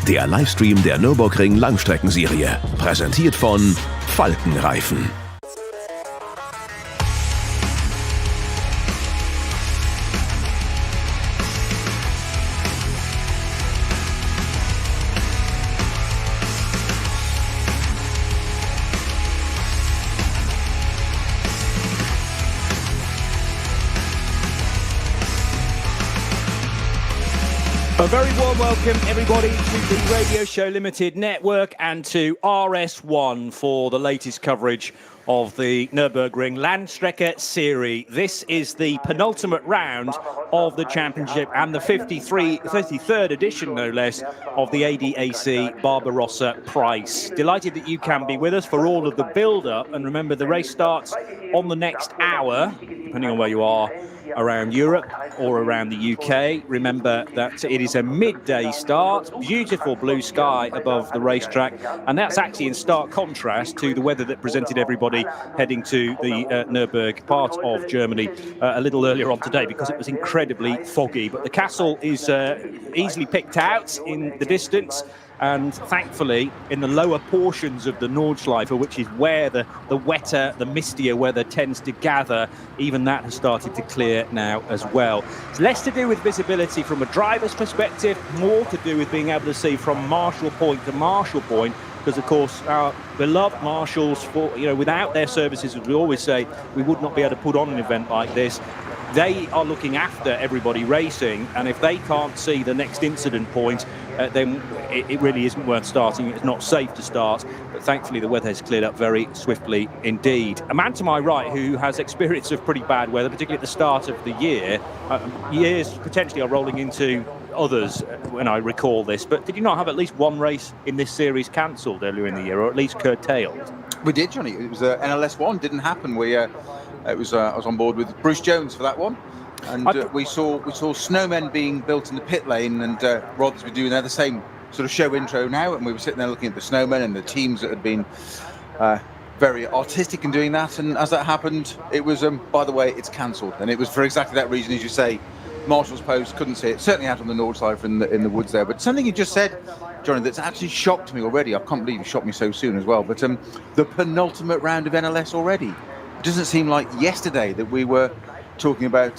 der Livestream der Nürburgring Langstreckenserie. Präsentiert von Falcon Reifen. A very warm welcome, everybody, to the Radio Show Limited Network and to RS1 for the latest coverage of the Nurburgring Landstrecke Series. This is the penultimate round of the championship and the 53rd edition, no less, of the ADAC Barbarossa Prize. Delighted that you can be with us for all of the build-up. And remember, the race starts on the next hour, depending on where you are around Europe or around the UK. Remember that it is a midday start, beautiful blue sky above the racetrack, and that's actually in stark contrast to the weather that presented everybody heading to the Nürburgring part of Germany a little earlier on today, because it was incredibly foggy. But the castle is easily picked out in the distance, and thankfully in the lower portions of the Nordschleife, which is where the wetter, the mistier weather tends to gather, even that has started to clear now as well. It's less to do with visibility from a driver's perspective, more to do with being able to see from Marshall Point to Marshall Point, because of course our beloved marshals, without their services, as we always say, we would not be able to put on an event like this. They are looking after everybody racing, and if they can't see the next incident point, then it really isn't worth starting. It's not safe to start, but thankfully the weather has cleared up very swiftly indeed. A man to my right who has experience of pretty bad weather, particularly at the start of the year. Years potentially are rolling into others when I recall this, but did you not have at least one race in this series cancelled earlier in the year, or at least curtailed? We did, Johnny. It was NLS 1, didn't happen. I was on board with Bruce Jones for that one, and we saw snowmen being built in the pit lane, and Rod's been doing the same sort of show intro now, and we were sitting there looking at the snowmen and the teams that had been very artistic in doing that. And as that happened, it was by the way, it's cancelled, and it was for exactly that reason, as you say. Marshall's Post couldn't see it, certainly out on the Nordschleife in the woods there. But something you just said, Johnny, that's actually shocked me already. I can't believe you shocked me so soon as well. But the penultimate round of NLS already. It doesn't seem like yesterday that we were talking about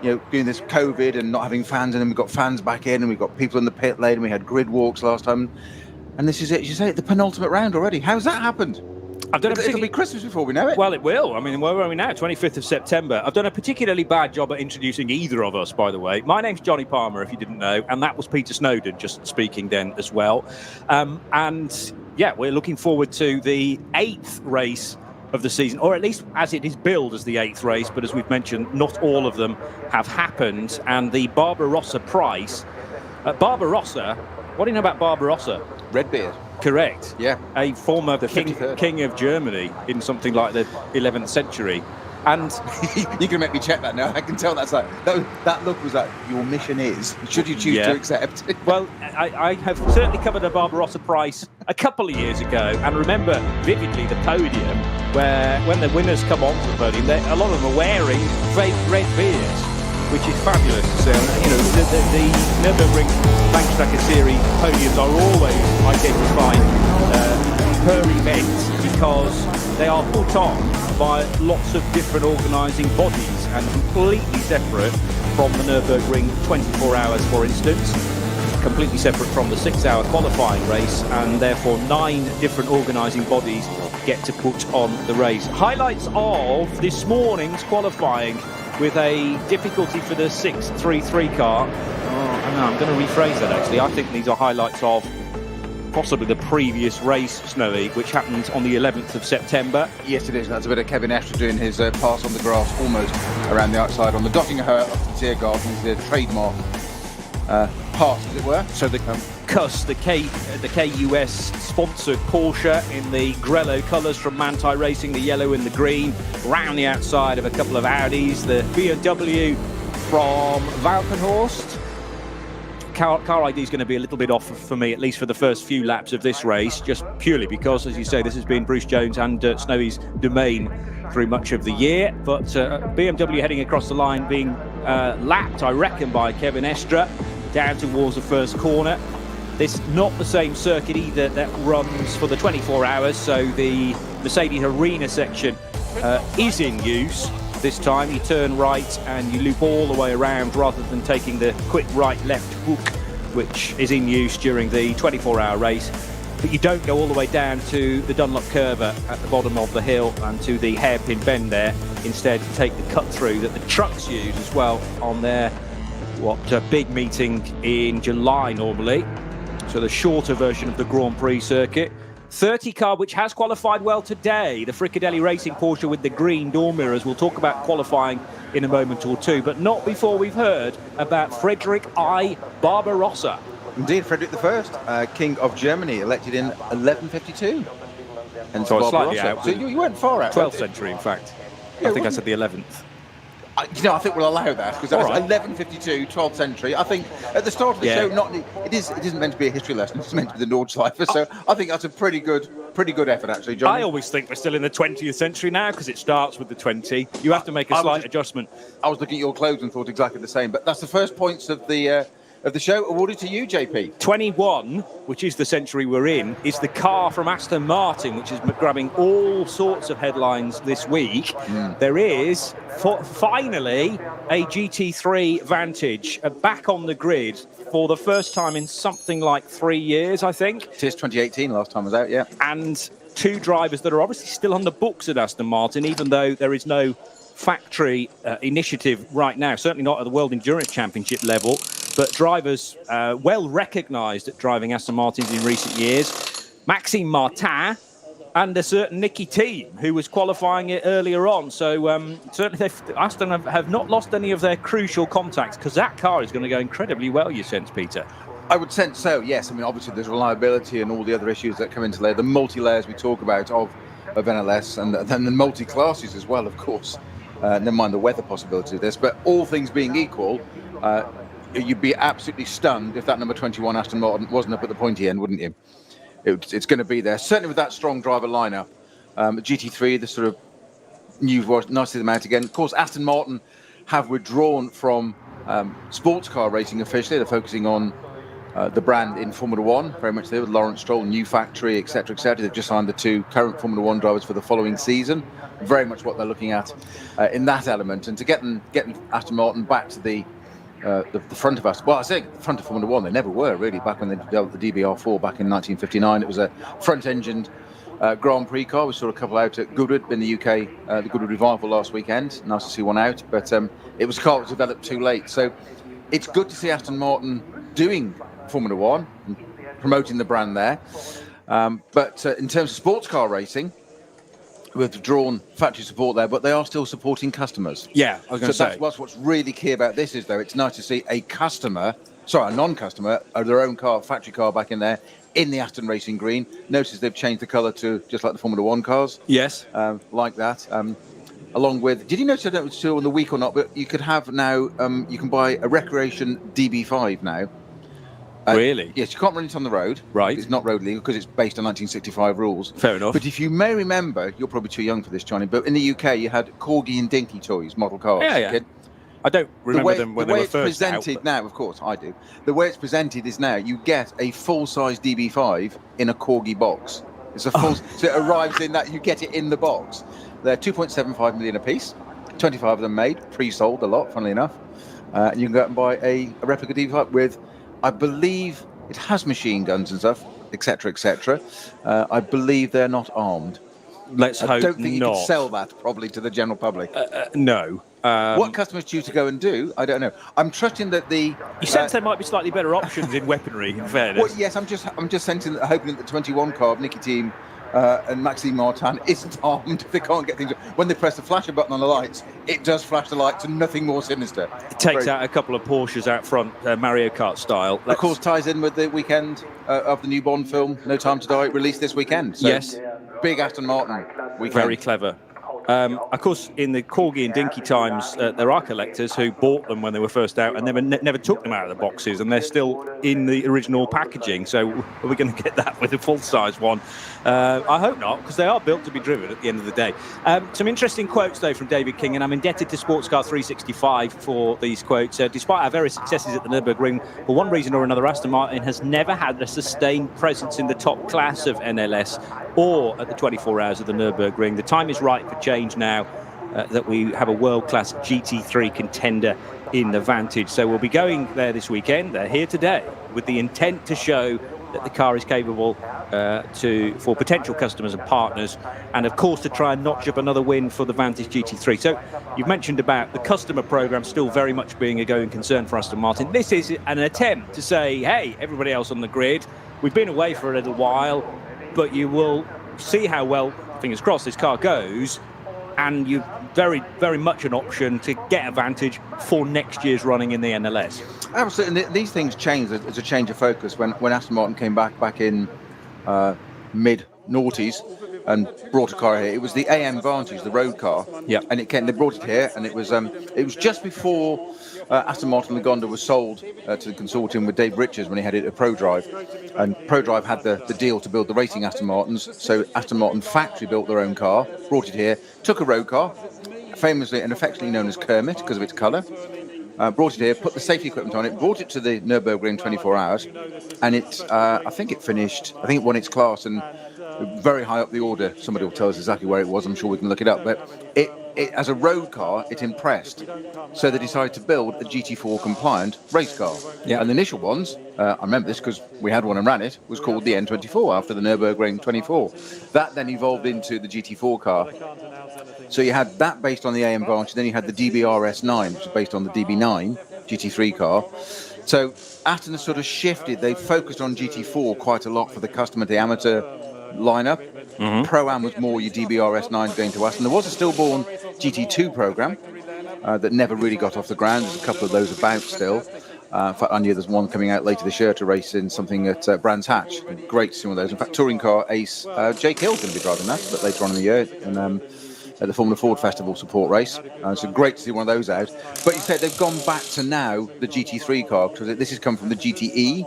doing this COVID and not having fans, and then we got fans back in, and we got people in the pit lane, and we had grid walks last time, and this is it. As you say, the penultimate round already. How's that happened? It'll be Christmas before we know it. Well, it will. I mean, where are we now? 25th of September. I've done a particularly bad job at introducing either of us, by the way. My name's Johnny Palmer, if you didn't know, and that was Peter Snowden just speaking then as well. And yeah, we're looking forward to the 8th race of the season, or at least as it is billed as the 8th race, but as we've mentioned, not all of them have happened. And the Barbarossa Prize. Barbarossa, what do you know about Barbarossa? Redbeard. Correct. Yeah. A former king of Germany in something like the 11th century. And you can make me check that now. I can tell that look was like, your mission is, should you choose to accept. Well, I have certainly covered a Barbarossa Prize a couple of years ago, and remember vividly the podium where when the winners come onto the podium, a lot of them are wearing fake red beards, which is fabulous to see. The Nurburgring Langstrecke Series podiums are always identified per event, because they are put on by lots of different organising bodies and completely separate from the Nurburgring 24 hours, for instance, completely separate from the 6-hour qualifying race, and therefore 9 different organising bodies get to put on the race. Highlights of this morning's qualifying, with a difficulty for the 633 car. I'm going to rephrase that actually. I think these are highlights of possibly the previous race, Snowy, which happened on the 11th of September. Yes, it is. That's a bit of Kevin Estre doing his pass on the grass almost around the outside on the Dottinger up to Tiergarten. Is the trademark pass, as it were. So the KUS, the KUS sponsored Porsche in the Grello colours from Manthey Racing, the yellow and the green, round the outside of a couple of Audis, the BMW from Valkenhorst. Car ID is going to be a little bit off for me, at least for the first few laps of this race, just purely because, as you say, this has been Bruce Jones and Snowy's domain through much of the year. But BMW heading across the line, being lapped, I reckon, by Kevin Estre, down towards the first corner. It's not the same circuit either that runs for the 24 hours, so the Mercedes Arena section is in use. This time you turn right and you loop all the way around rather than taking the quick right-left hook, which is in use during the 24-hour race. But you don't go all the way down to the Dunlop curve at the bottom of the hill and to the hairpin bend there. Instead, you take the cut through that the trucks use as well on their big meeting in July normally. So the shorter version of the Grand Prix circuit. 30 car, which has qualified well today. The Fricadelli Racing Porsche with the green door mirrors. We'll talk about qualifying in a moment or two, but not before we've heard about Frederick I. Barbarossa. Indeed, Frederick I, King of Germany, elected in 1152. And so slightly out. So you went far out. 12th century, in fact. Yeah, I think I said the 11th. I think we'll allow that, because that's 1152, 12th century. I think at the start of the show, it isn't meant to be a history lesson. It's meant to be the Nordschleife. So I think that's a pretty good effort, actually, John. I always think we're still in the 20th century now, because it starts with the 20. You have to make a slight adjustment. I was looking at your clothes and thought exactly the same. But that's the first points of the show awarded to you, JP. 21, which is the century we're in, is the car from Aston Martin, which is grabbing all sorts of headlines this week. There is finally a GT3 Vantage back on the grid for the first time in something like 3 years, I think. It is 2018, last time I was out, yeah. And two drivers that are obviously still on the books at Aston Martin, even though there is no factory initiative right now, certainly not at the World Endurance Championship level. But drivers well recognised at driving Aston Martins in recent years. Maxime Martin and a certain Nicky Team, who was qualifying it earlier on. So certainly Aston have not lost any of their crucial contacts, because that car is going to go incredibly well, you sense, Peter? I would sense so, yes. I mean, obviously there's reliability and all the other issues that come into there. The multi-layers we talk about of NLS, and then the multi-classes as well, of course. Never mind the weather possibility of this. But all things being equal, you'd be absolutely stunned if that number 21 Aston Martin wasn't up at the pointy end, wouldn't you? It's going to be there. Certainly with that strong driver lineup. GT3, the sort of new, nice to see them out again. Of course, Aston Martin have withdrawn from sports car racing officially. They're focusing on the brand in Formula One, very much there with Lawrence Stroll, new factory, etc., etc. They've just signed the two current Formula One drivers for the following season. Very much what they're looking at in that element. And to get Aston Martin back to the front of us. Well, I say the front of Formula One. They never were really back when they developed the DBR4 back in 1959. It was a front-engined Grand Prix car. We saw a couple out at Goodwood in the UK, the Goodwood Revival last weekend. Nice to see one out, but it was a car that was developed too late. So it's good to see Aston Martin doing Formula One and promoting the brand there. But in terms of sports car racing, we've withdrawn factory support there, but they are still supporting customers. Yeah, I was going to say. That's what's really key about this is, though, it's nice to see a non-customer, of their own car, factory car back in there, in the Aston Racing Green. Notice they've changed the colour to just like the Formula One cars. Yes. Like that. Along with, did you notice, I don't know if it's still on the week or not, but you could have now, you can buy a Recreation DB5 now. Really? Yes, you can't run it on the road. Right. It's not road legal because it's based on 1965 rules. Fair enough. But if you may remember, you're probably too young for this, Johnny, but in the UK you had Corgi and Dinky toys, model cars. Yeah. Kid. I don't remember them when they were first out. The way it's presented now, of course, I do. The way it's presented is now you get a full-size DB5 in a Corgi box. It's a full, so it arrives in that, you get it in the box. They're 2.75 million a piece, 25 of them made, pre-sold a lot, funnily enough. And you can go out and buy a replica DB5 with, I believe it has machine guns and stuff, etc., etc. I believe they're not armed. Let's hope not. I don't think you could sell that probably to the general public. No. What customers choose to go and do, I don't know. I'm trusting that the. You sense there might be slightly better options in weaponry, in fairness. Well, yes, I'm just sensing, hoping that the 21 car of Nicky Team and Maxime Martin isn't armed. They can't get things. When they press the flasher button on the lights, it does flash the lights and nothing more sinister. It takes out a couple of Porsches out front, Mario Kart style. Of course, ties in with the weekend of the new Bond film, No Time to Die, released this weekend. So yes. Big Aston Martin weekend. Very clever. Of course, in the Corgi and Dinky times, there are collectors who bought them when they were first out and never took them out of the boxes, and they're still in the original packaging. So are we going to get that with a full-size one? I hope not, because they are built to be driven at the end of the day. Some interesting quotes, though, from David King, and I'm indebted to Sportscar 365 for these quotes. Despite our various successes at the Nurburgring, for one reason or another, Aston Martin has never had a sustained presence in the top class of NLS or at the 24 hours of the Nurburgring. The time is right for change now that we have a world-class GT3 contender in the Vantage. So we'll be going there this weekend. They're here today with the intent to show that the car is capable for potential customers and partners, and of course to try and notch up another win for the Vantage GT3. So you've mentioned about the customer program still very much being a going concern for Aston Martin. This is an attempt to say, hey, everybody else on the grid, we've been away for a little while, but you will see how well, fingers crossed, this car goes, and you very, very much an option to get a Vantage for next year's running in the NLS. Absolutely. And these things change. There's a change of focus. When Aston Martin came back in mid-noughties and brought a car here, it was the AM Vantage, the road car. Yeah. And they brought it here, and it was just before Aston Martin Lagonda was sold to the consortium with Dave Richards when he had it at ProDrive. And ProDrive had the deal to build the racing Aston Martins, so Aston Martin factory built their own car, brought it here, took a road car, famously and affectionately known as Kermit because of its colour, brought it here, put the safety equipment on it, brought it to the Nurburgring 24 hours, and I think it won its class, and very high up the order. Somebody will tell us exactly where it was, I'm sure we can look it up, but it as a road car, it impressed. So they decided to build a GT4 compliant race car. Yeah. And the initial ones, I remember this because we had one and ran it, was called the N24 after the Nurburgring 24. That then evolved into the GT4 car. So you had that based on the AM Vantage, then you had the DBRS9, which is based on the DB9 GT3 car. So Aston sort of shifted, they focused on GT4 quite a lot for the custom and the amateur lineup. Mm-hmm. Pro-Am was more your DBRS9 going to Aston. There was a stillborn GT2 program that never really got off the ground. There's a couple of those about still. In fact, I knew there's one coming out later this year to race in something at Brands Hatch. Great to see one of those. In fact, touring car ace Jake Hill's going to be driving that a bit later on in the year at the Formula Ford Festival support race. So great to see one of those out. But you said they've gone back to now the GT3 car, because this has come from the GTE,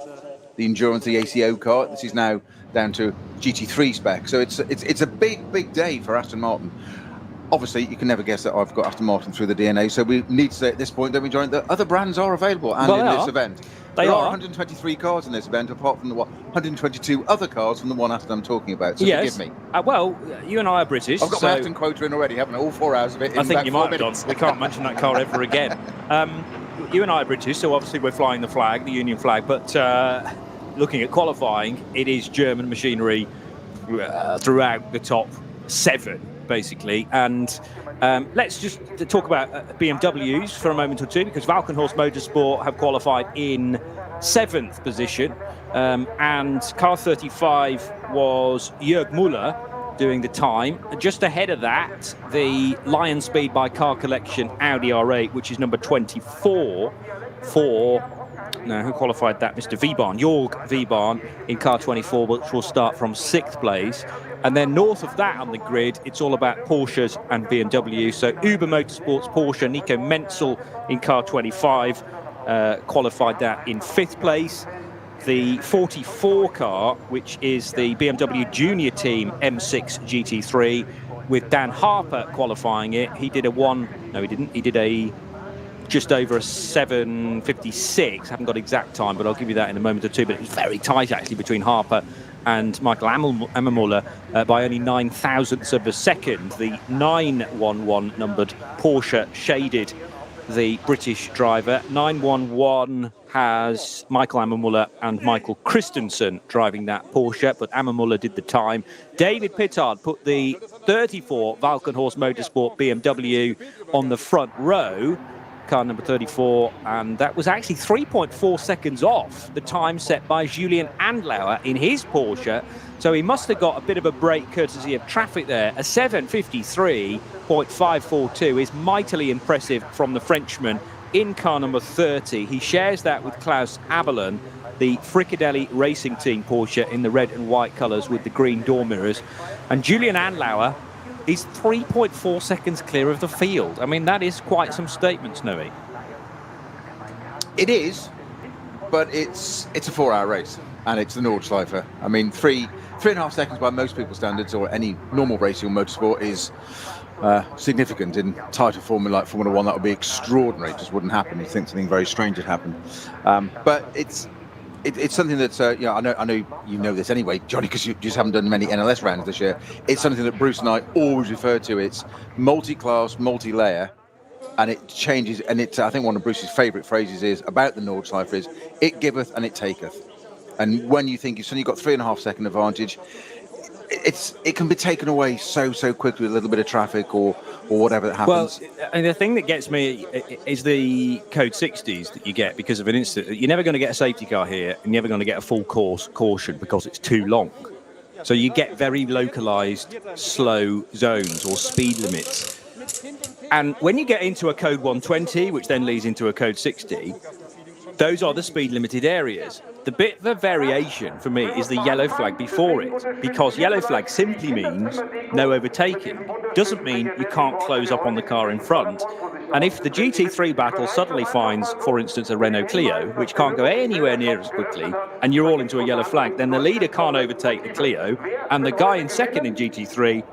the Endurance, the ACO car. This is now down to GT3 spec. So it's a big day for Aston Martin. Obviously, you can never guess that I've got Aston Martin through the DNA, so we need to say at this point, don't we, John, that other brands are available and in this event. There are 123 cars in this event, apart from the 122 other cars from the one Aston I'm talking about, so yes. forgive me. Well, you and I are British. I've got my Aston quota in already, haven't I? All 4 hours of it in I think about you 4 might have minutes. done. We can't mention that car ever again. You and I are British, so obviously we're flying the flag, the Union flag, but looking at qualifying, it is German machinery throughout the top 7, basically. And let's just talk about BMWs for a moment or two, because Falcon Horse Motorsport have qualified in 7th position, and car 35 was Jörg Müller doing the time. Just ahead of that, the Lion Speed by Car Collection Audi R8, which is number 24 for... Now, who qualified that? Mr. Wiebahn, Jörg Wiebahn, in car 24, which will start from 6th place. And then north of that on the grid, it's all about Porsches and BMW. So Uber Motorsports Porsche, Nico Menzel in car 25, qualified that in 5th place. The 44 car, which is the BMW Junior Team M6 GT3, with Dan Harper qualifying it. He did he did a just over a 7:56. Haven't got exact time, but I'll give you that in a moment or two. But it was very tight, actually, between Harper and Michael Ammermuller by only 9,000ths of a second. The 911 numbered Porsche shaded the British driver. 911 has Michael Ammermuller and Michael Christensen driving that Porsche, but Ammermuller did the time. David Pittard put the 34 Falcon Horse Motorsport BMW on the front row, car number 34, and that was actually 3.4 seconds off the time set by Julian Andlauer in his Porsche. So he must have got a bit of a break courtesy of traffic there. A 7:53.542 is mightily impressive from the Frenchman in car number 30. He shares that with Klaus Abelin, the Fricadelli Racing Team Porsche in the red and white colours with the green door mirrors. And Julian Andlauer is 3.4 seconds clear of the field. I mean, that is quite some statements, Noe. It is, but it's a 4-hour race, and it's the Nordschleife. I mean, 3.5 seconds by most people's standards, or any normal racing or motorsport, is significant. In tighter formula like Formula One, that would be extraordinary. It just wouldn't happen. You'd think something very strange had happened. But it's something that's, I know you know this anyway, Johnny, because you just haven't done many NLS rounds this year. It's something that Bruce and I always refer to. It's multi-class, multi-layer, and it changes. And it's, I think one of Bruce's favourite phrases is about the Nordschleife is, it giveth and it taketh. And when you think you've suddenly got 3.5 second advantage, it can be taken away so quickly with a little bit of traffic or whatever that happens. Well, and the thing that gets me is the code 60s that you get because of an incident. You're never going to get a safety car here, and you're never going to get a full course caution because it's too long. So you get very localized slow zones or speed limits. And when you get into a code 120, which then leads into a code 60, those are the speed limited areas. The variation for me is the yellow flag before it, because yellow flag simply means no overtaking. Doesn't mean you can't close up on the car in front. And if the GT3 battle suddenly finds, for instance, a Renault Clio, which can't go anywhere near as quickly, and you're all into a yellow flag, then the leader can't overtake the Clio, and the guy in second in GT3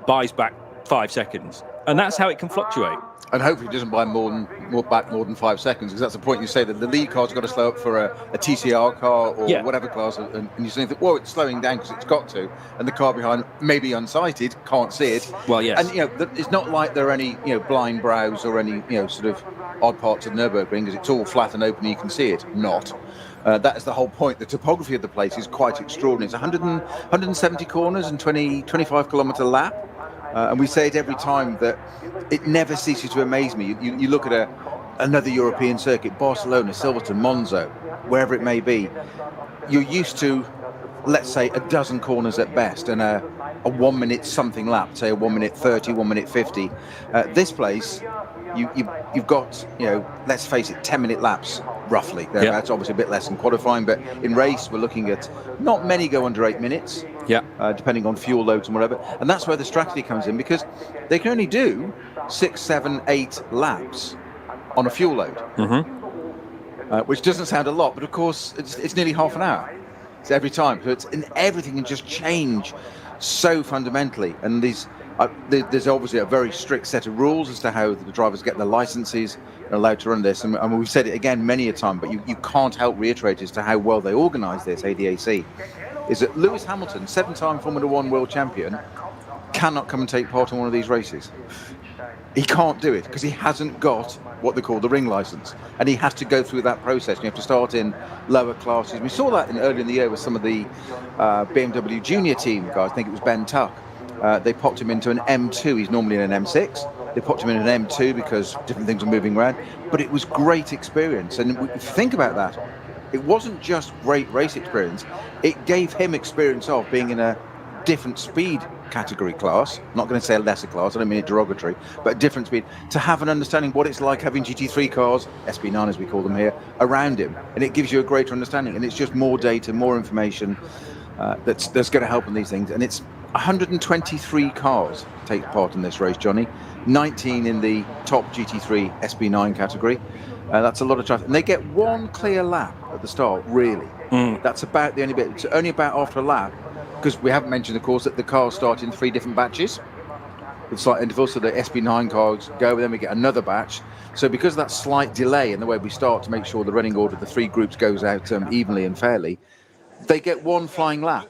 buys back 5 seconds. And that's how it can fluctuate. And hopefully it doesn't buy more than 5 seconds, because that's the point. You say that the lead car's got to slow up for a TCR car or whatever class, and you think, well, it's slowing down because it's got to, and the car behind, maybe unsighted, can't see it. Well, yes. And it's not like there are any blind brows or any sort of odd parts of Nurburgring, because it's all flat and open and you can see it. Not. That is the whole point. The topography of the place is quite extraordinary. It's 170 corners and 25 kilometre lap. And we say it every time that it never ceases to amaze me. You look at another European circuit, Barcelona, Silverstone, Monza, wherever it may be. You're used to, let's say, a dozen corners at best, and a 1 minute something lap, say a 1 minute 30, 1 minute 50. This place, you've got, let's face it, 10-minute laps roughly. That's obviously a bit less than qualifying, but in race we're looking at not many go under 8 minutes. Depending on fuel loads and whatever. And that's where the strategy comes in, because they can only do 6, 7, 8 laps on a fuel load, which doesn't sound a lot, but of course it's nearly half an hour. It's every time. So everything can just change so fundamentally. And there's obviously a very strict set of rules as to how the drivers get their licenses and allowed to run this. And we've said it again many a time, but you can't help reiterate as to how well they organise this, ADAC. Is that Lewis Hamilton, 7-time Formula One world champion, cannot come and take part in one of these races. He can't do it because he hasn't got what they call the ring license, and he has to go through that process. You have to start in lower classes. We saw that earlier in the year with some of the BMW junior team guys. I think it was Ben Tuck. They popped him into an M2. He's normally in an M6. They popped him in an M2 because different things were moving around. But it was great experience. And if you think about that, it wasn't just great race experience. It gave him experience of being in a different speed category class. I'm not going to say a lesser class, I don't mean it derogatory, but a different speed, to have an understanding what it's like having GT3 cars, SB9 as we call them here, around him. And it gives you a greater understanding. And it's just more data, more information that's going to help in these things. And it's 123 cars take part in this race, Johnny. 19 in the top GT3 SB9 category. That's a lot of traffic. And they get one clear lap at the start, really. That's about the only bit. It's only about after a lap, because we haven't mentioned, of course, that the cars start in 3 different batches with slight intervals. So the SB9 cars go, then we get another batch. So because of that slight delay in the way we start to make sure the running order of the 3 groups goes out evenly and fairly, they get one flying lap.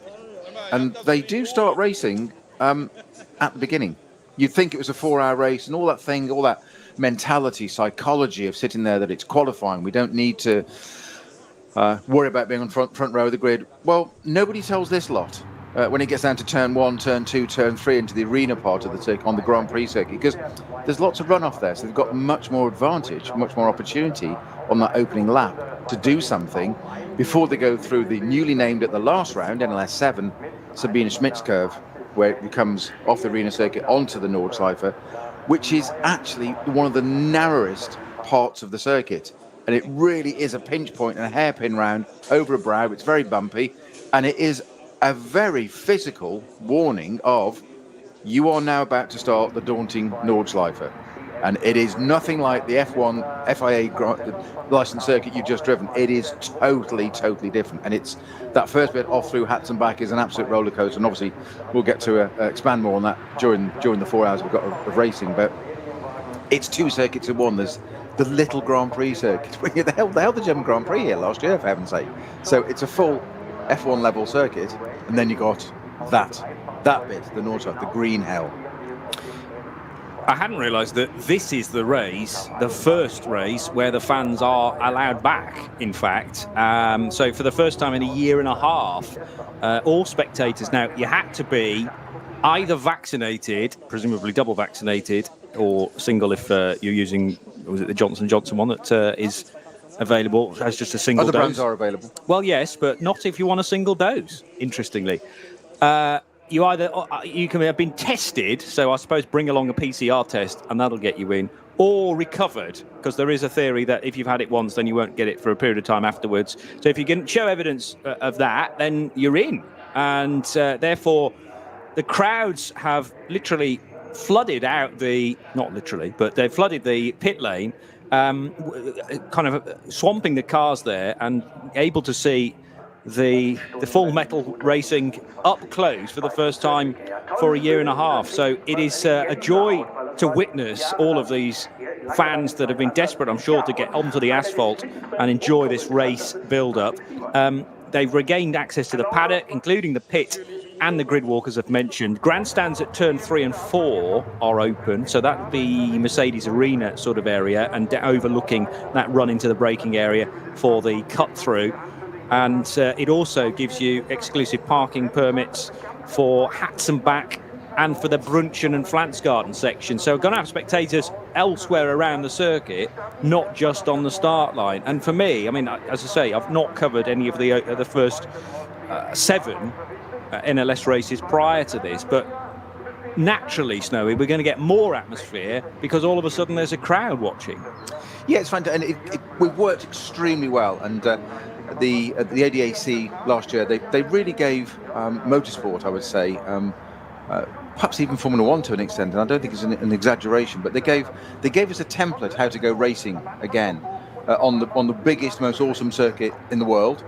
And they do start racing at the beginning. You'd think it was a 4-hour race and all that mentality, psychology of sitting there that it's qualifying. We don't need to worry about being on front row of the grid. Well, nobody tells this lot when it gets down to turn 1, turn 2, turn 3 into the arena part of the circuit on the Grand Prix circuit, because there's lots of runoff there. So they've got much more advantage, much more opportunity on that opening lap to do something before they go through the newly named at the last round, NLS 7, Sabine Schmidt's curve, where it comes off the arena circuit onto the Nordschleife, which is actually one of the narrowest parts of the circuit. And it really is a pinch point and a hairpin round over a brow. It's very bumpy, and it is a very physical warning of you are now about to start the daunting Nordschleife. And it is nothing like the F1 FIA licensed circuit you've just driven. It is totally different. And it's that first bit off through Hats and back is an absolute roller coaster. And obviously, we'll get to expand more on that during the 4 hours we've got of racing. But it's 2 circuits in one. There's the little Grand Prix circuit. They held the German Grand Prix here last year, for heaven's sake. So it's a full F1 level circuit. And then you got that bit, the Nordschleife, the green hell. I hadn't realised that this is the race, the first race, where the fans are allowed back, in fact. So for the first time in a year and a half, all spectators. Now, you had to be either vaccinated, presumably double vaccinated, or single if you're using, was it the Johnson & Johnson one that is available as just a single Other dose? brands are available. Well, yes, but not if you want a single dose, interestingly. You can have been tested, so I suppose bring along a PCR test and that'll get you in, or recovered, because there is a theory that if you've had it once, then you won't get it for a period of time afterwards. So if you can show evidence of that, then you're in. And therefore, the crowds have literally flooded out not literally, but they've flooded the pit lane, kind of swamping the cars there and able to see the full metal racing up close for the first time for a year and a half. So it is a joy to witness all of these fans that have been desperate, I'm sure, to get onto the asphalt and enjoy this race build-up. They've regained access to the paddock, including the pit and the grid walk, as I've mentioned. Grandstands at turn 3 and 4 are open, so that would be Mercedes Arena sort of area, and overlooking that run into the braking area for the cut-through. And it also gives you exclusive parking permits for Hats and back and for the Brunchen and Flansgarden section. So we're going to have spectators elsewhere around the circuit, not just on the start line. And for me, I mean, as I say, I've not covered any of the first 7 NLS races prior to this, but naturally, Snowy, we're going to get more atmosphere because all of a sudden there's a crowd watching. Yeah, it's fantastic. And we've worked extremely well. And the ADAC last year, they really gave motorsport, I would say, perhaps even Formula One to an extent, and I don't think it's an exaggeration, but they gave us a template how to go racing again on the biggest, most awesome circuit in the world.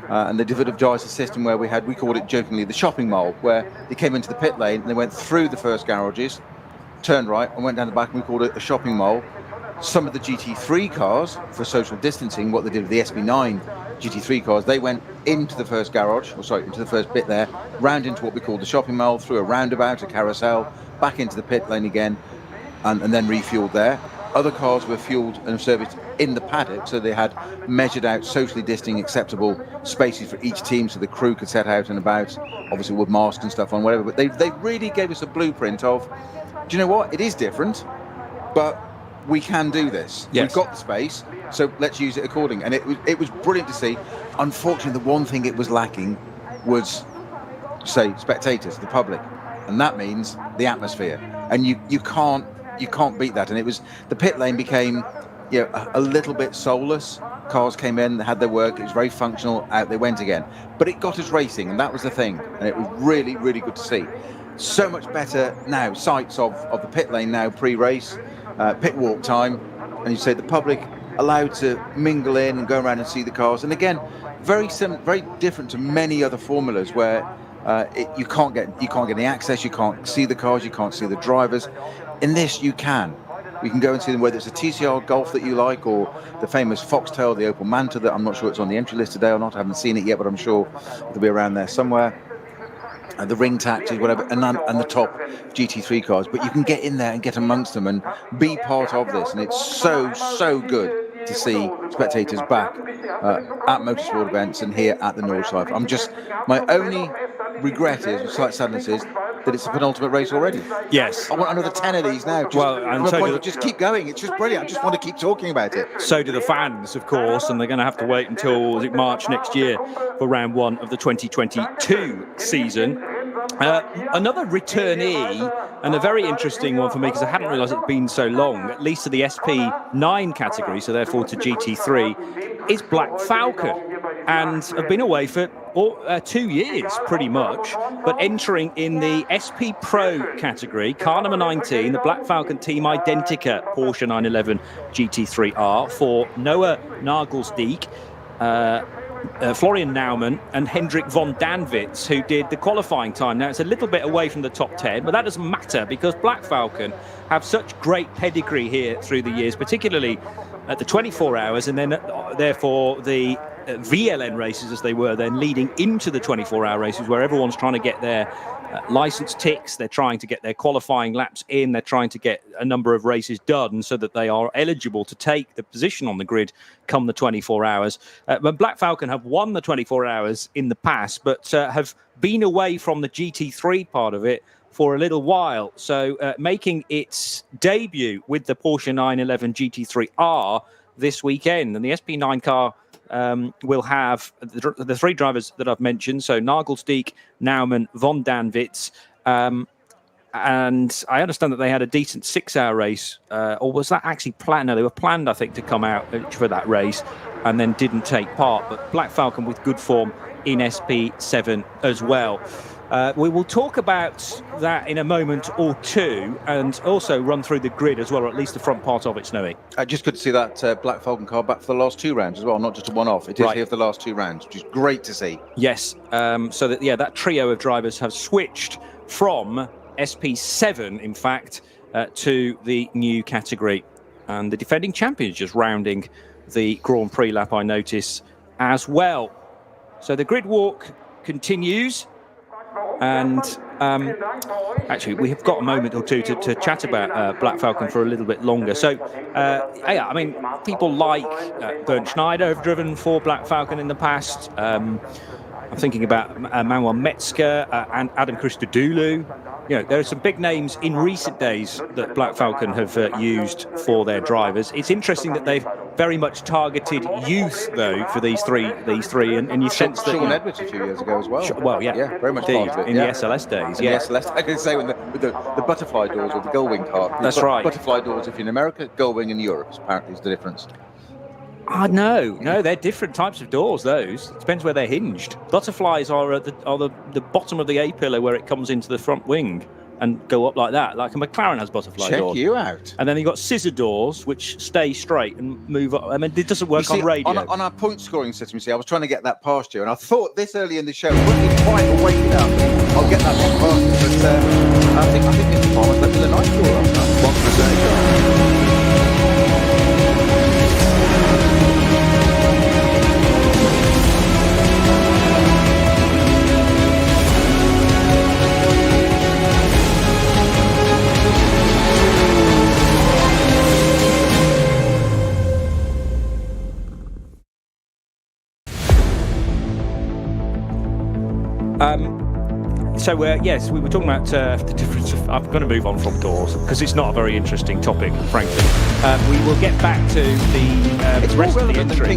And they devised a system where we called it jokingly the shopping mall, where they came into the pit lane and they went through the first garages, turned right and went down the back, and we called it a shopping mall. Some of the GT3 cars, for social distancing, what they did with the SB9 GT3 cars, they went into the first into the first bit there, round into what we call the shopping mall, through a roundabout, a carousel, back into the pit lane again, and then refueled there. Other cars were fueled and serviced in the paddock, so they had measured out socially distancing acceptable spaces for each team, so the crew could set out and about, obviously with masks and stuff on, whatever. But they really gave us a blueprint of, do you know what? It is different, but we can do this. Yes. We've got the space, so let's use it accordingly. And it was brilliant to see. Unfortunately, the one thing it was lacking was, say, spectators, the public, and that means the atmosphere. And you can't beat that. And it was, the pit lane became, a little bit soulless. Cars came in, they had their work, it was very functional, out they went again. But it got us racing, and that was the thing. And it was really, really good to see. So much better now, sights of the pit lane now pre-race, pit walk time, and you say the public allowed to mingle in and go around and see the cars. And again, very different to many other formulas where you can't get any access, you can't see the cars, you can't see the drivers. In this, you can. You can go and see them, whether it's a TCR Golf that you like, or the famous Foxtail, the Opel Manta, that I'm not sure it's on the entry list today or not. I haven't seen it yet, but I'm sure it'll be around there somewhere. The ring taxis, whatever, and the top GT3 cars. But you can get in there and get amongst them and be part of this. And it's so good to see spectators back at motorsport events and here at the Nordschleife. My only regret is, with slight sadness, is that it's the penultimate race already. Yes. I want another 10 of these now. Just keep going. It's just brilliant. I just want to keep talking about it. So do the fans, of course, and they're going to have to wait until March next year for round 1 of the 2022 season. Another returnee, and a very interesting one for me, because I hadn't realised it'd been so long, at least to the SP9 category, so therefore to GT3, is Black Falcon. And I've been away for 2 years, pretty much, but entering in the SP Pro category, car number 19, the Black Falcon Team Identica Porsche 911 GT3R for Noah Nagelsdijk, Florian Naumann and Hendrik von Danwitz, who did the qualifying time. Now, it's a little bit away from the top 10, but that doesn't matter because Black Falcon have such great pedigree here through the years, particularly at the 24 hours, and then therefore the VLN races, as they were then, leading into the 24-hour races where everyone's trying to get their license ticks, they're trying to get their qualifying laps in, they're trying to get a number of races done so that they are eligible to take the position on the grid come the 24 hours. But Black Falcon have won the 24 hours in the past, but have been away from the GT3 part of it for a little while. So making its debut with the Porsche 911 GT3R this weekend. And the SP9 car will have the three drivers that I've mentioned. So Nagelsdijk, Naumann, von Danwitz. And I understand that they had a decent 6-hour race. Or was that actually planned? No, they were planned, I think, to come out for that race and then didn't take part. But Black Falcon with good form in SP7 as well. We will talk about that in a moment or two and also run through the grid as well, or at least the front part of it, Snowy. Just good to see that Black Falcon car back for the last 2 rounds as well, not just a one-off. It is here for the last 2 rounds, which is great to see. Yes, so that that trio of drivers have switched from SP7, in fact, to the new category. And the defending champions just rounding the Grand Prix lap, I notice, as well. So the grid walk continues. And actually, we have got a moment or two to chat about Black Falcon for a little bit longer. So, I mean, people like Bernd Schneider have driven for Black Falcon in the past. I'm thinking about Manuel Metzger and Adam Christodoulou. You know, there are some big names in recent days that Black Falcon have used for their drivers. It's interesting that they've very much targeted youth, though, for these three, and you sense that Sean Edwards a few years ago as well. Well, yeah, very much part of it. In the SLS days. The SLS, I can say with the butterfly doors or the gull wing car. That's right. Butterfly doors if you're in America, gull wing in Europe apparently is the difference. No, they're different types of doors, those. It depends where they're hinged. Butterflies are at the bottom of the A-pillar where it comes into the front wing and go up like that. Like a McLaren has butterfly doors. Check you out. And then you've got scissor doors, which stay straight and move up. I mean, it doesn't work on radio. On our point scoring system, you see, I was trying to get that past you, and I thought this early in the show wouldn't be quite awake enough. I'll get that one past you, but I think Mr. Farmer's left the night for us. What was that? Yes, we were talking about the difference of... I'm going to move on from doors because it's not a very interesting topic, frankly. We will get back to the rest of the entry. I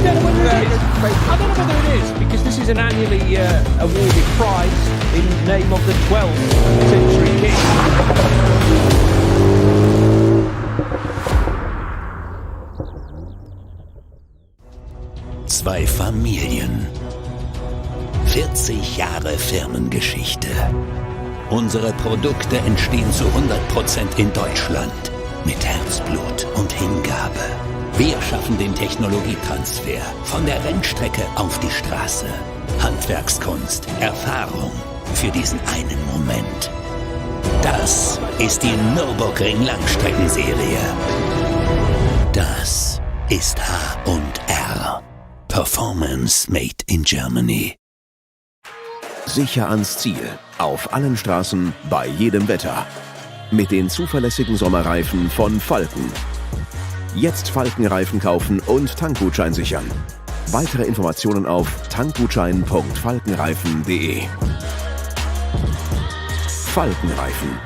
don't know whether it is, because this is an annually awarded prize in the name of the 12th century king. Zwei Familien. 40 Jahre Firmengeschichte. Unsere Produkte entstehen zu 100% in Deutschland. Mit Herzblut und Hingabe. Wir schaffen den Technologietransfer von der Rennstrecke auf die Straße. Handwerkskunst, Erfahrung für diesen einen Moment. Das ist die Nurburgring Langstreckenserie. Das ist H&R. Performance made in Germany. Sicher ans Ziel. Auf allen Straßen, bei jedem Wetter. Mit den zuverlässigen Sommerreifen von Falcon. Jetzt Falcon-Reifen kaufen und Tankgutschein sichern. Weitere Informationen auf tankgutschein.falkenreifen.de. Falcon-Reifen.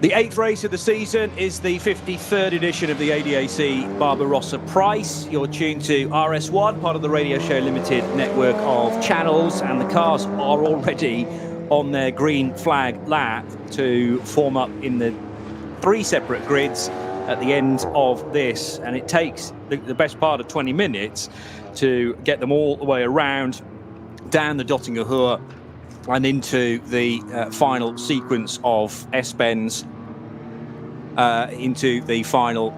The 8th race of the season is the 53rd edition of the ADAC Barbarossa Price. You're tuned to RS1, part of the Radio Show Limited network of channels, and the cars are already on their green flag lap to form up in the 3 separate grids at the end of this. And it takes the best part of 20 minutes to get them all the way around, down the Dottinger Hohe, and into the final sequence of S-Bends, into the final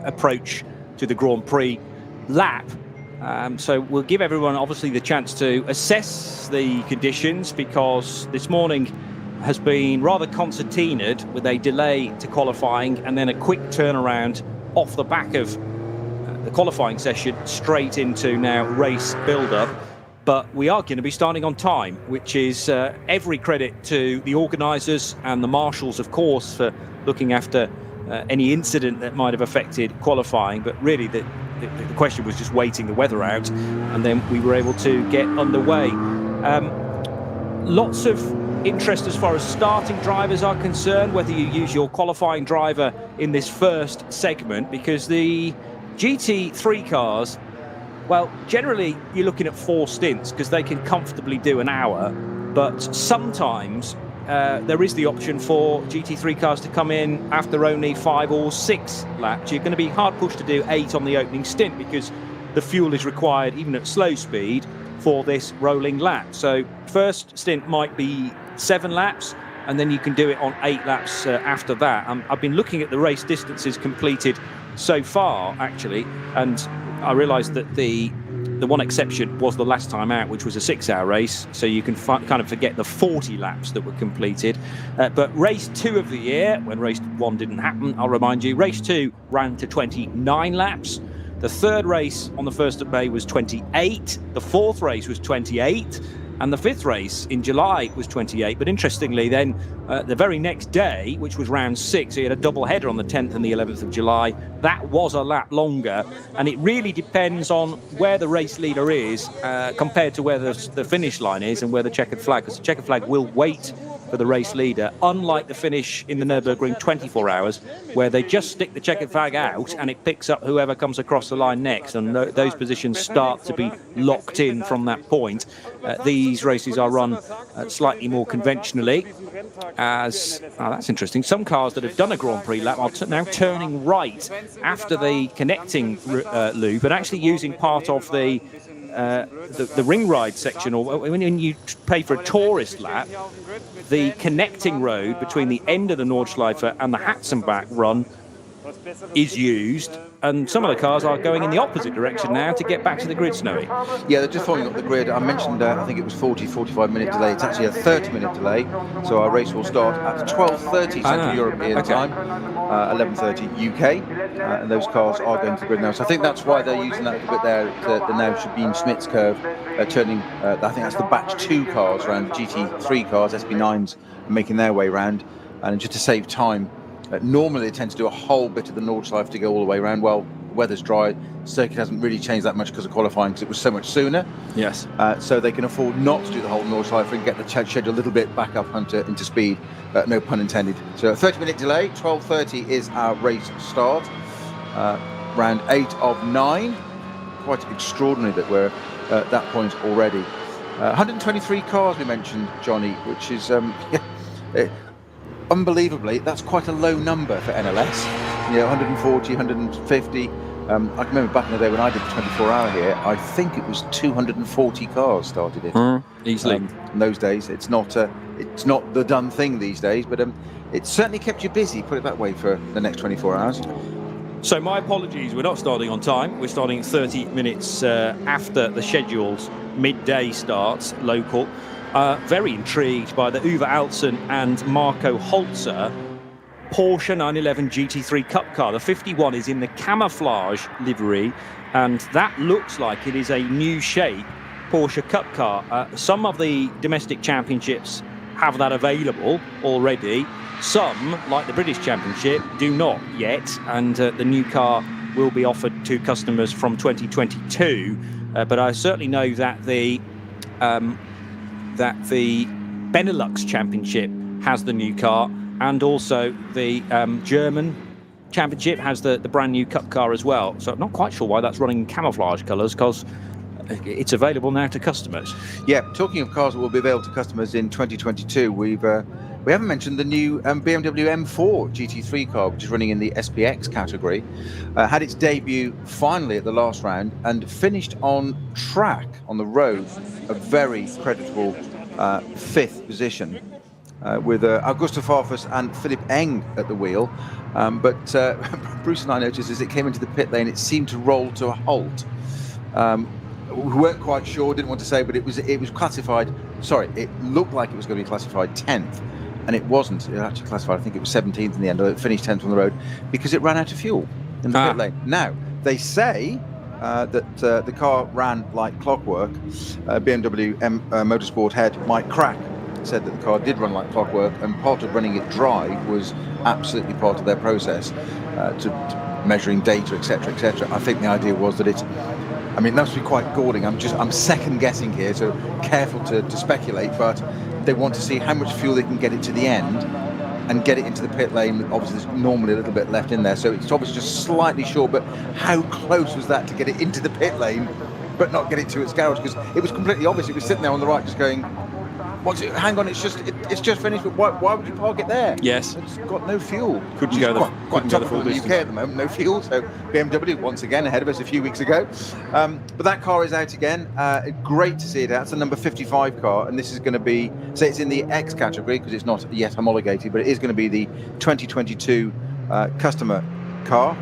approach to the Grand Prix lap. So we'll give everyone obviously the chance to assess the conditions, because this morning has been rather concertinaed with a delay to qualifying and then a quick turnaround off the back of the qualifying session straight into now race build-up. But we are going to be starting on time, which is every credit to the organisers and the marshals, of course, for looking after any incident that might have affected qualifying. But really, the question was just waiting the weather out, and then we were able to get underway. Lots of interest as far as starting drivers are concerned, whether you use your qualifying driver in this first segment, because the GT3 cars, well, generally you're looking at 4 stints because they can comfortably do an hour, but sometimes there is the option for GT3 cars to come in after only 5 or 6 laps. You're going to be hard pushed to do 8 on the opening stint because the fuel is required even at slow speed for this rolling lap. So first stint might be 7 laps, and then you can do it on 8 laps after that. I've been looking at the race distances completed so far, actually, and I realised that the one exception was the last time out, which was a 6-hour race, so you can kind of forget the 40 laps that were completed. But race 2 of the year, when race 1 didn't happen, I'll remind you, race 2 ran to 29 laps. The 3rd race on the 1st of May was 28. The 4th race was 28. And the 5th race in July was 28. But interestingly, then the very next day, which was round 6, so you had a double header on the 10th and the 11th of July. That was a lap longer. And it really depends on where the race leader is compared to where the finish line is and where the checkered flag, because the checkered flag will wait for the race leader, unlike the finish in the Nurburgring 24 hours, where they just stick the checkered flag out and it picks up whoever comes across the line next, and those positions start to be locked in from that point. These races are run slightly more conventionally, as that's interesting. Some cars that have done a Grand Prix lap are now turning right after the connecting loop and actually using part of the ring ride section, or when you pay for a tourist lap, the connecting road between the end of the Nordschleife and the Hatzenbach run is used, and some of the cars are going in the opposite direction now to get back to the grid, Snowy. Yeah, they're just following up the grid. I mentioned, I think it was 45 minute delay. It's actually a 30-minute delay, so our race will start at 12:30 Central European time, 11:30 UK, and those cars are going to the grid now. So I think that's why they're using that little bit there. The now should be in Schmidt's curve, turning, I think that's the batch 2 cars around, the GT3 cars, SB9s, making their way round, and just to save time. Normally they tend to do a whole bit of the Nordschleife to go all the way around. Well, the weather's dry, the circuit hasn't really changed that much because of qualifying, because it was so much sooner. Yes. So they can afford not to do the whole Nordschleife and get the schedule a little bit back up into speed, no pun intended. So a 30-minute delay, 12:30 is our race start. Round 8 of 9. Quite extraordinary that we're at that point already. 123 cars we mentioned, Johnny, which is... unbelievably, that's quite a low number for NLS. 140, 150. I can remember back in the day when I did the 24-hour here, I think it was 240 cars started it. Easily. In those days, it's not the done thing these days, but it certainly kept you busy, put it that way, for the next 24 hours. So my apologies, we're not starting on time. We're starting 30 minutes after the scheduled midday starts, local. Very intrigued by the Uwe Altzen and Marco Holzer Porsche 911 GT3 Cup car. The 51 is in the camouflage livery, and that looks like it is a new shape Porsche Cup car. Some of the domestic championships have that available already. Some, like the British Championship, do not yet, and the new car will be offered to customers from 2022. But I certainly know that the Benelux Championship has the new car, and also the German Championship has the brand new Cup car as well. So I'm not quite sure why that's running in camouflage colours, because it's available now to customers. Yeah, talking of cars that will be available to customers in 2022, we haven't mentioned the new BMW M4 GT3 car, which is running in the SPX category. Had its debut finally at the last round and finished on track on the road, a very creditable 5th position. With Augusto Farfus and Philipp Eng at the wheel. But Bruce and I noticed as it came into the pit lane, it seemed to roll to a halt. We weren't quite sure, didn't want to say, but it was classified, sorry, it looked like it was going to be classified 10th, and it wasn't. It actually classified, I think it was 17th in the end, or it finished 10th on the road, because it ran out of fuel in the pit lane. Now, they say that the car ran like clockwork. BMW Motorsport head Mike Crack said that the car did run like clockwork, and part of running it dry was absolutely part of their process to measuring data, etc., etc. I think the idea was that it must be quite galling. I'm second guessing here, so careful to speculate, but they want to see how much fuel they can get it to the end and get it into the pit lane. Obviously there's normally a little bit left in there, so it's obviously just slightly short, but how close was that to get it into the pit lane but not get it to its garage? Because it was completely obvious. It was sitting there on the right just going, hang on, it's just finished, but why would you park it there? Yes. It's got no fuel. Couldn't go quite topical in the UK at the moment, no fuel, so BMW once again ahead of us a few weeks ago. But that car is out again. Great to see it out. It's a number 55 car, and this is going to be, say it's in the X category because it's not yet homologated, but it is going to be the 2022 customer car.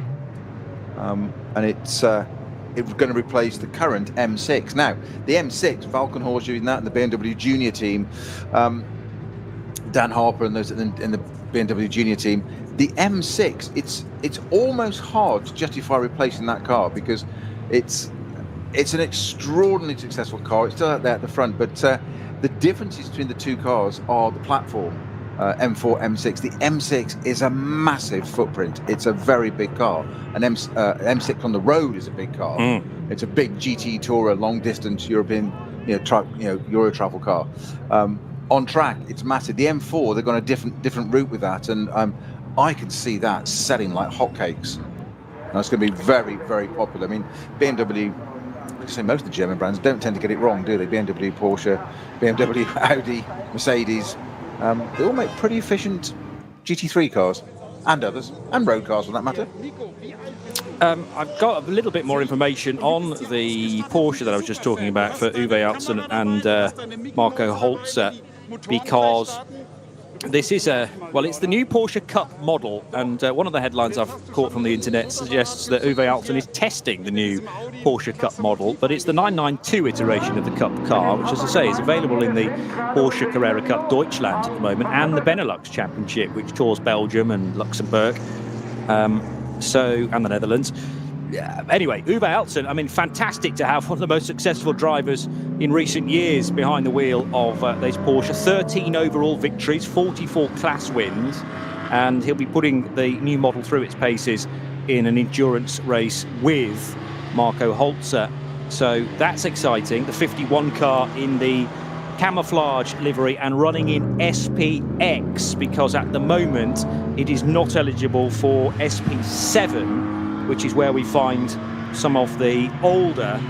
And it's going to replace the current M6. Now, the M6, Falcon Horse doing that, and the BMW Junior team, Dan Harper and those in the BMW Junior team. The M6, it's almost hard to justify replacing that car because it's an extraordinarily successful car. It's still out there at the front, but the differences between the two cars are the platform. M4, M6. The M6 is a massive footprint. It's a very big car. An M6 on the road is a big car. It's a big GT Tourer, long distance European, Euro travel car. On track, it's massive. The M4, they've gone a different route with that, and I can see that selling like hotcakes. And it's going to be very, very popular. I mean, BMW. I say most of the German brands don't tend to get it wrong, do they? BMW, Porsche, BMW, Audi, Mercedes. They all make pretty efficient GT3 cars, and others, and road cars for that matter. I've got a little bit more information on the Porsche that I was just talking about for Uwe Altzen and Marco Holzer, because this is it's the new Porsche Cup model, and one of the headlines I've caught from the internet suggests that Uwe Altzen is testing the new Porsche Cup model, but it's the 992 iteration of the Cup car, which, as I say, is available in the Porsche Carrera Cup Deutschland at the moment, and the Benelux Championship, which tours Belgium and Luxembourg, and the Netherlands. Anyway, Uwe Altzen, fantastic to have one of the most successful drivers in recent years behind the wheel of this Porsche. 13 overall victories, 44 class wins, and he'll be putting the new model through its paces in an endurance race with Marco Holzer. So that's exciting. The 51 car in the camouflage livery and running in SPX, because at the moment it is not eligible for SP7, which is where we find some of the older,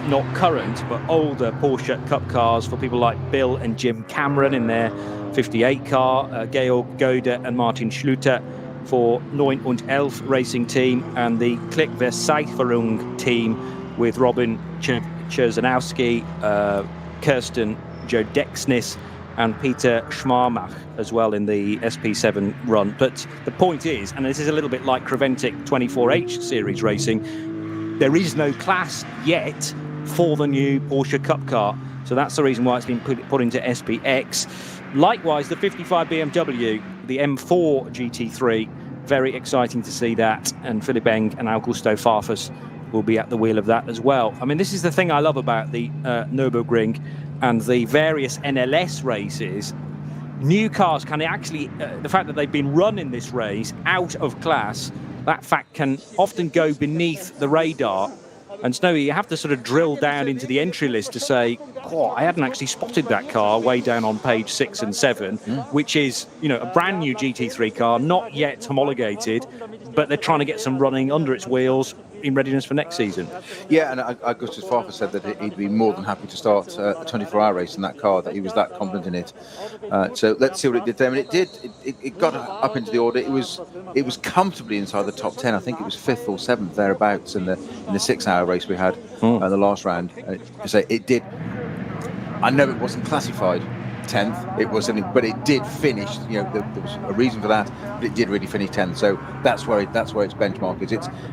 not current, but older Porsche Cup cars for people like Bill and Jim Cameron in their 58 car, Georg Goder and Martin Schlüter for 9 und 11 racing team, and the Klick Versicherung team with Robin Cherzanowski, Kirsten Jodexnis and Peter Schmarmach as well in the SP7 run. But the point is, and this is a little bit like Creventic 24H series racing, there is no class yet for the new Porsche Cup car. So that's the reason why it's been put into SPX. Likewise, the 55 BMW, the M4 GT3, very exciting to see that. And Philipp Eng and Augusto Farfus will be at the wheel of that as well. This is the thing I love about the Nurburgring and the various NLS races. New cars can actually, the fact that they've been run in this race out of class, that fact can often go beneath the radar And Snowy, you have to sort of drill down into the entry list to say, oh, I hadn't actually spotted that car way down on page 6 and 7, which is, a brand new GT3 car, not yet homologated, but they're trying to get some running under its wheels in readiness for next season. Yeah, and Augustus Farfus said that he'd be more than happy to start a 24-hour race in that car, that he was that confident in it. So let's see what it did there. I mean, it got up into the order. It was comfortably inside the top 10. I think it was 5th or 7th thereabouts in the 6-hour race we had the last round. So it did. I know it wasn't classified 10th, it was something, but it did finish. There was a reason for that, but it did really finish 10th. So that's where its benchmark is.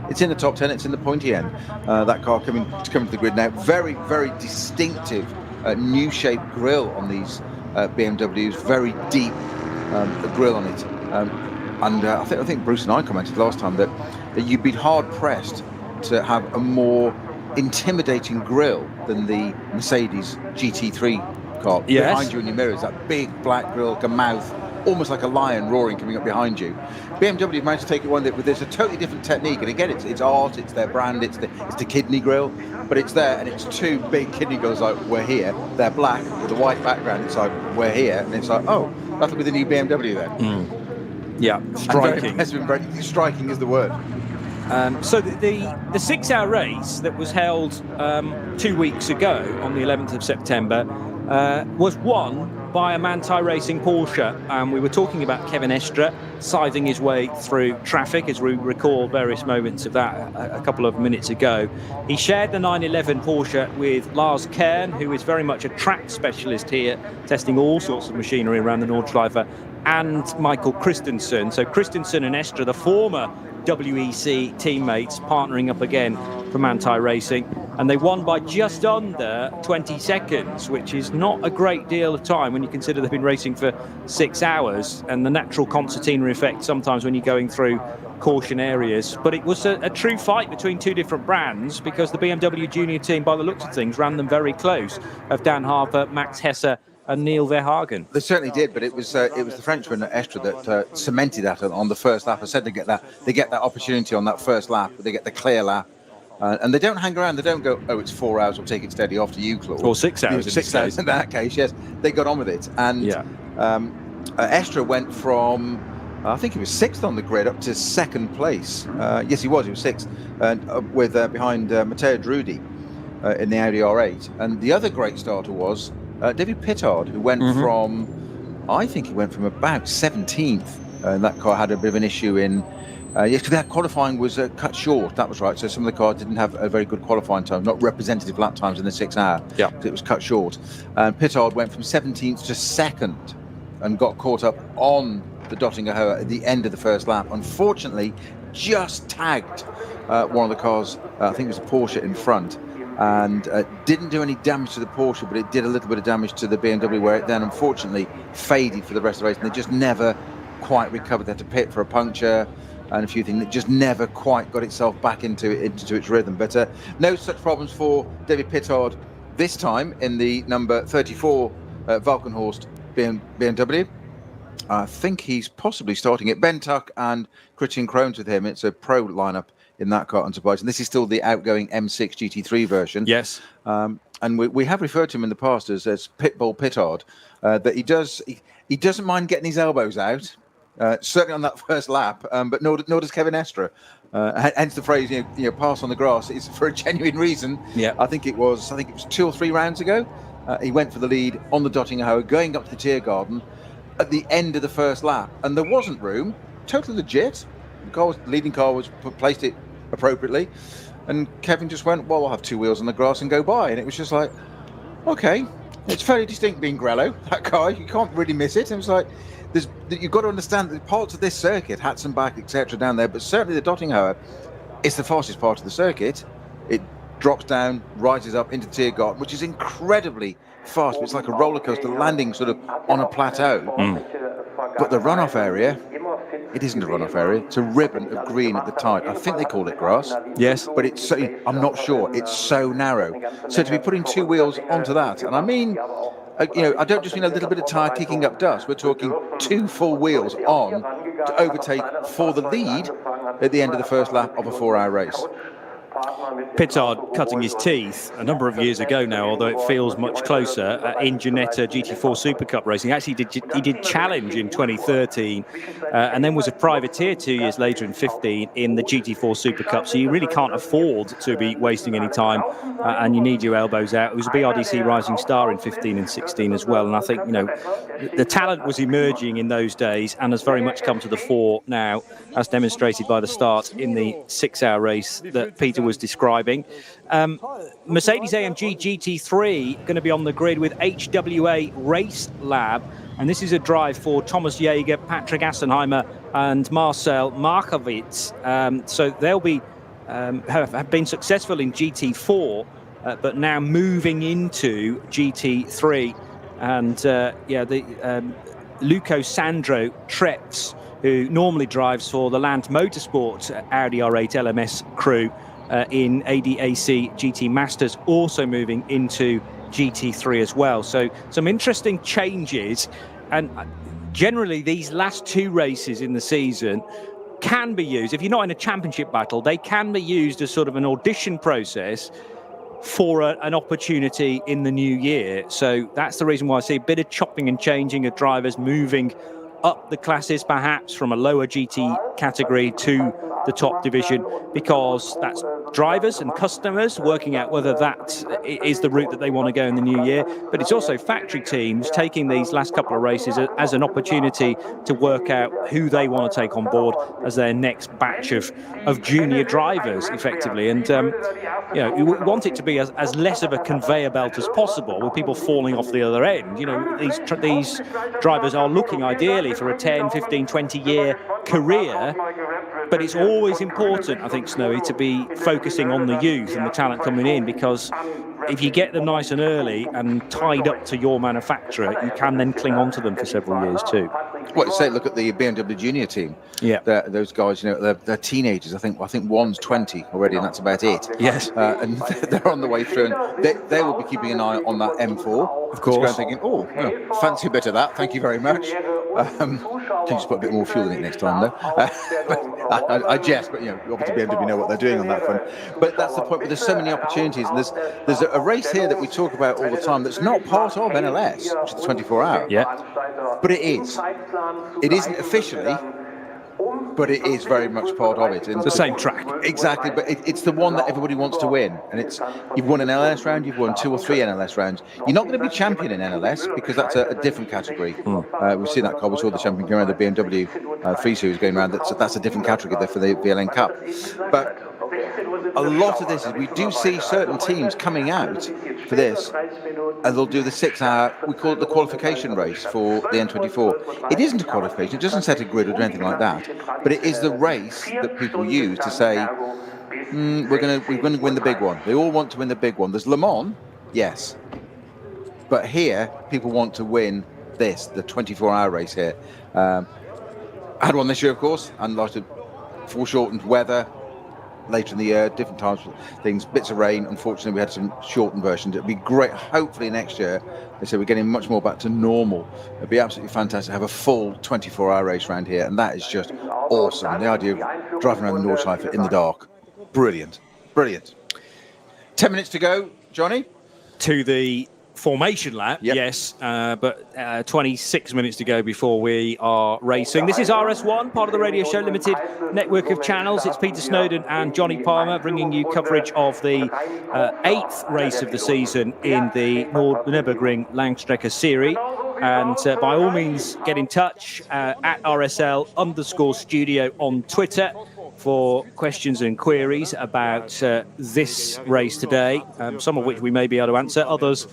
It's in the top 10. It's in the pointy end. That car coming to the grid now. Very, very distinctive new shaped grille on these BMWs. Very deep grille on it. And I think Bruce and I commented last time that you'd be hard pressed to have a more intimidating grille than the Mercedes GT3 car. Yes. Behind you in your mirrors, that big black grille, like a mouth, almost like a lion roaring coming up behind you. BMW managed to take it one that there's a totally different technique, and again, it's art, it's their brand, it's the kidney grille, but it's there, and it's two big kidney grills like, we're here. They're black with a white background. It's like, we're here, and it's like, oh, that'll be the new BMW then. Yeah, striking. Very striking is the word. So the 6-hour race that was held 2 weeks ago on the 11th of September was won by a Manthey Racing Porsche. We were talking about Kevin Estre scything his way through traffic, as we recall various moments of that a couple of minutes ago. He shared the 911 Porsche with Lars Kern, who is very much a track specialist here, testing all sorts of machinery around the Nordschleife, and Michael Christensen. So Christensen and Estre, the former WEC teammates, partnering up again for Manthey Racing, and they won by just under 20 seconds, which is not a great deal of time when you consider they've been racing for 6 hours, and the natural concertina effect sometimes when you're going through caution areas. But it was a true fight between two different brands, because the BMW junior team, by the looks of things, ran them very close, of Dan Harper, Max Hesse and Neil Verhagen. They certainly did, but it was the Frenchman Estre that cemented that on the first lap. I said they get that opportunity on that first lap, but they get the clear lap, and they don't hang around. They don't go, oh, it's 4 hours, we'll take it steady off to you, Claude. Or 6 hours. 6 hours in that case, yes. They got on with it, and Estre went from, I think he was 6th on the grid up to 2nd place. Yes, he was 6th, with behind Matteo Drudi in the Audi R8. And the other great starter was David Pittard, who went from, I think he went from about 17th, and that car had a bit of an issue in, yes, because that qualifying was cut short, that was right, so some of the cars didn't have a very good qualifying time, not representative lap times in the 6 hour, it was cut short. And Pittard went from 17th to 2nd and got caught up on the Dottinger Hoa at the end of the first lap. Unfortunately, just tagged one of the cars, I think it was a Porsche in front, and didn't do any damage to the Porsche, but it did a little bit of damage to the BMW, where it then unfortunately faded for the rest of the race, and they just never quite recovered. They had to pit for a puncture and a few things. It just never quite got itself back into its rhythm. But no such problems for David Pittard this time in the number 34 Falkenhorst BMW. I think he's possibly starting it. Ben Tuck and Christian Krones with him. It's a pro lineup in that car, unsurprising. This is still the outgoing M6 GT3 version. Yes. And we have referred to him in the past as Pitbull Pittard, that he doesn't mind getting his elbows out, certainly on that first lap, but nor does Kevin Estre. Hence the phrase, pass on the grass. It's for a genuine reason. Yeah. I think it was 2 or 3 rounds ago. He went for the lead on the Dottinger Hoa, going up to the Tiergarten at the end of the first lap, and there wasn't room. Totally legit. The leading car was placed it appropriately, and Kevin just went, well, I'll have 2 wheels on the grass and go by. And it was just like, okay, it's fairly distinct being Grello, that car, you can't really miss it. And it was like, you've got to understand that parts of this circuit, Hatzenbach, etc., down there, but certainly the Dottinger Hoa, it's the fastest part of the circuit. It drops down, rises up into Tiergarten, which is incredibly fast. It's like a roller coaster landing sort of on a plateau. But the runoff area, it isn't a runoff area. It's a ribbon of green at the top. I think they call it grass. Yes. But it's so, I'm not sure. It's so narrow. So to be putting 2 wheels onto that, and I mean, I don't just mean a little bit of tyre kicking up dust. We're talking 2 full wheels on to overtake for the lead at the end of the first lap of a 4-hour race. petard cutting his teeth a number of years ago now, although it feels much closer, in Ginetta GT4 Super Cup racing. Actually, he did challenge in 2013 and then was a privateer 2 years later in 15 in the GT4 Super Cup. So you really can't afford to be wasting any time and you need your elbows out. It was a BRDC Rising Star in 15 and 16 as well. And I think, the talent was emerging in those days and has very much come to the fore now, as demonstrated by the start in the 6-hour race that Peter was describing. Mercedes-AMG GT3 going to be on the grid with HWA Race Lab, and this is a drive for Thomas Jaeger, Patrick Assenheimer and Marcel Markovits. So they'll be have been successful in GT4, but now moving into GT3. And Luco Sandro Treps, who normally drives for the Land Motorsport Audi R8 LMS crew in ADAC GT Masters, also moving into GT3 as well. So some interesting changes, and generally these last 2 races in the season can be used, if you're not in a championship battle, they can be used as sort of an audition process for an opportunity in the new year. So that's the reason why I see a bit of chopping and changing of drivers moving up the classes, perhaps from a lower GT category to the top division, because that's drivers and customers working out whether that is the route that they want to go in the new year. But it's also factory teams taking these last couple of races as an opportunity to work out who they want to take on board as their next batch of junior drivers, effectively. And we want it to be as less of a conveyor belt as possible, with people falling off the other end. These drivers are looking ideally for a 10, 15, 20 year career, but it's always important, I think, Snowy, to be focusing on the youth and the talent coming in, because if you get them nice and early and tied up to your manufacturer, you can then cling on to them for several years too. Well, say, look at the BMW Junior team. Yeah, those guys, they're teenagers. I think one's 20 already, and that's about it. Yes, and they're on the way through, and they will be keeping an eye on that M4. Of course, so thinking, fancy a bit of that. Thank you very much. Can you just put a bit more fuel in it next time, though? I jest, but obviously BMW know what they're doing on that front. But that's the point. Where there's so many opportunities, and there's a race here that we talk about all the time that's not part of NLS, which is the 24-hour. Yeah, but it is. It isn't officially, but it is very much part of it. It's the same track. Exactly, but it's the one that everybody wants to win. And you've won an NLS round, you've won 2 or 3 NLS rounds. You're not going to be champion in NLS because that's a different category. We've seen that car, we saw the champion going around the BMW 3 Series going around. That's a different category there for the VLN Cup. But a lot of this is, we do see certain teams coming out for this, and they'll do the 6-hour, we call it the qualification race for the N24. It isn't a qualification, it doesn't set a grid or anything like that, but it is the race that people use to say, we're going to win the big one. They all want to win the big one. There's Le Mans, yes, but here people want to win this, the 24-hour race here. I had one this year, of course, and lots of foreshortened weather later in the year, different times for things, bits of rain. Unfortunately, we had some shortened versions. It'd be great. Hopefully next year, they say we're getting much more back to normal. It'd be absolutely fantastic to have a full 24-hour race around here, and that is just awesome. And the idea of driving around the Nordschleife in the dark, brilliant. 10 minutes to go, Johnny. To the formation lap, yes, but 26 minutes to go before we are racing. This is RS1, part of the Radio Show Limited network of channels. It's Peter Snowden and Johnny Palmer bringing you coverage of the 8th race of the season in the Nurburgring Langstrecke Series. And by all means, get in touch at RSL_studio on Twitter for questions and queries about this race today, some of which we may be able to answer. Others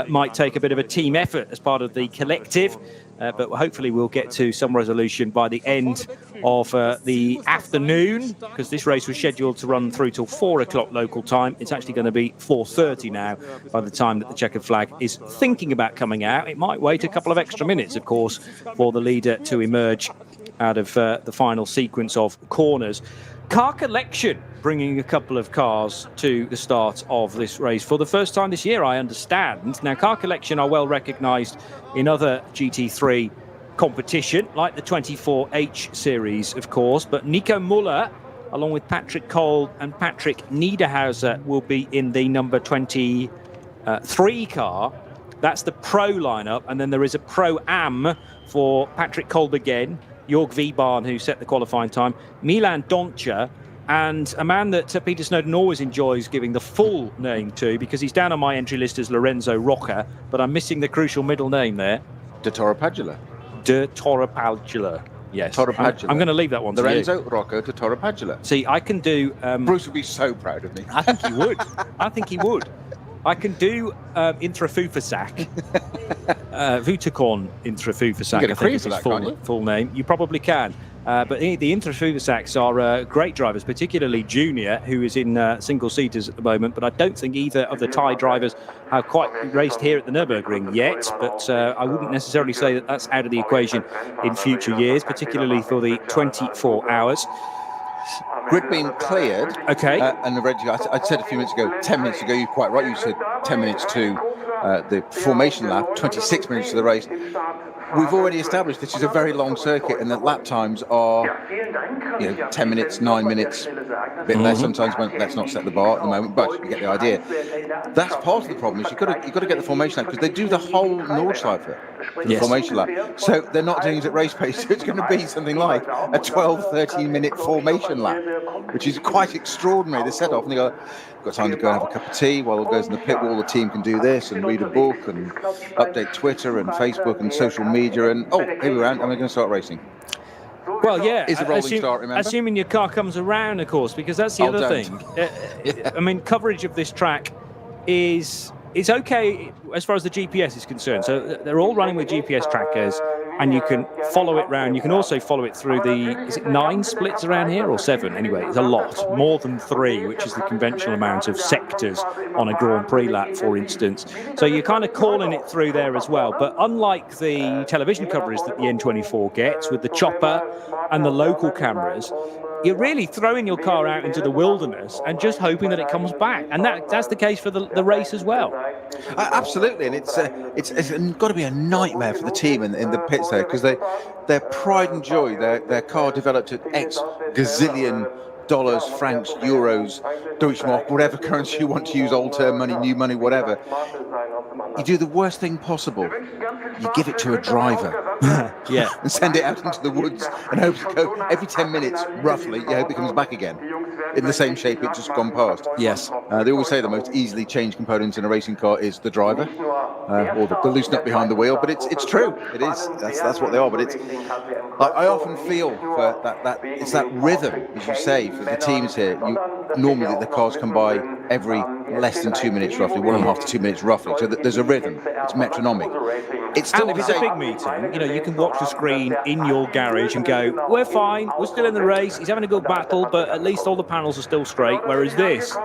might take a bit of a team effort as part of the collective, but hopefully we'll get to some resolution by the end of the afternoon, because this race was scheduled to run through till 4 o'clock local time. It's actually going to be 4:30 now by the time that the checkered flag is thinking about coming out. It might wait a couple of extra minutes, of course, for the leader to emerge out of the final sequence of corners. Car Collection bringing a couple of cars to the start of this race for the first time this year, I understand. Now, Car Collection are well recognised in other GT3 competition, like the 24H series, of course, but Nico Muller along with Patrick Cole and Patrick Niederhauser, will be in the number 23 car. That's the Pro lineup. And then there is a Pro-Am for Patrick Kolb again, Jörg Wiebahn, who set the qualifying time, Milan Doncha, and a man that Peter Snowden always enjoys giving the full name to, because he's down on my entry list as Lorenzo Rocca, but I'm missing the crucial middle name there. De Torrepadula. De Torrepadula. Yes. Torrepadula. I'm going to leave that one Lorenzo to you. Rocca de Torrepadula. See, I can do... Bruce would be so proud of me. I think he would. I think he would. I can do Intrafufasak. Vutakorn Intrafufasak, You get a I think free is for his that, can't you? full name. You probably can. But the Intrafufasaks are great drivers, particularly Junior, who is in single-seaters at the moment. But I don't think either of the Thai drivers have quite raced here at the Nurburgring yet. But I wouldn't necessarily say that that's out of the equation in future years, particularly for the 24 hours. Grid being cleared. Okay. And the Reggie, I said a few minutes ago, 10 minutes ago, you're quite right. You said 10 minutes to the formation lap, 26 minutes to the race. We've already established this is a very long circuit and that lap times are 10 minutes, 9 minutes, a bit less sometimes. Let's not set the bar at the moment, but you get the idea. That's part of the problem. Is you've got to get the formation lap, because they do the whole Nordschleife for the formation lap. So they're not doing it at race pace. So it's going to be something like a 12, 13-minute formation lap, which is quite extraordinary. They set off and they go, got time to go and have a cup of tea while it goes in the pit wall. The team can do this and read a book and update Twitter and Facebook and social media. And here we are, and we're going to start racing. Well, yeah. Is a rolling start, remember? Assuming your car comes around, of course, because that's the other thing. I mean, coverage of this track is okay as far as the GPS is concerned. So they're all running with GPS trackers, and you can follow it round. You can also follow it through is it 9 splits around here, or 7? Anyway, it's a lot, more than 3, which is the conventional amount of sectors on a Grand Prix lap, for instance. So you're kind of calling it through there as well. But unlike the television coverage that the N24 gets with the chopper and the local cameras, you're really throwing your car out into the wilderness and just hoping that it comes back. And that's the case for the race as well. Absolutely, and it's got to be a nightmare for the team in the pits there, because their pride and joy, their car developed at X gazillion dollars, francs, euros, Deutschmark, whatever currency you want to use, old term money, new money, whatever. You do the worst thing possible. You give it to a driver. And send it out into the woods and hope to go every 10 minutes, roughly, you hope it comes back again in the same shape it's just gone past. Yes. They always say the most easily changed components in a racing car is the driver, or the loose nut behind the wheel, but it's true. It is. That's what they are. But I often feel for that it's that rhythm, as you say, for the teams here. Normally the cars come by every less than 2 minutes, roughly 1.5 to 2 minutes, roughly. So there's a rhythm. It's metronomic. It's still, and if it's a big meeting, you can watch the screen in your garage and go, we're fine, we're still in the race, he's having a good battle, but at least all the panels are still straight. Whereas this,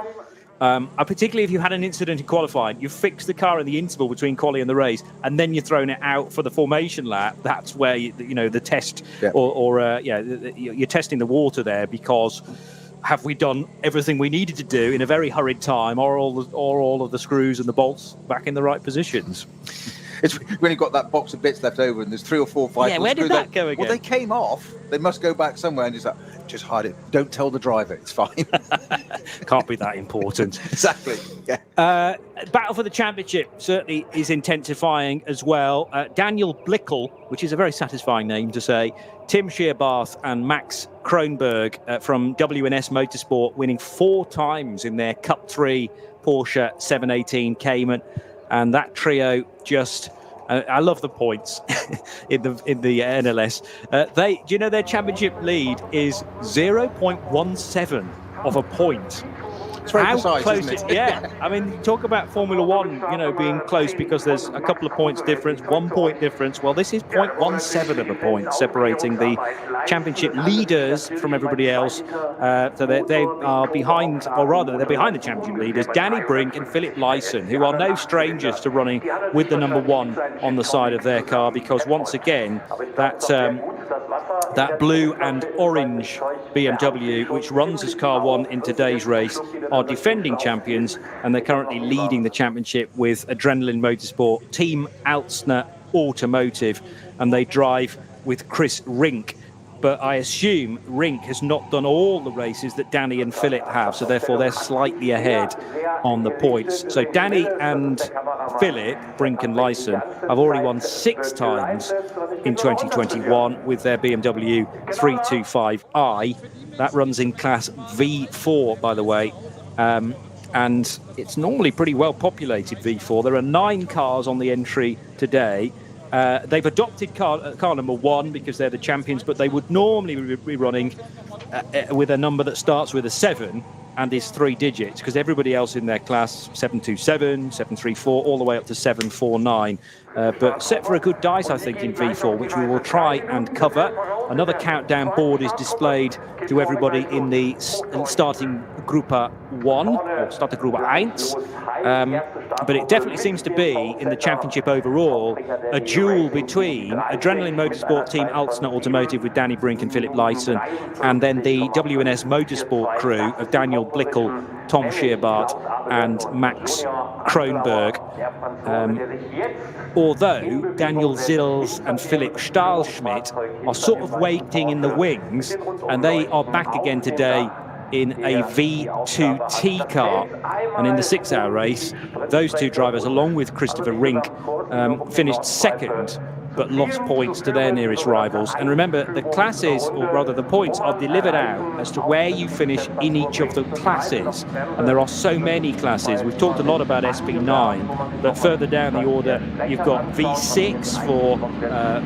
particularly if you had an incident in qualifying, you fix the car in the interval between quali and the race, and then you're throwing it out for the formation lap. That's where the test, you're testing the water there, because have we done everything we needed to do in a very hurried time, or all of the screws and the bolts back in the right positions? It's when you've got that box of bits left over and there's 3 or 4 5. Yeah, where did that go again? Well, they came off. They must go back somewhere, and just hide it. Don't tell the driver. It's fine. Can't be that important. Exactly. Yeah. Battle for the championship certainly is intensifying as well. Daniel Blickel, which is a very satisfying name to say, Tim Shearbath and Max Kronberg from WNS Motorsport, winning 4 times in their Cup 3 Porsche 718 Cayman. And that trio just, I love the points in the NLS. Their championship lead is 0.17 of a point. It's very precise, isn't it? Yeah. I mean, talk about Formula One, being close because there's a couple of points difference, 1 point difference. Well, this is 0.17 of a point separating the championship leaders from everybody else. So they are behind, or rather, they're behind the championship leaders, Danny Brink and Philip Lyson, who are no strangers to running with the number 1 on the side of their car, because once again, that blue and orange BMW, which runs as car 1 in today's race, are defending champions, and they're currently leading the championship with Adrenaline Motorsport, Team Altsner Automotive, and they drive with Chris Rink but I assume Rink has not done all the races that Danny and Philip have, so therefore they're slightly ahead on the points. So Danny and Philip, Brink and Lyson, have already won 6 times in 2021 with their BMW 325i. That runs in class V4, by the way. And it's normally pretty well populated V4. There are 9 cars on the entry today. They've adopted car number 1 because they're the champions, but they would normally be running with a number that starts with a 7 and is 3 digits, because everybody else in their class, 727, 734, all the way up to 749. But set for a good dice, I think, in V4, which we will try and cover. Another countdown board is displayed to everybody in the starting Gruppe 1, or Startergruppe 1. But it definitely seems to be, in the championship overall, a duel between Adrenaline Motorsport Team Altsner Automotive with Danny Brink and Philip Lyson, and then the WNS Motorsport crew of Daniel Blickel, Tom Scheerbart and Max Kronberg. Although Daniel Zils and Philip Stahlschmidt are sort of waiting in the wings, and they are back again today in a V2T car. And in the 6-hour race, those 2 drivers, along with Christopher Rink, finished second, but lost points to their nearest rivals. And remember, the classes, or rather the points, are delivered out as to where you finish in each of the classes. And there are so many classes. We've talked a lot about SP9, but further down the order, you've got V6 for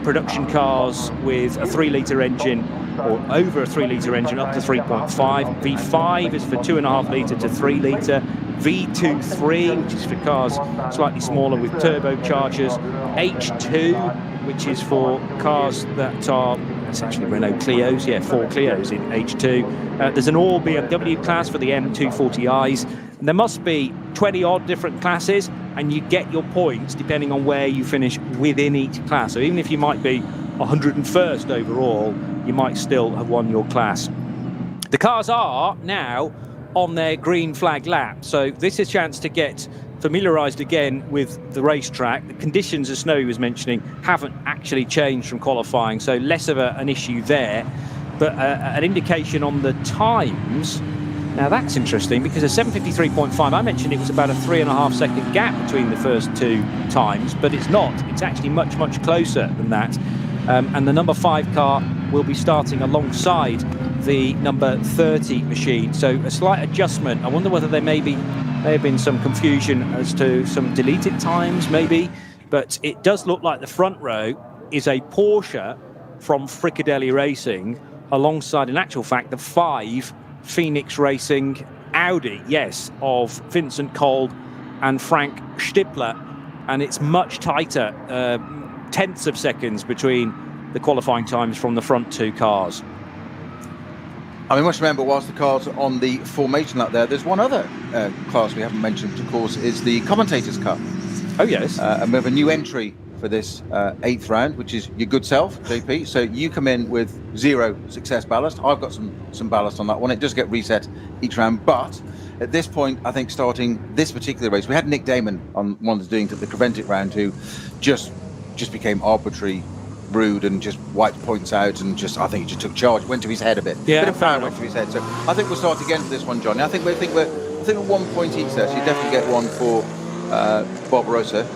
production cars with a 3-litre engine, or over a 3-litre engine up to 3.5. V5 is for 2.5 litre to 3 litre. V23, which is for cars slightly smaller with turbochargers. H2, which is for cars that are essentially Renault Clios, 4 Clios in H2. There's an all BMW class for the M240i's. And there must be 20 odd different classes, and you get your points depending on where you finish within each class. So even if you might be 101st overall, you might still have won your class. The cars are now on their green flag lap, so this is a chance to get familiarised again with the racetrack. The conditions, as Snowy was mentioning, haven't actually changed from qualifying, so less of an issue there. But an indication on the times. Now that's interesting, because a 7:53.5, I mentioned it was about a 3.5 second gap between the first 2 times, but it's not. It's actually much, much closer than that. And the number 5 car will be starting alongside the number 30 machine. So a slight adjustment. I wonder whether there may have been some confusion as to some deleted times, maybe. But it does look like the front row is a Porsche from Fricadelli Racing, alongside, in actual fact, the 5 Phoenix Racing Audi, yes, of Vincent Kolb and Frank Stippler. And it's much tighter, tenths of seconds between the qualifying times from the front 2 cars. I mean, must remember, whilst the cars are on the formation out there, there's one other class we haven't mentioned, of course, is the Commentators' Cup. Oh, yes. And we have a new entry for this 8th round, which is your good self, JP. So you come in with 0 success ballast. I've got some ballast on that one. It does get reset each round, but at this point, I think starting this particular race, we had Nick Damon on one of the doing the Prevented round, who just became arbitrary, rude, and just wiped points out, and I think he just took charge, went to his head a bit. Yeah, bit of power went to his head. So I think we'll start again for this one, Johnny. I think we're 1 point each there, so you definitely get one for Barbarossa.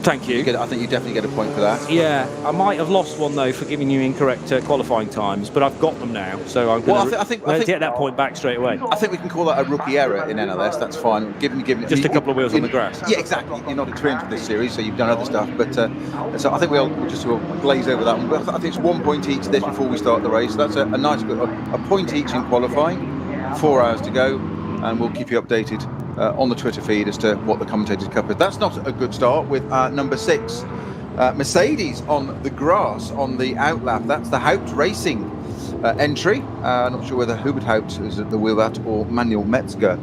Thank you. I think you definitely get a point for that. Yeah, I might have lost one though for giving you incorrect qualifying times, but I've got them now, so I'm going to get that point back straight away. I think we can call that a rookie error in NLS. That's fine. Given just a couple of wheels on the grass. Yeah, exactly. You're not experienced with this series, so you've done other stuff. But so I think we'll just sort of glaze over that one. But I think it's 1 point each this before we start the race. That's a nice a point each in qualifying. 4 hours to go, and we'll keep you updated on the Twitter feed as to what the Commentators' Cup is. That's not a good start with number 6, Mercedes on the grass on the outlap. That's the Haupt Racing entry. I'm not sure whether Hubert Haupt is at the wheel that or Manuel Metzger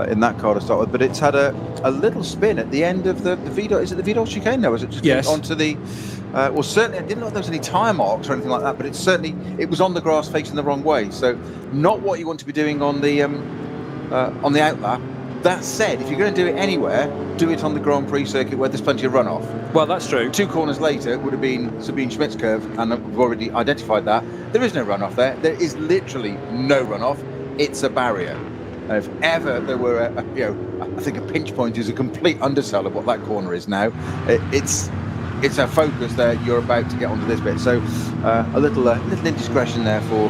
in that car to start with, but it's had a little spin at the end of the Vidal. Is it the Vidal chicane now? Is it just yes. Onto the well, certainly I didn't know if there was any tyre marks or anything like that, but it was on the grass facing the wrong way, so not what you want to be doing on the outlap. That said, if you're going to do it anywhere, do it on the Grand Prix circuit where there's plenty of runoff. Well, that's true. 2 corners later would have been Sabine Schmidt's curve, and we've already identified that. There is no runoff there. There is literally no runoff. It's a barrier. And if ever there were, I think a pinch point is a complete undersell of what that corner is now. It's a focus that you're about to get onto this bit. So a little indiscretion there for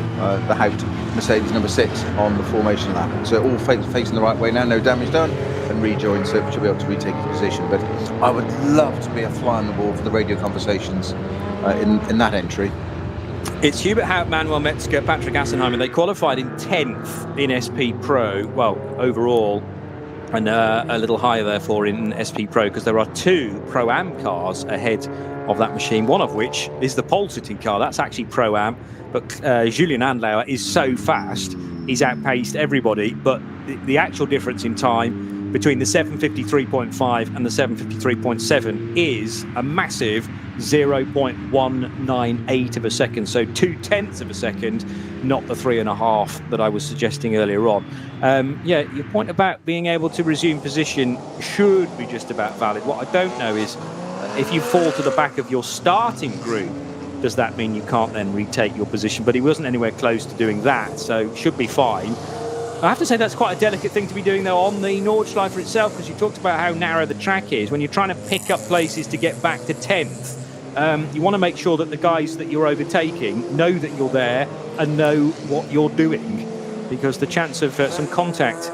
the Haupt Mercedes number 6 on the formation lap. So all facing the right way now, no damage done, and rejoin, so should be able to retake his position. But I would love to be a fly on the wall for the radio conversations in that entry. It's Hubert Haupt, Manuel Metzger, Patrick Assenheimer. They qualified in 10th in SP Pro, well, overall, and a little higher, therefore, in SP Pro, because there are 2 Pro-Am cars ahead of that machine, one of which is the pole-sitting car. That's actually Pro-Am, but Julian Andlauer is so fast, he's outpaced everybody, but the actual difference in time between the 753.5 and the 753.7 is a massive 0.198 of a second, so 0.2 of a second, not the 3.5 that I was suggesting earlier on. Your point about being able to resume position should be just about valid. What I don't know is if you fall to the back of your starting group, does that mean you can't then retake your position? But he wasn't anywhere close to doing that, so should be fine. I have to say that's quite a delicate thing to be doing, though, on the Nordschleife itself, because you talked about how narrow the track is. When you're trying to pick up places to get back to 10th, you want to make sure that the guys that you're overtaking know that you're there and know what you're doing, because the chance of some contact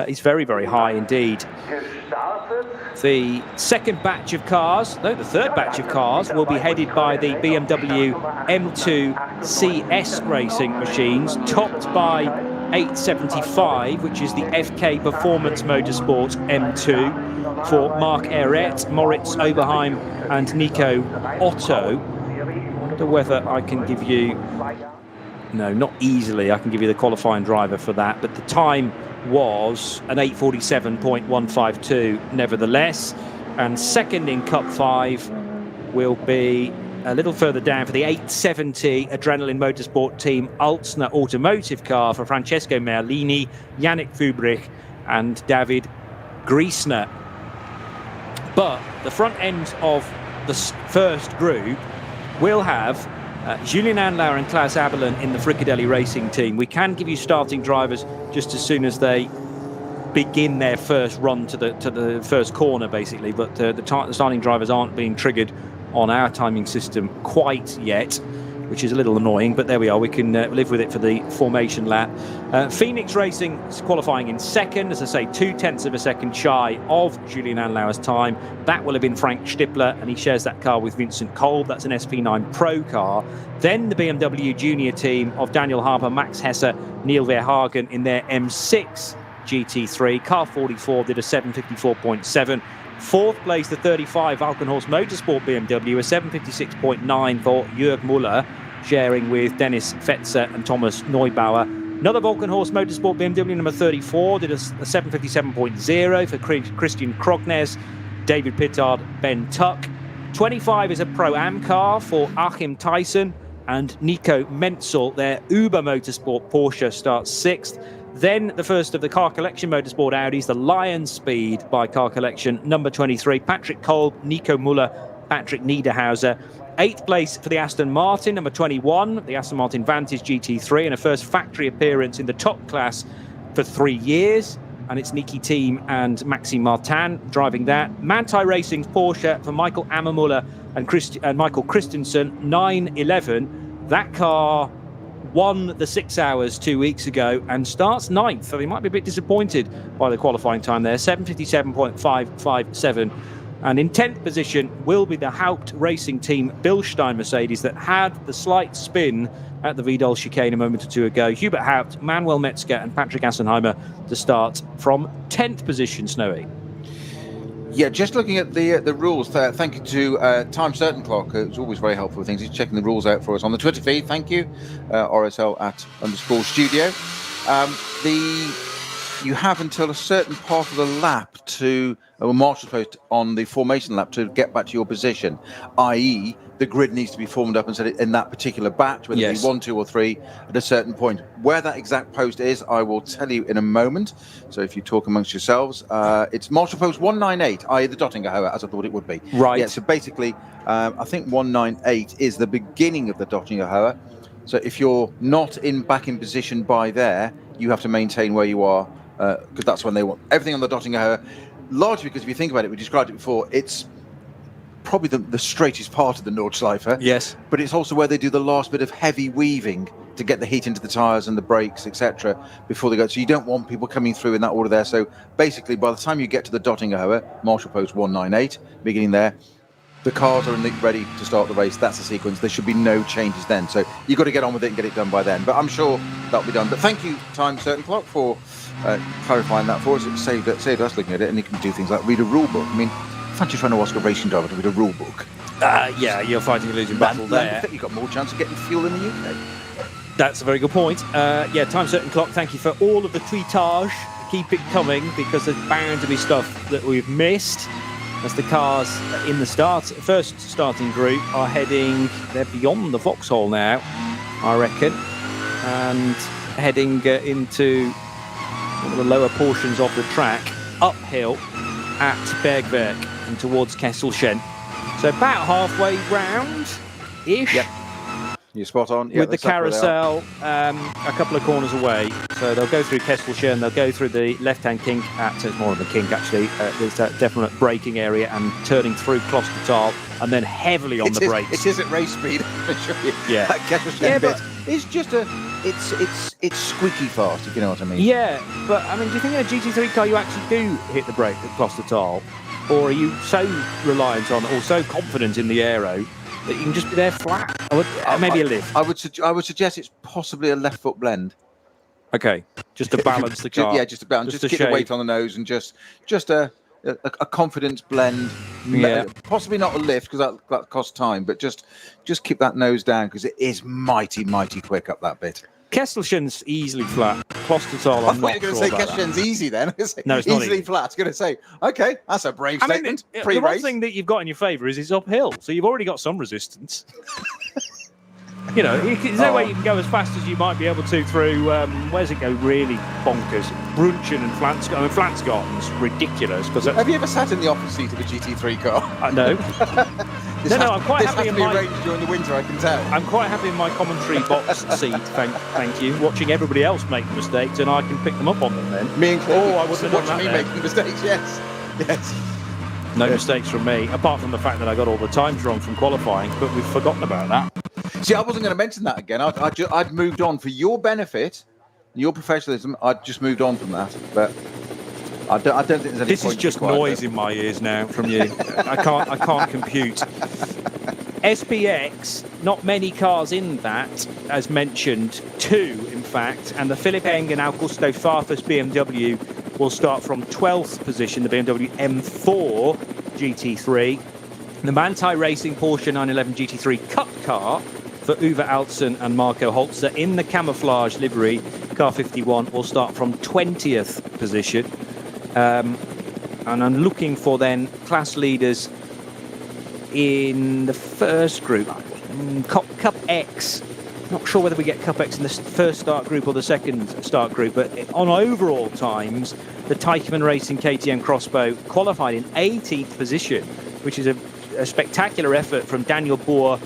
is very, very high indeed. The second batch of cars, no, the third batch of cars, will be headed by the BMW M2 CS racing machines, topped by 875, which is the FK Performance Motorsport M2 for Mark Ehret, Moritz Oberheim and Nico Otto. I wonder whether I can give you... No, not easily. I can give you the qualifying driver for that, but the time was an 8:47.152 nevertheless. And second in Cup 5 will be a little further down for the 870 Adrenaline Motorsport Team Altsner automotive car for Francesco Merlini, Yannick Fubrich and David Griesner. But the front end of the first group will have Julian Andlauer and Klaus Abelin in the Fricadelli Racing Team. We can give you starting drivers just as soon as they begin their first run to the first corner, basically. But the starting drivers aren't being triggered on our timing system quite yet, which is a little annoying, but there we are. We can live with it for the formation lap. Phoenix Racing is qualifying in second, as I say, 0.2 of a second shy of Julian Andlauer's time. That will have been Frank Stippler, and he shares that car with Vincent Kolb. That's an SP9 Pro car. Then the BMW Junior team of Daniel Harper, Max Hesse, Neil Verhagen in their M6 GT3. Car 44 did a 754.7. Fourth place, the 35 Falkenhorst Motorsport BMW, a 756.9 for Jörg Müller, sharing with Dennis Fetzer and Thomas Neubauer. Another Falkenhorst Motorsport BMW, number 34, did a 757.0 for Christian Krognes, David Pittard, Ben Tuck. 25 is a Pro-Am car for Achim Tyson and Nico Menzel. Their Uber Motorsport Porsche starts 6th. Then the first of the Car Collection Motorsport Audis, the Lion Speed by Car Collection, number 23, Patrick Kolb, Nico Müller, Patrick Niederhauser. 8th place for the Aston Martin, number 21, the Aston Martin Vantage GT3, and a first factory appearance in the top class for 3 years. And it's Niki Team and Maxime Martin driving that. Manthey Racing's Porsche for Michael Ammermuller and Michael Christensen, 911. That car won the 6 hours 2 weeks ago and starts 9th, so they might be a bit disappointed by the qualifying time there, 757.557. And in 10th position will be the Haupt Racing Team Bilstein Mercedes that had the slight spin at the Vidal chicane a moment or two ago. Hubert Haupt, Manuel Metzger and Patrick Assenheimer to start from 10th position, Snowy. Yeah, just looking at the rules there, thank you to Time Certain Clock. It's always very helpful with things. He's checking the rules out for us on the Twitter feed. Thank you, RSL @_studio. you have until a certain part of the lap to marshal's post on the formation lap to get back to your position, i.e. the grid needs to be formed up and set in that particular batch, whether it be 1, 2 or 3 at a certain point. Where that exact post is, I will tell you in a moment. So if you talk amongst yourselves, it's marshal post 198, i.e. the Dottinger Hoe, as I thought it would be. Right. Yeah, so basically, I think 198 is the beginning of the Dottinger Hoe. So if you're not back in position by there, you have to maintain where you are, because that's when they want everything on the Dottinger Hoe. Largely because if you think about it, we described it before, it's probably the straightest part of the Nordschleife. Yes. But it's also where they do the last bit of heavy weaving to get the heat into the tyres and the brakes, etc., before they go. So you don't want people coming through in that order there. So basically, by the time you get to the Dottinger Hoe, marshal post 198, beginning there, the cars are ready to start the race. That's the sequence. There should be no changes then. So you've got to get on with it and get it done by then. But I'm sure that'll be done. But thank you, Time Certain Clock, for clarifying that for us. It saved us looking at it, and you can do things like read a rule book. I mean, fancy trying to ask a racing driver to read a rule book. Yeah, you're fighting a losing battle there. I think you've got more chance of getting fuel in the UK. That's a very good point. Yeah, Time Certain Clock, thank you for all of the tweetage. Keep it coming, because there's bound to be stuff that we've missed. As the cars in the first starting group are they're beyond the Vauxhall now, I reckon, and heading into one of the lower portions of the track, uphill at Bergwerk and towards Kesselchen. So about halfway round-ish. Yep. You're spot on. With the carousel a couple of corners away. So they'll go through Kesselchen, they'll go through the left-hand kink, so it's more of a kink actually, there's that definite braking area, and turning through Klostertal, and then heavily on the brakes. It is at race speed, for sure. Yeah. That Kesselchen bit is just it's squeaky fast, if you know what I mean. Yeah, but I mean, do you think in a GT3 car you actually do hit the brake at Klostertal? Or are you so reliant on, or so confident in the aero, that you can just be there flat? Maybe a lift. I would suggest it's possibly a left foot blend. Okay, just to balance the car. Just to balance. Just keep the weight on the nose, and just a confidence blend. Yeah. Possibly not a lift, because that costs time, but just keep that nose down, because it is mighty quick up that bit. Kesselchen's easily flat. Klostertal, I'm not sure about that. I thought you were going to say Kesselchen's easy then. No, it's not easily flat. I was going to say, okay, that's a brave statement. The one thing that you've got in your favour is it's uphill, so you've already got some resistance. You know, there's no way you can go as fast as you might be able to through, where's it go really bonkers? Brunchen and Flansgarten. I mean, Flansgarten's ridiculous. Have you ever sat in the office seat of a GT3 car? No. No, I'm quite happy in my... arranged during the winter, I can tell. I'm quite happy in my commentary box seat, thank you, watching everybody else make mistakes, and I can pick them up on them then. Me included. I wouldn't have done watching me making mistakes, yes. No mistakes from me, apart from the fact that I got all the times wrong from qualifying, but we've forgotten about that. See, I wasn't going to mention that again. I'd moved on for your benefit, your professionalism. I'd just moved on from that, but I don't think there's any. This is just noise in my ears now from you. I can't compute. SPX, not many cars in that, as mentioned, 2 in fact, and the Philipp Eng and Augusto Farfus BMW will start from 12th position, the BMW M4 GT3. The Manthey Racing Porsche 911 GT3 Cup car for Uwe Altzen and Marco Holzer in the camouflage livery, car 51, will start from 20th position. And I'm looking for then class leaders in the first group. Cup X. Not sure whether we get Cup X in the first start group or the second start group, but on overall times, the Teichmann Racing KTM Crossbow qualified in 18th position, which is a spectacular effort from Daniel Bohr,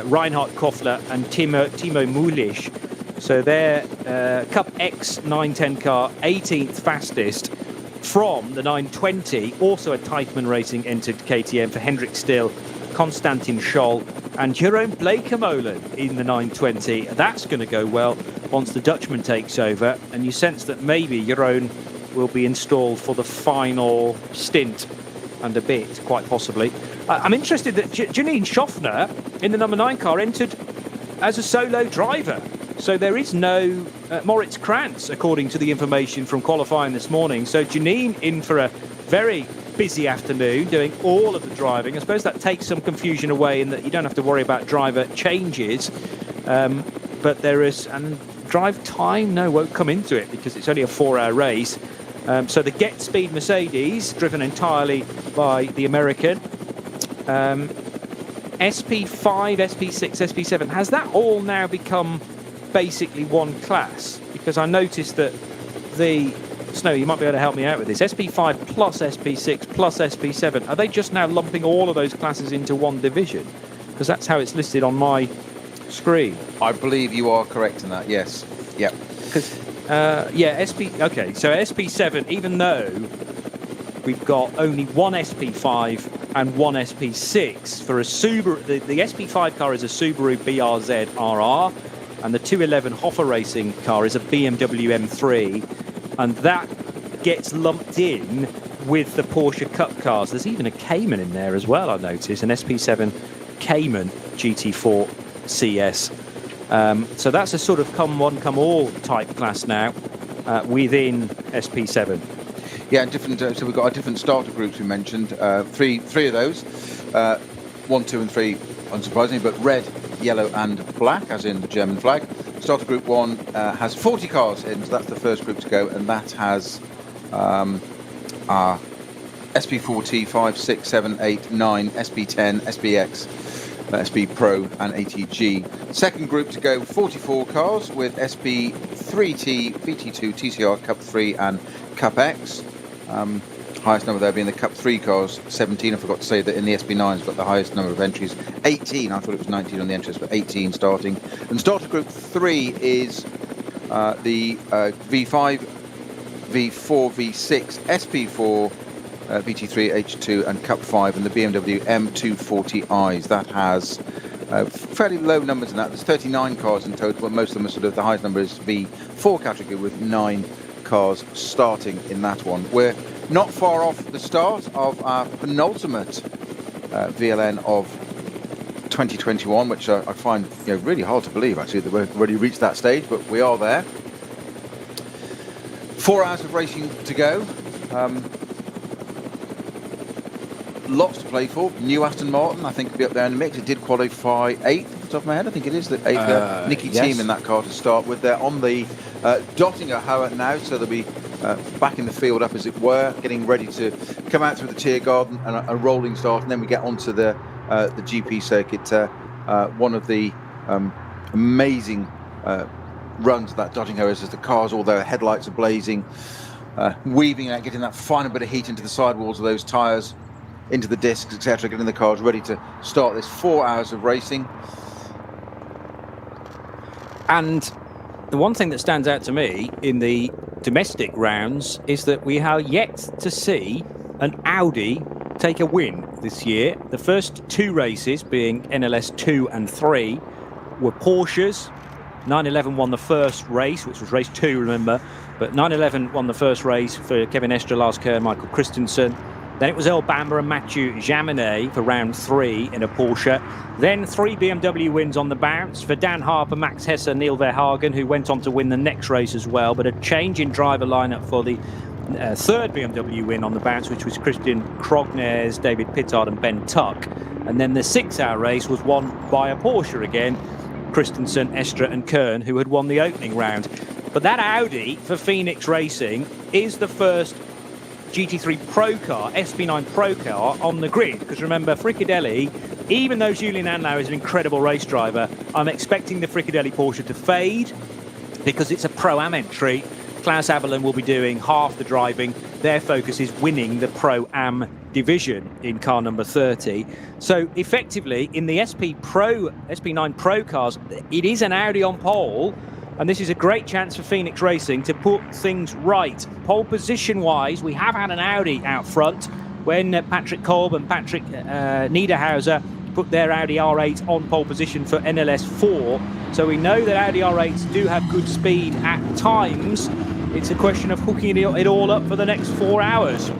Reinhard Koffler and Timo Mulisch. So their Cup X 910 car, 18th fastest from the 920, also a Teichmann Racing entered KTM for Hendrik Still, Konstantin Scholl and Jeroen Bleekemolen in the 920. That's going to go well once the Dutchman takes over, and you sense that maybe Jeroen will be installed for the final stint and a bit, quite possibly. I'm interested that Janine Schaffner in the number 9 car entered as a solo driver. So there is no Moritz Krantz, according to the information from qualifying this morning. So Janine in for a very busy afternoon, doing all of the driving. I suppose that takes some confusion away in that you don't have to worry about driver changes. But there is, and drive time, no, won't come into it because it's only a 4-hour race. So the Get Speed Mercedes, driven entirely by the American. SP5, SP6, SP7, has that all now become basically one class? Because I noticed that Snow, you might be able to help me out with this. SP5 plus SP6 plus SP7, are they just now lumping all of those classes into one division? Because that's how it's listed on my screen. I believe you are correct in that, yes. Yep. Because, okay, so SP7, even though we've got only one SP5 and one SP6 for a Subaru, the SP5 car is a Subaru BRZ RR, and the 211 Hoffa Racing car is a BMW M3, and that gets lumped in with the Porsche Cup cars. There's even a Cayman in there as well, I noticed, an SP7 Cayman GT4 CS. So that's a sort of come one, come all type class now within SP7. Yeah, and different. So we've got our different starter groups we mentioned. Three of those, 1, 2, and 3, unsurprisingly, but red, yellow, and black, as in the German flag. Starter group 1 has 40 cars in, so that's the first group to go, and that has our SP4T, 5, 6, 7, 8, 9, SP10, SPX, SP Pro, and ATG. Second group to go, 44 cars with SP3T, VT2, TCR, Cup 3, and Cup X. Highest number there being the Cup 3 cars, 17. I forgot to say that in the SP9's got the highest number of entries, 18. I thought it was 19 on the entries, but 18 starting. And starter group 3 is the V5, V4, V6, SP4, VT3, H2, and Cup 5, and the BMW M240i's. That has fairly low numbers in that. There's 39 cars in total, but most of them are sort of, the highest number is V4 category with 9 cars starting in that one. We're not far off the start of our penultimate VLN of 2021, which I find really hard to believe actually that we've already reached that stage, but we are there. 4 hours of racing to go. Lots to play for. New Aston Martin, I think, will be up there in the mix. It did qualify 8th off the top of my head. I think it is the 8th Nicky team in that car to start with. They're on the Dottinger Hoher now, so they'll be back in the field up, as it were, getting ready to come out through the Tiergarten and a rolling start, and then we get onto the GP circuit. One of the amazing runs that Dottinger is, as the cars, all their headlights are blazing, weaving out, getting that final bit of heat into the sidewalls of those tyres, into the discs, etc., getting the cars ready to start this 4 hours of racing. And the one thing that stands out to me in the domestic rounds is that we are yet to see an Audi take a win this year. The first 2 races, being NLS 2 and 3, were Porsches. 911 won the first race, which was race 2, remember, but 911 won the first race for Kevin Estre, Lars Kerr, Michael Christensen. Then it was Earl Bamber and Mathieu Jaminet for round 3 in a Porsche. Then 3 BMW wins on the bounce for Dan Harper, Max Hesse, Neil Verhagen, who went on to win the next race as well. But a change in driver lineup for the 3rd BMW win on the bounce, which was Christian Krognes, David Pittard and Ben Tuck. And then the 6-hour race was won by a Porsche again, Christensen, Estre and Kern, who had won the opening round. But that Audi for Phoenix Racing is the first GT3 Pro car, SP9 Pro car on the grid, because remember, Fricadelli, even though Julien Anlau is an incredible race driver, I'm expecting the Fricadelli Porsche to fade because it's a Pro-Am entry. Klaus Abelin will be doing half the driving. Their focus is winning the Pro-Am division in car number 30. So effectively, in the SP9 Pro cars, it is an Audi on pole. And this is a great chance for Phoenix Racing to put things right. Pole position-wise, we have had an Audi out front when Patrick Kolb and Patrick Niederhauser put their Audi R8 on pole position for NLS 4. So we know that Audi R8s do have good speed at times. It's a question of hooking it all up for the next 4 hours.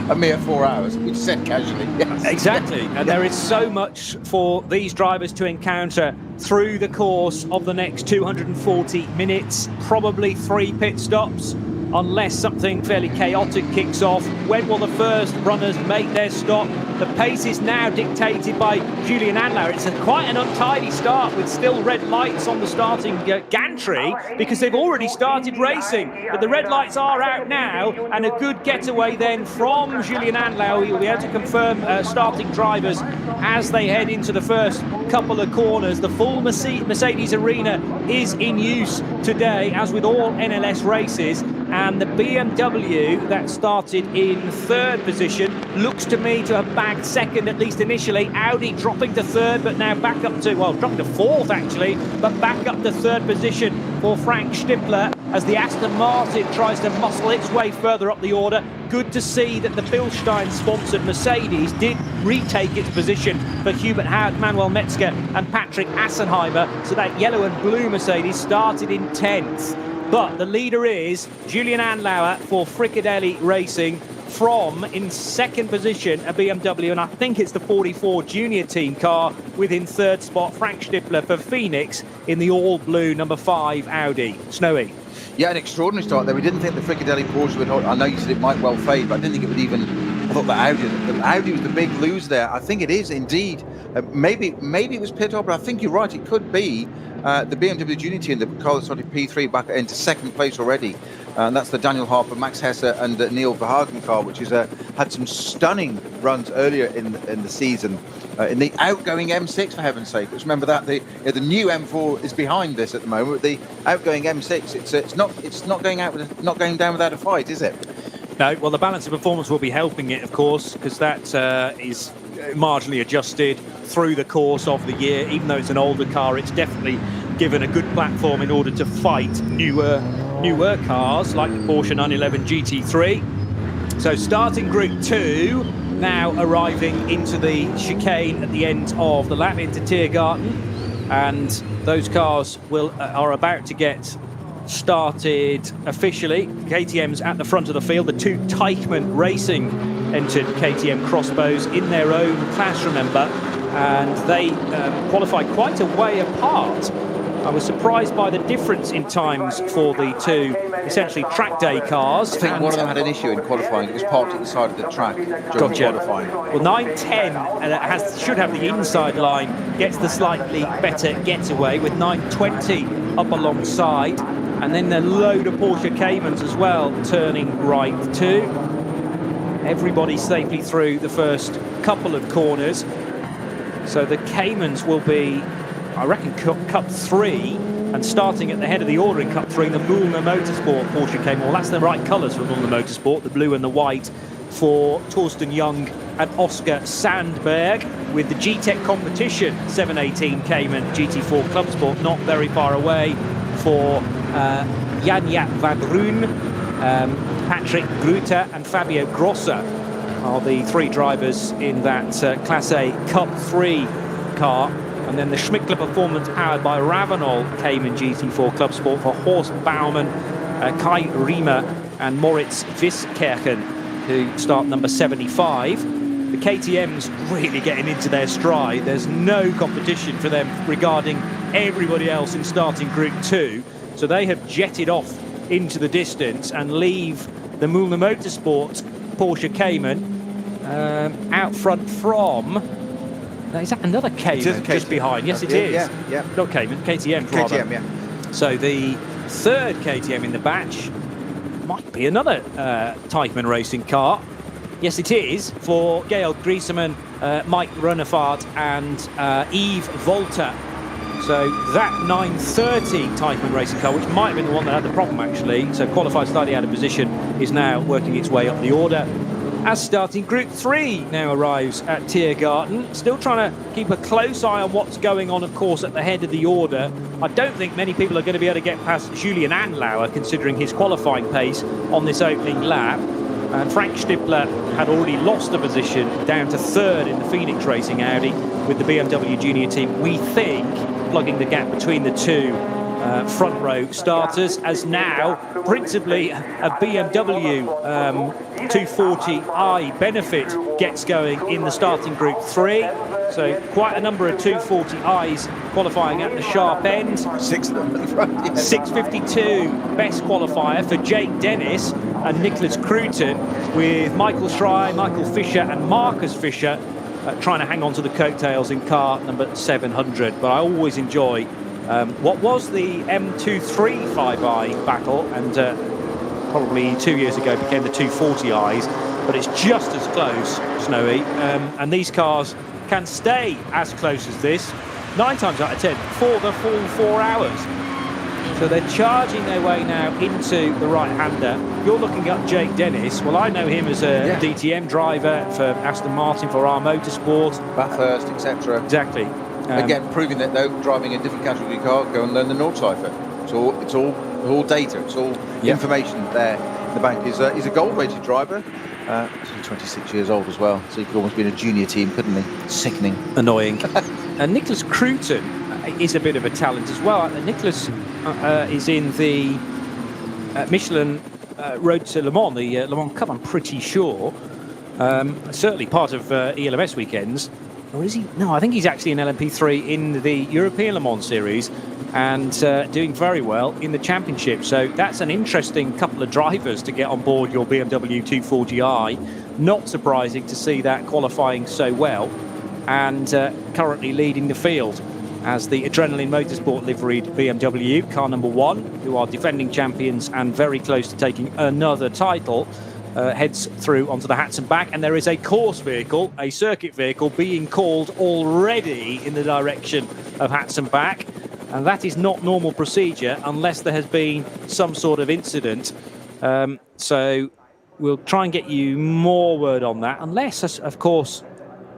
A mere 4 hours, we said casually. Yes. Exactly, and there is so much for these drivers to encounter through the course of the next 240 minutes, probably 3 pit stops, unless something fairly chaotic kicks off. When will the first runners make their stop? The pace is now dictated by Julian Andlauer. It's quite an untidy start with still red lights on the starting gantry because they've already started racing. But the red lights are out now, and a good getaway then from Julian Andlauer. You'll be able to confirm starting drivers as they head into the first couple of corners. The full Mercedes arena is in use today, as with all NLS races, and the BMW that started in third position looks to me to have bagged second, at least initially. Audi dropping to third, but now back up to, well, dropping to fourth actually, but back up to third position for Frank Stippler as the Aston Martin tries to muscle its way further up the order. Good to see that the Bilstein-sponsored Mercedes did retake its position for Hubert Howard, Manuel Metzger and Patrick Assenheimer. So that yellow and blue Mercedes started in 10th. But the leader is Julian Andlauer for Fricadelli Racing from, in second position, a BMW, and I think it's the 44 Junior team car, with in third spot Frank Stippler for Phoenix in the all-blue number 5 Audi. Snowy. Yeah, an extraordinary start there. We didn't think the Fricadelli Porsche would hold. I know you said it might well fade, but I didn't think it would even. I thought the Audi was the big loser there. I think it is indeed. Maybe it was pit stop, but I think you're right. It could be the BMW Junior team, the car that started P3 back into second place already. And that's the Daniel Harper, Max Hesse and Neil Verhagen car, which has had some stunning runs earlier in the season. In the outgoing M6, for heaven's sake. Let's remember that the new M4 is behind this at the moment. The outgoing M6, it's not going down without a fight, is it? No. Well, the balance of performance will be helping it, of course, because that is marginally adjusted through the course of the year. Even though it's an older car, it's definitely given a good platform in order to fight newer cars like the Porsche 911 GT3. So starting Group 2, now arriving into the chicane at the end of the lap into Tiergarten, and those cars are about to get started officially. KTM's at the front of the field. The two Teichmann Racing entered KTM crossbows in their own class, remember, and they qualified quite a way apart. I was surprised by the difference in times for the two, essentially track day cars. I think one of them had an issue in qualifying. It was parked at the side of the track during qualifying. Well, 9.10 should have the inside line, gets the slightly better getaway with 9.20 up alongside. And then the load of Porsche Caymans as well, turning right too. Everybody safely through the first couple of corners. So the Caymans will be, I reckon, Cup 3, and starting at the head of the order in Cup 3, the Mühlner Motorsport Porsche Cayman. Well, that's the right colours for Mühlner Motorsport, the blue and the white for Torsten Young and Oscar Sandberg, with the G-Tech Competition 718 Cayman GT4 Club Sport not very far away for Jan-Jaap van Roon, Patrick Gruter and Fabio Grossa are the three drivers in that Class A Cup 3 car. And then the Schmickler Performance, powered by Ravenol Cayman GT4 Club Sport for Horst Baumann, Kai Riemer and Moritz Wiskirchen, who start number 75. The KTM's really getting into their stride. There's no competition for them regarding everybody else in starting Group 2. So they have jetted off into the distance and leave the Mühlner Motorsport Porsche Cayman out front from... Is that another Cayman just behind? Yes, it is. Yeah. Not Cayman, KTM rather. KTM, yeah. So the third KTM in the batch might be another Teichmann Racing car. Yes, it is, for Georg Griesemann, Mike Runefart and Yves Volter. So that 930 Teichmann Racing car, which might have been the one that had the problem actually, so qualified slightly out of position, is now working its way up the order. As starting Group 3 now arrives at Tiergarten, still trying to keep a close eye on what's going on, of course, at the head of the order. I don't think many people are going to be able to get past Julian Andlauer, considering his qualifying pace on this opening lap. And Frank Stippler had already lost a position down to third in the Phoenix Racing Audi with the BMW Junior team. We think plugging the gap between the two front row starters, as now principally a BMW 240i Benefit gets going in the starting Group 3. So quite a number of 240i's qualifying at the sharp end. 6 of them at the front. Yeah. 6:52 best qualifier for Jake Dennis. and Nicholas Cruton, with Michael Schrei, Michael Fisher and Marcus Fisher trying to hang on to the coattails in car number 700. But I always enjoy what was the M235i battle, and probably 2 years ago became the 240i's, but it's just as close, Snowy, and these cars can stay as close as this 9 times out of 10 for the full 4 hours. So they're charging their way now into the right-hander. You're looking up Jake Dennis. Well, I know him as a DTM driver for Aston Martin, for our Motorsport, Bathurst, etc. Exactly. Again, proving that though, driving a different category car, go and learn the Nordschleife. It's all data. It's all information there in the bank. He's a gold-rated driver. He's 26 years old as well, so he could almost be in a junior team, couldn't he? Sickening. Annoying. And Nicholas Cruton is a bit of a talent as well. Nicholas is in the Michelin Road to Le Mans, the Le Mans Cup, I'm pretty sure. Certainly part of ELMS weekends. Or is he? No, I think he's actually in LMP3 in the European Le Mans series, and doing very well in the championship. So that's an interesting couple of drivers to get on board your BMW 240i. Not surprising to see that qualifying so well, and currently leading the field as the Adrenaline Motorsport liveried BMW, car number 1, who are defending champions and very close to taking another title, heads through onto the Hats and Back, and there is a course vehicle, a circuit vehicle, being called already in the direction of Hats and Back, and that is not normal procedure unless there has been some sort of incident. So we'll try and get you more word on that, unless, of course...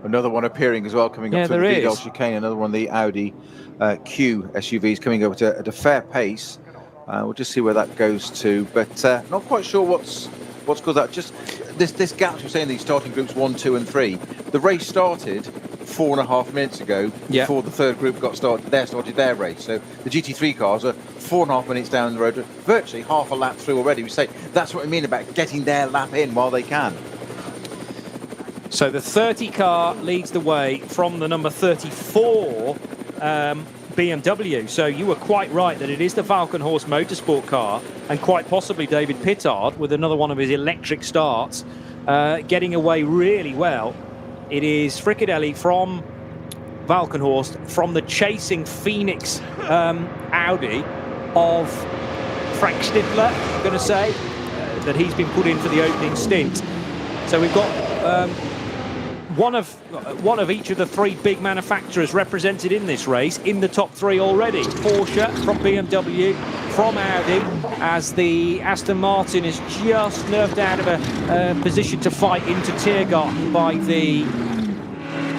Another one appearing as well, coming up to the Vidal chicane. Another one, the Audi Q SUVs coming over at a fair pace. We'll just see where that goes to, but not quite sure what's caused that. Just this gap we're saying, these starting groups 1, 2 and 3. The race started 4.5 minutes ago before the third group started their race. So the GT3 cars are 4.5 minutes down the road, virtually half a lap through already. We say that's what we mean about getting their lap in while they can. So the 30 car leads the way from the number 34 BMW. So you were quite right that it is the Falcon Horse Motorsport car, and quite possibly David Pittard with another one of his electric starts, getting away really well. It is Frickadelli from Falcon Horse, from the chasing Phoenix Audi of Frank Stidler, I'm going to say, that he's been put in for the opening stint. So we've got one of each of the 3 big manufacturers represented in this race in the top 3 already. Porsche from BMW, from Audi, as the Aston Martin is just nerfed out of a position to fight into Tiergarten by the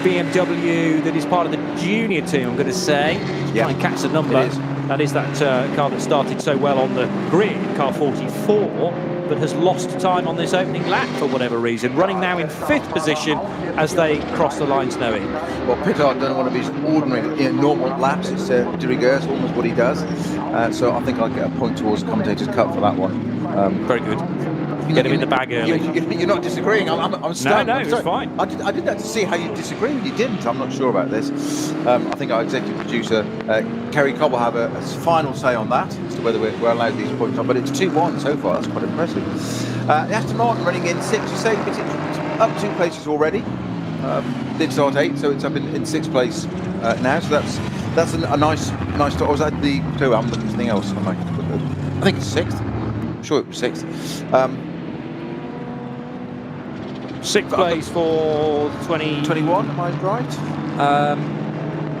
BMW that is part of the junior team, I'm going to say. Try and catch the number. That is that car that started so well on the grid, car 44, but has lost time on this opening lap for whatever reason, running now in 5th position as they cross the line, Snowy. Well, Pittard done one of his ordinary, normal laps. It's de rigueur, almost what he does. So I think I'll get a point towards the commentator's cut for that one. Very good. Get him in the bag early. You're not disagreeing. I'm stunned. No, it's fine. I did that to see how you disagree, but you didn't. I'm not sure about this. I think our executive producer, Kerry Cobb, will have a final say on that, as to whether we're allowed these points on. But it's 2-1 so far. That's quite impressive. The Aston Martin running in 6th. You say it's up 2 places already. Did start 8th, so it's up in 6th place now. So that's a nice start. Or was that the 2? I'm looking at something else. I think it's 6th. I'm sure it was 6th. 6th place for 21, am I right?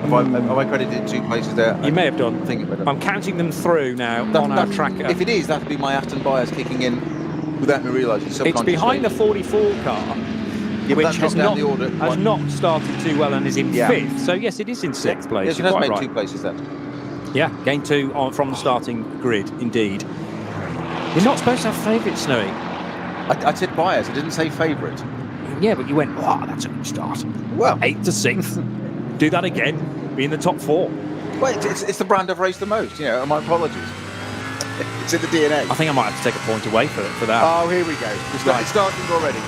Have I credited 2 places there? You may have done. I'm I'm counting them through now on our tracker. If it is, that'll be my Aston bias kicking in without me realising. It's behind the 44 car, which has not started too well and is in 5th. So yes, it is in 6th place. Yes, it has made 2 places then. Yeah, gained 2 from the starting grid, indeed. You're not supposed to have favourites, Snowy. I said bias, I didn't say favourite. Yeah, but you went, that's a good start. Well, 8th to 6th. Do that again. Be in the top 4. Well, it's the brand I've raced the most, and my apologies. It's in the DNA. I think I might have to take a point away for that. Oh, here we go. It's starting already.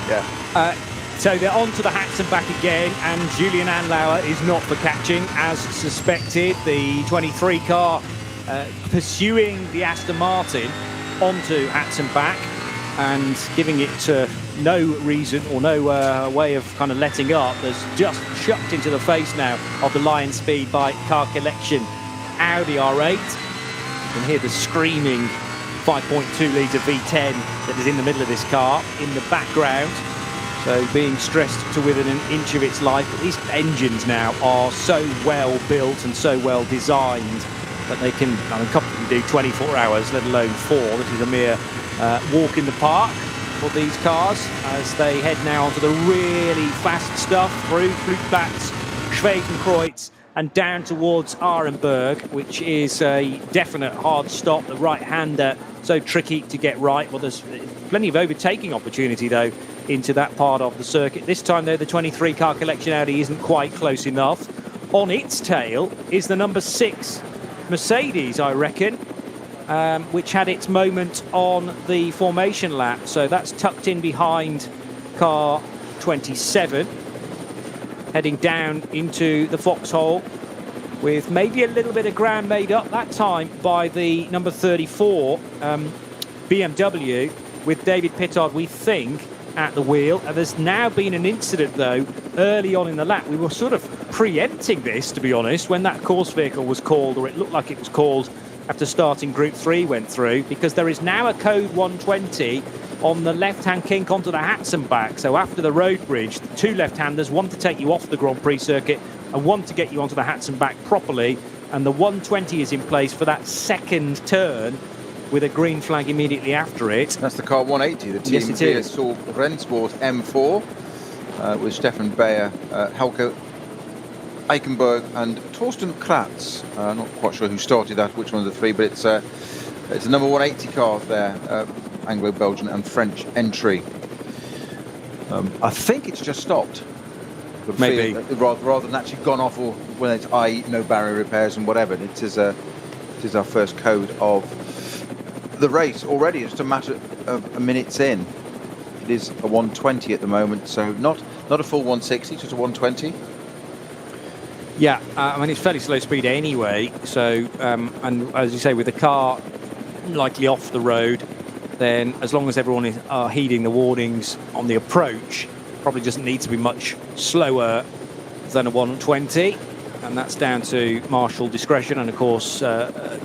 Yeah. So they're on to the Hats and Back again, and Julian Anlauer is not for catching, as suspected. The 23 car pursuing the Aston Martin onto Hats and Back. and giving it no reason or no way of kind of letting up. There's just chucked into the face now of the Lion Speed by Car Collection Audi R8. You can hear the screaming 5.2 litre V10 that is in the middle of this car in the background. So being stressed to within an inch of its life. But these engines now are so well built and so well designed that they can comfortably do 24 hours, let alone 4. This is a mere walk in the park for these cars as they head now onto the really fast stuff through Flutplatz, Schwedenkreuz, and down towards Arenberg, which is a definite hard stop. The right-hander, so tricky to get right. Well, there's plenty of overtaking opportunity, though, into that part of the circuit. This time, though, the 23 Car Collection Audi isn't quite close enough. On its tail is the number 6 Mercedes, I reckon, which had its moment on the formation lap. So that's tucked in behind car 27. Heading down into the foxhole with maybe a little bit of ground made up that time by the number 34 BMW with David Pittard, we think, at the wheel. And there's now been an incident, though, early on in the lap. We were sort of preempting this, to be honest, when that course vehicle was called, or it looked like it was called after starting Group 3 went through, because there is now a code 120 on the left-hand kink onto the Hatzenbach. So after the road bridge, the 2 left-handers, one to take you off the Grand Prix circuit and one to get you onto the Hatzenbach properly. And the 120 is in place for that second turn with a green flag immediately after it. That's the car 180, the Team VSL Rennsport M4 with Stefan Bayer, Helke Eichenberg and Torsten Kratz. Not quite sure who started that, which one of the 3, but it's a number 180 car there. Anglo-Belgian and French entry. I think it's just stopped. Maybe. Rather than actually gone off, or when it's no barrier repairs and whatever. It is our first code of the race already. It's just a matter of minutes in. It is a 120 at the moment, so not a full 160, just a 120. Yeah, I mean, it's fairly slow speed anyway. So, and as you say, with the car likely off the road, then as long as everyone is heeding the warnings on the approach, probably doesn't need to be much slower than a 120, and that's down to marshal discretion and, of course,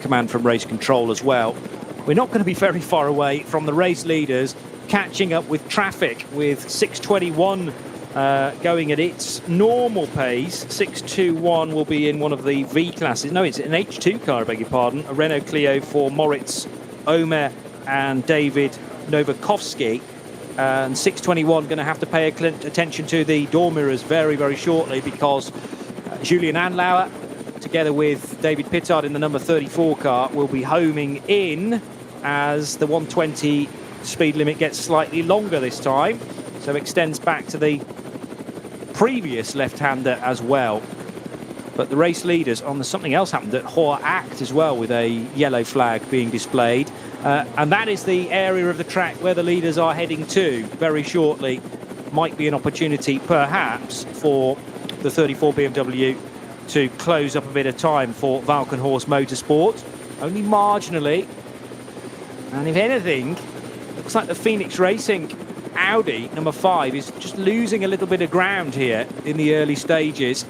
command from race control as well. We're not going to be very far away from the race leaders catching up with traffic, with 621 going at its normal pace. 621 will be in one of the V classes. No, it's an H2 car, I beg your pardon, a Renault Clio for Moritz Omer and David Novakovsky. And 621 going to have to pay attention to the door mirrors very, very shortly, because Julian Andlauer, together with David Pittard in the number 34 car, will be homing in as the 120 speed limit gets slightly longer this time. So extends back to the previous left-hander as well. But the race leaders, there's something else happened at Hoher Act as well, with a yellow flag being displayed. And that is the area of the track where the leaders are heading to very shortly. Might be an opportunity, perhaps, for the 34 BMW to close up a bit of time for Falkenhorst Motorsport. Only marginally. And if anything, looks like the Phoenix Racing Audi, number 5, is just losing a little bit of ground here in the early stages.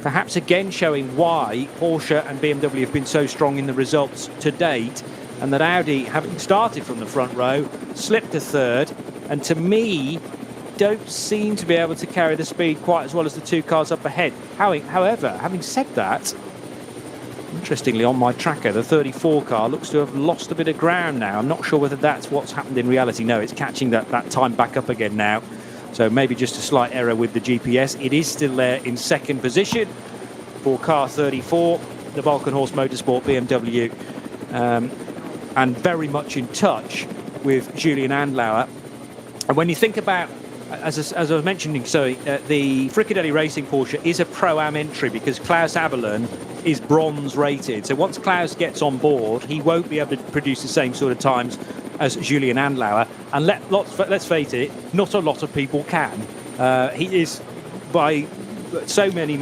Perhaps again showing why Porsche and BMW have been so strong in the results to date, and that Audi, having started from the front row, slipped to third, and to me, don't seem to be able to carry the speed quite as well as the 2 cars up ahead. However, having said that, interestingly, on my tracker, the 34 car looks to have lost a bit of ground now. I'm not sure whether that's what's happened in reality. No, it's catching that time back up again now. So maybe just a slight error with the GPS. It is still there in second position for car 34, the Falkenhorst Motorsport BMW, and very much in touch with Julian Andlauer. And when you think about, as I was mentioning, the Fricadelli Racing Porsche is a Pro-Am entry because Klaus Aberlin is bronze rated. So once Klaus gets on board, he won't be able to produce the same sort of times as Julian Andlauer. And let's face it, not a lot of people can. He is, by so many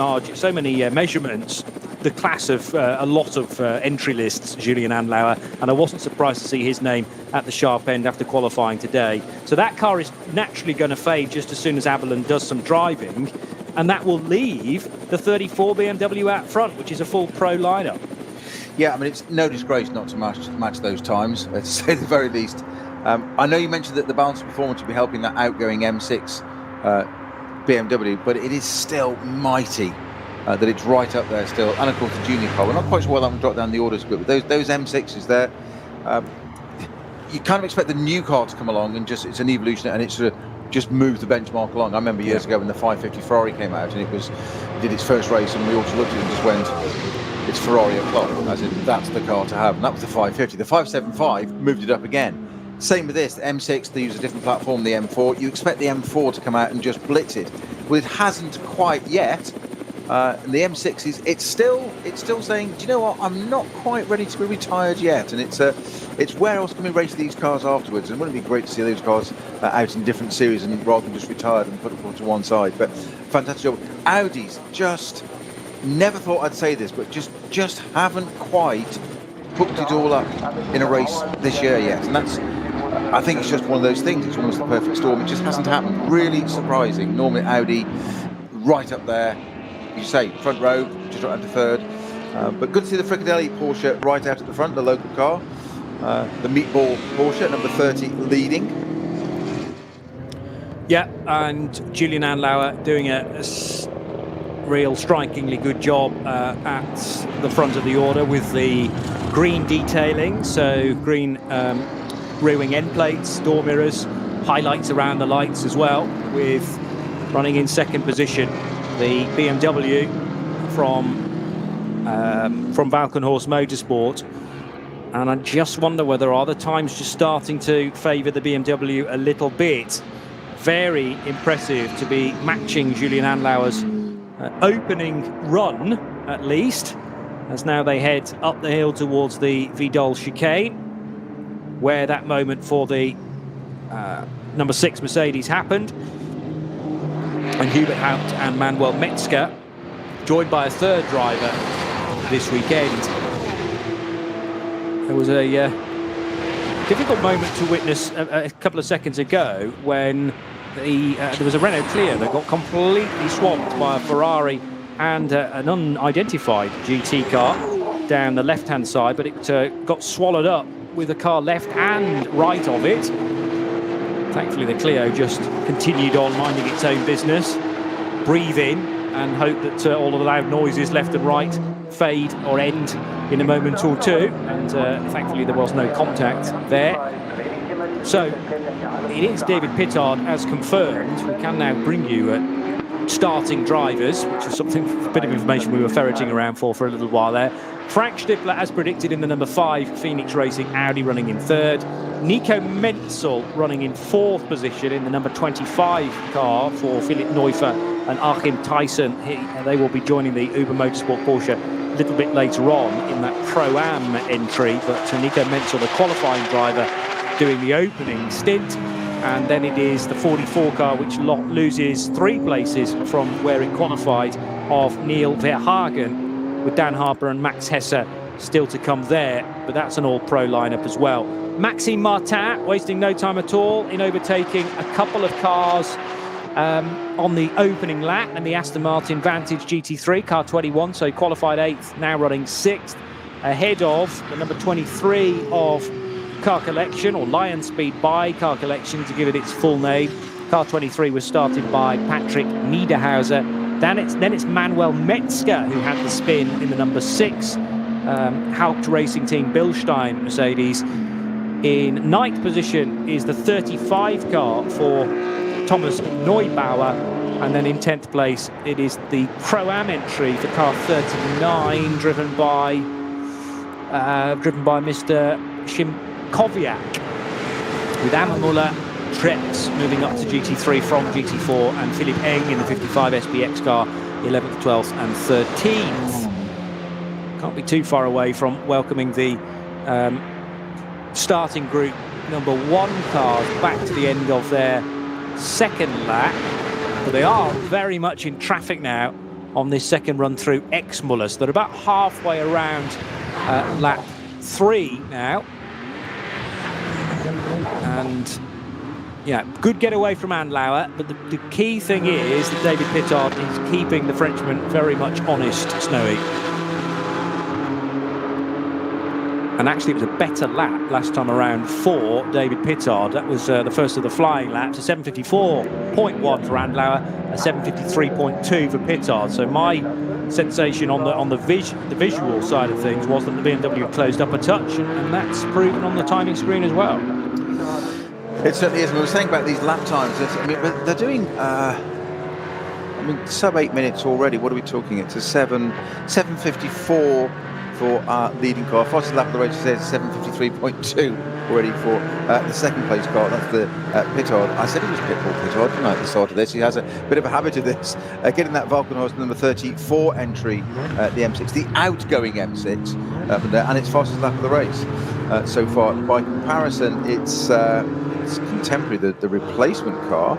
measurements, the class of a lot of entry lists, Julian Andlauer, and I wasn't surprised to see his name at the sharp end after qualifying today. So that car is naturally going to fade just as soon as Aberlin does some driving, and that will leave the 34 BMW out front, which is a full pro lineup. Yeah, I mean, it's no disgrace not to match those times, to say the very least. I know you mentioned that the balance of performance would be helping that outgoing M6 BMW, but it is still mighty that it's right up there still. And of course, the junior car. We're not quite sure why that one dropped down the orders, but those M6s there, you kind of expect the new car to come along and it's an evolution, and it's just move the benchmark along. I remember years ago when the 550 Ferrari came out and it did its first race, and we all just looked at it and just went, it's Ferrari o'clock, as in that's the car to have. And that was the 550. The 575 moved it up again. Same with this, the M6, they use a different platform, the M4. You expect the M4 to come out and just blitz it. Well, it hasn't quite yet. And the M6 it's still saying, do you know what? I'm not quite ready to be retired yet. And it's where else can we race these cars afterwards? And wouldn't it be great to see those cars out in different series and rather than just retired and put it to one side? But fantastic job. Audi's just never thought I'd say this, but just haven't quite hooked it all up in a race this year yet. And that's, I think it's just one of those things. It's almost the perfect storm. It just hasn't happened. Really surprising. Normally Audi right up there. You say front row, just right under third. But good to see the Fricadelli Porsche right out at the front, the local car. The meatball Porsche, number 30, leading. Yeah, and Julian Andlauer doing a real strikingly good job at the front of the order with the green detailing. So green rear-wing end plates, door mirrors, highlights around the lights as well, with running in second position the BMW from Falcon Horse Motorsport. And I just wonder whether other times just starting to favour the BMW a little bit. Very impressive to be matching Julian Andlauer's opening run, at least, as now they head up the hill towards the Vidal chicane, where that moment for the number 6 Mercedes happened. And Hubert Haupt and Manuel Metzger, joined by a third driver this weekend. There was a difficult moment to witness a couple of seconds ago when there was a Renault Clio that got completely swamped by a Ferrari and an unidentified GT car down the left-hand side, but it got swallowed up with the car left and right of it. Thankfully, the Clio just continued on minding its own business, breathe in and hope that all of the loud noises left and right fade or end in a moment or two. And thankfully, there was no contact there. So it is David Pittard as confirmed. We can now bring you starting drivers, which is a bit of information we were ferreting around for a little while there. Frank Stippler, as predicted, in the number 5 Phoenix Racing Audi, running in third. Nico Menzel running in fourth position in the number 25 car for Philipp Neufer and Achim Tyson. They will be joining the Uber Motorsport Porsche a little bit later on in that Pro-Am entry, but Nico Menzel, the qualifying driver, doing the opening stint. And then it is the 44 car which loses 3 places from where it qualified, of Neil Verhagen, with Dan Harper and Max Hesse still to come there, but that's an all-pro lineup as well. Maxime Martin wasting no time at all in overtaking a couple of cars on the opening lap, and the Aston Martin Vantage GT3, car 21, so qualified 8th, now running 6th, ahead of the number 23 of Car Collection, or Lion Speed by Car Collection to give it its full name. Car 23 was started by Patrick Niederhauser. Then it's Manuel Metzger who had the spin in the number 6 Haupt Racing Team Bilstein Mercedes. In 9th position is the 35 car for Thomas Neubauer, and then in 10th place it is the Pro-Am entry for car 39, driven by Mr. Shimkowiak, with Amar Muller, Treps moving up to GT3 from GT4, and Philipp Eng in the 55 SPX car 11th, 12th and 13th. Can't be too far away from welcoming the starting group number 1 cars back to the end of their second lap, but they are very much in traffic now on this second run through Exmoulas. They're about halfway around lap 3 now. And yeah, good getaway from Andlauer, but the key thing is that David Pittard is keeping the Frenchman very much honest, Snowy. And actually, it was a better lap last time around for David Pittard. That was the first of the flying laps, a 7:54.1 for Andlauer, a 7:53.2 for Pittard. So my sensation on the visual side of things was that the BMW closed up a touch, and that's proven on the timing screen as well. It certainly is. We were saying about these lap times. I mean, they're doing, sub 8 minutes already. What are we talking? It's a 7:54 for our leading car. Fastest lap of the race says 7:53.2 already for the second place car. That's the Pittard. I said he was Pitbull Pittard, didn't I, at the start of this? He has a bit of a habit of this. Getting that Falcon horse number 34 entry, the M6, the outgoing M6, and it's fastest lap of the race so far. By comparison, it's contemporary. The replacement car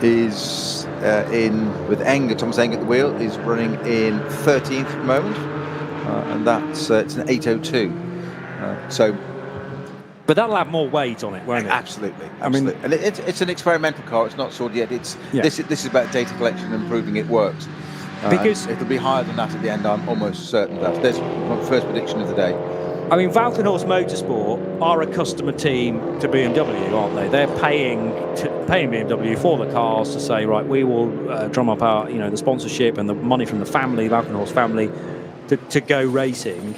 is in with Thomas Eng at the wheel, is running in 13th at the moment, and that's it's an 8:02. But that'll have more weight on it, won't it? Absolutely. I mean, and it's an experimental car. It's not sorted yet. This is about data collection and proving it works. Because it'll be higher than that at the end. I'm almost certain of that. There's my first prediction of the day. I mean, Falcon Horse Motorsport are a customer team to BMW, aren't they? They're paying BMW for the cars to say, right, we will drum up our, the sponsorship and the money from the family, Falcon Horse family, to go racing.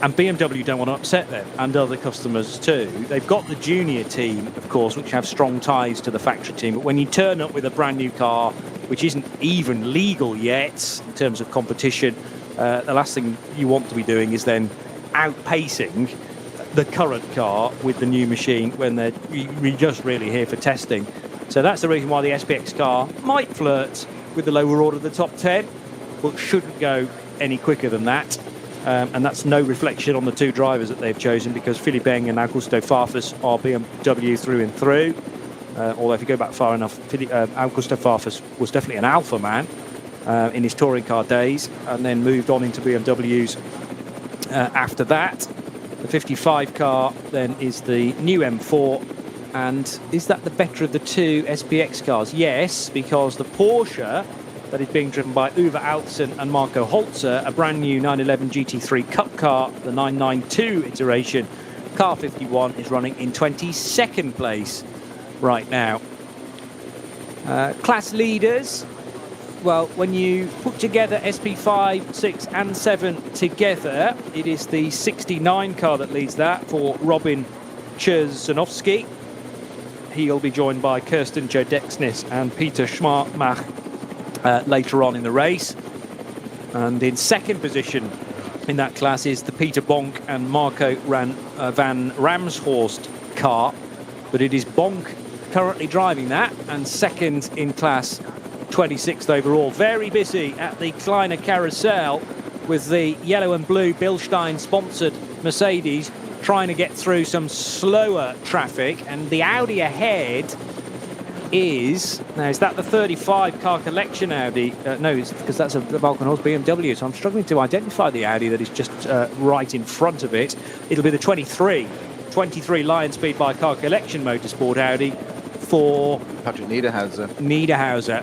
And BMW don't want to upset them, and other customers too. They've got the junior team, of course, which have strong ties to the factory team. But when you turn up with a brand new car, which isn't even legal yet in terms of competition, the last thing you want to be doing is then outpacing the current car with the new machine when they're just really here for testing. So that's the reason why the SPX car might flirt with the lower order of the top 10, but shouldn't go any quicker than that. And that's no reflection on the two drivers that they've chosen, because Philippe Eng and Augusto Farfus are BMW through and through. Although if you go back far enough, Augusto Farfus was definitely an alpha man in his touring car days, and then moved on into BMWs after that. The 55 car then is the new M4, and is that the better of the two SPX cars? Yes, because the Porsche that is being driven by Uwe Altzen and Marco Holzer, a brand new 911 GT3 Cup car, the 992 iteration, car 51, is running in 22nd place right now. Class leaders, well, when you put together SP5, 6 and 7 together, it is the 69 car that leads that for Robin Czersanowski. He'll be joined by Kirsten Jodexnis and Peter Schmarmach later on in the race. And in second position in that class is the Peter Bonk and Marco van Ramshorst car. But it is Bonk currently driving that, and second in class, 26th overall. Very busy at the Kleiner Carousel with the yellow and blue Bilstein sponsored Mercedes trying to get through some slower traffic, and the Audi ahead is that the 35 car collection Audi? No, it's because that's a Falcon Horse BMW, so I'm struggling to identify the Audi that is just right in front of it. It'll be the 23 Lion Speed by Car Collection Motorsport Audi for Patrick Niederhauser.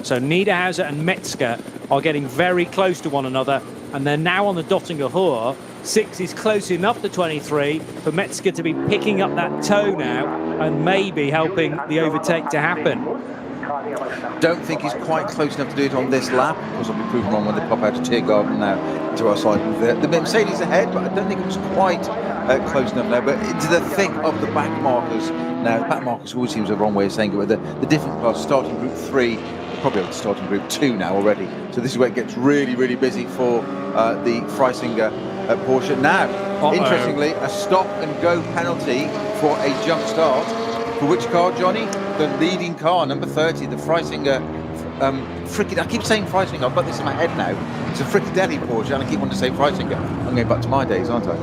So Niederhauser and Metzger are getting very close to one another, and they're now on the Dottinger Hohe. 6 is close enough to 23 for Metzger to be picking up that toe now and maybe helping the overtake to happen. Don't think he's quite close enough to do it on this lap. Of course, I'll be proven wrong when they pop out of Tiergarten now to our side. The Mercedes ahead, but I don't think it was quite close enough now. But into the thick of the back markers now. Back markers always seems a wrong way of saying it, but the different cars starting group 3, probably starting group 2 now already. So this is where it gets really, really busy for the Freisinger Porsche. Now, interestingly, a stop and go penalty for a jump start. For which car, Johnny? The leading car, number 30, the Freisinger. I keep saying Freisinger, I've got this in my head now. It's a Fricadelli Porsche, and I keep wanting to say Freisinger. I'm going back to my days, aren't I?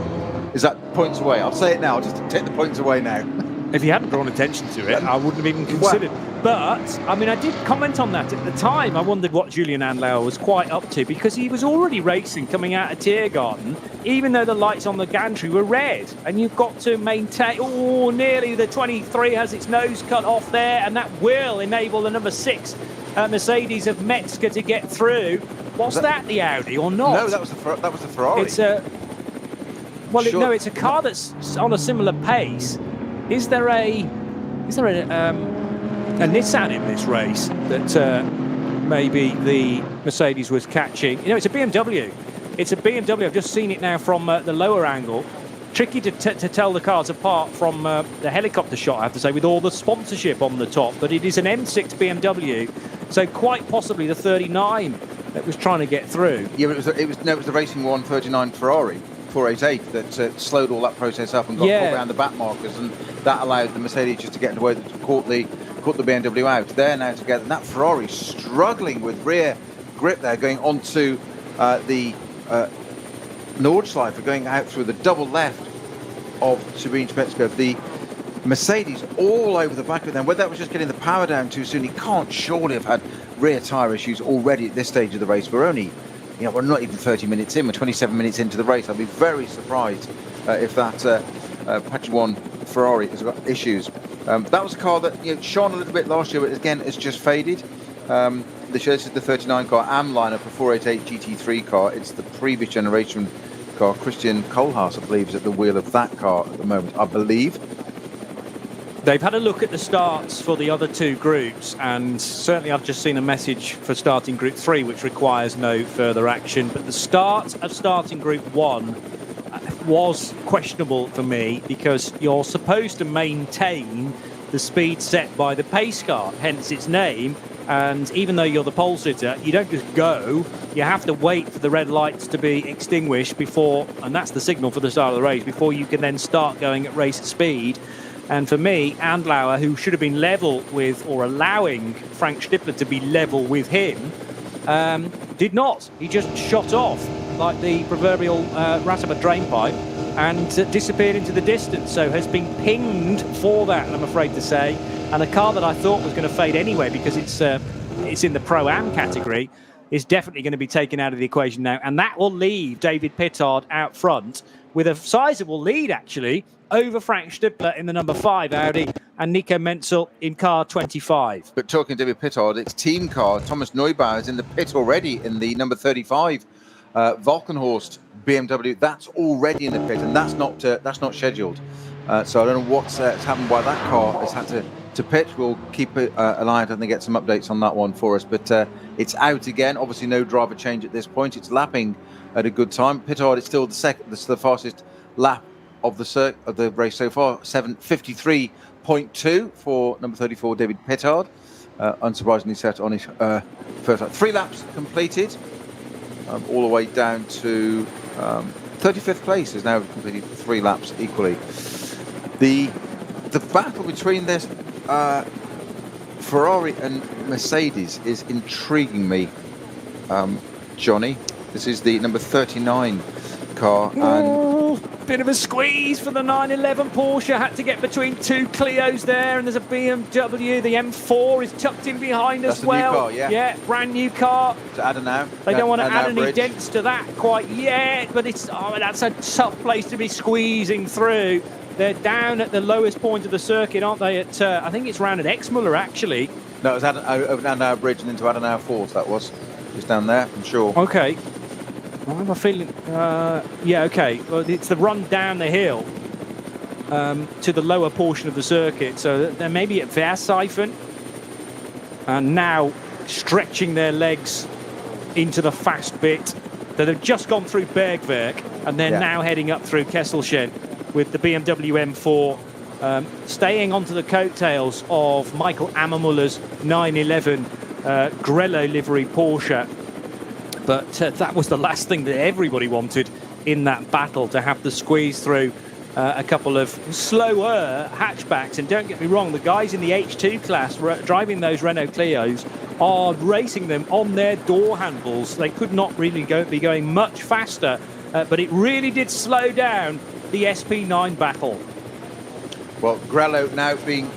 Is that points away? I'll say it now, I'll just take the points away now. If you hadn't drawn attention to it, I wouldn't have even considered. But, I mean, I did comment on that at the time. I wondered what Julian Andlauer was quite up to, because he was already racing coming out of Tiergarten, even though the lights on the gantry were red. And you've got to maintain... Oh, nearly the 23 has its nose cut off there, and that will enable the number 6 Mercedes of Metzger to get through. Was that the Audi or not? No, that was the Ferrari. It's a... Well, Sure. no, it's a car that's on a similar pace. Is there a Nissan in this race that maybe the Mercedes was catching? You know, it's a BMW. It's a BMW. I've just seen it now from the lower angle. Tricky to tell the cars apart from the helicopter shot, I have to say, with all the sponsorship on the top. But it is an M6 BMW, so quite possibly the 39 that was trying to get through. Yeah, but it was the Racing 139 Ferrari 488 that slowed all that process up and got caught around the back markers, and that allowed the Mercedes just to get in the way, to caught the BMW out. They're now together, and that Ferrari struggling with rear grip there, going onto the Nordschleife, going out through the double left of Sabine Schmetzger. The Mercedes all over the back of them. Whether that was just getting the power down too soon, he can't surely have had rear tyre issues already at this stage of the race. We're not even 30 minutes in. We're 27 minutes into the race. I'll be very surprised if that Patch 1 Ferrari has got issues. That was a car that shone a little bit last year, but again, it's just faded. This is the 39 car Am-Liner for 488 GT3 car. It's the previous generation car. Christian Kohlhaas, I believe, is at the wheel of that car at the moment, I believe. They've had a look at the starts for the other two groups, and certainly I've just seen a message for starting Group 3, which requires no further action. But the start of starting Group 1 was questionable for me, because you're supposed to maintain the speed set by the pace car, hence its name. And even though you're the pole sitter, you don't just go. You have to wait for the red lights to be extinguished before, and that's the signal for the start of the race, before you can then start going at race speed. And for me, Andlauer, who should have been level with, or allowing Frank Stippler to be level with him, did not. He just shot off like the proverbial rat up a drainpipe and disappeared into the distance. So has been pinged for that, I'm afraid to say. And a car that I thought was going to fade anyway, because it's in the Pro-Am category, is definitely going to be taken out of the equation now. And that will leave David Pittard out front with a sizable lead, actually, over Frank Stippler in the number 5 Audi and Nico Menzel in car 25. But talking to David Pittard, it's team car. Thomas Neubauer is in the pit already in the number 35 Valkenhorst BMW. That's already in the pit, and that's not scheduled. So I don't know what's happened, why that car has had to pit. We'll keep an eye out and get some updates on that one for us. But it's out again. Obviously, no driver change at this point. It's lapping at a good time. Pittard is still the fastest lap of the race so far. 7:53.2 for number 34 David Pittard. Unsurprisingly set on his first lap. 3 laps completed, all the way down to 35th place. Is now completed 3 laps equally. The battle between this Ferrari and Mercedes is intriguing me, Johnny. This is the number 39 car, and bit of a squeeze for the 911 Porsche. Had to get between 2 Clios there, and there's a BMW. The M4 is tucked in behind as well. New car, yeah, brand new car. To add now. They don't want to add any dents to that quite yet, but that's a tough place to be squeezing through. They're down at the lowest point of the circuit, aren't they? At I think it's round at Exmuller, actually. No, it was over Adenauer Bridge and into Adenauer Falls. That was just down there, I'm sure. Okay. Why am I feeling? Yeah, okay. Well, it's the run down the hill to the lower portion of the circuit. So they're maybe at Versifen, and now stretching their legs into the fast bit. They've just gone through Bergwerk, and they're now heading up through Kesselchen with the BMW M4 staying onto the coattails of Michael Ammermuller's 911 Grello livery Porsche. But that was the last thing that everybody wanted in that battle, to have to squeeze through a couple of slower hatchbacks. And don't get me wrong, the guys in the H2 class driving those Renault Clios are racing them on their door handles. They could not really be going much faster, but it really did slow down the SP9 battle. Well, Grello now being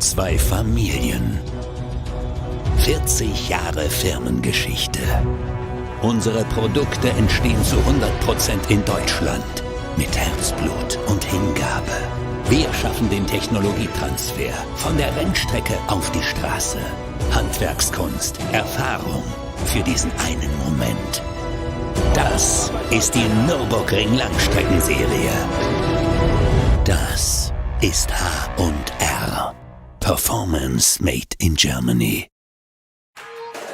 Zwei Familien. 40 Jahre Firmengeschichte. Unsere Produkte entstehen zu 100% in Deutschland. Mit Herzblut und Hingabe. Wir schaffen den Technologietransfer von der Rennstrecke auf die Straße. Handwerkskunst, Erfahrung für diesen einen Moment. Das ist die Nurburgring Langstreckenserie. Das ist H&R. Performance made in Germany.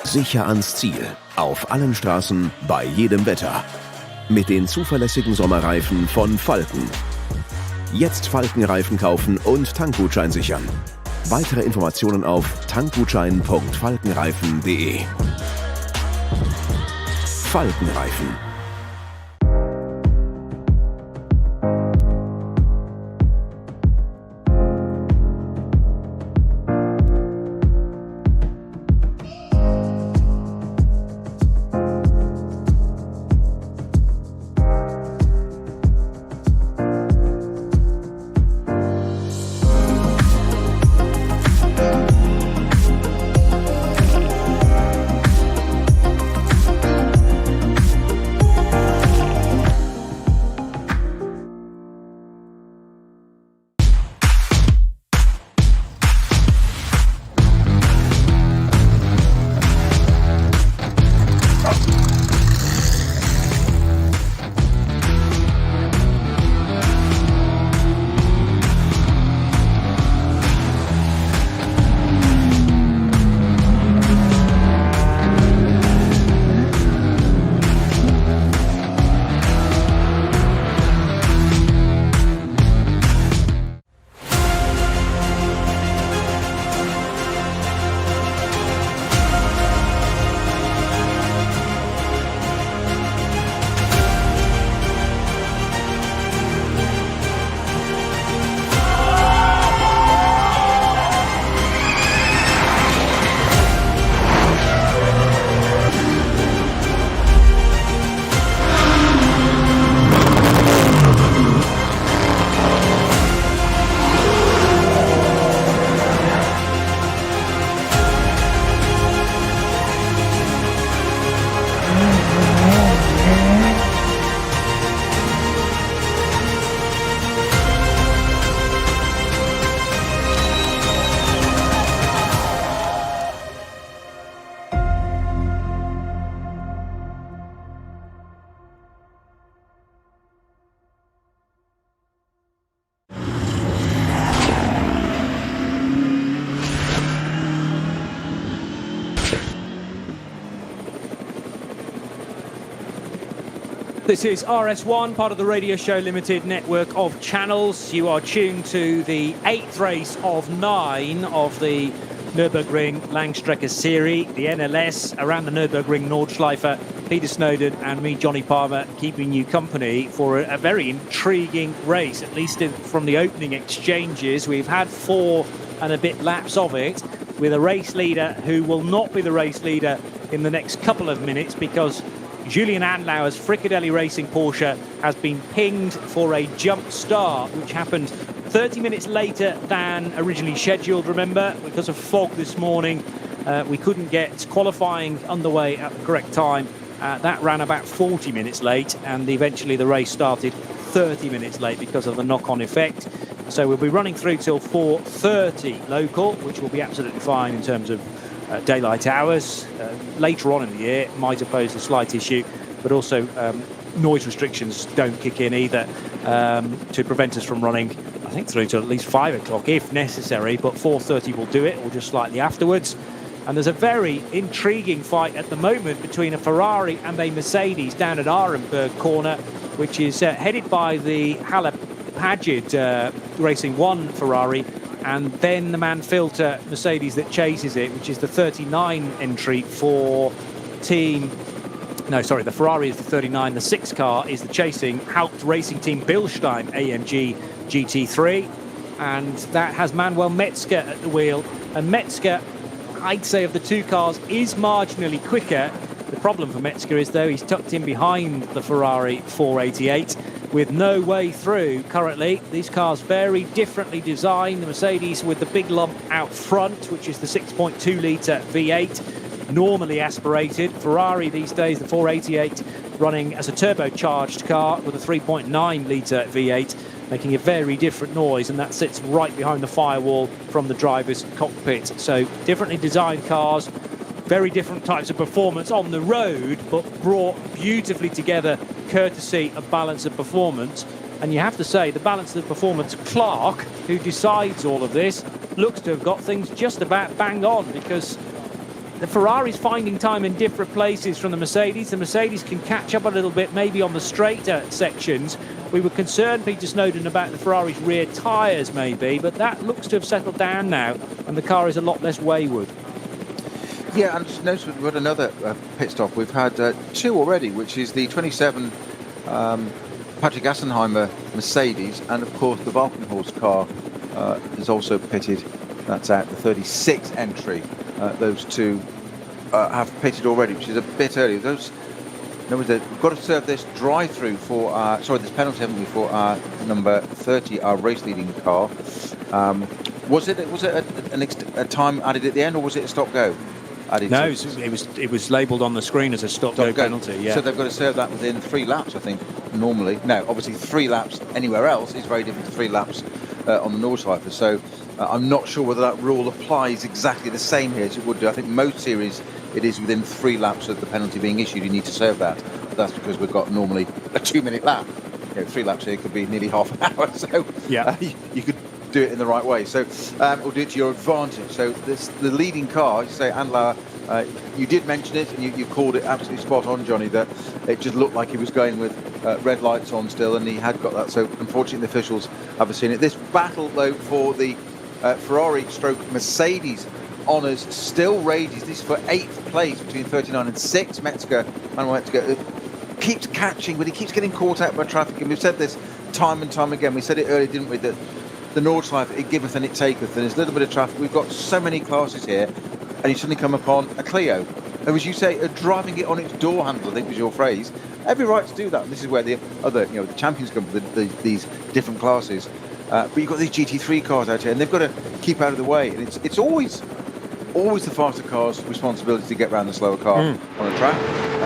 Sicher ans Ziel. Auf allen Straßen, bei jedem Wetter. Mit den zuverlässigen Sommerreifen von Falcon. Jetzt Falcon-Reifen kaufen und Tankgutschein sichern. Weitere Informationen auf tankgutschein.falkenreifen.de. Falcon-Reifen. This is RS1, part of the Radio Show Limited network of channels. You are tuned to the 8th race of 9 of the Nurburgring Langstrecke Serie, the NLS, around the Nurburgring Nordschleife. Peter Snowden and me, Johnny Palmer, keeping you company for a very intriguing race, at least from the opening exchanges. We've had 4 and a bit laps of it, with a race leader who will not be the race leader in the next couple of minutes, because Julian Andlauer's Fricadelli Racing Porsche has been pinged for a jump start, which happened 30 minutes later than originally scheduled, remember, because of fog this morning. We couldn't get qualifying underway at the correct time. That ran about 40 minutes late, and eventually the race started 30 minutes late because of the knock-on effect. So we'll be running through till 4:30 local, which will be absolutely fine in terms of daylight hours. Later on in the year might have posed a slight issue, but also noise restrictions don't kick in either to prevent us from running, I think, through to at least 5 o'clock if necessary, but 4:30 will do it, or just slightly afterwards. And there's a very intriguing fight at the moment between a Ferrari and a Mercedes down at Arenberg corner, which is headed by the Halle Padgett Racing 1 Ferrari, and then the Manfilter Mercedes that chases it, which is the 39 entry for team... No, sorry, the Ferrari is the 39. The 6 car is the chasing Haupt Racing Team Bilstein AMG GT3. And that has Manuel Metzger at the wheel. And Metzger, I'd say, of the 2 cars, is marginally quicker. The problem for Metzger is, though, he's tucked in behind the Ferrari 488. with no way through currently. These cars very differently designed. The Mercedes with the big lump out front, which is the 6.2 litre V8, normally aspirated. Ferrari these days, the 488, running as a turbocharged car with a 3.9 litre V8, making a very different noise, and that sits right behind the firewall from the driver's cockpit. So differently designed cars, very different types of performance on the road, but brought beautifully together courtesy of balance of performance. And you have to say, the balance of performance clerk who decides all of this looks to have got things just about bang on, because the Ferrari's finding time in different places from the Mercedes. The Mercedes can catch up a little bit, maybe on the straighter sections. We were concerned, Peter Snowden, about the Ferrari's rear tyres maybe, but that looks to have settled down now, and the car is a lot less wayward. Yeah, and just notice we've got another pit stop. We've had two already, which is the 27 Patrick Assenheimer Mercedes, and of course the Valkenhorst car is also pitted. That's at the 36 entry. Those two have pitted already, which is a bit early. We've got to serve this drive-through for this penalty, haven't we, for number 30, our race-leading car. Was it a time added at the end, or was it a stop-go? No, it was labelled on the screen as a stop-go penalty. Yeah. So they've got to serve that within 3 laps, I think, normally. Now, obviously, 3 laps anywhere else is very different to 3 laps on the Nordschleife. So I'm not sure whether that rule applies exactly the same here as it would do. I think most series it is within 3 laps of the penalty being issued. You need to serve that. But that's because we've got normally a 2-minute lap. 3 laps here could be nearly half an hour. So yeah, you could do it in the right way. So we'll do it to your advantage. So the leading car, you say Andlauer, you did mention it, and you called it absolutely spot on, Johnny, that it just looked like he was going with red lights on still, and he had got that. So unfortunately the officials haven't seen it. This battle though for the Ferrari stroke Mercedes honours still rages. This is for 8th place between 39 and 6. Manuel Metzger keeps catching, but he keeps getting caught out by traffic, and we've said this time and time again. We said it earlier, didn't we, that the Nordschleife, it giveth and it taketh, and there's a little bit of traffic. We've got so many classes here, and you suddenly come upon a Clio, and as you say, driving it on its door handle, I think was your phrase. Every right to do that. And this is where the other, the champions come from, these different classes. But you've got these GT3 cars out here, and they've got to keep out of the way. And it's always the faster car's responsibility to get around the slower car on a track,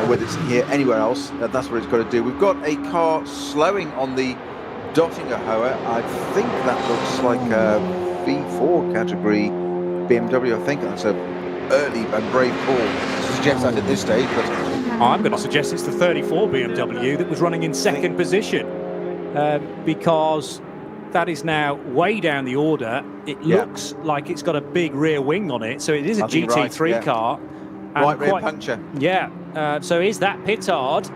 whether it's here, anywhere else. That's what it's got to do. We've got a car slowing on the Dottinger Hohe. I think that looks like a B4 category BMW. I think that's a early and brave call to suggest that at this stage, but I'm going to suggest it's the 34 BMW that was running in second position, because that is now way down the order. It looks like it's got a big rear wing on it, so it is a GT3 car. Right rear puncture. Yeah, so is that Pittard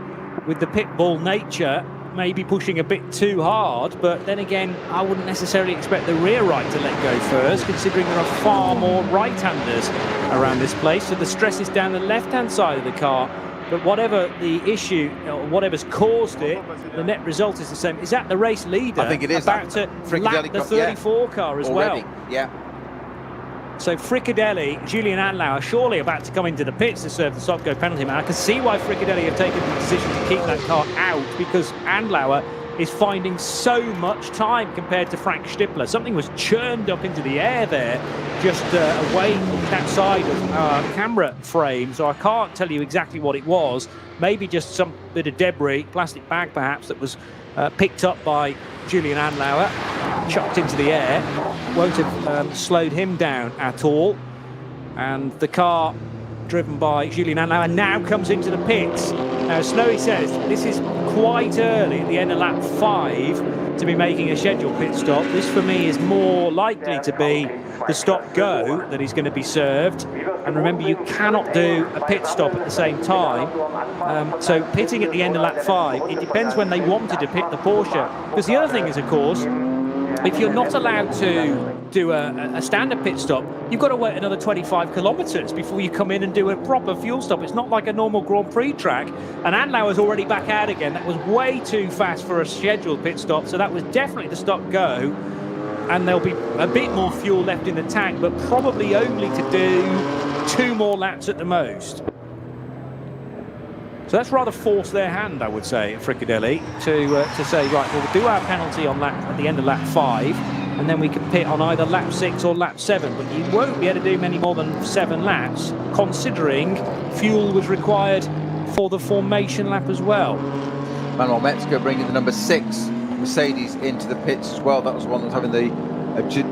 with the pit bull nature maybe pushing a bit too hard? But then again, I wouldn't necessarily expect the rear right to let go first, considering there are far more right-handers around this place. So the stress is down the left-hand side of the car. But whatever the issue, or whatever's caused it, the net result is the same. Is that the race leader? I think it is. About to lap the 34 car as already. well. Yeah. So Fricadelli, Julian Andlauer, surely about to come into the pits to serve the stop-go penalty. Man, I can see why Fricadelli have taken the decision to keep that car out, because Andlauer is finding so much time compared to Frank Stippler. Something was churned up into the air there, just away outside of our camera frame, so I can't tell you exactly what it was. Maybe just some bit of debris, plastic bag perhaps, that was picked up by Julian Andlauer, chucked into the air. Won't have slowed him down at all. And the car driven by Julian Andlauer now comes into the pits. Now Snowy says this is quite early at the end of lap 5 to be making a scheduled pit stop. This for me is more likely to be the stop-go that is going to be served. And remember, you cannot do a pit stop at the same time. So pitting at the end of lap 5, it depends when they wanted to pit the Porsche. Because the other thing is, of course, if you're not allowed to do a standard pit stop, you've got to wait another 25 kilometres before you come in and do a proper fuel stop. It's not like a normal Grand Prix track. And Andlauer's already back out again. That was way too fast for a scheduled pit stop, so that was definitely the stop-go. And there'll be a bit more fuel left in the tank, but probably only to do 2 more laps at the most. So that's rather forced their hand, I would say, at Fricadelli, to say, right, we'll do our penalty on at the end of lap 5, and then we can pit on either lap 6 or lap 7. But you won't be able to do many more than 7 laps, considering fuel was required for the formation lap as well. Manuel Metzger bringing the number 6 Mercedes into the pits as well. That was the one that was having the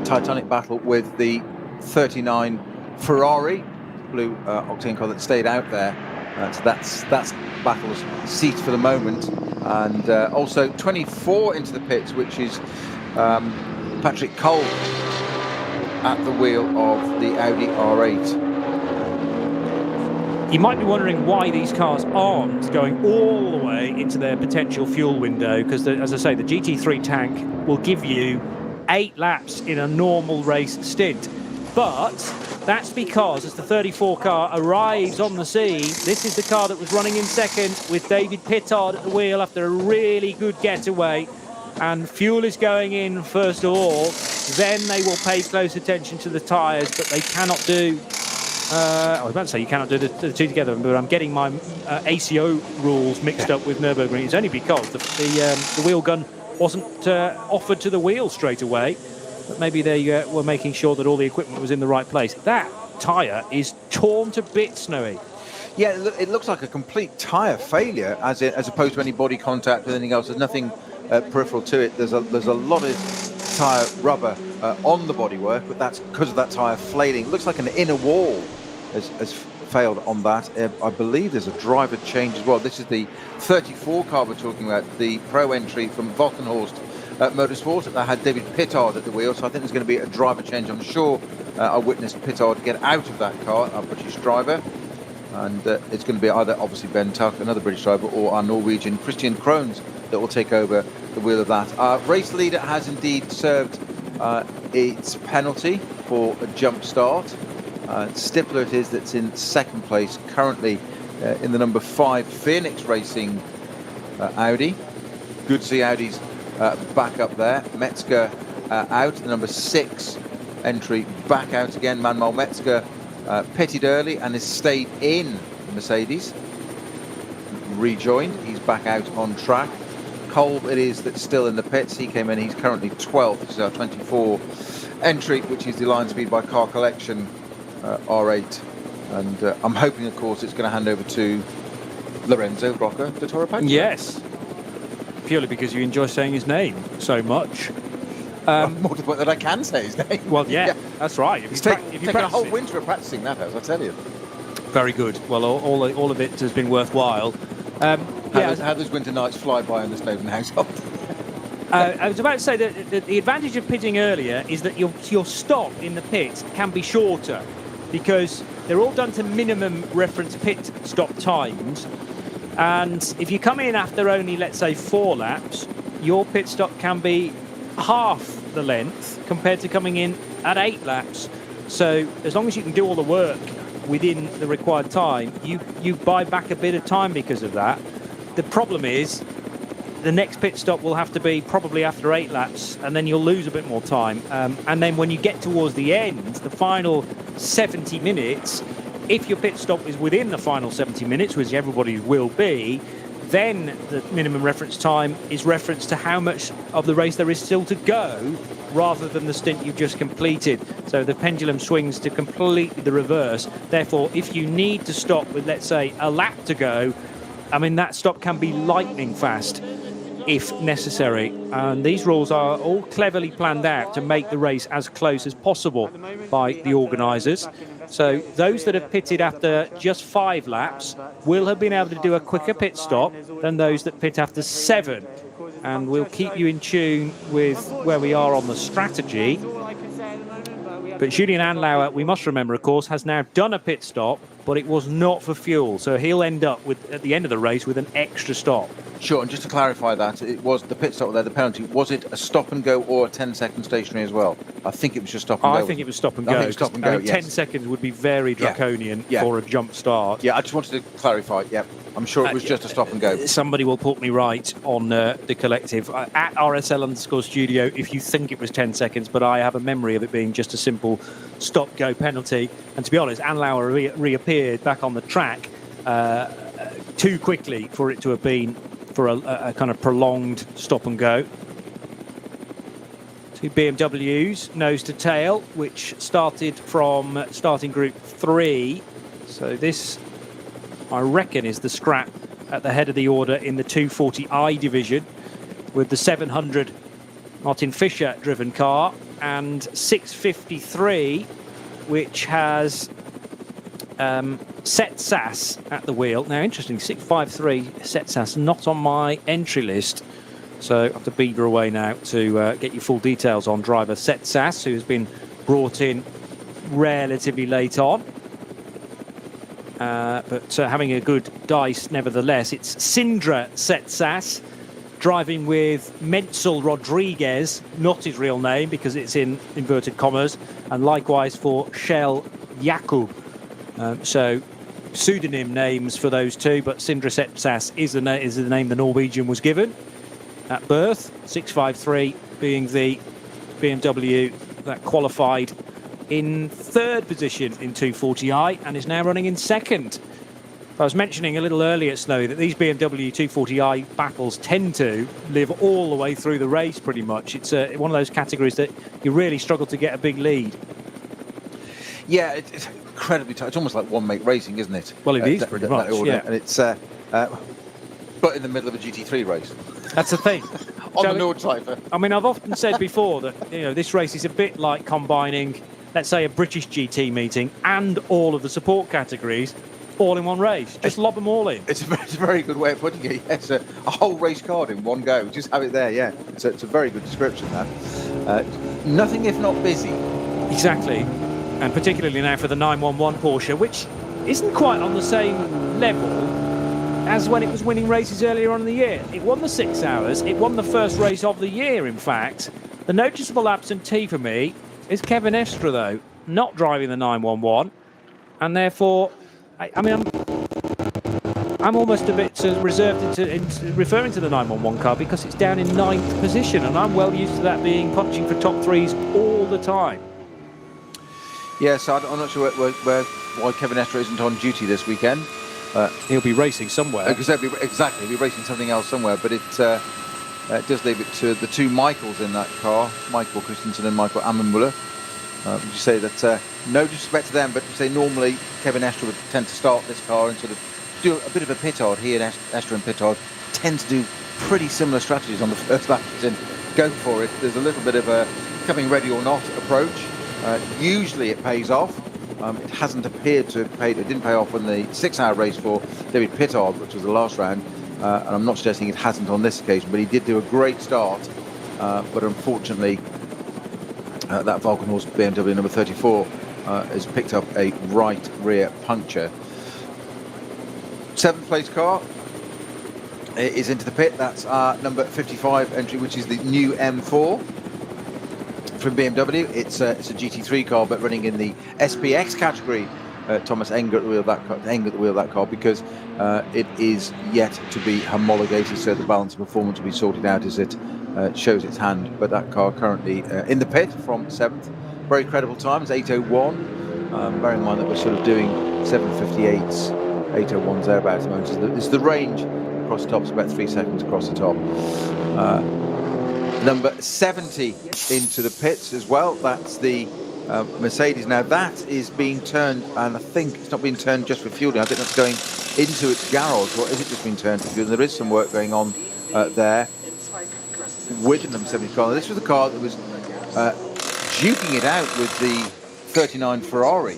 titanic battle with the 39 Ferrari, blue octane car that stayed out there. So that's battle's seat for the moment. And also 24 into the pits, which is Patrick Cole at the wheel of the Audi R8. You might be wondering why these cars aren't going all the way into their potential fuel window, because, as I say, the GT3 tank will give you 8 laps in a normal race stint. But that's because as the 34 car arrives on the scene, this is the car that was running in second with David Pittard at the wheel after a really good getaway. And fuel is going in first of all. Then they will pay close attention to the tyres, but they cannot do... I was about to say you cannot do the two together, but I'm getting my ACO rules mixed up with Nurburgring. It's only because the wheel gun wasn't offered to the wheel straight away. But maybe they were making sure that all the equipment was in the right place. That tyre is torn to bits, Snowy. Yeah, it looks like a complete tyre failure, as opposed to any body contact or anything else. There's nothing peripheral to it. There's a lot of tyre rubber on the bodywork, but that's because of that tyre flailing. It looks like an inner wall has failed on that. I believe there's a driver change as well. This is the 34 car we're talking about, the pro entry from Valkenhorst Motorsport that had David Pittard at the wheel, so I think there's going to be a driver change. I'm sure I witnessed Pittard get out of that car, our British driver, and it's going to be either obviously Ben Tuck, another British driver, or our Norwegian Christian Krohns that will take over the wheel of that. Our race leader has indeed served its penalty for a jump start. Stippler it is that's in second place currently in the number 5 Phoenix Racing Audi. Good to see Audi's back up there. Metzger out, the number 6 entry back out again. Manuel Metzger pitted early and has stayed in Mercedes. Rejoined, he's back out on track. Kolb it is that's still in the pits. He came in, he's currently 12th. This is our 24 entry, which is the line speed by Car Collection R8. And I'm hoping, of course, it's going to hand over to Lorenzo Rocca de Toro Patrick. Yes, purely because you enjoy saying his name so much. More to the point that I can say his name. Well, yeah, that's right. He's taken a whole winter of practicing that, as I tell you. Very good. Well, all of it has been worthwhile. How those winter nights fly by in the Snowden household. I was about to say that the advantage of pitting earlier is that your stop in the pit can be shorter, because they're all done to minimum reference pit stop times. And if you come in after only, let's say, 4 laps, your pit stop can be half the length compared to coming in at 8 laps. So as long as you can do all the work within the required time, you buy back a bit of time because of that. The problem is the next pit stop will have to be probably after 8 laps, and then you'll lose a bit more time. And then when you get towards the end, the final 70 minutes, if your pit stop is within the final 70 minutes, which everybody will be, then the minimum reference time is referenced to how much of the race there is still to go, rather than the stint you've just completed. So the pendulum swings to completely the reverse. Therefore, if you need to stop with, let's say, a lap to go, I mean, that stop can be lightning fast if necessary. And these rules are all cleverly planned out to make the race as close as possible by the organisers. So those that have pitted after just 5 laps will have been able to do a quicker pit stop than those that pit after 7. And we'll keep you in tune with where we are on the strategy. But Julian Anlauer, we must remember, of course, has now done a pit stop, but it was not for fuel. So he'll end up with, at the end of the race, with an extra stop. Sure, and just to clarify that, it was the pit stop there, the penalty. Was it a stop and go or a 10-second stationary as well? I think it was just stop and go. I think it was stop and go. I think it was stop and go, yes. 10 seconds would be very draconian for a jump start. Yeah, I just wanted to clarify. Yeah, I'm sure it was just a stop and go. Somebody will put me right on the collective at RSL_studio if you think it was 10 seconds, but I have a memory of it being just a simple stop-go penalty. And to be honest, Anlauer reappeared back on the track too quickly for it to have been for a kind of prolonged stop and go. Two BMWs, nose to tail, which started from starting group 3. So this, I reckon, is the scrap at the head of the order in the 240i division, with the 700 Martin Fischer driven car and 653, which has Set Sass at the wheel. Now, interesting, 653 Set Sass not on my entry list. So I have to beaver away now to get you full details on driver Set Sass, who has been brought in relatively late on. But having a good dice nevertheless. It's Sindra Set Sass driving with Menzel Rodriguez, not his real name because it's in inverted commas, and likewise for Shell Jakub. So pseudonym names for those two, but Sindra Set Sass is the name the Norwegian was given at birth. 653 being the BMW that qualified in 3rd position in 240i and is now running in 2nd. I was mentioning a little earlier, Snowy, that these BMW 240i battles tend to live all the way through the race pretty much. It's one of those categories that you really struggle to get a big lead. Yeah, it's incredibly tight. It's almost like one-make racing, isn't it? Well, it is pretty much, yeah. And it's, but in the middle of a GT3 race. That's the thing. On the Nordschleife. I mean, I've often said before that, this race is a bit like combining, let's say, a British GT meeting and all of the support categories all in one race. Just lob them all in. It's a very good way of putting it. Yes, a whole race card in one go. Just have it there, yeah. It's a very good description, that. Nothing if not busy. Exactly. And particularly now for the 911 Porsche, which isn't quite on the same level as when it was winning races earlier on in the year. It won the 6 hours. It won the first race of the year, in fact. The noticeable absentee for me is Kevin Estre, though, not driving the 911. And therefore, I'm almost a bit reserved in referring to the 911 car because it's down in 9th position, and I'm well used to that being punching for top threes all the time. Yeah, so I'm not sure why Kevin Estre isn't on duty this weekend. He'll be racing somewhere. Exactly, he'll be racing something else somewhere, but it does leave it to the two Michaels in that car, Michael Christensen and Michael Ammenmuller. Would you say that, no disrespect to them, but you say normally Kevin Estre would tend to start this car and sort of do a bit of a pitard. He and Estre and pitard tend to do pretty similar strategies on the first lap. And go for it. There's a little bit of a coming ready or not approach. Usually it pays off. It hasn't appeared to have paid. It didn't pay off in the 6-hour race for David Pittard, which was the last round. And I'm not suggesting it hasn't on this occasion, but he did do a great start. But unfortunately, that Falcon horse BMW number 34 has picked up a right rear puncture. 7th place car is into the pit. That's our number 55 entry, which is the new M4 from BMW. It's a GT3 car, but running in the SPX category. Thomas Enger at the wheel of that car, because it is yet to be homologated, so the balance of performance will be sorted out as it shows its hand. But that car currently in the pit from 7th. Very credible times, 8:01. Bear in mind that we're sort of doing 7:58s, 8:01s thereabouts at the moment. It's the range across the top. It's about 3 seconds across the top. Number 70 into the pits as well. That's the Mercedes. Now that is being turned, and I think it's not being turned just for fueling. I think that's going into its garage, or is it just being turned for fueling? There is some work going on there with the number 70 car. Now, this was the car that was duking it out with the 39 Ferrari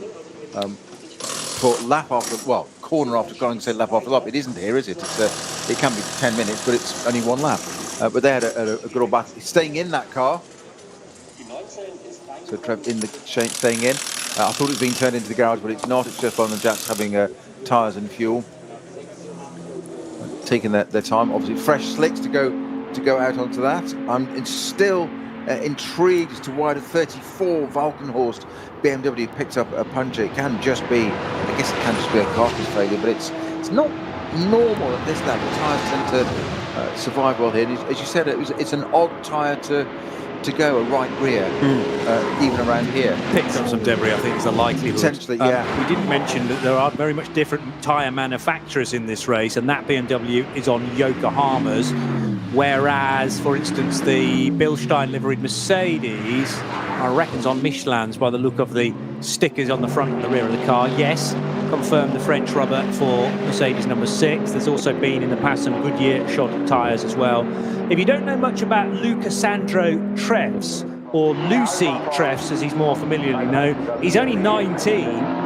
for lap after, well, corner after corner. I can say lap after lap. It isn't here, is it? It can be 10 minutes, but it's only one lap. But they had a good old battle. Staying in that car. So Trev in the staying in. I thought it was being turned into the garage, but it's not. It's just on the jacks having tyres and fuel. Taking their time. Obviously, fresh slicks to go out onto that. I'm still intrigued as to why the 34 Falcon horse BMW picked up a puncture. It can just be, I guess it can just be a carcass failure, but it's not normal at this level. Tyres tend to survive well here. And as you said, it's an odd tyre to to go a right rear, even around here. Picked up some debris, I think, is the likelihood. Potentially, yeah. We didn't mention that there are very much different tyre manufacturers in this race, and that BMW is on Yokohama's, whereas, for instance, the Bilstein liveried Mercedes, I reckon's on Michelin's by the look of the stickers on the front and the rear of the car. Yes, confirmed the French rubber for Mercedes number 6. There's also been in the past some Goodyear shod tyres as well. If you don't know much about Luca Sandro Treffs, or Lucy Treffs as he's more familiarly known, he's only 19,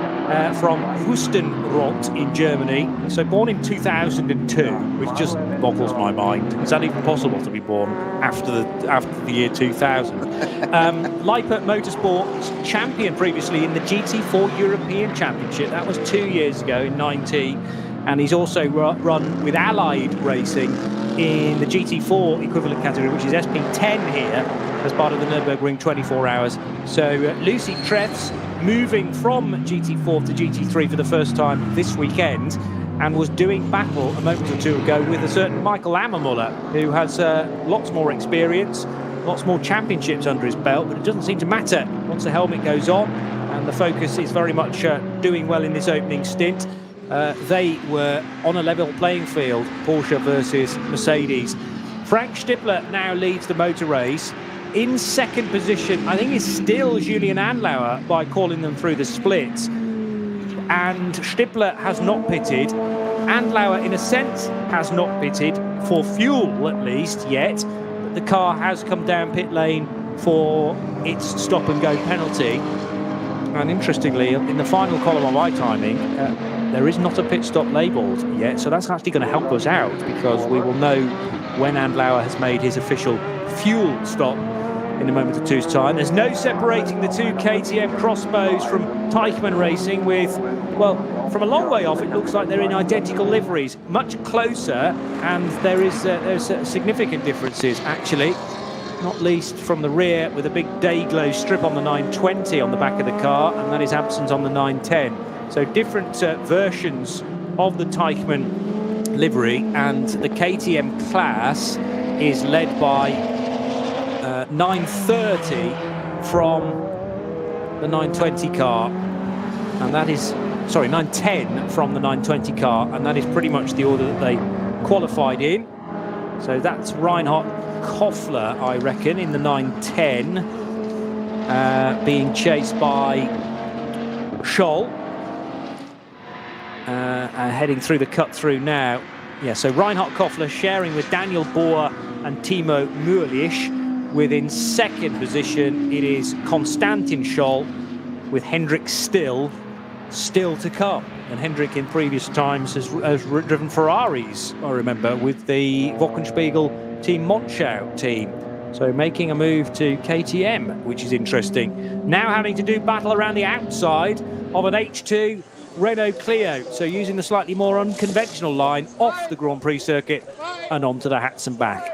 from Hustenrot in Germany, so born in 2002, which just boggles my mind. Is that even possible to be born after the year 2000? Lippert Motorsports champion previously in the GT4 European Championship. That was 2 years ago in 19, and he's also run with Allied Racing in the GT4 equivalent category, which is SP10 here, as part of the Nurburgring 24 Hours. So Lucy Treffs moving from GT4 to GT3 for the first time this weekend, and was doing battle a moment or two ago with a certain Michael Ammermuller, who has lots more experience, lots more championships under his belt, but it doesn't seem to matter once the helmet goes on, and the Focus is very much doing well in this opening stint. They were on a level playing field, Porsche versus Mercedes. Frank Stippler now leads the motor race. In second position, I think, is still Julian Andlauer by calling them through the splits. And Stippler has not pitted. Andlauer, in a sense, has not pitted, for fuel at least, yet. But the car has come down pit lane for its stop-and-go penalty. And interestingly, in the final column of iTiming, there is not a pit stop labelled yet, so that's actually going to help us out, because we will know when Andlauer has made his official fuel stop in a moment or two's time. There's no separating the two KTM crossbows from Teichmann Racing with, well, from a long way off, it looks like they're in identical liveries. Much closer, and there's significant differences, actually, not least from the rear, with a big Dayglow strip on the 920 on the back of the car, and that is absent on the 910. So different versions of the Teichmann livery, and the KTM class is led by 930 from the 920 car, and that is, sorry, 910 from the 920 car, and that is pretty much the order that they qualified in. So that's Reinhard Koffler, I reckon, in the 910, being chased by Scholl, heading through the cut through now. Yeah, so Reinhard Koffler sharing with Daniel Boer and Timo Mührlich. Within second position, it is Konstantin Scholl, with Hendrik still to come. And Hendrik in previous times has driven Ferraris, I remember, with the Wochenspiegel Team Monschau team. So making a move to KTM, which is interesting. Now having to do battle around the outside of an H2 Renault Clio. So using the slightly more unconventional line off the Grand Prix circuit and onto the hats and back.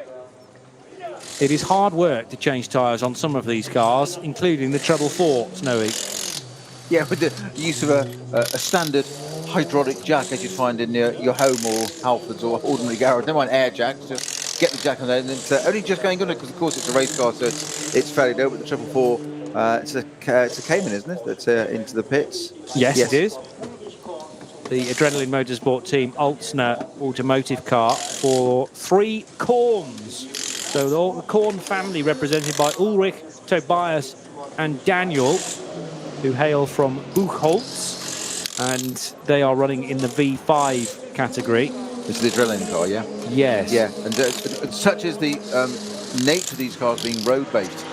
It is hard work to change tyres on some of these cars, including the Treble 4, Snowy. Yeah, with the use of a standard hydraulic jack, as you'd find in your home or Halfords or ordinary garage. Never mind air jacks, just get the jack on there. And it's only just going under, because of course it's a race car, so it's fairly low. But the Triple 4, it's a Cayman, isn't it? That's into the pits. Yes, it is. The Adrenaline Motorsport team Altsner automotive car for 3 Korns. So the Korn family, represented by Ulrich, Tobias and Daniel, who hail from Buchholz, and they are running in the V5 category. This is the adrenaline car, yeah? Yes. Yeah, and such is the nature of these cars being road-based.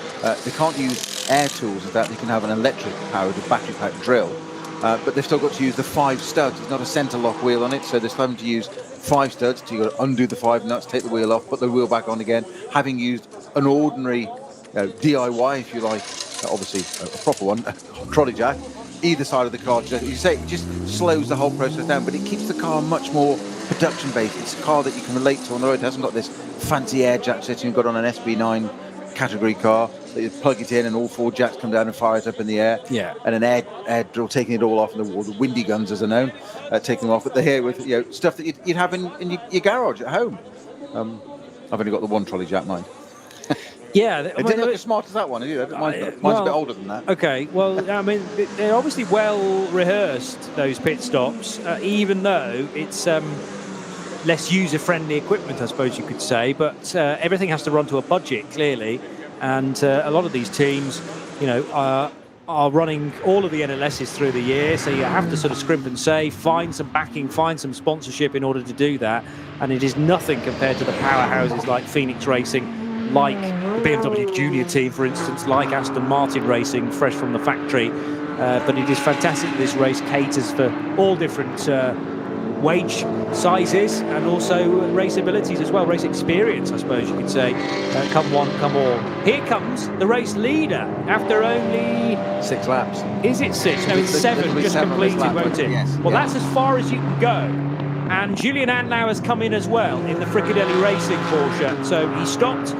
They can't use air tools as that. They can have an electric-powered or battery-powered drill, but they've still got to use the 5 studs. It's not a centre lock wheel on it, so they're having to use 5 studs. So you've got to undo the 5 nuts, take the wheel off, put the wheel back on again, having used an ordinary DIY, if you like, obviously a proper one, a trolley jack, either side of the car. You say it just slows the whole process down, but it keeps the car much more production based. It's a car that you can relate to on the road. It hasn't got this fancy air jack setting you've got on an SB9 category car that you plug it in and all 4 jacks come down and fire it up in the air. Yeah. And an air drill taking it all off, and the windy guns, as they're known, taking them off. But they're here with stuff that you'd have in your garage at home. I've only got the one trolley jack, mind. Yeah, It didn't look as smart as that one, did it? Mine's a bit older than that. Okay, well, I mean, they're obviously well rehearsed, those pit stops, even though it's less user-friendly equipment, I suppose you could say. But everything has to run to a budget, clearly, and a lot of these teams, are running all of the NLSs through the year, so you have to sort of scrimp and save, find some backing, find some sponsorship in order to do that, and it is nothing compared to the powerhouses like Phoenix Racing, like the BMW Junior team, for instance, like Aston Martin Racing, fresh from the factory. But it is fantastic that this race caters for all different wage sizes and also race abilities as well, race experience, I suppose you could say. Come one, come all. Here comes the race leader after only 6 laps. Is it 6? No, it's 7 just completed, won't it? Yes, well, that's as far as you can go. And Julian Andlau has come in as well in the Fricadelli Racing Porsche. So he stopped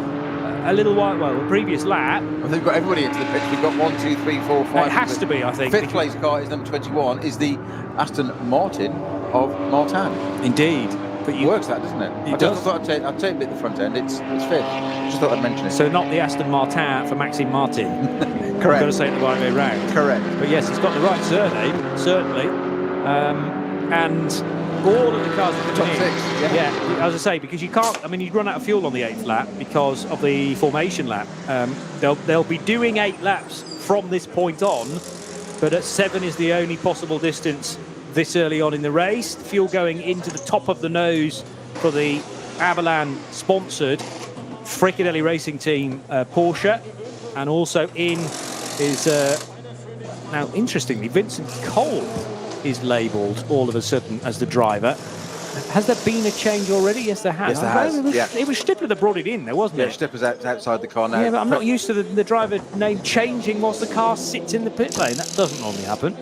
a little while, the previous lap. I think we've got everybody into the pit. We've got 1, 2, 3, 4, 5. It has to be, I think. 5th place car is number 21, is the Aston Martin of Martin. Indeed. But It works that, doesn't it? It does. Just thought I'd take a bit at the front end. It's 5th. Just thought I'd mention it. So not the Aston Martin for Maxime Martin. I've Correct. got to say it the right way round. Correct. But yes, he's got the right surname, certainly. And all of the cars are Top coming 6, in. Yeah, as I say, because you can't, I mean, you'd run out of fuel on the 8th lap because of the formation lap. They'll be doing 8 laps from this point on, but at 7 is the only possible distance this early on in the race. Fuel going into the top of the nose for the Avalon sponsored Fricadelli Racing Team Porsche, and also in is now interestingly Vincent Kolb is labelled all of a sudden as the driver. Has there been a change already? Yes, there has. Yes, there has. It was Stipler that brought it in, there wasn't it? Stipper's outside the car now. Yeah, but I'm not used to the driver name changing whilst the car sits in the pit lane. That doesn't normally happen.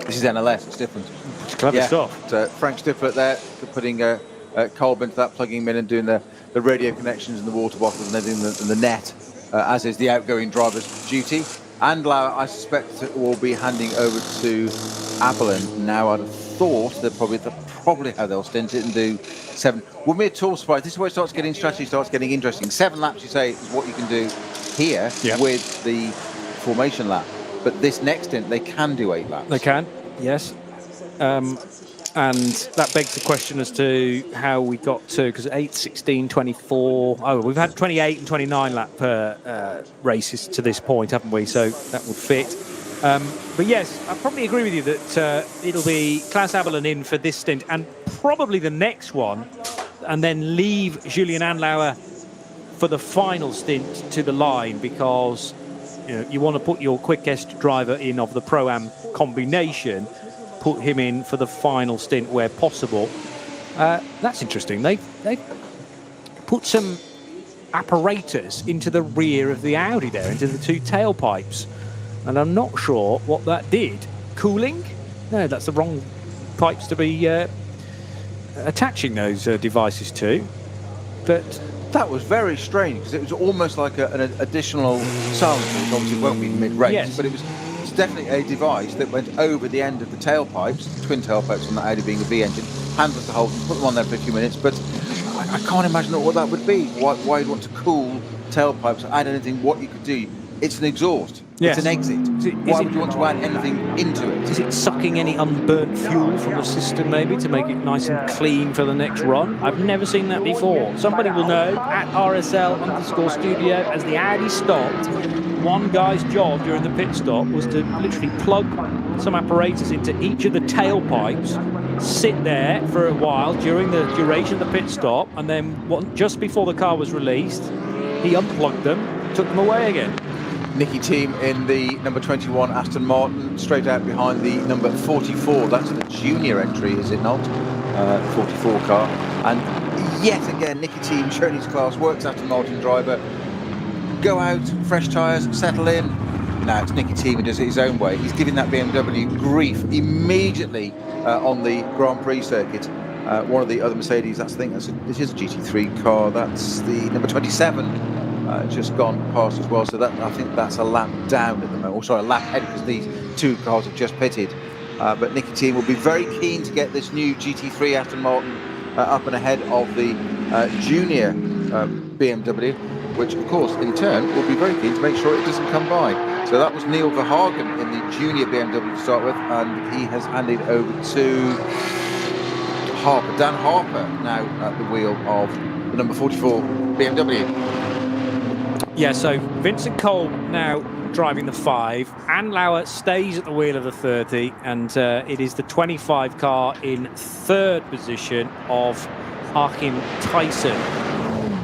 This is NLS, it's different. It's clever stuff. So Frank Stifler there, putting Kolb into that, plugging him in and doing the radio connections and the water bottles and everything and the net, as is the outgoing driver's duty. And I suspect will be handing over to Apollon. Now, I'd have thought that probably how they'll stint it and do 7. Wouldn't be at all surprised. This is where strategy starts getting interesting. 7 laps, you say, is what you can do here with the formation lap. But this next stint, they can do 8 laps. They can, yes. And that begs the question as to how we got to, because 8, 16, 24... Oh, we've had 28 and 29 lap races to this point, haven't we? So that would fit. But yes, I probably agree with you that it'll be Klaus Aberlin in for this stint and probably the next one, and then leave Julian Andlauer for the final stint to the line, because you want to put your quickest driver in of the Pro-Am combination, put him in for the final stint where possible. That's interesting. They've put some apparatus into the rear of the Audi there, into the 2 tailpipes. And I'm not sure what that did. Cooling? No, that's the wrong pipes to be attaching those devices to. But that was very strange, because it was almost like an additional silencer, which obviously won't be mid-race, but it's definitely a device that went over the end of the tailpipes, twin tailpipes on the Audi being a V engine, handles to hold, put them on there for a few minutes, but I can't imagine what that would be. Why you'd want to cool tailpipes, add anything, what you could do. It's an exhaust. Yes. It's an exit. Why would you want to add anything into it? Is it sucking any unburnt fuel from the system maybe to make it nice and clean for the next run? I've never seen that before. Somebody will know at RSL_studio. As the Audi stopped, one guy's job during the pit stop was to literally plug some apparatus into each of the tailpipes, sit there for a while during the duration of the pit stop, and then just before the car was released, he unplugged them, took them away again. Nicky Team in the number 21 Aston Martin, straight out behind the number 44. That's the junior entry, is it not? 44 car. And yet again, Nicky Team showing his class, works Aston Martin driver. Go out, fresh tyres, settle in. Now it's Nicky Team who does it his own way. He's giving that BMW grief immediately on the Grand Prix circuit. One of the other Mercedes, this is a GT3 car. That's the number 27. Just gone past as well, so I think that's a lap down at the moment, or sorry, a lap ahead, because these 2 cars have just pitted. But Nicky Team will be very keen to get this new GT3 Aston Martin up and ahead of the junior BMW. which of course in turn will be very keen to make sure it doesn't come by. So that was Neil Verhagen in the junior BMW to start with, and he has handed over to Harper. Dan Harper now at the wheel of the number 44 BMW. Yeah, so Vincent Cole now driving the 5. Andlauer stays at the wheel of the 30, and it is the 25 car in third position of Achim Tyson.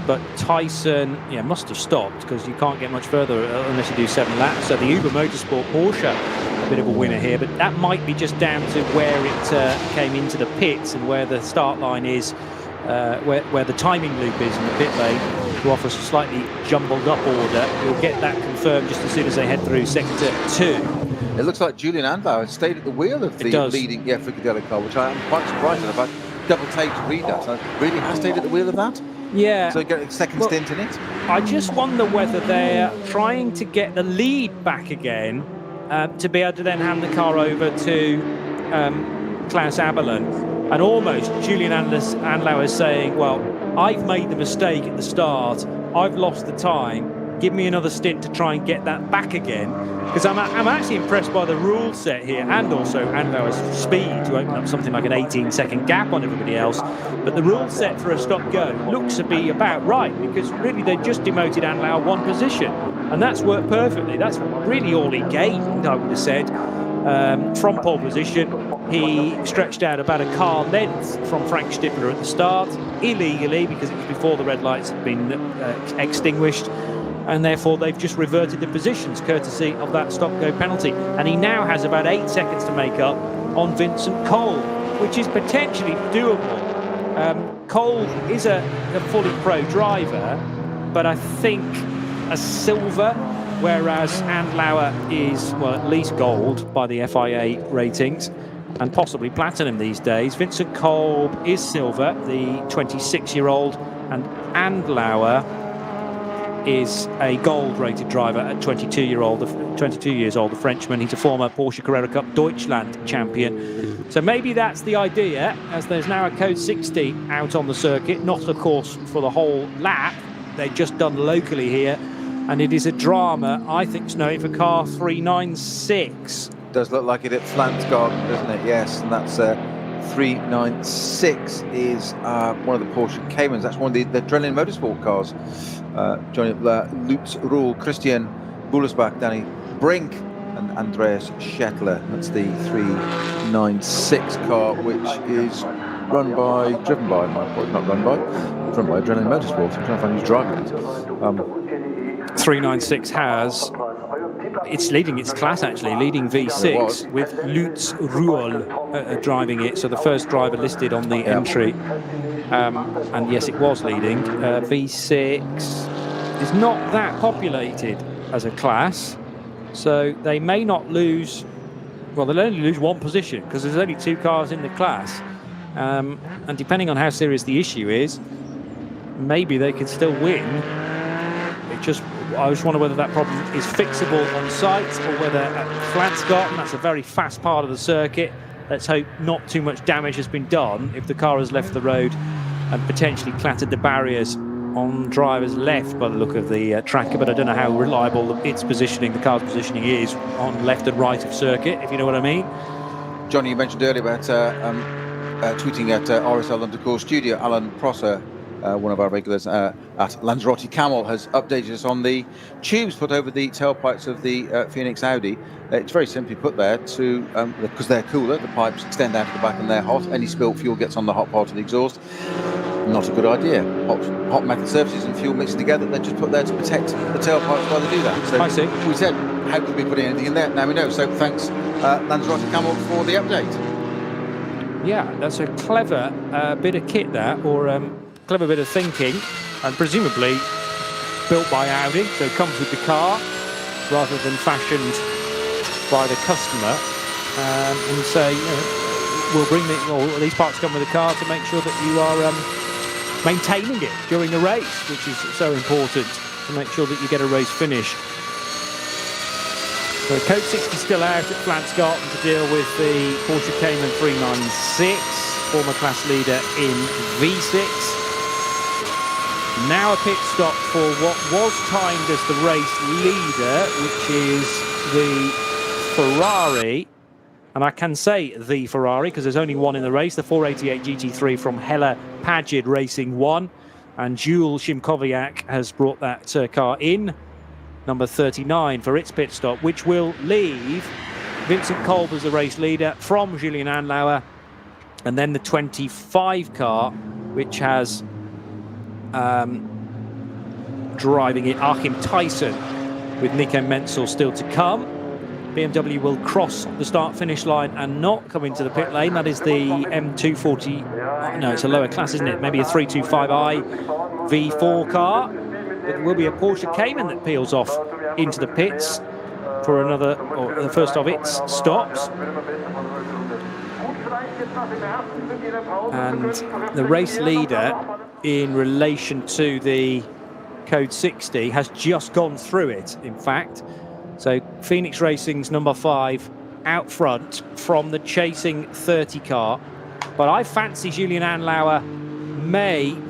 But Tyson, must have stopped, because you can't get much further unless you do 7 laps. So the Uber Motorsport Porsche, a bit of a winner here, but that might be just down to where it came into the pits and where the start line is, where the timing loop is in the pit lane, to offer a slightly jumbled up order. You'll get that confirmed just as soon as they head through sector 2. It looks like Julian Andlauer stayed at the wheel of the leading Fricadelli car, which I am quite surprised at. I've double taped to read that. So really has stayed at the wheel of that? Yeah. So get a second stint in it? I just wonder whether they're trying to get the lead back again to be able to then hand the car over to Klaus Aberlin. And almost Julian Andlauer is saying, well, I've made the mistake at the start. I've lost the time. Give me another stint to try and get that back again. Because I'm actually impressed by the rule set here, and also Andlauer's speed to open up something like an 18-second gap on everybody else. But the rule set for a stop-go looks to be about right, because really they just demoted Andlauer 1 position. And that's worked perfectly. That's really all he gained, I would have said. From pole position, he stretched out about a car length from Frank Stippler at the start, illegally, because it was before the red lights had been extinguished, and therefore they've just reverted the positions courtesy of that stop-go penalty. And he now has about 8 seconds to make up on Vincent Cole, which is potentially doable. Cole is a fully pro driver, but I think a silver, whereas Andlauer is, well, at least gold by the FIA ratings, and possibly platinum these days. Vincent Kolb is silver, the 26-year-old, and Andlauer is a gold-rated driver at 22 years old, the Frenchman. He's a former Porsche Carrera Cup Deutschland champion. So maybe that's the idea, as there's now a Code 60 out on the circuit, not, of course, for the whole lap. They've just done locally here, and it is a drama, I think, Snowy, for car 396. Does look like it at Flansgarten, doesn't it? Yes, and that's 396 is one of the Porsche Caymans. That's one of the Adrenaline Motorsport cars. Johnny Lutz Ruhl, Christian Bullersbach, Danny Brink, and Andreas Schettler. That's the 396 car, which is driven by Adrenaline Motorsport. I'm trying to find who's driving it. 396 it's leading its class, actually, leading V6 with Lutz Ruhl driving it. So the first driver listed on the entry. And yes, it was leading. V6 is not that populated as a class. So they may not lose, well, they'll only lose 1 position because there's only 2 cars in the class. And depending on how serious the issue is, maybe they can still win. I just wonder whether that problem is fixable on site or whether at Flansgarten, that's a very fast part of the circuit. Let's hope not too much damage has been done if the car has left the road and potentially clattered the barriers on driver's left by the look of the tracker, but I don't know how reliable its positioning, the car's positioning, is on left and right of circuit, if you know what I mean. Johnny, you mentioned earlier about tweeting at RSL_studio, Studio. Alan Prosser, one of our regulars at Lanzarote Camel, has updated us on the tubes put over the tailpipes of the Phoenix Audi. It's very simply put there to, because they're cooler, the pipes extend out to the back and they're hot. Any spilt fuel gets on the hot part of the exhaust. Not a good idea. Hot metal surfaces and fuel mixed together, they're just put there to protect the tailpipes while they do that. So I see. We said, how could we put anything in there? Now we know. So thanks, Lanzarote Camel, for the update. Yeah, that's a clever bit of kit, that, or clever bit of thinking, and presumably built by Audi, so it comes with the car rather than fashioned by the customer, and say, we'll bring these parts come with the car to make sure that you are maintaining it during the race, which is so important to make sure that you get a race finish. So Code 60 still out at Flansgarten to deal with the Porsche Cayman 396, former class leader in V6. Now a pit stop for what was timed as the race leader, which is the Ferrari. And I can say the Ferrari because there's only one in the race, the 488 GT3 from Hella Pagid Racing 1. And Jules Shimkoviak has brought that car in, number 39, for its pit stop, which will leave Vincent Kolb as the race leader from Julian Andlauer. And then the 25 car, which has driving it Achim Tyson with Nico Menzel still to come. BMW will cross the start-finish line and not come into the pit lane. That is the M240. No, it's a lower class, isn't it? Maybe a 325i V4 car. But there will be a Porsche Cayman that peels off into the pits for another, or the first of its stops. And the race leader in relation to the Code 60 has just gone through it, in fact. So Phoenix Racing's number 5 out front from the chasing 30 car. But I fancy Julian Andlauer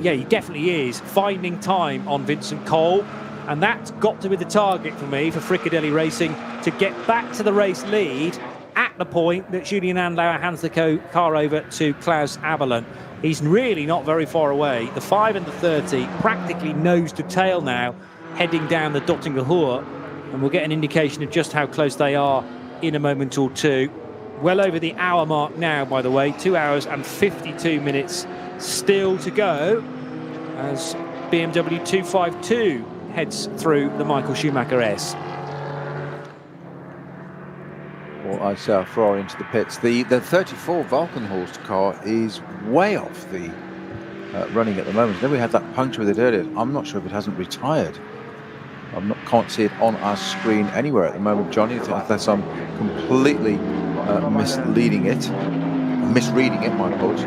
he definitely is, finding time on Vincent Kolb. And that's got to be the target for me, for Fricadelli Racing, to get back to the race lead at the point that Julian Andlauer hands the car over to Klaus Aberlin. He's really not very far away. The 5 and the 30 practically nose to tail now, heading down the Dottinger Hohe. And we'll get an indication of just how close they are in a moment or two. Well over the hour mark now, by the way, 2 hours and 52 minutes still to go as BMW 252 heads through the Michael Schumacher S. Well, I say a Ferrari into the pits. The 34 Valkenhorst car is way off the running at the moment. Then we had that puncture with it earlier. I'm not sure if it hasn't retired. Can't see it on our screen anywhere at the moment, Johnny, unless I'm completely misreading it, my apologies.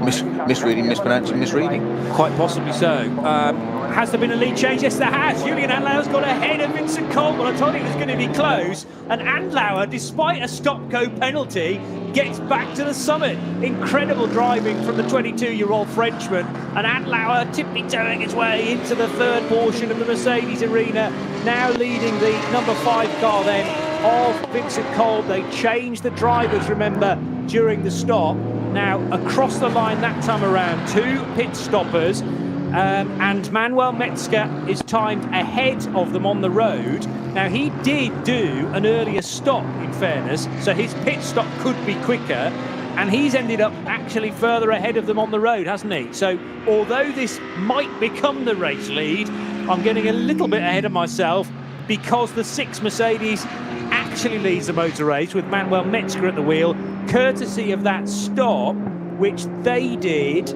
Mispronouncing, misreading. Quite possibly so. Has there been a lead change? Yes, there has. Julian Andlauer's got ahead of Vincent Kolb. Well, I told you it was going to be close. And Andlauer, despite a stop-go penalty, gets back to the summit. Incredible driving from the 22-year-old Frenchman. And Andlauer tippy-toeing his way into the third portion of the Mercedes arena, now leading the number 5 car then of Vincent Kolb. They changed the drivers, remember, during the stop. Now, across the line that time around, 2 pit stoppers. And Manuel Metzger is timed ahead of them on the road. Now, he did do an earlier stop, in fairness, so his pit stop could be quicker, and he's ended up actually further ahead of them on the road, hasn't he? So, although this might become the race lead, I'm getting a little bit ahead of myself because the 6 Mercedes actually leads the motor race with Manuel Metzger at the wheel, courtesy of that stop, which they did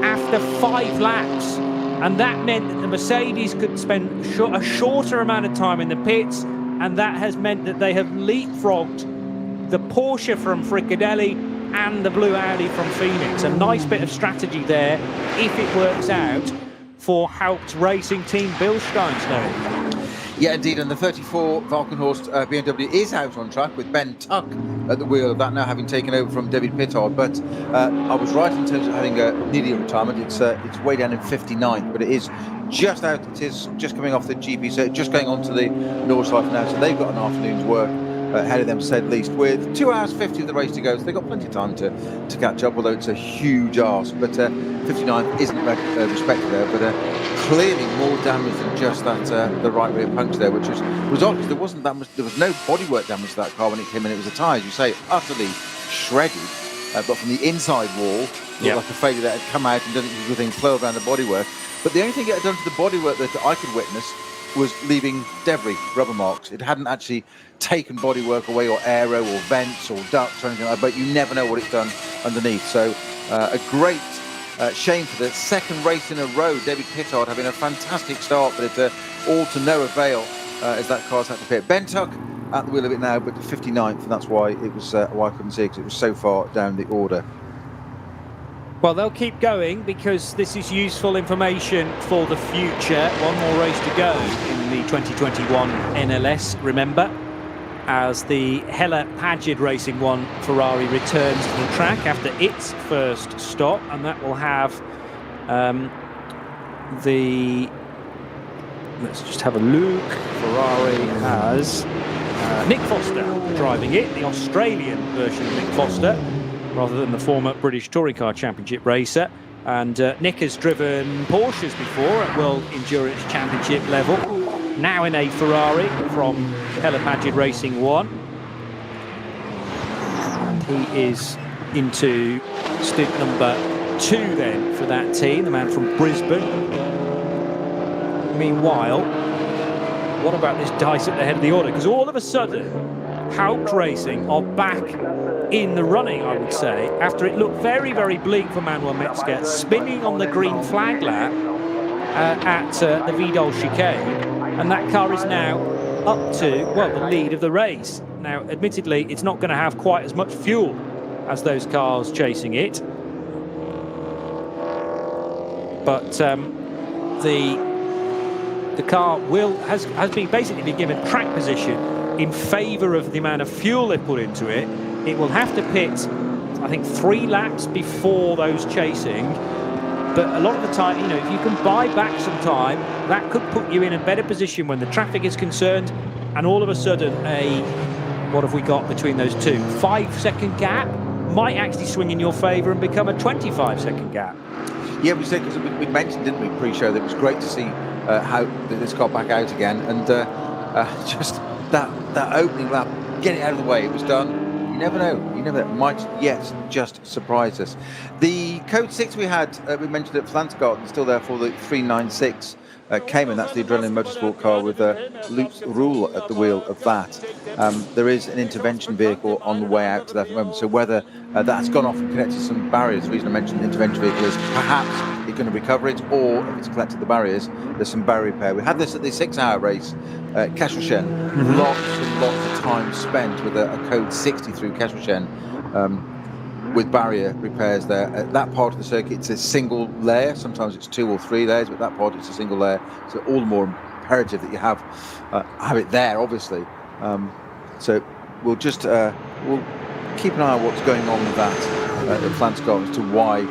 after 5 laps, and that meant that the Mercedes could spend a shorter amount of time in the pits, and that has meant that they have leapfrogged the Porsche from Fricadelli and the blue Audi from Phoenix. A nice bit of strategy there, if it works out, for Haupt Racing team Bilstein, Snowy. Yeah, indeed, and the 34 Valkenhorst BMW is out on track with Ben Tuck at the wheel of that now, having taken over from David Pittard. But I was right in terms of having a nearly retirement. It's way down in 59th, but it is just out. It is just coming off the GP, so just going on to the Nordschleife now. So they've got an afternoon's work ahead of them, to say the least, with 2 hours 50 of the race to go. So they've got plenty of time to catch up, although it's a huge arse. But 59th isn't respected there, but clearly more damage than just that the right rear puncture there, which was odd because there wasn't that much. There was no bodywork damage to that car when it came in. It was a tyre, as you say, utterly shredded. But from the inside wall, looked like a failure that had come out and done its good thing, flow around the bodywork. But the only thing it had done to the bodywork that I could witness was leaving debris, rubber marks. It hadn't actually taken bodywork away, or aero, or vents, or ducts, or anything like that, but you never know what it's done underneath. So a great shame for the second race in a row. David Pittard having a fantastic start, but it's all to no avail as that car's had to pit. Ben Tuck at the wheel of it now, but 59th, and that's why it was why I couldn't see it, because it was so far down the order. Well, they'll keep going because this is useful information for the future. One more race to go in the 2021 NLS, remember, as the Hella Pagid Racing 1 Ferrari returns to the track after its first stop, and that will have let's just have a look. Ferrari has Nick Foster driving it, the Australian version of Nick Foster, rather than the former British Touring Car Championship racer. And Nick has driven Porsches before at World Endurance Championship level. Now in a Ferrari from Hella Racing 1. And he is into stint number 2 then for that team, the man from Brisbane. Meanwhile, what about this dice at the head of the order? Because all of a sudden, Haupt Racing are back in the running, I would say, after it looked very, very bleak for Manuel Metzger, spinning on the green flag lap at the Vidal chicane. And that car is now up to, well, the lead of the race. Now, admittedly, it's not going to have quite as much fuel as those cars chasing it. But the car has basically been given track position in favour of the amount of fuel they put into it. It will have to pit, I think, 3 laps before those chasing. But a lot of the time, you know, if you can buy back some time, that could put you in a better position when the traffic is concerned. And all of a sudden, what have we got between those two? 5-second gap might actually swing in your favour and become a 25-second gap. Yeah, we said, because we mentioned, didn't we, pre-show, that it was great to see how this got back out again, and just that opening lap, get it out of the way, it was done. You never know, it might yet just surprise us. The Code 6 we had, we mentioned at Flansgarten, still there for the 396 Cayman. That's the Adrenaline Motorsport car with Lutz Rule at the wheel of that. There is an intervention vehicle on the way out to that at the moment, so whether that's gone off and connected to some barriers, the reason I mentioned the intervention vehicle is perhaps it's going to recover it, or if it's collected the barriers, there's some barrier repair. We had this at the 6-hour race at Kesselchen. Lots and lots of time spent with a Code 60 through Kesselchen, with barrier repairs there. At that part of the circuit, it's a single layer. Sometimes it's 2 or 3 layers, but that part it's a single layer. So all the more imperative that you have it there, obviously. So we'll just we'll keep an eye on what's going on with that at Flansgarten as to why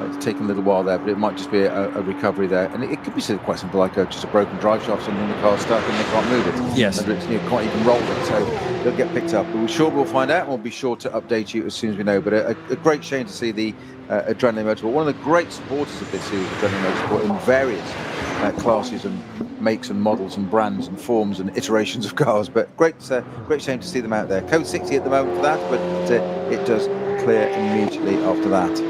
it's taken a little while there, but it might just be a recovery there, and it could be quite simple, like just a broken drive shaft, something in the car stuck and they can't move it. Yes. And it's, can't even roll it, so they'll get picked up. But we're sure we'll find out, and we'll be sure to update you as soon as we know. But a great shame to see the Adrenaline Motorsport, one of the great supporters of this series, Adrenaline Motorsport, in various classes and makes and models and brands and forms and iterations of cars. But great shame to see them out there. Code 60 at the moment for that, but it does clear immediately after that.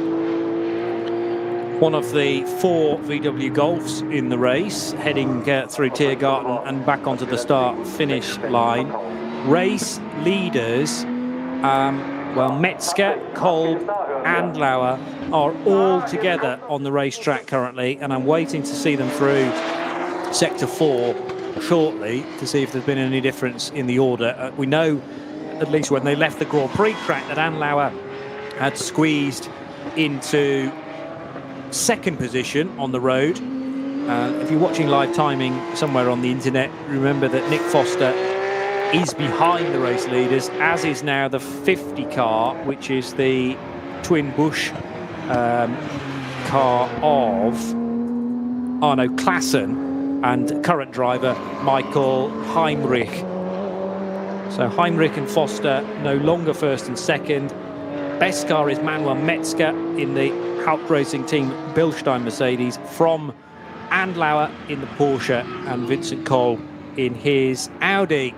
One of the 4 VW Golfs in the race, heading through Tiergarten and back onto the start-finish line. Race leaders, Metzger, Kolb and Lauer are all together on the racetrack currently, and I'm waiting to see them through Sector 4 shortly to see if there's been any difference in the order. We know, at least when they left the Grand Prix track, that Anne Lauer had squeezed into 2nd position on the road. If you're watching live timing somewhere on the internet, remember that Nick Foster is behind the race leaders, as is now the 50 car, which is the twin Busch car of Arno Klassen and current driver Michael Heimrich. So Heimrich and Foster no longer 1st and 2nd. Best car is Manuel Metzger in the Haupt Racing Team Bilstein Mercedes, from Andlauer in the Porsche and Vincent Kolb in his Audi.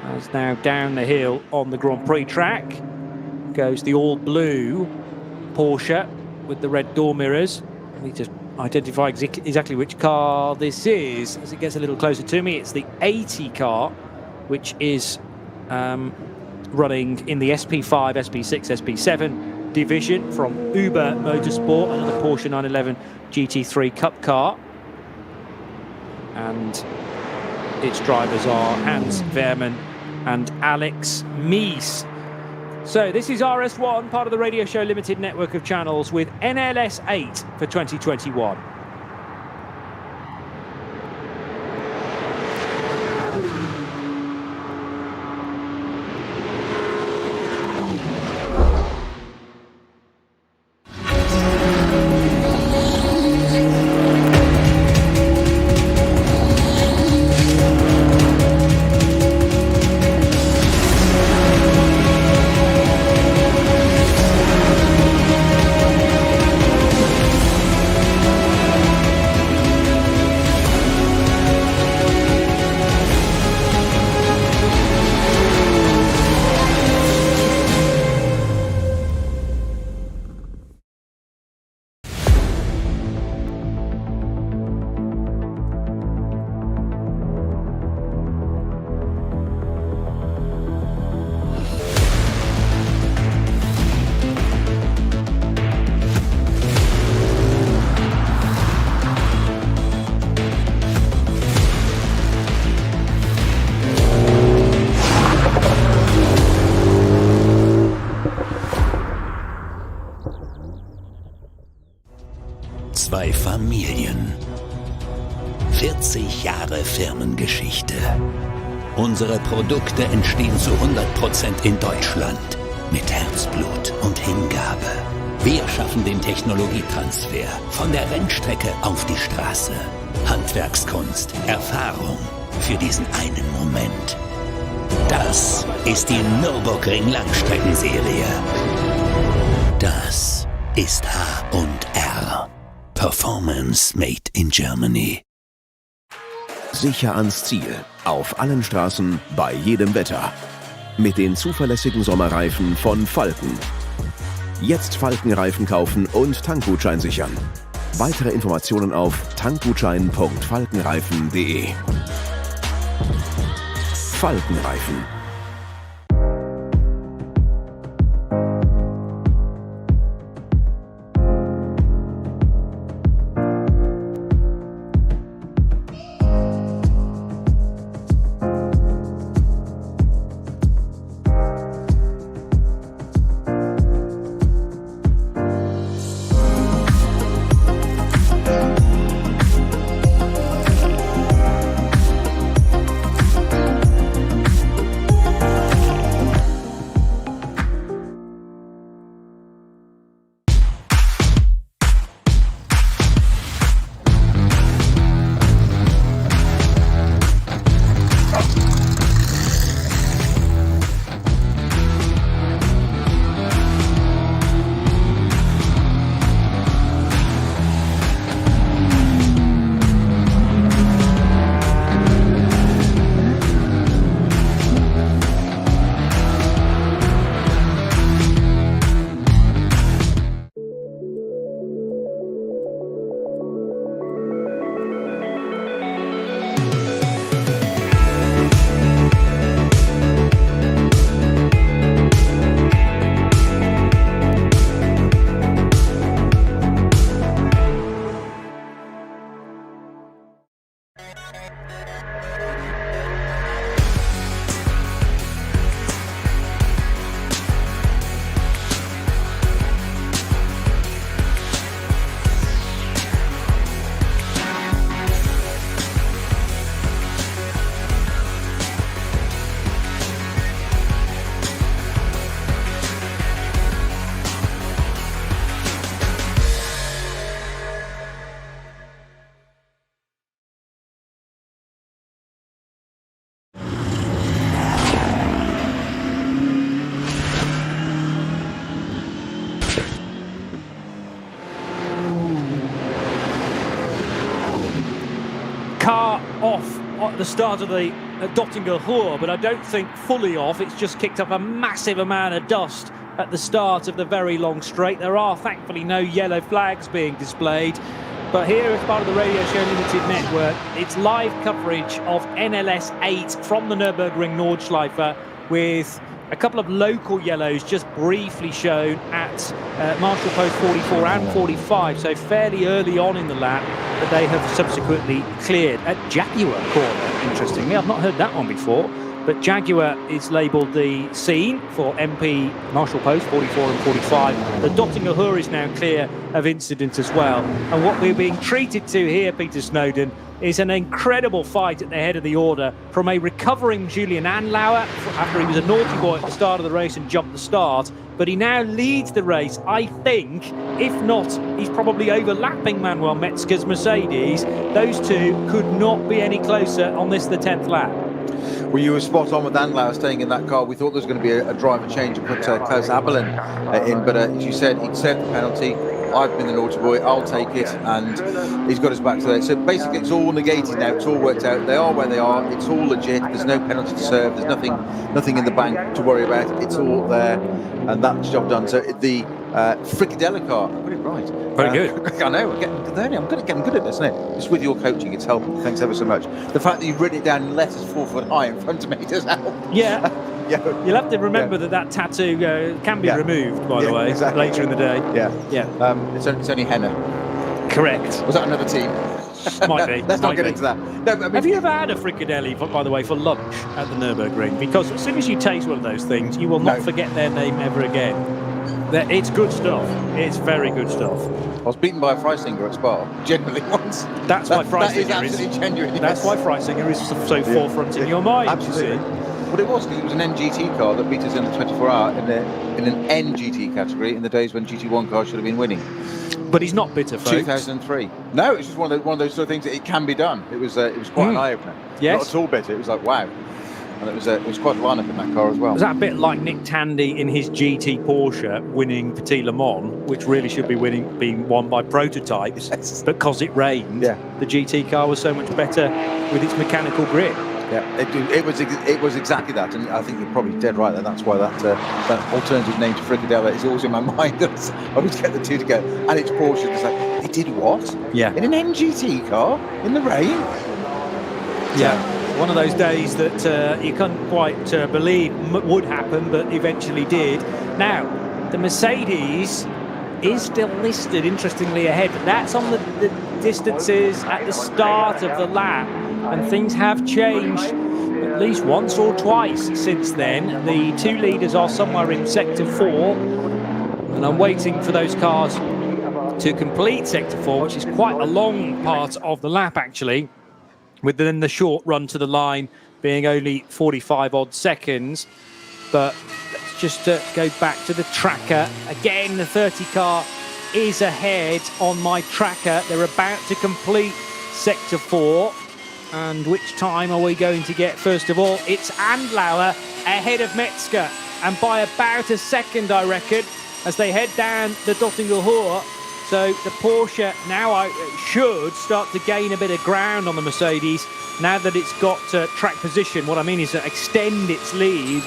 As now down the hill on the Grand Prix track goes the all-blue Porsche with the red door mirrors. Let me just identify exactly which car this is as it gets a little closer to me. It's the 80 car, which is running in the SP5, SP6, SP7 division from Uber Motorsport, another Porsche 911 GT3 Cup car. And its drivers are Hans Wehrmann and Alex Mies. So this is RS1, part of the Radio Show Limited network of channels, with NLS 8 for 2021. Familien. 40 Jahre Firmengeschichte. Unsere Produkte entstehen zu 100% in Deutschland. Mit Herzblut und Hingabe. Wir schaffen den Technologietransfer von der Rennstrecke auf die Straße. Handwerkskunst, Erfahrung für diesen einen Moment. Das ist die Nurburgring Langstreckenserie. Das ist H&R. Performance made in Germany. Sicher ans Ziel. Auf allen Straßen, bei jedem Wetter. Mit den zuverlässigen Sommerreifen von Falcon. Jetzt Falcon-Reifen kaufen und Tankgutschein sichern. Weitere Informationen auf tankgutschein.falkenreifen.de. Falcon-Reifen. Car off at the start of the Dottinger Hoor, but I don't think fully off. It's just kicked up a massive amount of dust at the start of the very long straight. There are thankfully no yellow flags being displayed. But here, as part of the Radio Show Limited network, it's live coverage of NLS 8 from the Nurburgring Nordschleife, with a couple of local yellows just briefly shown at Marshall Post 44 and 45, so fairly early on in the lap, but they have subsequently cleared. At Jaguar corner, interestingly, I've not heard that one before, but Jaguar is labelled the scene for MP Marshall Post 44 and 45. The Dottinger Hoor is now clear of incident as well. And what we're being treated to here, Peter Snowden, is an incredible fight at the head of the order from a recovering Julian Anlauer after he was a naughty boy at the start of the race and jumped the start. But he now leads the race, I think. If not, he's probably overlapping Manuel Metzger's Mercedes. Those two could not be any closer on this, the 10th lap. Well, you were spot on with Anlauer staying in that car. We thought there was going to be a driver change and put Klaus Abelin in, but as you said, he'd served the penalty. I've been the naughty boy, I'll take it, and he's got us back today. So basically it's all negated now, it's all worked out, they are where they are, it's all legit, there's no penalty to serve, there's nothing in the bank to worry about, it's all there, and that's job done. So the Fricadella car, I got it right. Very good. I know, I'm getting good at this, isn't it? Just with your coaching, it's helping, thanks ever so much. The fact that you've written it down in letters 4 foot high in front of me does help. Yeah. You'll have to remember that tattoo can be removed, by the way, exactly. Later in the day. It's only henna. Correct. Was that another team? Might be. Let's not get into that. No, but have you ever had a fricadelle, by the way, for lunch at the Nurburgring? Because as soon as you taste one of those things, you will not forget their name ever again. It's good stuff. It's very good stuff. I was beaten by a Freisinger at Spa, genuinely once. That's why That is Freisinger absolutely genuine. That's why Freisinger is so forefront in your mind. Absolutely. Well, it was because it was an NGT car that beat us in the 24-hour in an NGT category in the days when GT1 cars should have been winning. But he's not bitter, folks. 2003. No, it's just one of those sort of things that it can be done. It was quite an eye opener. Yes. Not at all bitter. It was like wow. And it was quite a lineup in that car as well. Was that a bit like Nick Tandy in his GT Porsche winning Petit Le Mans, which really should be being won by prototypes, Yes. but because it rained, the GT car was so much better with its mechanical grip. Yeah, it was exactly that, and I think you're probably dead right there. That's why that alternative name to Fricadella is always in my mind. I always get the two together, and it's Porsche. It's like, it did what? Yeah. In an NGT car in the rain. Yeah. One of those days that you couldn't quite believe would happen, but eventually did. Now, the Mercedes is still listed, interestingly, ahead. But that's on the distances at the start of the lap, and things have changed at least once or twice since then. The two leaders are somewhere in Sector 4, and I'm waiting for those cars to complete Sector 4, which is quite a long part of the lap, actually, with then the short run to the line being only 45 odd seconds. But let's just go back to the tracker. Again, the 30 car is ahead on my tracker. They're about to complete Sector 4. And which time are we going to get? First of all, it's Andlauer ahead of Metzger. And by about a second, I reckon, as they head down the Dottinger Hohe. So the Porsche now should start to gain a bit of ground on the Mercedes now that it's got track position. What I mean is extend its lead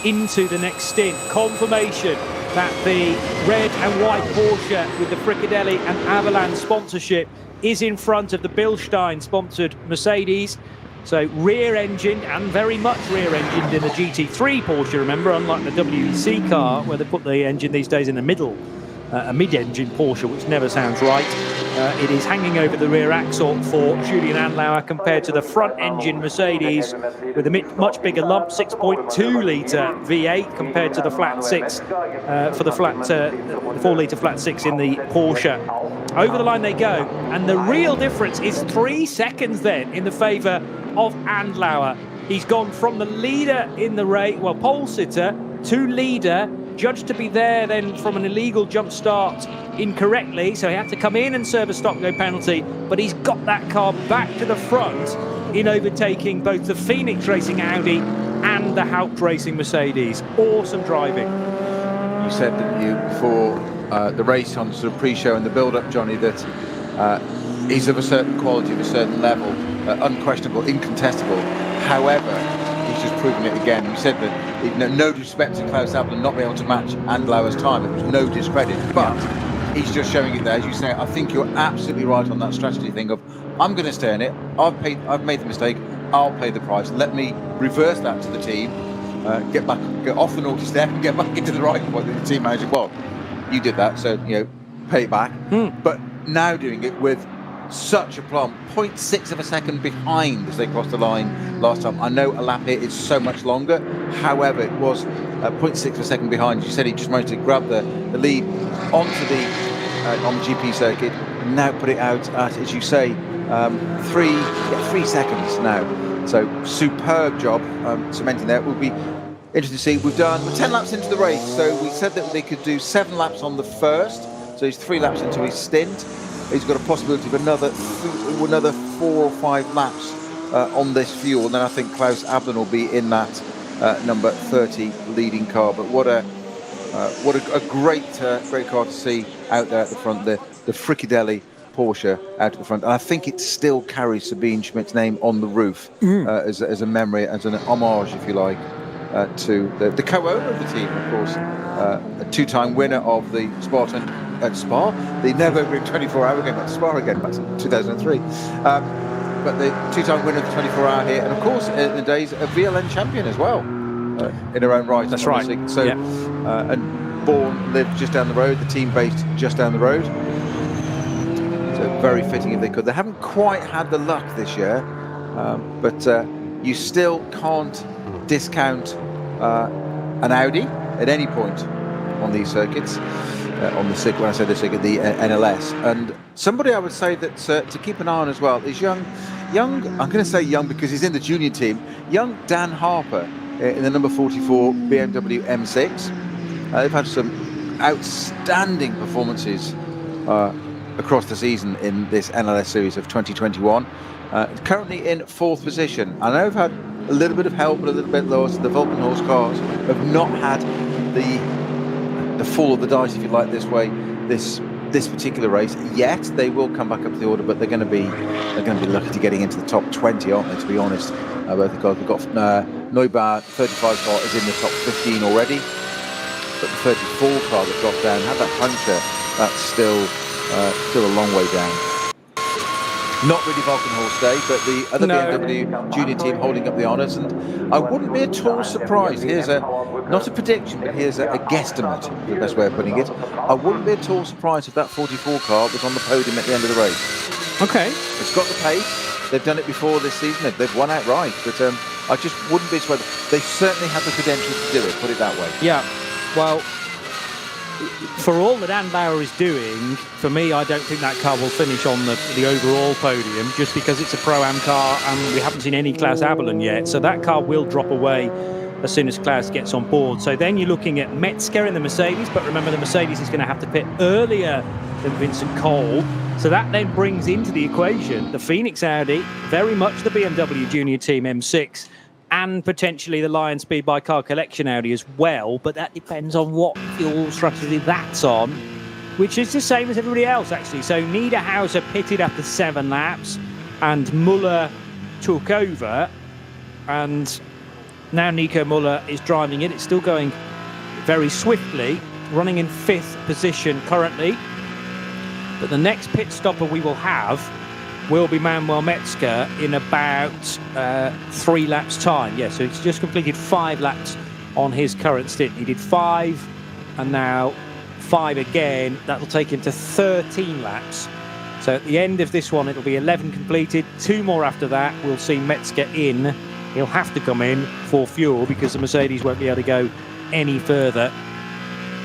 into the next stint. Confirmation that the red and white Porsche with the Fricadelli and Avalanche sponsorship is in front of the Bilstein-sponsored Mercedes. So rear-engined and very much rear-engined in the GT3 Porsche, remember, unlike the WEC car where they put the engine these days in the middle. A mid-engine Porsche, which never sounds right. It is hanging over the rear axle for Julian Andlauer compared to the front-engine Mercedes with a much bigger lump, 6.2-litre V8 compared to the flat 6 for the 4-litre flat 6 in the Porsche. Over the line they go, and the real difference is 3 seconds then in the favour of Andlauer. He's gone from the leader in the race, well, pole sitter, to leader, judged to be there then from an illegal jump start incorrectly, so he had to come in and serve a stop go penalty, but he's got that car back to the front in overtaking both the Phoenix Racing Audi and the Haupt Racing Mercedes. Awesome driving. You said, didn't you, before the race on sort of pre-show and the build-up, Johnny, that he's of a certain quality, of a certain level, unquestionable, incontestable. However, he's just proven it again. You said that, no disrespect to Klaus Appleton not being able to match Andlauer's time, it was no discredit, but he's just showing it there. As you say, I think you're absolutely right on that strategy thing of, I'm going to stay in it, I've made the mistake, I'll pay the price. Let me reverse that to the team, get off the naughty step and get back into the right point. The team manager, well, you did that, so, pay it back. But now doing it with such a plumb, 0.6 of a second behind as they crossed the line last time. I know a lap here is so much longer, however, it was 0.6 of a second behind. You said he just managed to grab the lead onto the on the GP circuit and now put it out at, as you say, 3 seconds now. So superb job cementing there. It will be interesting to see. We're 10 laps into the race, so we said that they could do 7 laps on the first, so he's 3 laps into his stint. He's got a possibility of another 4 or 5 laps on this fuel, and then I think Klaus Abden will be in that number 30 leading car. But what a great car to see out there at the front, the Fricadelli Porsche out at the front, and I think it still carries Sabine Schmidt's name on the roof as a memory, as an homage, if you like, to the co-owner of the team, of course, a 2-time winner of the Spartan at Spa, the Nurburgring 24-hour, going back to Spa again, back to 2003. But the 2-time winner of the 24-hour here, and of course, in the days, a VLN champion as well, in her own right. That's right. So, and born, lived just down the road, the team based just down the road. So very fitting if they could. They haven't quite had the luck this year, but you still can't discount an Audi at any point on these circuits. On the circuit, when I say the circuit, the NLS. And somebody I would say that to keep an eye on as well is young. I'm going to say young because he's in the junior team. Young Dan Harper in the number 44 BMW M6. They've had some outstanding performances across the season in this NLS series of 2021. Currently in 4th position. I know I've had a little bit of help, but a little bit lower. So the Falcon horse cars have not had the fall of the dice, if you like, this way, this particular race. Yet they will come back up the order, but they're going to be lucky to getting into the top 20, aren't they? To be honest, both the cars. We've got Nurburgring 35 car is in the top 15 already, but the 34 car that dropped down had that puncture. That's still a long way down. Not really Falcon horse day, but the other BMW junior team holding up the honours, and I wouldn't be at all surprised. Here's not a prediction, but here's a guesstimate, the best way of putting it. I wouldn't be at all surprised if that 44 car was on the podium at the end of the race. Okay. It's got the pace. They've done it before this season. They've won outright, but I just wouldn't be surprised. They certainly have the credentials to do it, put it that way. Yeah, well, for all that Dan Bauer is doing, for me, I don't think that car will finish on the overall podium, just because it's a Pro-Am car and we haven't seen any Klaus Aberlin yet. So that car will drop away as soon as Klaus gets on board. So then you're looking at Metzger in the Mercedes, but remember the Mercedes is going to have to pit earlier than Vincent Cole. So that then brings into the equation the Phoenix Audi, very much the BMW Junior Team M6, and potentially the Lion Speed by Car Collection Audi as well, but that depends on what fuel strategy that's on, which is the same as everybody else, actually. So Niederhauser pitted after 7 laps, and Muller took over, and now Nico Muller is driving it. It's still going very swiftly, running in 5th position currently, but the next pit stopper we will have will be Manuel Metzger in about 3 laps' time. Yeah, so he's just completed 5 laps on his current stint. He did 5 and now 5 again. That'll take him to 13 laps. So at the end of this one, it'll be 11 completed. 2 more after that. We'll see Metzger in. He'll have to come in for fuel because the Mercedes won't be able to go any further.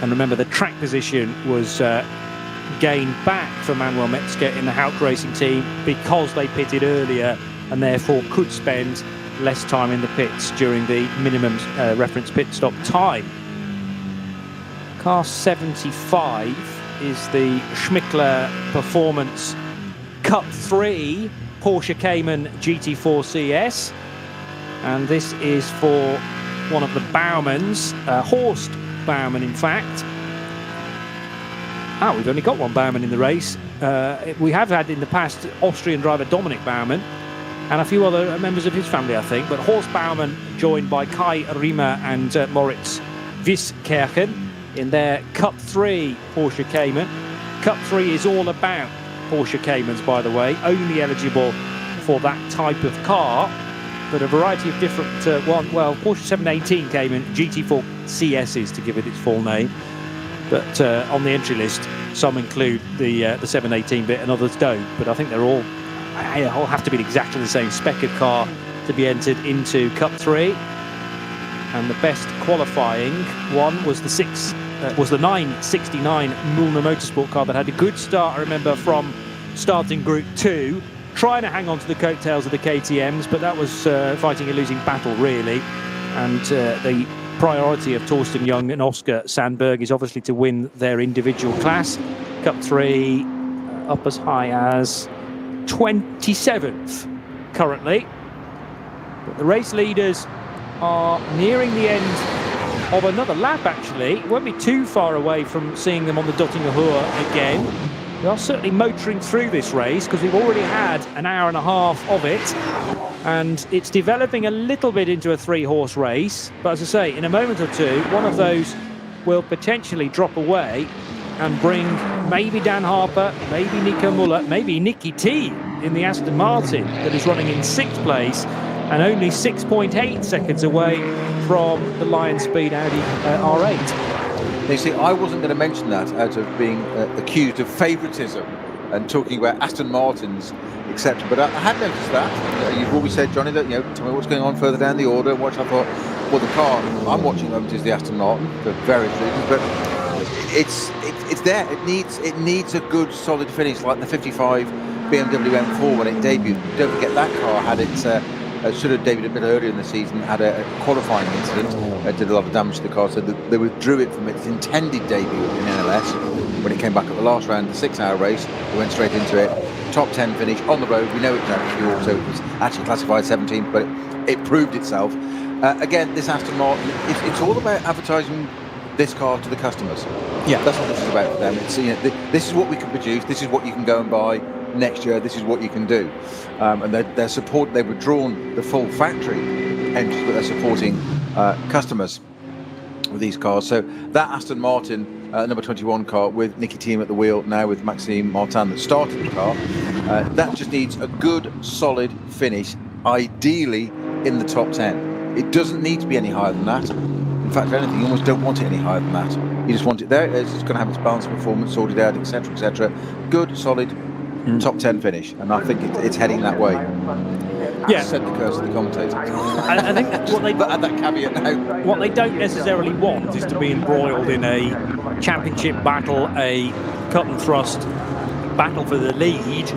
And remember, the track position was gained back for Manuel Metzger in the Haupt Racing team because they pitted earlier and therefore could spend less time in the pits during the minimum reference pit stop time. Car 75 is the Schmickler Performance Cup 3 Porsche Cayman GT4 CS, and this is for one of the Baumans, Horst Baumann in fact. We've only got one Baumann in the race. We have had in the past Austrian driver Dominik Baumann and a few other members of his family, I think. But Horst Baumann joined by Kai Riemer and Moritz Wieskirchen in their Cup 3 Porsche Cayman. Cup 3 is all about Porsche Caymans, by the way, only eligible for that type of car. But a variety of different, Porsche 718 Cayman GT4 CSs to give it its full name. But on the entry list, some include the 718 bit and others don't. But I think they all have to be exactly the same spec of car to be entered into Cup 3. And the best qualifying one was the 969 Mullner Motorsport car that had a good start, I remember, from starting Group 2, trying to hang on to the coattails of the KTMs, but that was fighting a losing battle, really. And the priority of Torsten Young and Oscar Sandberg is obviously to win their individual class. Cup 3 up as high as 27th currently. But the race leaders are nearing the end of another lap, actually. It won't be too far away from seeing them on the Dottinger Ruhr again. We are certainly motoring through this race because we've already had an hour and a half of it, and it's developing a little bit into a 3-horse race. But as I say, in a moment or two, one of those will potentially drop away and bring maybe Dan Harper, maybe Nico Muller, maybe Nicky T in the Aston Martin that is running in 6th place and only 6.8 seconds away from the Lion Speed Audi R8. You see, I wasn't going to mention that out of being accused of favouritism and talking about Aston Martins, etc. But I had noticed that. You've always said, Johnny, that, tell me what's going on further down the order. What I thought, well, the car I'm watching at the moment is the Aston Martin for various reasons. But it's there. It needs a good solid finish, like the 55 BMW M4 when it debuted. Don't forget that car had its should have debuted a bit earlier in the season, had a qualifying incident, did a lot of damage to the car, so they withdrew it from its intended debut in NLS. When it came back at the last round, the 6-hour race, they went straight into it. Top 10 finish on the road. We know it was out of fuel, so it was actually classified 17th, but it proved itself. Again, this Aston Martin, it's all about advertising this car to the customers. Yeah, that's what this is about for them. It's, this is what we can produce. This is what you can go and buy next year. This is what you can do. And they've withdrawn the full factory entries, but they're supporting customers with these cars. So that Aston Martin number 21 car with Nicky Thiem at the wheel, now with Maxime Martin that started the car, that just needs a good solid finish, ideally in the top 10. It doesn't need to be any higher than that. In fact, if anything, you almost don't want it any higher than that. You just want it there. It's going to have its balance performance sorted out, etc., etc. Good solid top 10 finish, and I think it's heading that way. Yeah, said the curse of the commentator. I think that's what they add that caveat now. What they don't necessarily want is to be embroiled in a championship battle, a cut and thrust battle for the lead,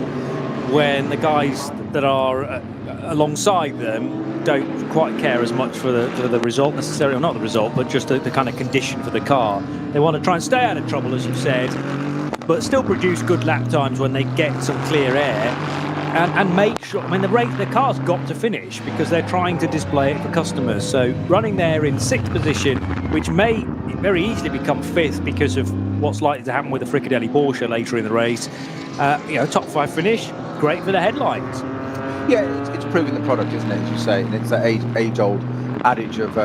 when the guys that are alongside them don't quite care as much for the result necessarily, or not the result, but just the kind of condition for the car. They want to try and stay out of trouble, as you said, but still produce good lap times when they get some clear air, and make sure, I mean, the car's got to finish because they're trying to display it for customers. So running there in 6th position, which may very easily become 5th because of what's likely to happen with the Fricadelli Porsche later in the race, top 5 finish, great for the headlines. Yeah, it's proving the product, isn't it, as you say, and it's that age-old adage of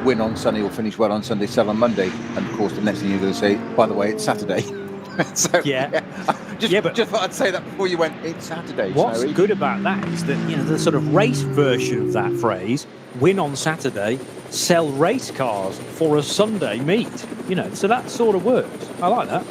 win on Sunday or finish well on Sunday, sell on Monday, and of course the next thing you're going to say, by the way, it's Saturday. So, just thought I'd say that before you went, it's Saturday. What's good about that is that, the sort of race version of that phrase, win on Saturday, sell race cars for a Sunday meet, so that sort of works. I like that.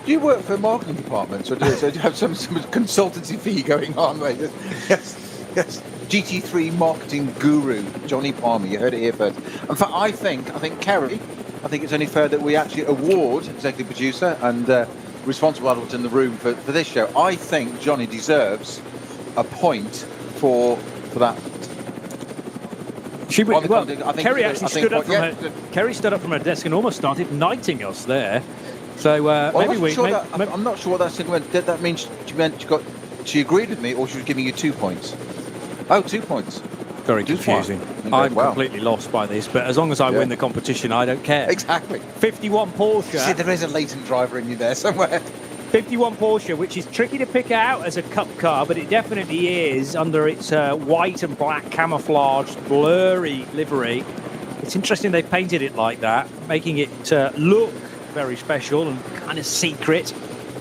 Do you work for marketing departments, or do you have some consultancy fee going on? Right? Yes. GT3 marketing guru Johnny Palmer. You heard it here first. In fact, I think Kerry. I think it's only fair that we actually award executive producer and responsible adult in the room for this show. I think Johnny deserves a point for that. Kerry stood up from her desk and almost started knighting us there. So I'm not sure what that said. Did that mean she agreed with me, or she was giving you 2 points? Oh, 2 points. Very confusing. I'm completely lost by this, but as long as I win the competition, I don't care. Exactly. 51 Porsche. See, there is a latent driver in you there somewhere. 51 Porsche, which is tricky to pick out as a cup car, but it definitely is under its white and black camouflaged, blurry livery. It's interesting they painted it like that, making it look very special and kind of secret,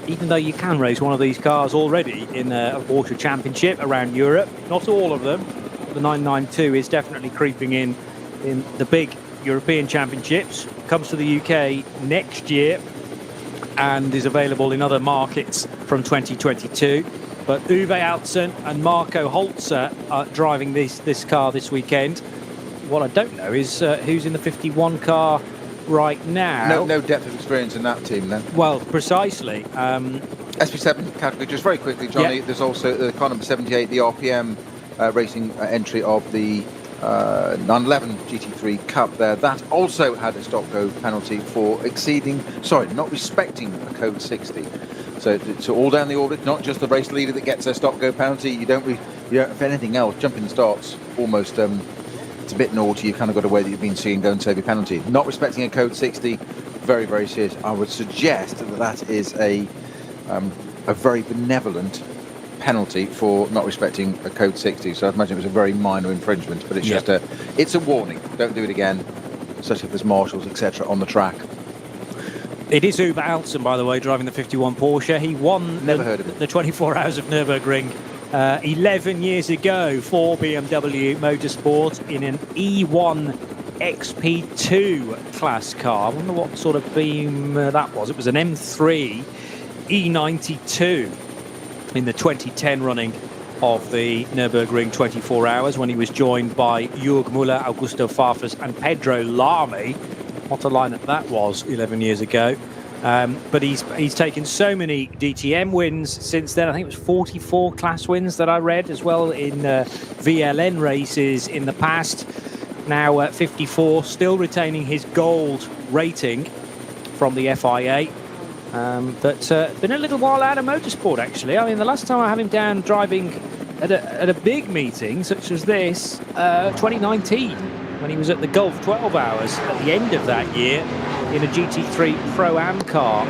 even though you can race one of these cars already in a Porsche Championship around Europe. Not all of them. The 992 is definitely creeping in the big European Championships. Comes to the UK next year and is available in other markets from 2022. But Uwe Altzen and Marco Holzer are driving this car this weekend. What I don't know is who's in the 51 car right now. No depth of experience in that team then. Well, precisely. SP7 category, just very quickly, Johnny. There's also the car number 78, the RPM racing entry of the 911 GT3 Cup there. That also had a stop-go penalty for not respecting a code 60. So it's all down the order, not just the race leader that gets a stop-go penalty. You don't, if anything else, jumping the starts almost. It's a bit naughty. You've kind of got a way that you've been seeing, go and save your penalty. Not respecting a code 60, very, very serious. I would suggest that is a very benevolent penalty for not respecting a code 60. So I imagine it was a very minor infringement, but it's just it's a warning. Don't do it again, especially if there's marshals, etc. on the track. It is Uwe Altzen, by the way, driving the 51 Porsche. He won the 24 Hours of Nurburgring 11 years ago for BMW Motorsport in an E1 XP2 class car. I wonder what sort of beam that was. It was an M3 E92 in the 2010 running of the Nürburgring 24 Hours, when he was joined by Jürg Müller, Augusto Farfus and Pedro Lamy. What a lineup that was 11 years ago. But he's taken so many DTM wins since then. I think it was 44 class wins that I read as well in VLN races in the past. Now 54, still retaining his gold rating from the FIA. But been a little while out of motorsport, actually. I mean, the last time I had him down driving at a big meeting such as this, 2019, when he was at the Gulf 12 Hours at the end of that year in a GT3 Pro-Am car,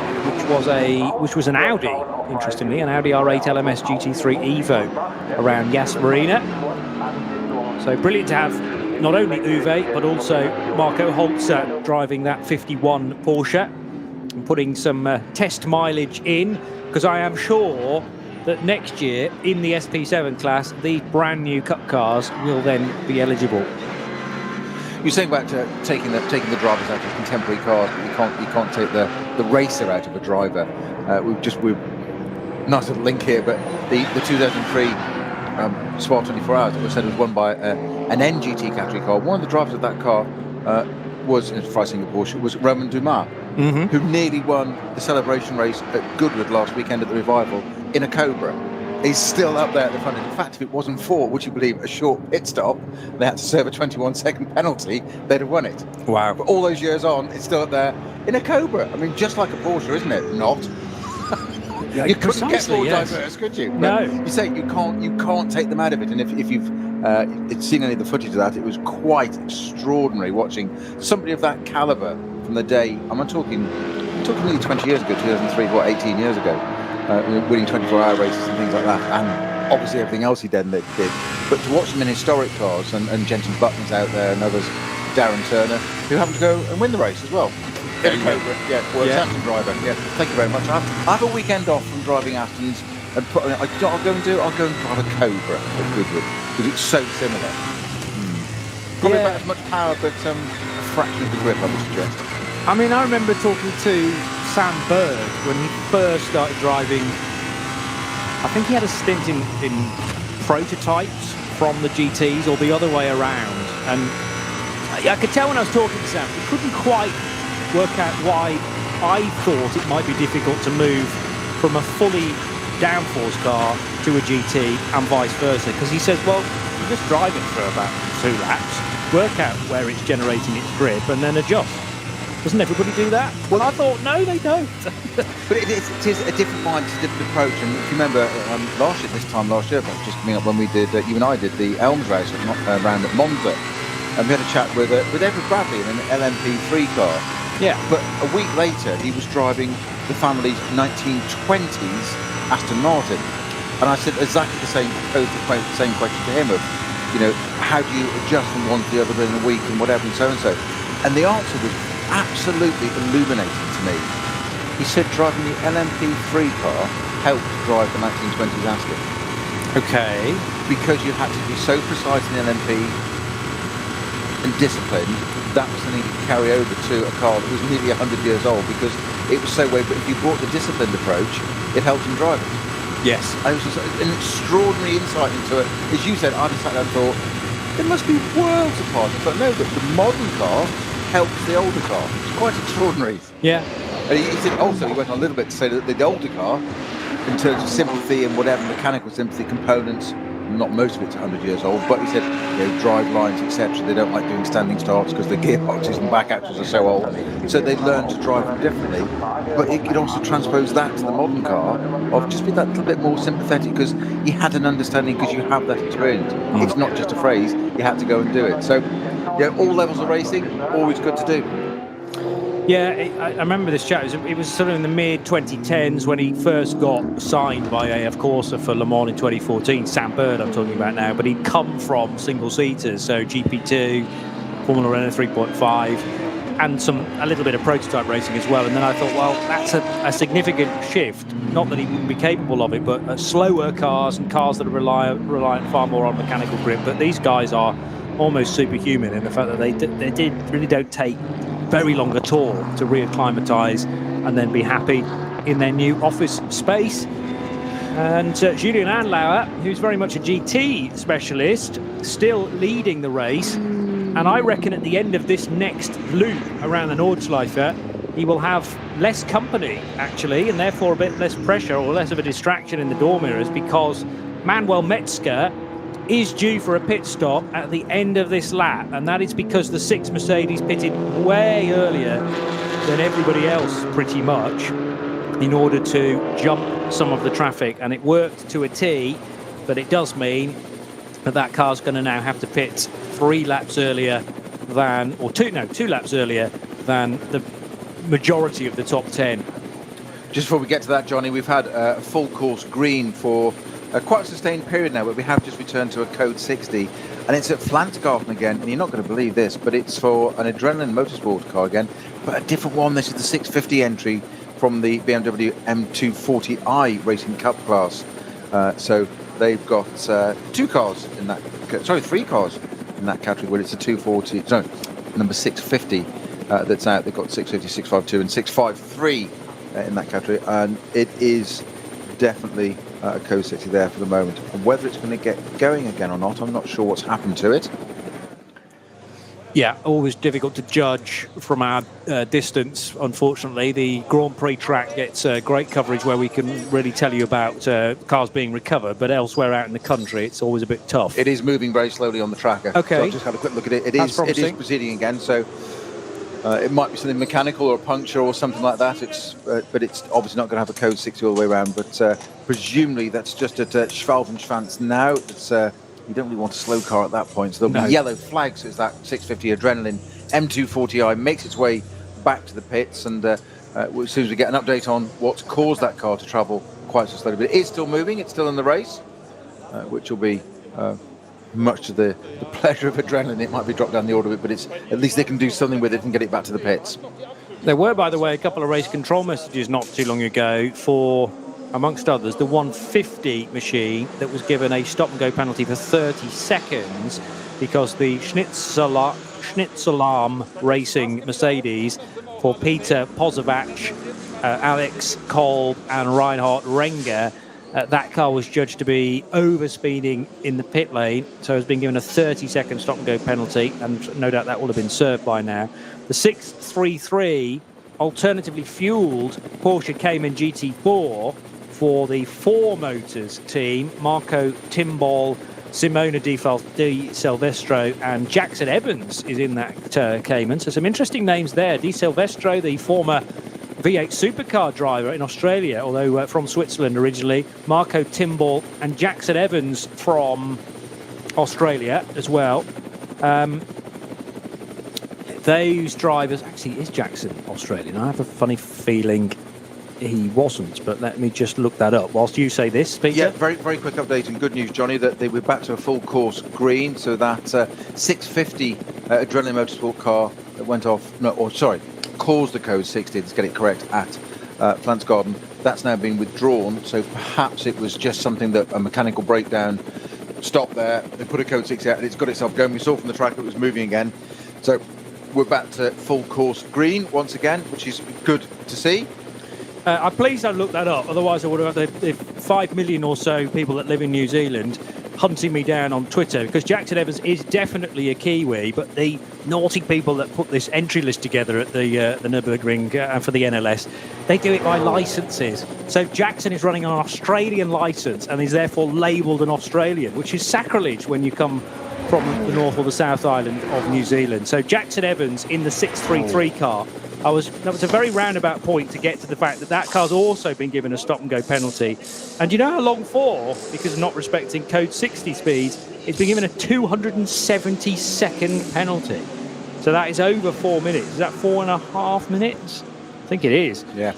which was an Audi, interestingly, an Audi R8 LMS GT3 Evo around Yas Marina. So brilliant to have not only Uwe, but also Marco Holzer driving that 51 Porsche and putting some test mileage in, because I am sure that next year in the SP7 class, these brand new Cup cars will then be eligible. You're saying about taking the drivers out of contemporary cars, but you can't take the racer out of a driver. We've nice little link here, but the 2003 Spa 24 Hours, it was said was won by an NGT category car. One of the drivers of that car was, in Singapore, was Romain Dumas, who nearly won the celebration race at Goodwood last weekend at the Revival in a Cobra. He's still up there at the front. In fact, if it wasn't for, would you believe, a short pit stop, they had to serve a 21-second penalty, they'd have won it. Wow. But all those years on, it's still up there in a Cobra. I mean, just like a Porsche, isn't it? Not. You couldn't get more diverse, could you? No. You say you can't take them out of it. And if you've seen any of the footage of that, it was quite extraordinary watching somebody of that caliber from the day. I'm talking nearly 20 years ago, 2003, 18 years ago. Winning 24-hour races and things like that, and obviously everything else he did. But to watch them in historic cars, and Jensen Button's out there and others, Darren Turner, who happened to go and win the race as well. Aston driver. Yeah, thank you very much. I have a weekend off from driving Astons, and I'll go and drive a Cobra at Goodwood because it's so similar. Probably about as much power, but a fraction of the grip, I would suggest. I mean, I remember talking to Sam Bird when he first started driving. I think he had a stint in prototypes from the GTs or the other way around. And I could tell when I was talking to Sam, he couldn't quite work out why I thought it might be difficult to move from a fully downforce car to a GT and vice versa. Because he says, well, you just drive it for about 2 laps, work out where it's generating its grip, and then adjust. Doesn't everybody do that? Well, I thought, no, they don't. But it is a different mind, it's a different approach. And if you remember, last year, just coming up when we did, you and I did the Elms race around at Monza, and we had a chat with Edward Bradley in an LMP3 car. Yeah. But a week later, he was driving the family's 1920s Aston Martin, and I said exactly the same question to him of, how do you adjust from one to the other within a week and whatever and so and so, and the answer was absolutely illuminating to me. He said driving the LMP3 car helped drive the 1920s Aston. Okay. Because you had to be so precise in the LMP and disciplined, that was something you could carry over to a car that was nearly 100 years old because it was so way. But if you brought the disciplined approach, it helped him drive it. Yes. And it was just an extraordinary insight into it. As you said, I just sat there and thought, there must be worlds apart. I thought, no, but the modern car helps the older car. It's quite extraordinary. Yeah. And he said also, he went on a little bit to say that the older car, in terms of sympathy and whatever, mechanical sympathy components, not most of it's 100 years old, but he said, drive lines, etc., they don't like doing standing starts because the gearboxes and back axles are so old. So they learn to drive them differently. But it could also transpose that to the modern car of just be that little bit more sympathetic because you had an understanding because you have that experience. It's not just a phrase, you had to go and do it. So, all levels of racing, always good to do. Yeah, I remember this chat. It was sort of in the mid-2010s when he first got signed by AF Corsa for Le Mans in 2014. Sam Bird I'm talking about now, but he'd come from single-seaters, so GP2, Formula Renault 3.5, and a little bit of prototype racing as well. And then I thought, well, that's a significant shift. Not that he wouldn't be capable of it, but slower cars and cars that are reliant far more on mechanical grip. But these guys are almost superhuman in the fact that they really don't take very long at all to reacclimatise and then be happy in their new office space. And Julian Andlauer, who's very much a GT specialist, still leading the race And I reckon at the end of this next loop around the Nordschleife, he will have less company, actually, and therefore a bit less pressure or less of a distraction in the door mirrors, because Manuel Metzger is due for a pit stop at the end of this lap, and that is because the 6 Mercedes pitted way earlier than everybody else, pretty much, in order to jump some of the traffic, and it worked to a T, but it does mean that that car's going to now have to pit 3 laps earlier than, or 2 laps earlier than the majority of the top 10. Just before we get to that, Johnny, we've had a full course green for quite a sustained period now, but we have just returned to a code 60, and it's at Flantsgarten again, and you're not going to believe this, but it's for an Adrenaline Motorsport car again, but a different one. This is the 650 entry from the BMW M240i Racing Cup class. So they've got 3 cars in that category, where it's a 240, no, number 650 that's out. They've got 650, 652 and 653 in that category, and it is definitely a code 60 there for the moment. And whether it's going to get going again or not, I'm not sure what's happened to it. Yeah, always difficult to judge from our distance, unfortunately. The Grand Prix track gets great coverage where we can really tell you about cars being recovered, but elsewhere out in the country, it's always a bit tough. It is moving very slowly on the tracker. Okay. So I've just had a quick look at it. It is proceeding again, so it might be something mechanical or a puncture or something like that. But it's obviously not going to have a code 60 all the way around, but presumably that's just at Schwalbenschwanz now. It's you don't really want a slow car at that point, so there'll be yellow flags as that 650 Adrenaline M240i makes its way back to the pits, and as soon as we get an update on what's caused that car to travel quite so slowly, but it is still moving, it's still in the race, which will be much to the pleasure of Adrenaline. It might be dropped down the order a bit, but it's at least they can do something with it and get it back to the pits. There were, by the way, a couple of race control messages not too long ago for, amongst others, the 150 machine that was given a stop-and-go penalty for 30 seconds because the Schnitzelarm Racing Mercedes for Peter Pozovac, Alex Kolb and Reinhard Renger, that car was judged to be over-speeding in the pit lane, so has been given a 30-second stop-and-go penalty, and no doubt that will have been served by now. The 633 alternatively fueled Porsche Cayman GT4 for the 4 Motors team, Marco Timbol, Simona Di Silvestro and Jackson Evans is in that Cayman. So some interesting names there. Di Silvestro, the former V8 supercar driver in Australia, although from Switzerland originally. Marco Timbol and Jackson Evans from Australia as well. Those drivers, actually, is Jackson Australian? I have a funny feeling he wasn't, but let me just look that up whilst you say this, Peter. Yeah, very, very quick update and good news, Johnny, that we're back to a full course green, so that 650 Adrenaline Motorsport car that went off, caused the code 60, let's get it correct, at Flantsgarten, that's now been withdrawn, so perhaps it was just something that a mechanical breakdown stopped there, they put a code 60 out and it's got itself going. We saw from the track that it was moving again, so we're back to full course green once again, which is good to see. I'm pleased I looked that up, otherwise I would have had the 5 million or so people that live in New Zealand hunting me down on Twitter, because Jackson Evans is definitely a Kiwi, but the naughty people that put this entry list together at the Nurburgring and for the NLS, they do it by licences. So Jackson is running on an Australian licence and is therefore labelled an Australian, which is sacrilege when you come from the North or the South Island of New Zealand. So Jackson Evans in the 633 car. That was a very roundabout point to get to the fact that that car's also been given a stop-and-go penalty. And you know how long for? Because of not respecting code 60 speeds, it's been given a 270-second penalty. So that is over 4 minutes. Is that 4.5 minutes? I think it is. Yeah.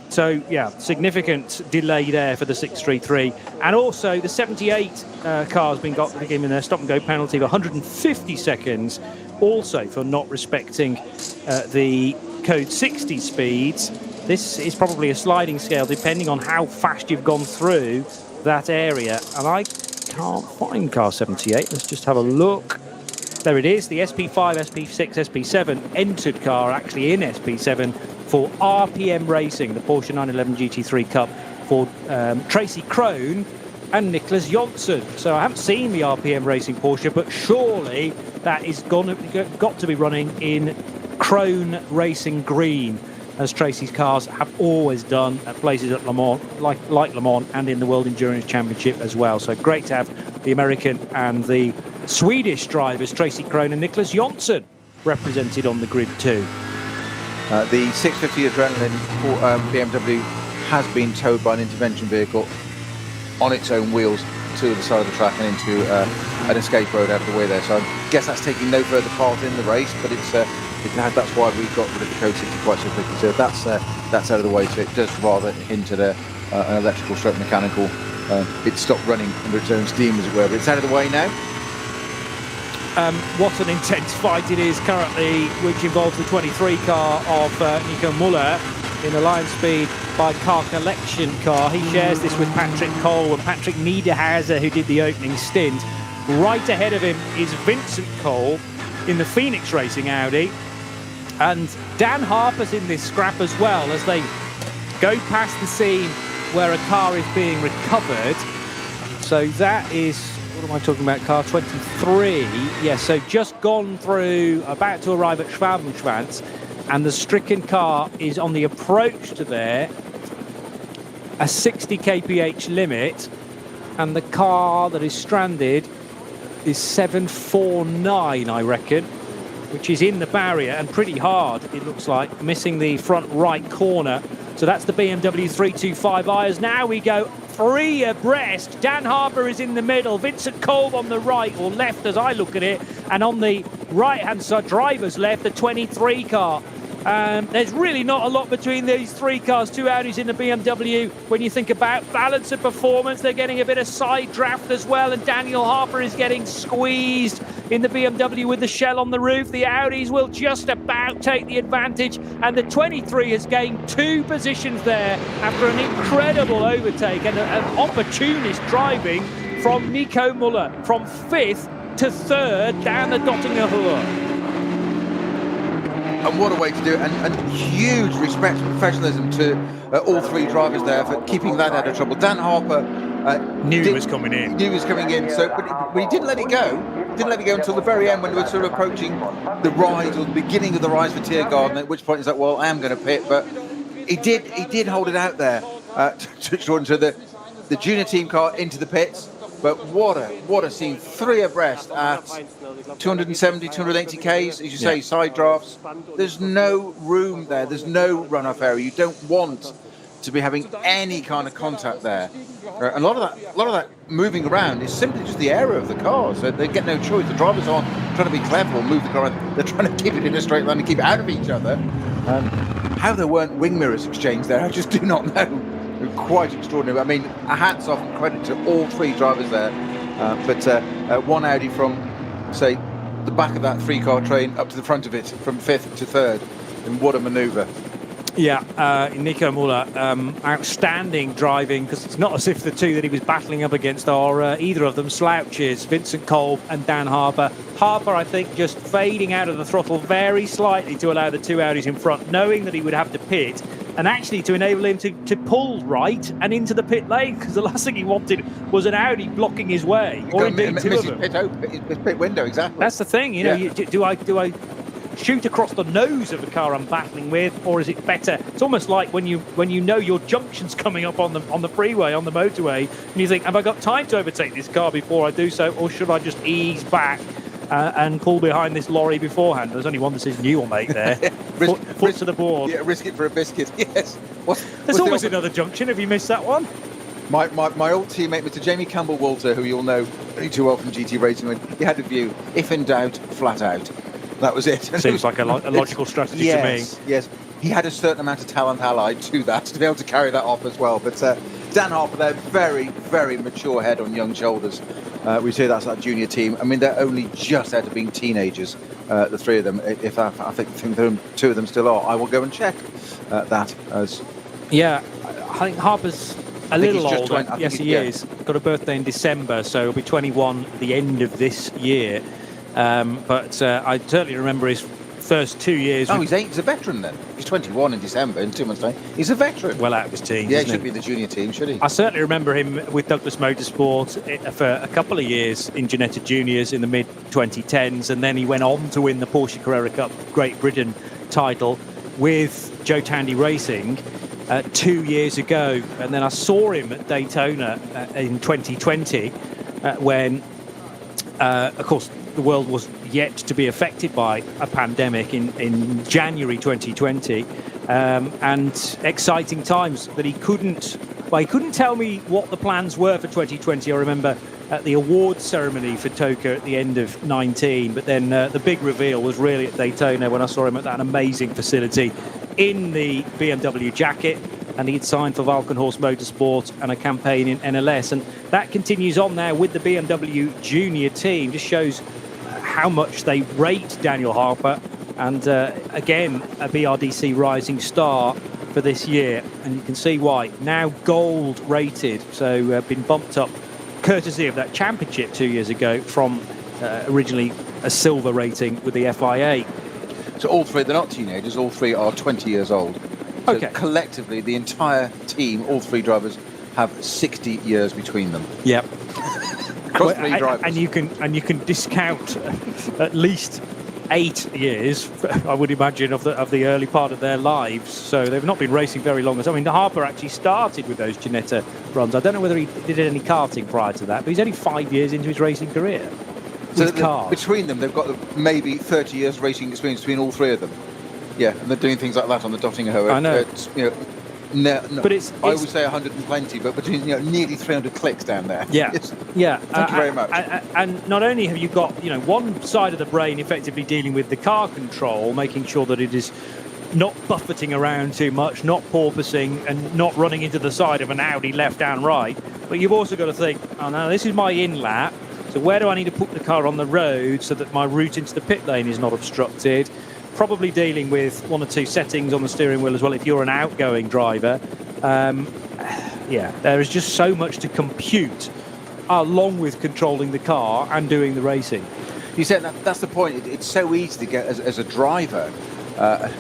So, yeah, significant delay there for the 633. And also, the 78 car has been given a stop-and-go penalty of 150 seconds, also for not respecting the code 60 speeds. This is probably a sliding scale, depending on how fast you've gone through that area. And I can't find car 78. Let's just have a look. There it is, the SP5, SP6, SP7 entered car, actually in SP7, for RPM Racing, the Porsche 911 GT3 Cup, for Tracy Crone, and Niklas Jonsson. So I haven't seen the RPM Racing Porsche, but surely that is got to be running in Krone Racing Green, as Tracy's cars have always done at places at Le Mans, like Le Mans, and in the World Endurance Championship as well. So great to have the American and the Swedish drivers, Tracy Krone and Niklas Jonsson, represented on the grid too. The 650 Adrenaline BMW has been towed by an intervention vehicle on its own wheels to the side of the track and into an escape road out of the way there. So I guess that's taking no further part in the race, but that's why we got rid of the Code 60 quite so quickly. So that's out of the way. So it does rather hint at an electrical stroke mechanical. It stopped running under its own steam, as it were, but it's out of the way now. What an intense fight it is currently, which involves the 23 car of Nico Müller in a Lion Speed by Car Collection car. He shares this with Patrick Cole and Patrick Niederhauser, who did the opening stint. Right ahead of him is Vincent Cole in the Phoenix Racing Audi, and Dan Harper's in this scrap as well, as they go past the scene where a car is being recovered. So that is, what am I talking about, car 23? Yes, so just gone through, about to arrive at Schwabenschwanz, and the stricken car is on the approach to there, a 60 kph limit, and the car that is stranded is 749, I reckon, which is in the barrier and pretty hard, it looks like, missing the front right corner. So that's the BMW 325i. As now we go three abreast. Dan Harper is in the middle, Vincent Kolb on the right, or left as I look at it, and on the right-hand side, driver's left, the 23 car. There's really not a lot between these three cars, two Audis in the BMW. When you think about balance of performance, they're getting a bit of side draft as well, and Daniel Harper is getting squeezed in the BMW with the shell on the roof. The Audis will just about take the advantage, and the 23 has gained 2 positions there after an incredible overtake and an opportunist driving from Nico Müller from 5th to 3rd down the Dottinger Ruhr. And what a way to do it, and huge respect and professionalism to all three drivers there for keeping that out of trouble. Dan Harper knew he was coming in. Knew he was coming in, so but he didn't let it go. Didn't let it go until the very end when they were sort of approaching the rise, or the beginning of the rise for Tiergarten, at which point he's like, well, I am going to pit, but he did hold it out there to the junior team car into the pits. But what a scene, 3 abreast at 270, 280 Ks, as you say, side drafts. There's no room there, there's no runoff area. You don't want to be having any kind of contact there. A lot of that moving around is simply just the area of the car, so they get no choice. The drivers aren't trying to be clever or move the car, they're trying to keep it in a straight line and keep it out of each other. How there weren't wing mirrors exchanged there, I just do not know. Quite extraordinary. I mean, a hats off and credit to all 3 drivers there. But one Audi from, say, the back of that 3-car train up to the front of it, from 5th to 3rd. And what a manoeuvre. Yeah, Nico Müller, outstanding driving, because it's not as if the 2 that he was battling up against are either of them slouches, Vincent Kolb and Dan Harper. Harper, I think, just fading out of the throttle very slightly to allow the 2 Audis in front, knowing that he would have to pit, and actually to enable him to pull right and into the pit lane, because the last thing he wanted was an Audi blocking his way, or indeed 2 of them. His pit window, exactly. That's the thing, you know, do I shoot across the nose of the car I'm battling with, or is it better? It's almost like when you know your junction's coming up on the freeway, on the motorway, and you think, have I got time to overtake this car before I do so, or should I just ease back and pull behind this lorry beforehand? There's only one decision you will make there. Foot to the board. Yeah, risk it for a biscuit. Yes. There's always another junction. Have you missed that one? My old teammate, Mr. Jamie Campbell-Walter, who you'll know only too well from GT Racing, he had a view: if in doubt, flat out. That was it. Seems like a logical strategy to me. Yes, he had a certain amount of talent allied to that to be able to carry that off as well. But Dan Harper there, very, very mature head on young shoulders. We say that's that junior team. I mean, they're only just out of being teenagers, the 3 of them. If I think 2 of them still are, I will go and check that. Yeah, I think Harper's a little older. Yes, he is. Got a birthday in December, so he'll be 21 at the end of this year. But I certainly remember his first 2 years. Oh, he's a veteran then. He's 21 in December, in 2 months' time. He's a veteran. Well out of his teens. Yeah, he should be the junior team, should he? I certainly remember him with Douglas Motorsport for a couple of years in Ginetta Juniors in the mid-2010s, and then he went on to win the Porsche Carrera Cup Great Britain title with Joe Tandy Racing 2 years ago. And then I saw him at Daytona in 2020 when, of course, the world was yet to be affected by a pandemic in January 2020, and exciting times that he couldn't tell me what the plans were for 2020. I remember at the awards ceremony for TOCA at the end of 19, but then the big reveal was really at Daytona when I saw him at that amazing facility in the BMW jacket, and he'd signed for Falcon Horse Motorsport and a campaign in NLS, and that continues on now with the BMW junior team. Just shows how much they rate Daniel Harper, and again a BRDC Rising Star for this year, and you can see why. Now gold rated, so been bumped up courtesy of that championship 2 years ago from originally a silver rating with the FIA. So all three, they're not teenagers, all three are 20 years old. So Okay. collectively, the entire team, all three drivers, have 60 years between them. Yep. Across three drivers. And you can discount at least 8 years, I would imagine, of the early part of their lives. So they've not been racing very long. I mean, Harper actually started with those Ginetta runs. I don't know whether he did any karting prior to that, but he's only 5 years into his racing career. So cars. between them, they've got maybe 30 years racing experience between all three of them. Yeah, and they're doing things like that on the Dottinghoe. I know. It's, no, But it's I would say 120, but between nearly 300 clicks down there. Yeah, yeah. Thank you very much. And not only have you got one side of the brain effectively dealing with the car control, making sure that it is not buffeting around too much, not porpoising, and not running into the side of an Audi left and right. But you've also got to think, oh no, this is my in lap. So where do I need to put the car on the road so that my route into the pit lane is not obstructed? Probably dealing with 1 or 2 settings on the steering wheel as well if you're an outgoing driver. Yeah, there is just so much to compute along with controlling the car and doing the racing. You said that's the point. It's so easy to get as a driver.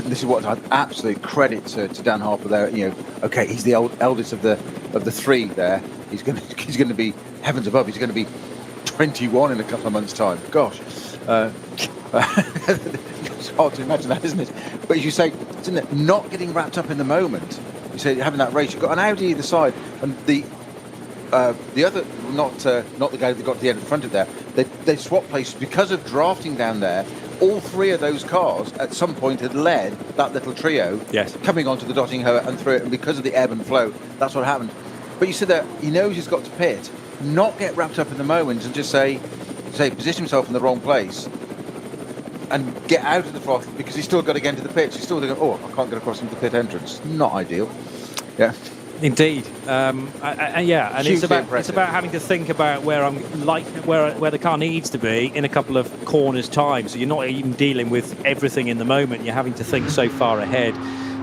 This is what I'd absolute credit to Dan Harper there. Okay, he's the eldest of the three there. He's going to be heavens above. He's going to be 21 in a couple of months' time. Gosh. It's hard to imagine that, isn't it? But as you say, isn't it, not getting wrapped up in the moment. You say having that race, you've got an Audi either side, and the other, not the guy that got to the end of the front of there, they swap places because of drafting down there. All three of those cars at some point had led that little trio, yes, coming onto the Dottinghoe and through it, and because of the ebb and flow, that's what happened. But you said that he knows he's got to pit, not get wrapped up in the moment and just say position himself in the wrong place and get out of the throttle because he's still got to get into the pits. He's still thinking, I can't get across into the pit entrance. Not ideal. Yeah. Indeed. Yeah, and it's about having to think about where the car needs to be in a couple of corners time. So you're not even dealing with everything in the moment. You're having to think so far ahead.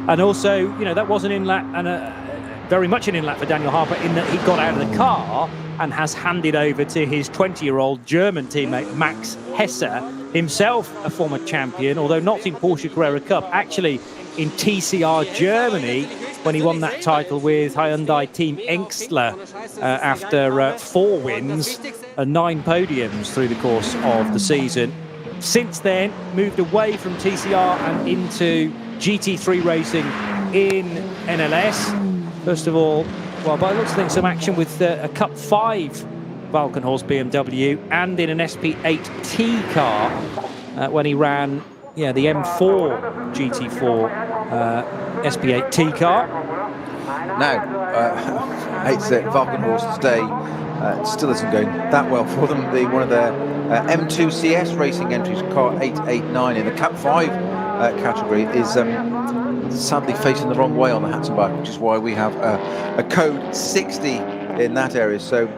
And also, that was an in-lap and very much an in-lap for Daniel Harper in that he got out of the car and has handed over to his 20-year-old German teammate Max Hesse, himself a former champion, although not in Porsche Carrera Cup, actually in TCR Germany when he won that title with Hyundai Team Engstler after 4 wins and 9 podiums through the course of the season. Since then, moved away from TCR and into GT3 racing in NLS. First of all, well, by the looks of things, some action with a Cup 5 Falcon Horse BMW and in an SP8T car when he ran the M4 GT4 SP8T car. Now, I hate to say it, Falcon Horse today still isn't going that well for them. One of their M2 CS racing entries, car 889 in the Cup 5 category, is sadly facing the wrong way on the Hatzenbach, which is why we have a code 60 in that area. So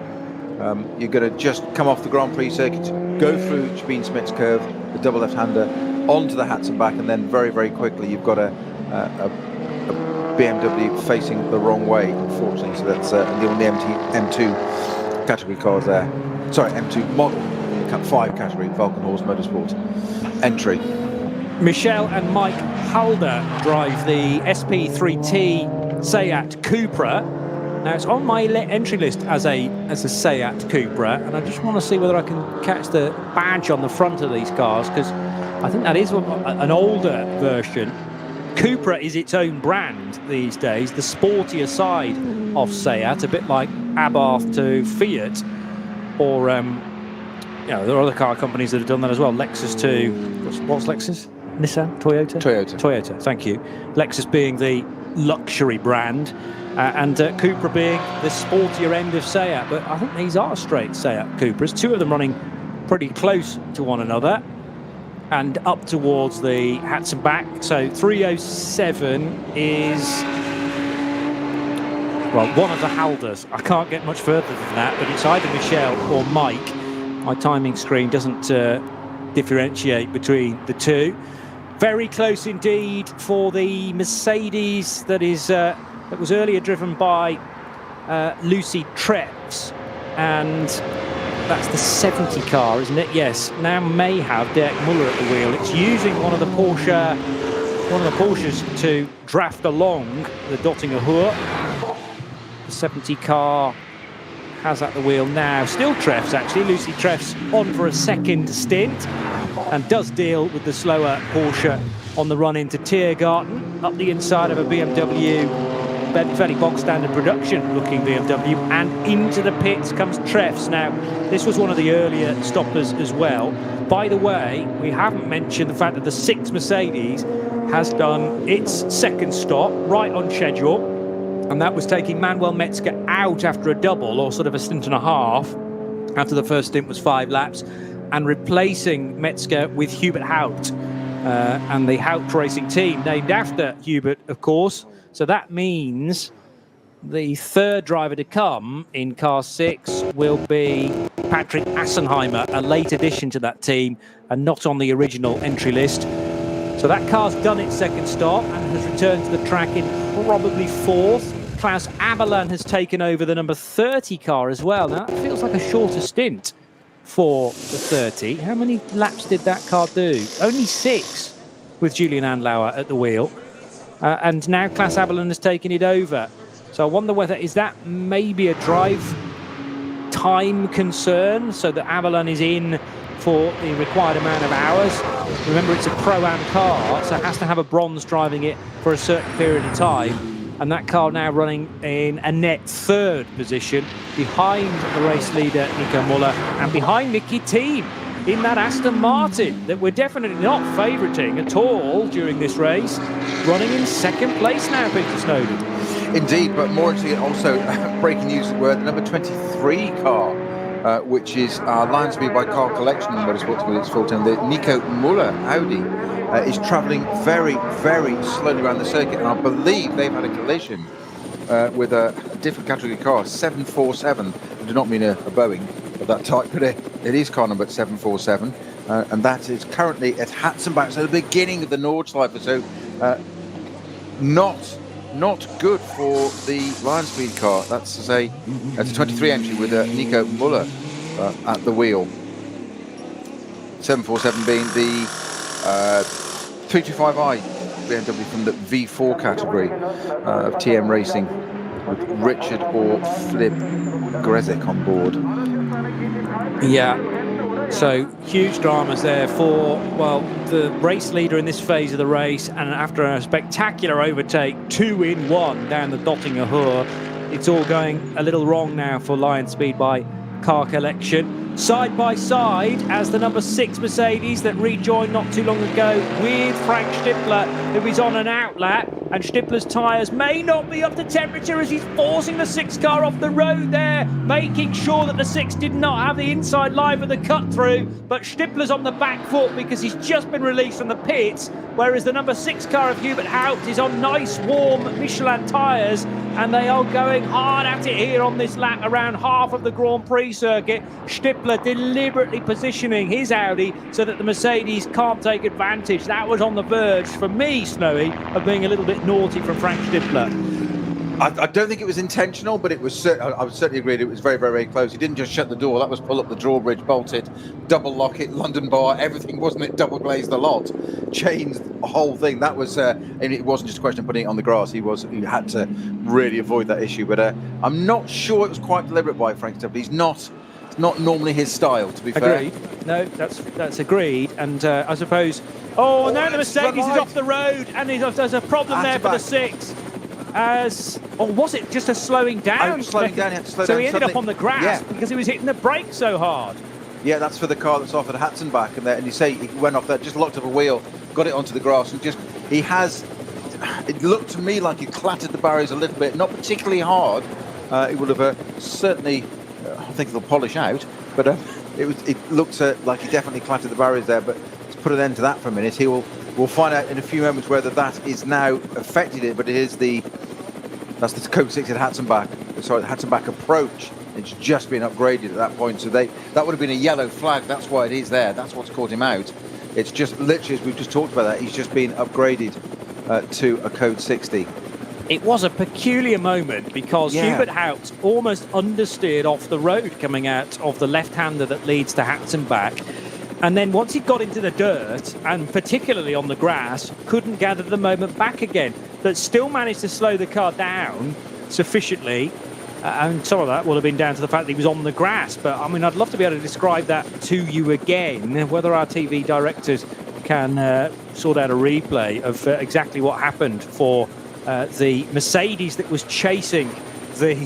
you're going to just come off the Grand Prix circuit, go through Jabin Smith's curve, the double left-hander, onto the Hatzenbach, and then very, very quickly you've got a BMW facing the wrong way, unfortunately. So that's the only M2 category cars there. Sorry, M2 model, Cup 5 category, Falcon Horse Motorsport entry. Michelle and Mike Halder drive the SP3T Seat Cupra. Now it's on my entry list as a Seat Cupra, and I just want to see whether I can catch the badge on the front of these cars, because I think that is an older version. Cupra is its own brand these days, the sportier side of Seat, a bit like Abarth to Fiat, or there are other car companies that have done that as well. Lexus to what's Lexus? Nissan? Toyota, thank you. Lexus being the luxury brand, and Cupra being the sportier end of Seat. But I think these are straight Seat Cupras, two of them running pretty close to one another and up towards the hats and back. So 307 is, well, one of the Halders. I can't get much further than that, but it's either Michelle or Mike. My timing screen doesn't differentiate between the two. Very close indeed for the Mercedes that was earlier driven by Lucy Treps, and that's the 70 car, isn't it? Yes. Now may have Dirk Muller at the wheel. It's using one of the Porsches to draft along the Dottinger Hoor. The 70 car has at the wheel now. Still Treps, actually. Lucy Treps on for a second stint, and does deal with the slower Porsche on the run into Tiergarten, up the inside of a BMW, fairly bog standard production looking BMW, and into the pits comes Treps. Now, this was one of the earlier stoppers as well. By the way, we haven't mentioned the fact that the 6 Mercedes has done its second stop right on schedule, and that was taking Manuel Metzger out after a double, or sort of a stint and a half, after the first stint was 5 laps, and replacing Metzger with Hubert Haupt, and the Haupt Racing team, named after Hubert, of course. So that means the third driver to come in car 6 will be Patrick Assenheimer, a late addition to that team and not on the original entry list. So that car's done its second stop and has returned to the track in probably 4th. Klaus Aberlan has taken over the number 30 car as well. Now, that feels like a shorter stint for the 30. How many laps did that car do? Only 6 with Julian Andlauer at the wheel. And now Klaus Aberlan has taken it over. So I wonder whether is that maybe a drive time concern, so that Aberlan is in for the required amount of hours. Remember, it's a Pro-Am car, so it has to have a bronze driving it for a certain period of time. And that car now running in a net 3rd position behind the race leader Nico Muller and behind Nicky Thiem in that Aston Martin that we're definitely not favouriting at all during this race, running in 2nd place now, Peter Snowden. Indeed, but more actually also breaking news were the number 23 car, which is Lion Speed by Car Collection Motorsports with its full team, the Nico Muller Audi, is travelling very, very slowly around the circuit, and I believe they've had a collision with a different category car, 747. I do not mean a Boeing of that type, but it is car number 747, and that is currently at Hatzenbach, so the beginning of the Nordschleife. So not good for the Lion Speed car. That's a 23 entry with Nico Muller at the wheel. 747 being the 325i BMW from the V4 category of TM Racing, with Richard or Flip Grezek on board. Yeah, so huge dramas there for, well, the race leader in this phase of the race, and after a spectacular overtake, 2 in 1 down the Dottinger Hoor, it's all going a little wrong now for Lion Speed by Car Collection. Side by side as the number 6 Mercedes that rejoined not too long ago with Frank Stippler, who is on an outlap, and Stippler's tyres may not be up to temperature as he's forcing the 6 car off the road there, making sure that the 6 did not have the inside line of the cut through, but Stippler's on the back foot because he's just been released from the pits, whereas the number 6 car of Hubert Haupt is on nice warm Michelin tyres, and they are going hard at it here on this lap around half of the Grand Prix circuit. Stippler deliberately positioning his Audi so that the Mercedes can't take advantage. That was on the verge, for me, Snowy, of being a little bit naughty from Frank Stippler. I don't think it was intentional, but it was. I would certainly agree. It was very, very, very close. He didn't just shut the door. That was pull up the drawbridge, bolt it, double lock it, London bar, everything, wasn't it? Double glaze the lot, changed the whole thing. That was, and it wasn't just a question of putting it on the grass. He had to really avoid that issue. But I'm not sure it was quite deliberate by Frank Stubb. It's not normally his style, to be fair. Agreed. No, that's agreed. And I suppose. Oh, now the mistake is he's off the road, and there's a problem there for the 6. Was it just a slowing down? Slowing down, he had to slow so down. He ended up on the grass because he was hitting the brake so hard. Yeah, that's for the car that's off at Hatzenbach, and you say he went off there, just locked up a wheel, got it onto the grass, and it looked to me like he clattered the barriers a little bit, not particularly hard. It would have certainly, I think it'll polish out, but it looks like he definitely clattered the barriers there. But let's put an end to that for a minute. We'll find out in a few moments whether that is now affected it, but it is that's the Code 6 at Hatzenbach. Sorry, the Hatzenbach approach. It's just been upgraded at that point, so that would have been a yellow flag. That's why it is there. That's what's caught him out. It's just literally, as we've just talked about that, he's just been upgraded to a Code 60. It was a peculiar moment because Hubert Haupt almost understeered off the road coming out of the left-hander that leads to Hatzenbach. And then once he got into the dirt, and particularly on the grass, couldn't gather the moment back again, but still managed to slow the car down sufficiently. And some of that will have been down to the fact that he was on the grass. But, I mean, I'd love to be able to describe that to you again, whether our TV directors can sort out a replay of exactly what happened for the Mercedes that was chasing the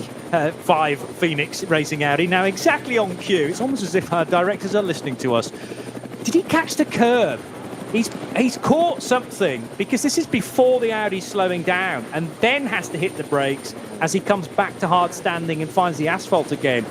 5 Phoenix Racing Audi. Now, exactly on cue, it's almost as if our directors are listening to us. Did he catch the curb? He's caught something, because this is before the Audi's slowing down and then has to hit the brakes as he comes back to hard standing and finds the asphalt again.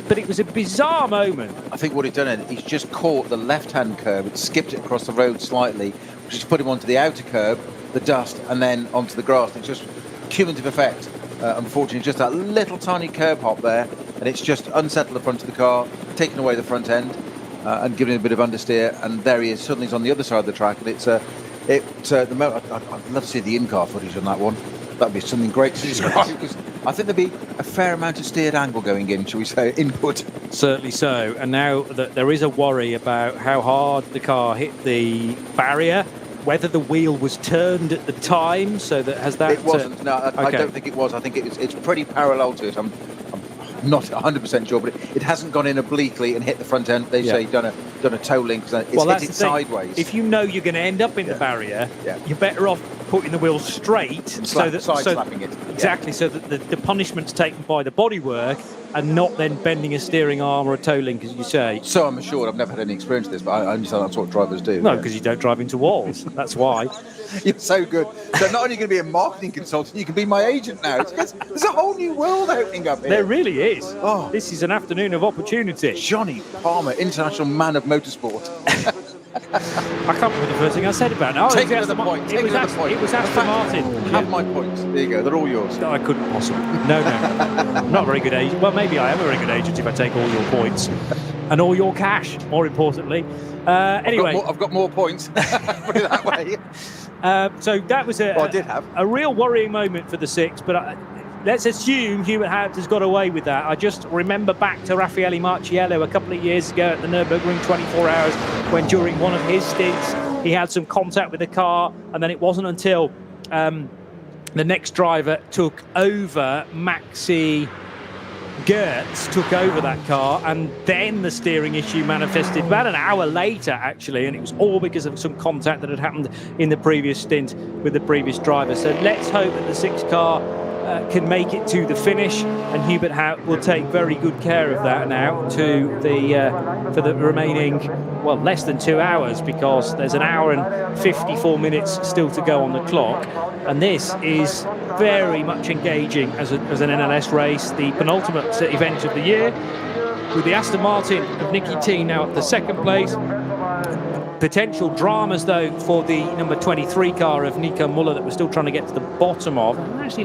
But it was a bizarre moment. I think what he'd done, he's just caught the left-hand curb and skipped it across the road slightly, which has put him onto the outer curb, the dust, and then onto the grass. It's just cumulative effect. Unfortunately, just that little tiny curb hop there, and it's just unsettled the front of the car, taken away the front end, and given it a bit of understeer. And there he is. Suddenly, he's on the other side of the track, and I'd love to see the in-car footage on that one. That'd be something great to describe, because I think there'd be a fair amount of steered angle going in, shall we say, input. Certainly so. And now that there is a worry about how hard the car hit the barrier, whether the wheel was turned at the time, so that has that... It wasn't. No, I don't think it was. I think it's pretty parallel to it. I'm not 100% sure, but it hasn't gone in obliquely and hit the front end. They say done a toe link. It's hit it sideways. If you know you're going to end up in the barrier, you're better off putting the wheel straight, and slapping it. Exactly, so that the punishment's taken by the bodywork and not then bending a steering arm or a toe link, as you say. So I'm assured. I've never had any experience of this, but I understand that's what drivers do. No, because you don't drive into walls. That's why. You're so good. So not only are you going to be a marketing consultant, you can be my agent now. There's a whole new world opening up here. There really is. Oh, this is an afternoon of opportunity. Johnny Palmer, international man of motorsport. I can't remember the first thing I said about it. Take another point. It was Aston Martin. Have my points. There you go. They're all yours. No, I couldn't possibly. No. I'm not a very good agent. Well, maybe I am a very good agent if I take all your points and all your cash, more importantly. Anyway. I've got more points. Put it that way. So that was I did have a real worrying moment for the 6, but let's assume Hubert Haupt has got away with that. I just remember back to Raffaele Marciello a couple of years ago at the Nurburgring 24 Hours, when during one of his stints he had some contact with the car, and then it wasn't until the next driver took over, Maxi Gertz took over that car, and then the steering issue manifested about an hour later, actually, and it was all because of some contact that had happened in the previous stint with the previous driver. So let's hope that the 6 car can make it to the finish, and Hubert Haupt will take very good care of that now to for the remaining, less than 2 hours, because there's an hour and 54 minutes still to go on the clock, and this is very much engaging as an NLS race, the penultimate event of the year, with the Aston Martin of Nicky T now at the second place. Potential dramas, though, for the number 23 car of Nico Muller that we're still trying to get to the bottom of. Actually,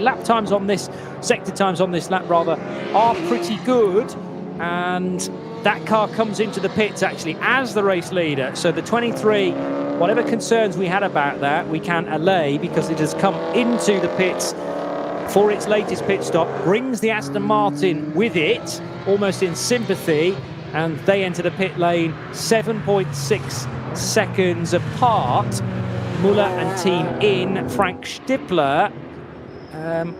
sector times on this lap rather, are pretty good. And that car comes into the pits, actually, as the race leader. So the 23, whatever concerns we had about that, we can allay, because it has come into the pits for its latest pit stop, brings the Aston Martin with it, almost in sympathy, and they enter the pit lane 7.6 seconds apart. Muller and team in. Frank Stippler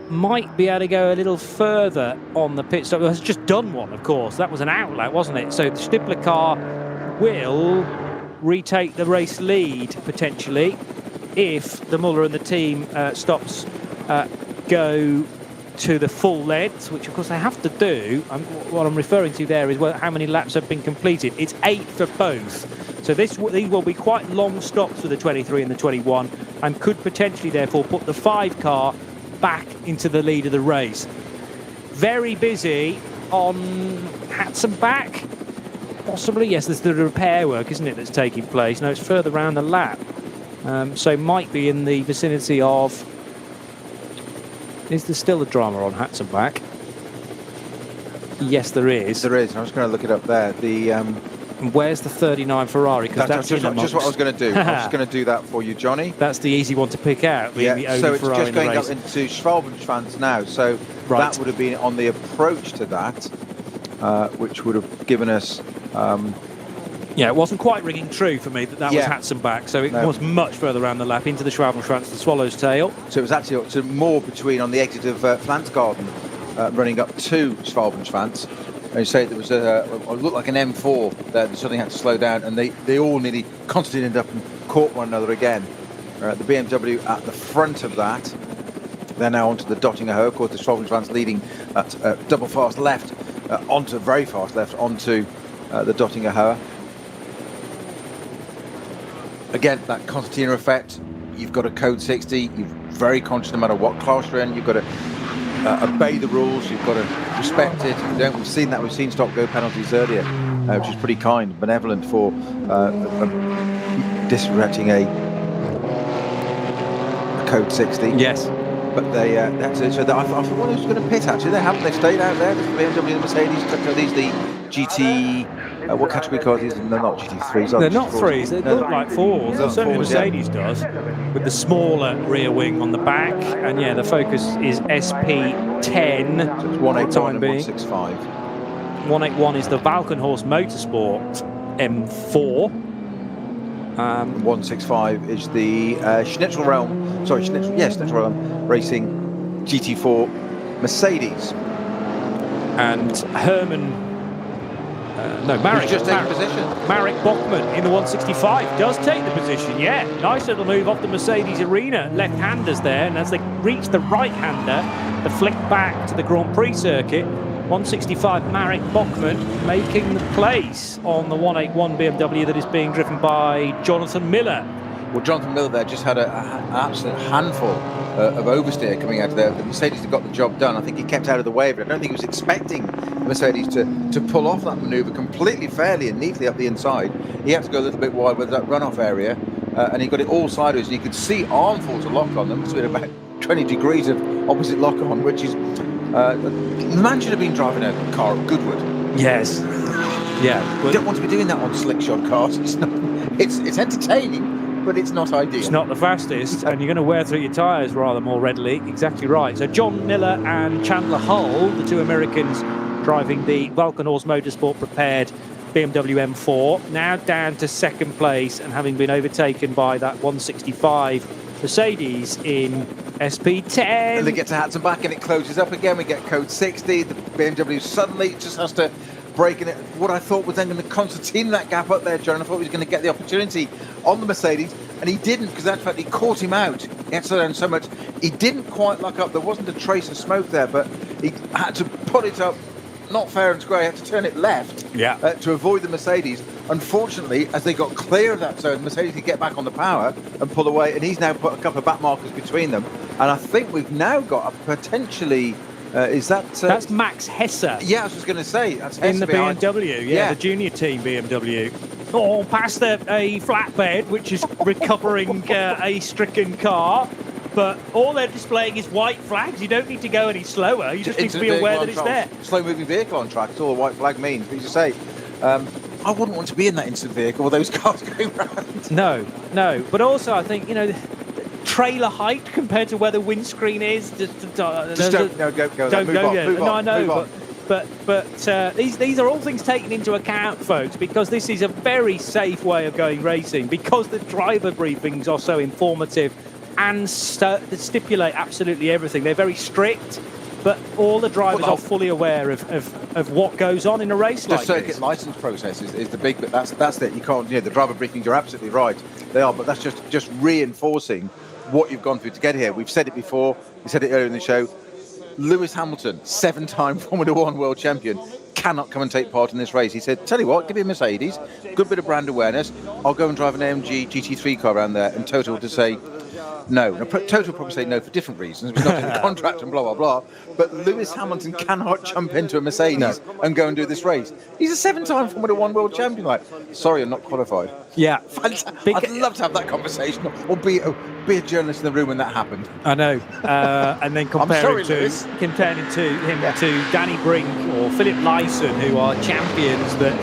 might be able to go a little further on the pit stop. Has just done one, of course. That was an outlet, wasn't it? So the Stippler car will retake the race lead, potentially, if the Muller and the team stops go to the full length, which of course they have to do. What I'm referring to there is how many laps have been completed. It's 8 for both. So these will be quite long stops for the 23 and the 21, and could potentially therefore put the 5 car back into the lead of the race. Very busy on Hatzenbach. Possibly, yes, there's the repair work, isn't it, that's taking place. No, it's further around the lap. So might be in the vicinity of... Is there still a drama on Hatzenbach? Yes, there is. There is. I was going to look it up there. Where's the 39 Ferrari? Because that's just what I was going to do. I was going to do that for you, Johnny. That's the easy one to pick out. The only so it's Ferrari just going in up into Schwalbenschwanz now. So that would have been on the approach to that, which would have given us... it wasn't quite ringing true for me that was Hatzenbach, so it was much further around the lap into the Schwalbenschwanz, the Swallow's Tail. So it was actually more between on the exit of Pflanzgarten, running up to Schwalbenschwanz. They say there was it looked like an M4 that suddenly had to slow down, and they all nearly constantly ended up and caught one another again. The BMW at the front of that. They're now onto the Dottinger Höhe. Of course, the Schwalbenschwanz leading at double fast left, very fast left onto the Dottinger Höhe. Again, that concertina effect. You've got a code 60. You're very conscious no matter what class you're in. You've got to obey the rules. You've got to respect it. We've seen that. We've seen stop-go penalties earlier, which is pretty kind, benevolent for disrespecting a code 60. Yes. But that's it. So I thought, well, who's going to pit? Actually, they haven't. They stayed out there. The BMW and Mercedes. These the GT. What category cars these? They're not GT3s. They're not 3s. They look like 4s. Certainly Mercedes does, with the smaller rear wing on the back. And the Focus is SP10. So it's 181 and 165. 181 is the Falcon Horse Motorsport M4. 165 is the Schnitzelraum. Sorry, Schnitzelraum Racing GT4 Mercedes. And Marek just taking position. Marek Bachmann in the 165 does take the position. Nice little move off the Mercedes arena. Left-handers there, and as they reach the right-hander, the flick back to the Grand Prix circuit. 165 Marek Bachmann making the place on the 181 BMW that is being driven by Jonathan Miller. Well, Jonathan Miller there just had an absolute handful of oversteer coming out of there. The Mercedes had got the job done. I think he kept out of the way of it. I don't think he was expecting the Mercedes to pull off that manoeuvre completely fairly and neatly up the inside. He had to go a little bit wide with that runoff area, and he got it all sideways. And you could see armfuls of lock on them. It's been about 20 degrees of opposite lock on, which is... the man should have been driving a car at Goodwood. Yes. You don't want to be doing that on slick-shod cars. It's not. It's entertaining, but it's not ideal. It's not the fastest, and you're going to wear through your tyres rather more readily. Exactly right. So John Miller and Chandler Hull, the two Americans driving the Falcon Horse Motorsport prepared BMW M4, now down to second place and having been overtaken by that 165 Mercedes in SP10. And they get to Hatzenbach and it closes up again. We get code 60. The BMW suddenly just has to brake in it. What I thought was then going to concertina that gap up there, John. I thought he was going to get the opportunity on the Mercedes, and he didn't, because in fact he caught him out. He had to slow down so much. He didn't quite lock up. There wasn't a trace of smoke there, but he had to put it up not fair and square. He had to turn it left to avoid the Mercedes. Unfortunately, as they got clear of that zone, Mercedes could get back on the power and pull away, and he's now put a couple of back markers between them. And I think we've now got a potentially... that's Max Hesse. Yeah, I was just going to say. That's Hesse in the behind. BMW, the junior team BMW. Past a flatbed, which is recovering a stricken car. But all they're displaying is white flags. You don't need to go any slower. You just need to be aware that it's there. Slow-moving vehicle on track. That's all the white flag means. But as you say, I wouldn't want to be in that instant vehicle with those cars going round. No. But also, I think, trailer height compared to where the windscreen is. Go. Move on. No, I know, but these are all things taken into account, folks, because this is a very safe way of going racing, because the driver briefings are so informative and stipulate absolutely everything. They're very strict, but all the drivers are fully aware of what goes on in a race like this. The circuit license process is the big bit. That's it. You can't. The driver briefings are absolutely right. They are, but that's just reinforcing what you've gone through to get here. We've said it before. We said it earlier in the show. Lewis Hamilton, 7-time Formula One world champion, cannot come and take part in this race. He said, tell you what, give me a Mercedes, good bit of brand awareness. I'll go and drive an AMG GT3 car around there, and Toto will just say no. Now, Toto will probably say no for different reasons. He's not in the contract and blah, blah, blah. But Lewis Hamilton cannot jump into a Mercedes and go and do this race. He's a 7-time Formula One world champion. Like, sorry, I'm not qualified. Yeah. I'd love to have that conversation, or be a journalist in the room when that happened. I know. And then comparing him to Danny Brink or Philip Lyson, who are champions that,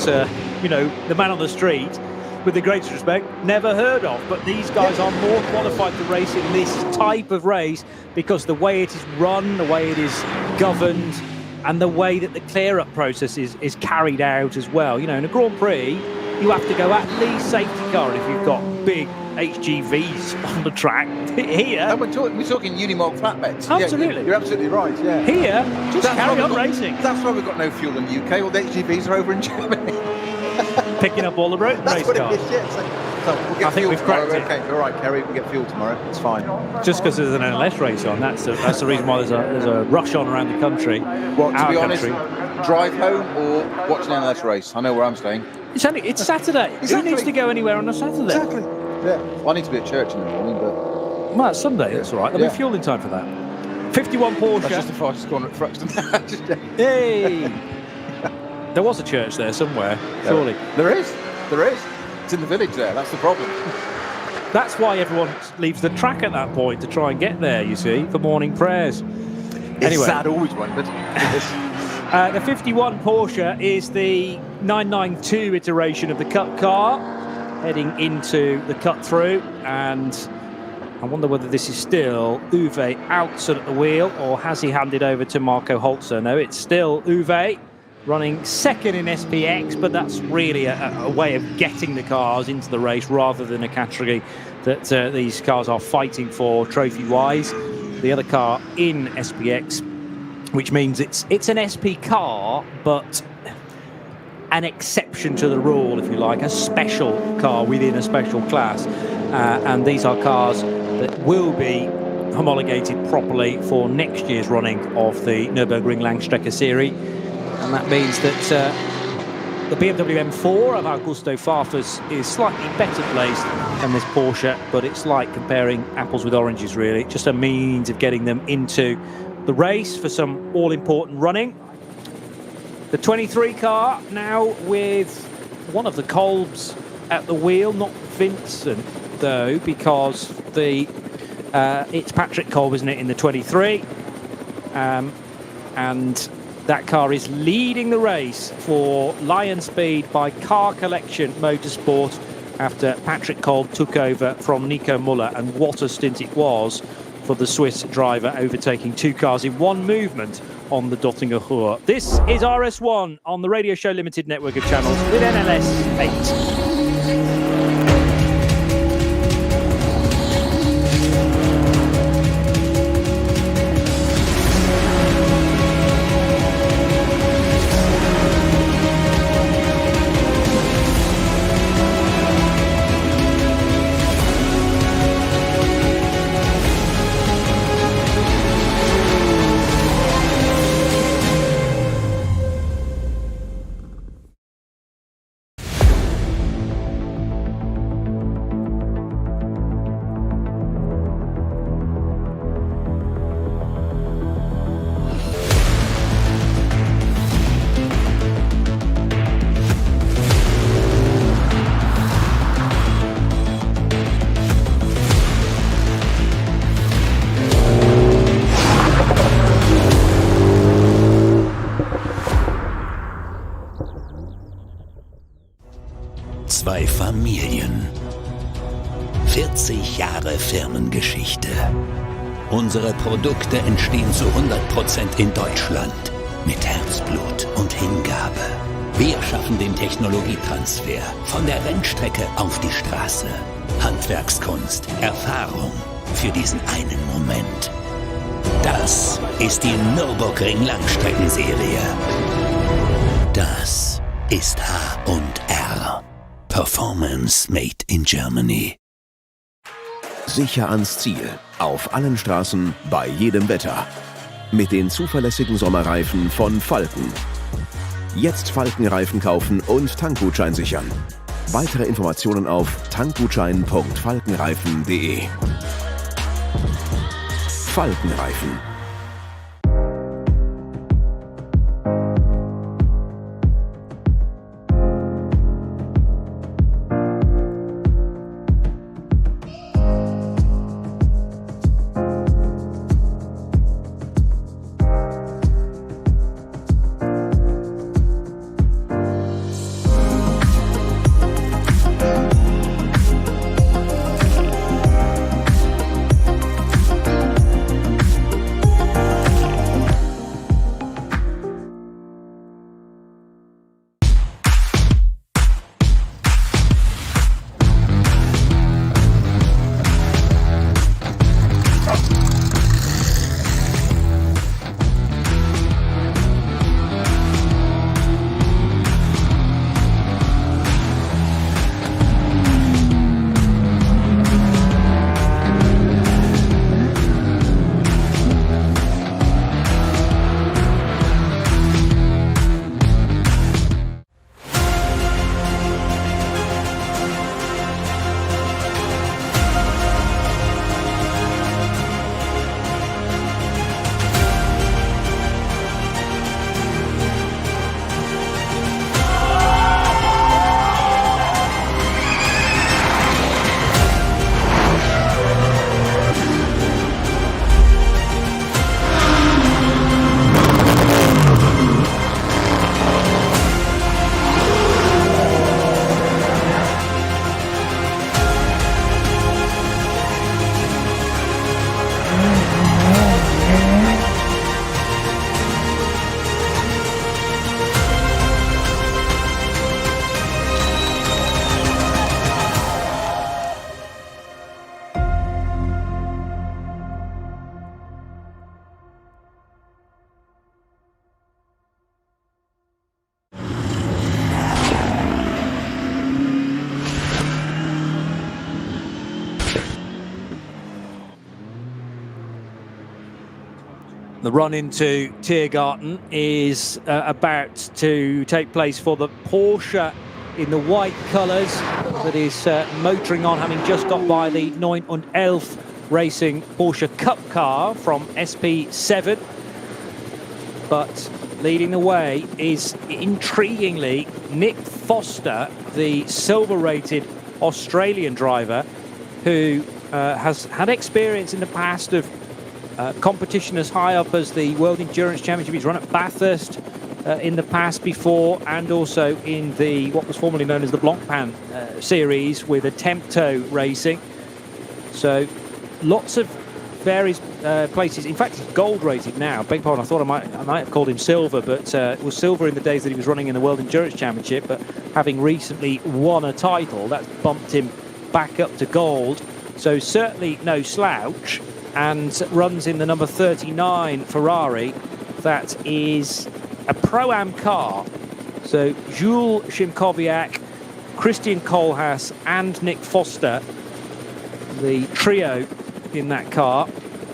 the man on the street, with the greatest respect, never heard of. But these guys are more qualified to race in this type of race because the way it is run, the way it is governed, and the way that the clear-up process is carried out as well. In a Grand Prix, you have to go at least safety car if you've got big HGVs on the track. Here... And we're talking Unimog flatbeds. Absolutely. Yeah, you're absolutely right, yeah. Here, just carry on racing. That's why we've got no fuel in the UK. All the HGVs are over in Germany. Picking up all the road race cars. So we'll get I think we've cracked it. Okay, all right, Kerry, we get fuel tomorrow. It's fine. Just because there's an NLS race on, that's the reason why there's a rush on around the country. Well, to be honest, drive home or watch an NLS race. I know where I'm staying. It's Saturday. Exactly. Who needs to go anywhere on a Saturday? Exactly. Yeah. Well, I need to be at church in the morning, but... Well, it's Sunday, that's all right. There'll be fuel in time for that. 51 Porsche. That's just the fastest corner at Thruxton. Hey! There was a church there somewhere, surely. There is. It's in the village there. That's the problem. That's why everyone leaves the track at that point to try and get there, you see, for morning prayers. Anyway. I'd always wondered. The 51 Porsche is the 992 iteration of the Cup car, heading into the cut-through, and I wonder whether this is still Uwe Autzer at the wheel, or has he handed over to Marco Holzer? No, it's still Uwe, running second in SPX, but that's really a way of getting the cars into the race rather than a category that these cars are fighting for trophy-wise. The other car in SPX, which means it's an SP car, but an exception to the rule, if you like, a special car within a special class. And these are cars that will be homologated properly for next year's running of the Nurburgring Langstrecke Series. And that means that the BMW M4 of Augusto Farfus is slightly better placed than this Porsche, but it's like comparing apples with oranges, really. Just a means of getting them into the race for some all-important running. The 23 car now with one of the Kolbs at the wheel, not Vincent though, because it's Patrick Kolb, isn't it, in the 23, and that car is leading the race for Lion Speed by Car Collection Motorsport after Patrick Kolb took over from Nico Müller, and what a stint it was for the Swiss driver, overtaking two cars in one movement on the Dottinger Ruhr. This is RS1 on the Radio Show Limited network of channels with NLS 8. Zwei Familien, 40 30 Jahre Firmengeschichte. Unsere Produkte entstehen zu 100% in Deutschland. Mit Herzblut und Hingabe. Wir schaffen den Technologietransfer von der Rennstrecke auf die Straße. Handwerkskunst, Erfahrung für diesen einen Moment. Das ist die Nurburgring Langstreckenserie. Das ist H&R. Performance made in Germany. Sicher ans Ziel. Auf allen Straßen, bei jedem Wetter. Mit den zuverlässigen Sommerreifen von Falcon. Jetzt Falcon-Reifen kaufen und Tankgutschein sichern. Weitere Informationen auf tankgutschein.falkenreifen.de. Falcon-Reifen. The run into Tiergarten is about to take place for the Porsche in the white colours that is motoring on, having just got by the 911 Racing Porsche Cup car from SP7. But leading the way is, intriguingly, Nick Foster, the silver-rated Australian driver who has had experience in the past of competition as high up as the World Endurance Championship. He's run at Bathurst in the past before, and also in the what was formerly known as the Blancpain series with Attempto Racing. So lots of various places. In fact, he's gold rated now. Beg pardon, I thought I might have called him silver, but it was silver in the days that he was running in the World Endurance Championship. But having recently won a title, that's bumped him back up to gold. So certainly no slouch. And runs in the number 39 Ferrari. That is a Pro-Am car. So Jules Szymkowiak, Christian Kohlhaas and Nick Foster, the trio in that car.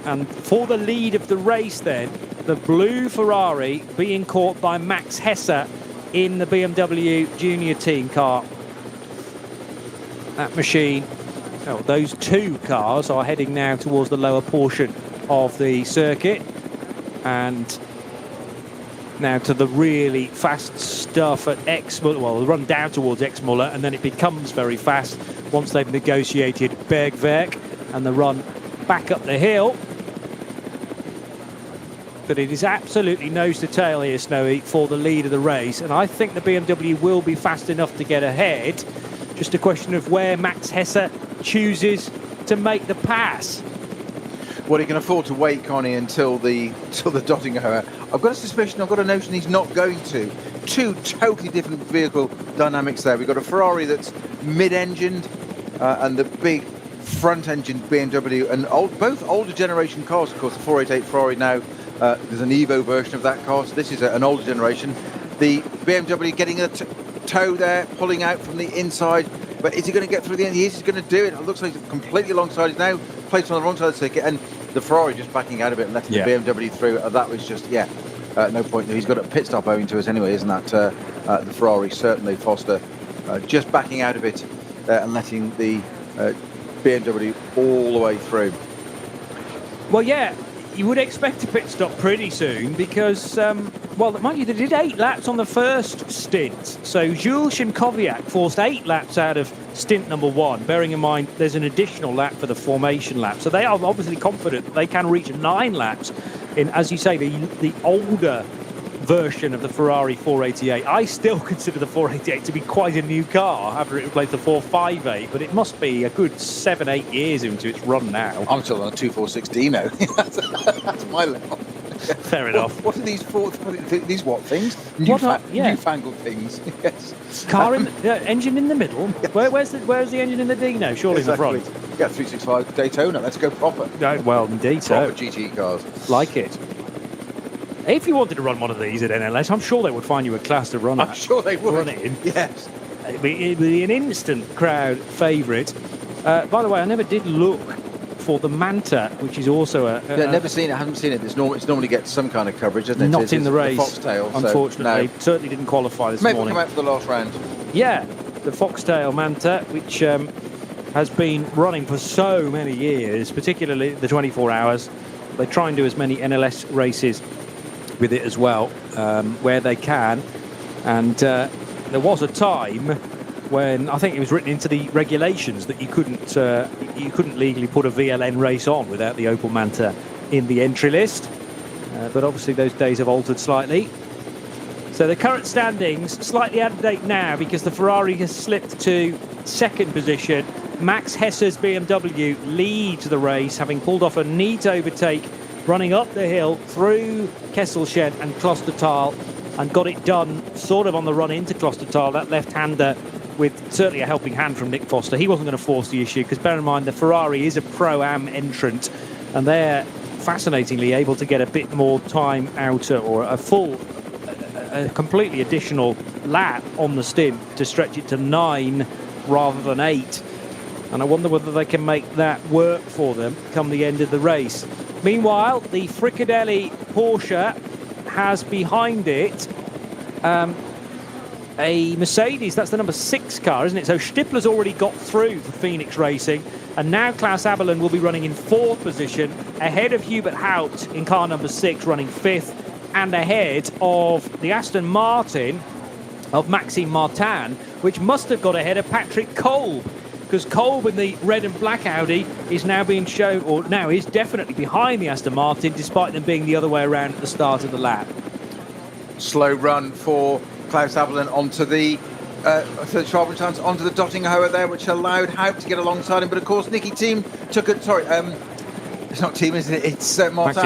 And for the lead of the race then, the blue Ferrari being caught by Max Hesse in the BMW Junior Team car. That machine, those two cars are heading now towards the lower portion of the circuit, and now to the really fast stuff at Exmuller. Well, they'll run down towards Exmuller, and then it becomes very fast once they've negotiated Bergwerk and the run back up the hill. But it is absolutely nose to tail here, Snowy, for the lead of the race, and I think the BMW will be fast enough to get ahead. Just a question of where Max Hesse chooses to make the pass. Well, he can afford to wait, can't he, until the Dottinger. I've got a suspicion, I've got a notion he's not going to. Two totally different vehicle dynamics there. We've got a Ferrari that's mid-engined and the big front-engined BMW, and both older generation cars. Of course, the 488 Ferrari now, there's an Evo version of that car, so this is an older generation. The BMW getting a toe there, pulling out from the inside, but is he going to get through the end? He is, he's going to do it. It looks like he's completely alongside. He's now placed on the wrong side of the circuit, and the Ferrari just backing out a bit and letting the BMW through. That was just, no point. He's got a pit stop owing to us anyway, isn't that? The Ferrari, certainly. Foster just backing out a bit and letting the BMW all the way through. Well, yeah, you would expect a pit stop pretty soon because, mind you, they did 8 laps on the first stint. So Jules Szymkowiak forced 8 laps out of stint number 1, bearing in mind there's an additional lap for the formation lap. So they are obviously confident that they can reach 9 laps in, as you say, the older version of the Ferrari 488. I still consider the 488 to be quite a new car after it replaced the 458, but it must be a good 7-8 years into its run now. I'm still on a 246 Dino. That's my level. Fair enough. What are these these what things? Newfangled things. Yes. Car in engine in the middle. Yes. Where's the engine in the Dino? Surely exactly. in the front. Yeah, 365 Daytona. Let's go proper. Well, indeed, so. Proper GT cars. Like it. If you wanted to run one of these at NLS, I'm sure they would find you a class to run. I'm sure they would. Run it in. Yes. It'd be an instant crowd favourite. By the way, I never did look for the Manta, which is also never seen it. Haven't seen it. It normally gets some kind of coverage, doesn't it? Not in the race. The Foxtail, unfortunately, so, no. Certainly didn't qualify this morning. morning. Maybe come out for the last round. Yeah, the Foxtail Manta, which has been running for so many years, particularly the 24 hours. They try and do as many NLS races with it as well, where they can. And there was a time when I think it was written into the regulations that you couldn't legally put a VLN race on without the Opel Manta in the entry list. But obviously those days have altered slightly. So the current standings slightly out of date now because the Ferrari has slipped to second position. Max Hesse's BMW leads the race, having pulled off a neat overtake, running up the hill through Kesselchen and Klostertal, and got it done sort of on the run into Klostertal. That left-hander with certainly a helping hand from Nick Foster. He wasn't going to force the issue because bear in mind the Ferrari is a Pro-Am entrant and they're fascinatingly able to get a bit more time out or a completely additional lap on the stint to stretch it to 9 rather than 8. And I wonder whether they can make that work for them come the end of the race. Meanwhile, the Fricadelli Porsche has behind it a Mercedes. That's the number 6 car, isn't it? So Stippler's already got through for Phoenix Racing, and now Klaus Abelin will be running in 4th position, ahead of Hubert Haupt in car number 6, running 5th, and ahead of the Aston Martin of Maxime Martin, which must have got ahead of Patrick Kolb, because Kolb in the red and black Audi is now being shown, or now is definitely behind the Aston Martin, despite them being the other way around at the start of the lap. Slow run for Klaus Abelin onto the Schwab chance onto the Dottinger there, which allowed Haupt to get alongside him. But of course, Nicky Thiem took it. Sorry, it's not Thiem, isn't it? It's Martin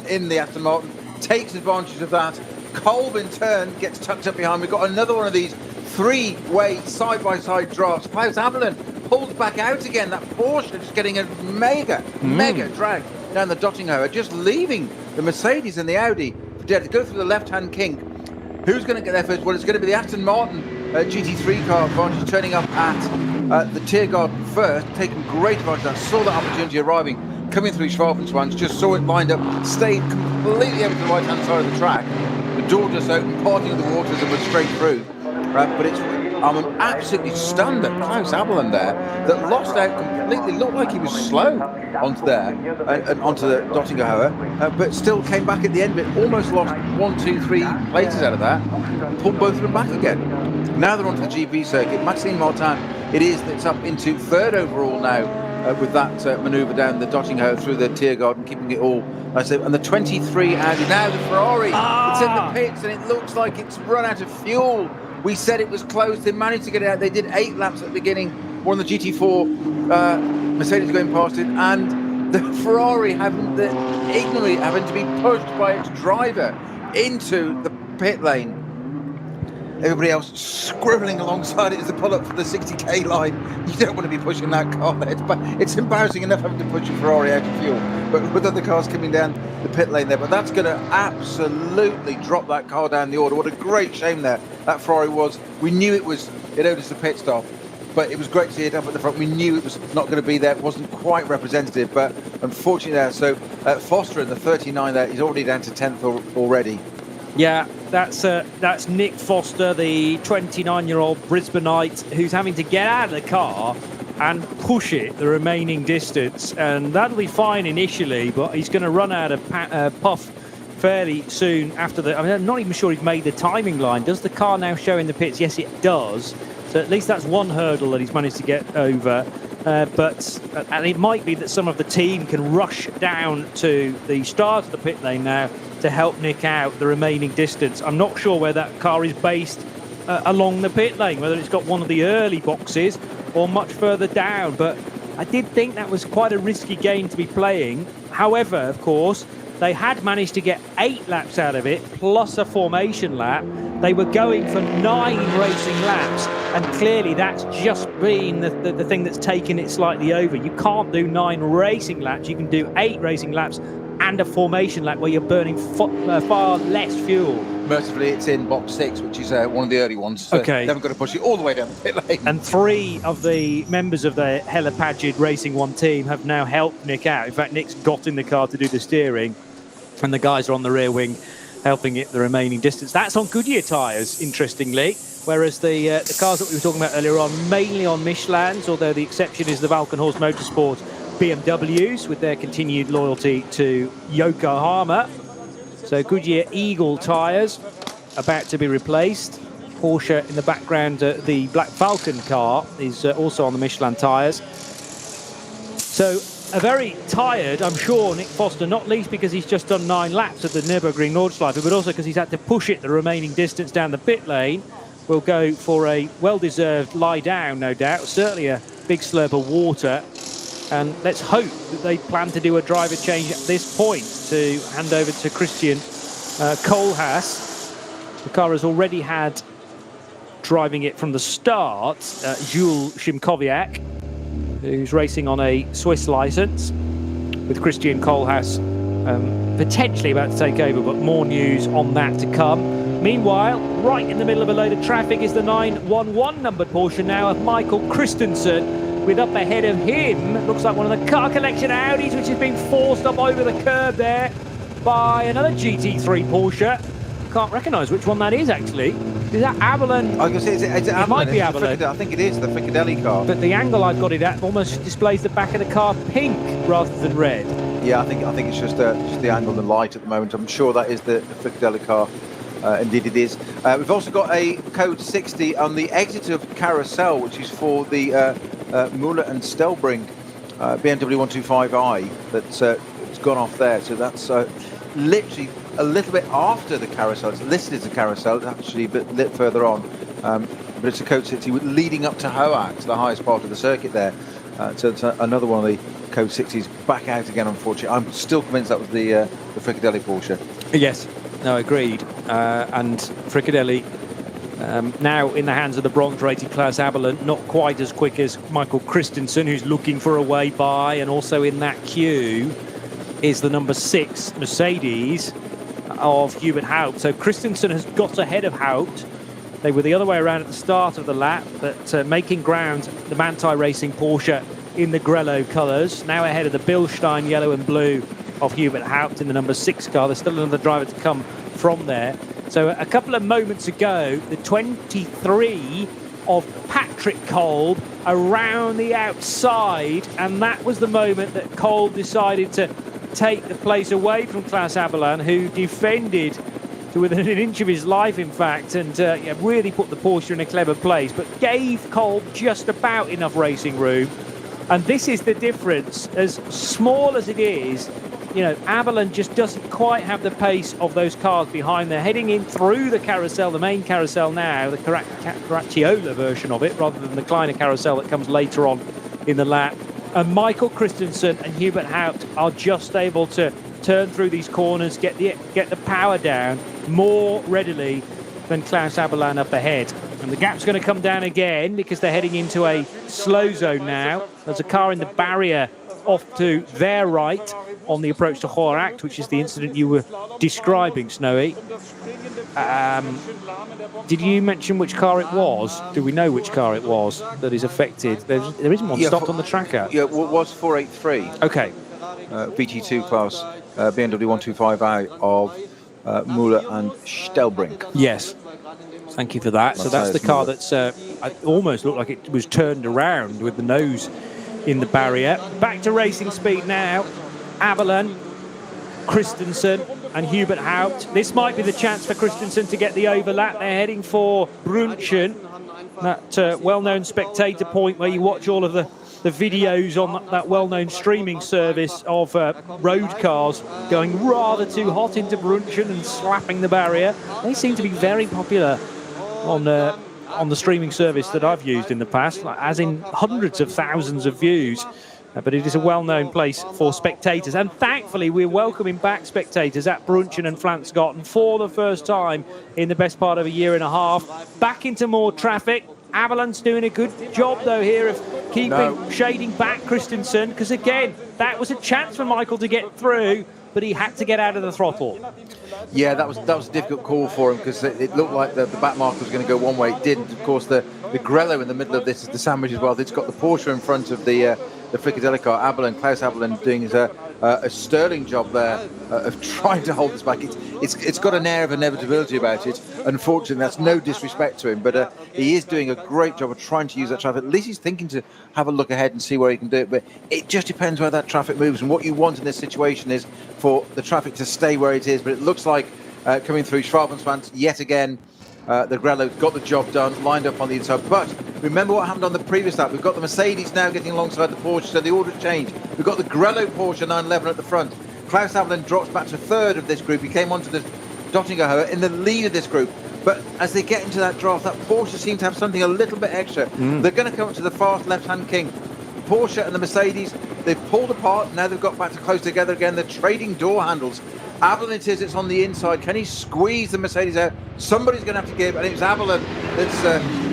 in the Aston Martin. Takes advantage of that. Kolb in turn gets tucked up behind. We've got another one of these 3-way side-by-side drafts. Klaus Abelin pulls back out again. That Porsche just getting a mega drag down the Dottinger, just leaving the Mercedes and the Audi to go through the left-hand kink. Who's going to get there first? Well, it's going to be the Aston Martin GT3 car advantage, turning up at the Tiergarten first, taking great advantage of that. Saw that opportunity arriving, coming through Schwalbenschwanz, just saw it lined up, stayed completely over to the right-hand side of the track. The door just opened, parting of the waters, and was straight through. But I'm absolutely stunned at Klaus Abelin there, that lost out completely. Looked like he was slow onto there, and onto the Dottinger, but still came back at the end, but almost lost 1, 2, 3 places out of that, pulled both of them back again. Now they're onto the GP circuit. Maxime Martin, it's up into 3rd overall now, with that manoeuvre down the Dottinger through the Tiergarten, keeping it all. And the 23 Audi, now the Ferrari, it's in the pits, and it looks like it's run out of fuel. We said it was close. They managed to get it out. They did 8 laps at the beginning. Were on the GT4 Mercedes going past it, and the Ferrari ignorantly having to be pushed by its driver into the pit lane. Everybody else scribbling alongside it as they pull up for the 60k line. You don't want to be pushing that car there. It's embarrassing enough having to push a Ferrari out of fuel, but with other cars coming down the pit lane there. But that's going to absolutely drop that car down the order. What a great shame there that Ferrari was. We knew it owed us the pit stop, but it was great to see it up at the front. We knew it was not going to be there. It wasn't quite representative, but unfortunately there. So Foster in the 39 there, he's already down to 10th already. Yeah, that's Nick Foster, the 29-year-old Brisbaneite, who's having to get out of the car and push it the remaining distance. And that'll be fine initially, but he's going to run out of puff fairly soon after the... I mean, I'm not even sure he's made the timing line. Does the car now show in the pits? Yes, it does. So at least that's one hurdle that he's managed to get over. And it might be that some of the team can rush down to the start of the pit lane now to help nick out the remaining distance. I'm not sure where that car is based along the pit lane, whether it's got one of the early boxes or much further down. But I did think that was quite a risky game to be playing. However, of course, they had managed to get 8 laps out of it, plus a formation lap. They were going for 9 racing laps, and clearly that's just been the thing that's taken it slightly over. You can't do 9 racing laps. You can do 8 racing laps and a formation lap where you're burning far less fuel. Mercifully, it's in box 6, which is one of the early ones. So okay. They haven't got to push it all the way down the pit lane. And 3 of the members of the Helipagid Racing 1 team have now helped Nick out. In fact, Nick's got in the car to do the steering, and the guys are on the rear wing helping it the remaining distance. That's on Goodyear tyres, interestingly, whereas the cars that we were talking about earlier on, mainly on Michelins, although the exception is the Falcon Horse Motorsport BMWs with their continued loyalty to Yokohama. So Goodyear Eagle tyres about to be replaced. Porsche in the background, the Black Falcon car is also on the Michelin tyres. So a very tired, I'm sure, Nick Foster, not least because he's just done 9 laps at the Nurburgring Nordschleife, but also because he's had to push it the remaining distance down the pit lane. Will go for a well-deserved lie down, no doubt. Certainly a big slurp of water. And let's hope that they plan to do a driver change at this point to hand over to Christian Kohlhaas. The car has already had, driving it from the start, Jules Shimkowiak, who's racing on a Swiss licence, with Christian Kohlhaas potentially about to take over, but more news on that to come. Meanwhile, right in the middle of a load of traffic is the 911 numbered Porsche now of Michael Christensen, with up ahead of him, looks like one of the car collection Audis, which is being forced up over the curb there by another GT3 Porsche. Can't recognise which one that is, actually. Is that Avalon? I was going to say, it's Avalon. It might be Avalon. I think it is, the Ficcadelli car. But the angle I've got it at almost displays the back of the car pink rather than red. Yeah, I think it's just the angle and light at the moment. I'm sure that is the Ficcadelli car. Indeed it is. We've also got a code 60 on the exit of Carousel, which is for the Müller and Stellbring BMW 125i that's gone off there. So that's literally a little bit after the Carousel. It's listed as a Carousel, it's actually a bit lit further on. But it's a code 60 leading up to Hoax, the highest part of the circuit there. So it's another one of the code 60s back out again, unfortunately. I'm still convinced that was the Ficcadelli Porsche. Yes. No, agreed. And Ficcadelli now in the hands of the bronze-rated Klaus Aberlin, not quite as quick as Michael Christensen, who's looking for a way by, and also in that queue is the number 6 Mercedes of Hubert Haupt. So Christensen has got ahead of Haupt. They were the other way around at the start of the lap, but making ground, the Manthey Racing Porsche in the Grello colours, now ahead of the Bilstein yellow and blue of Hubert Haupt in the number 6 car. There's still another driver to come from there. So a couple of moments ago, the 23 of Patrick Kolb around the outside, and that was the moment that Kolb decided to take the place away from Klaus Aberlin, who defended to within an inch of his life, in fact, and really put the Porsche in a clever place, but gave Kolb just about enough racing room. And this is the difference. As small as it is, Aberlin just doesn't quite have the pace of those cars behind. They're heading in through the carousel, the main carousel now, the Caracciola version of it, rather than the Kleiner carousel that comes later on in the lap. And Michael Christensen and Hubert Haupt are just able to turn through these corners, get the power down more readily than Klaus Aberlan up ahead. And the gap's going to come down again because they're heading into a slow zone now. There's a car in the barrier off to their right on the approach to Horact, which is the incident you were describing, Snowy. Did you mention which car it was? Do we know which car it was that is affected? There isn't one stopped on the tracker. Yeah, it was 483. Okay. VT2 class, BMW 125i of Müller and Stelbrink. Yes. Thank you for that. So that's the car that's almost looked like it was turned around with the nose in the barrier. Back to racing speed now. Aberlan, Christensen and Hubert Haupt. This might be the chance for Christensen to get the overlap. They're heading for Brunchen, that well-known spectator point where you watch all of the videos on that well-known streaming service of road cars going rather too hot into Brunchen and slapping the barrier. They seem to be very popular on the streaming service that I've used in the past, as in hundreds of thousands of views. But it is a well-known place for spectators. And thankfully, we're welcoming back spectators at Brunchen and Flansgotten for the first time in the best part of a year and a half. Back into more traffic. Aberlan's doing a good job, though, here of shading back Christensen, because, again, that was a chance for Michael to get through, but he had to get out of the throttle. Yeah, that was a difficult call for him, because it looked like the back marker was going to go one way. It didn't. Of course, the Grello in the middle of this is the sandwich as well. It's got the Porsche in front of the Fricadelli car. Klaus Aberlan doing a sterling job there of trying to hold this back. It's got an air of inevitability about it. Unfortunately, that's no disrespect to him, but he is doing a great job of trying to use that traffic. At least he's thinking to have a look ahead and see where he can do it, but it just depends where that traffic moves. And what you want in this situation is for the traffic to stay where it is, but it looks like coming through Schwalbenspans yet again, the Grello got the job done, lined up on the inside. But remember what happened on the previous lap. We've got the Mercedes now getting alongside the Porsche, so the order's changed. We've got the Grello Porsche 911 at the front. Klaus Aberlan drops back to third of this group. He came onto the Dottinger in the lead of this group. But as they get into that draft, that Porsche seems to have something a little bit extra. They're going to come up to the fast left-hand king. The Porsche and the Mercedes, they've pulled apart. Now they've got back to close together again. They're trading door handles. Aberlan it's on the inside. Can he squeeze the Mercedes out? Somebody's going to have to give, and it's Aberlan that's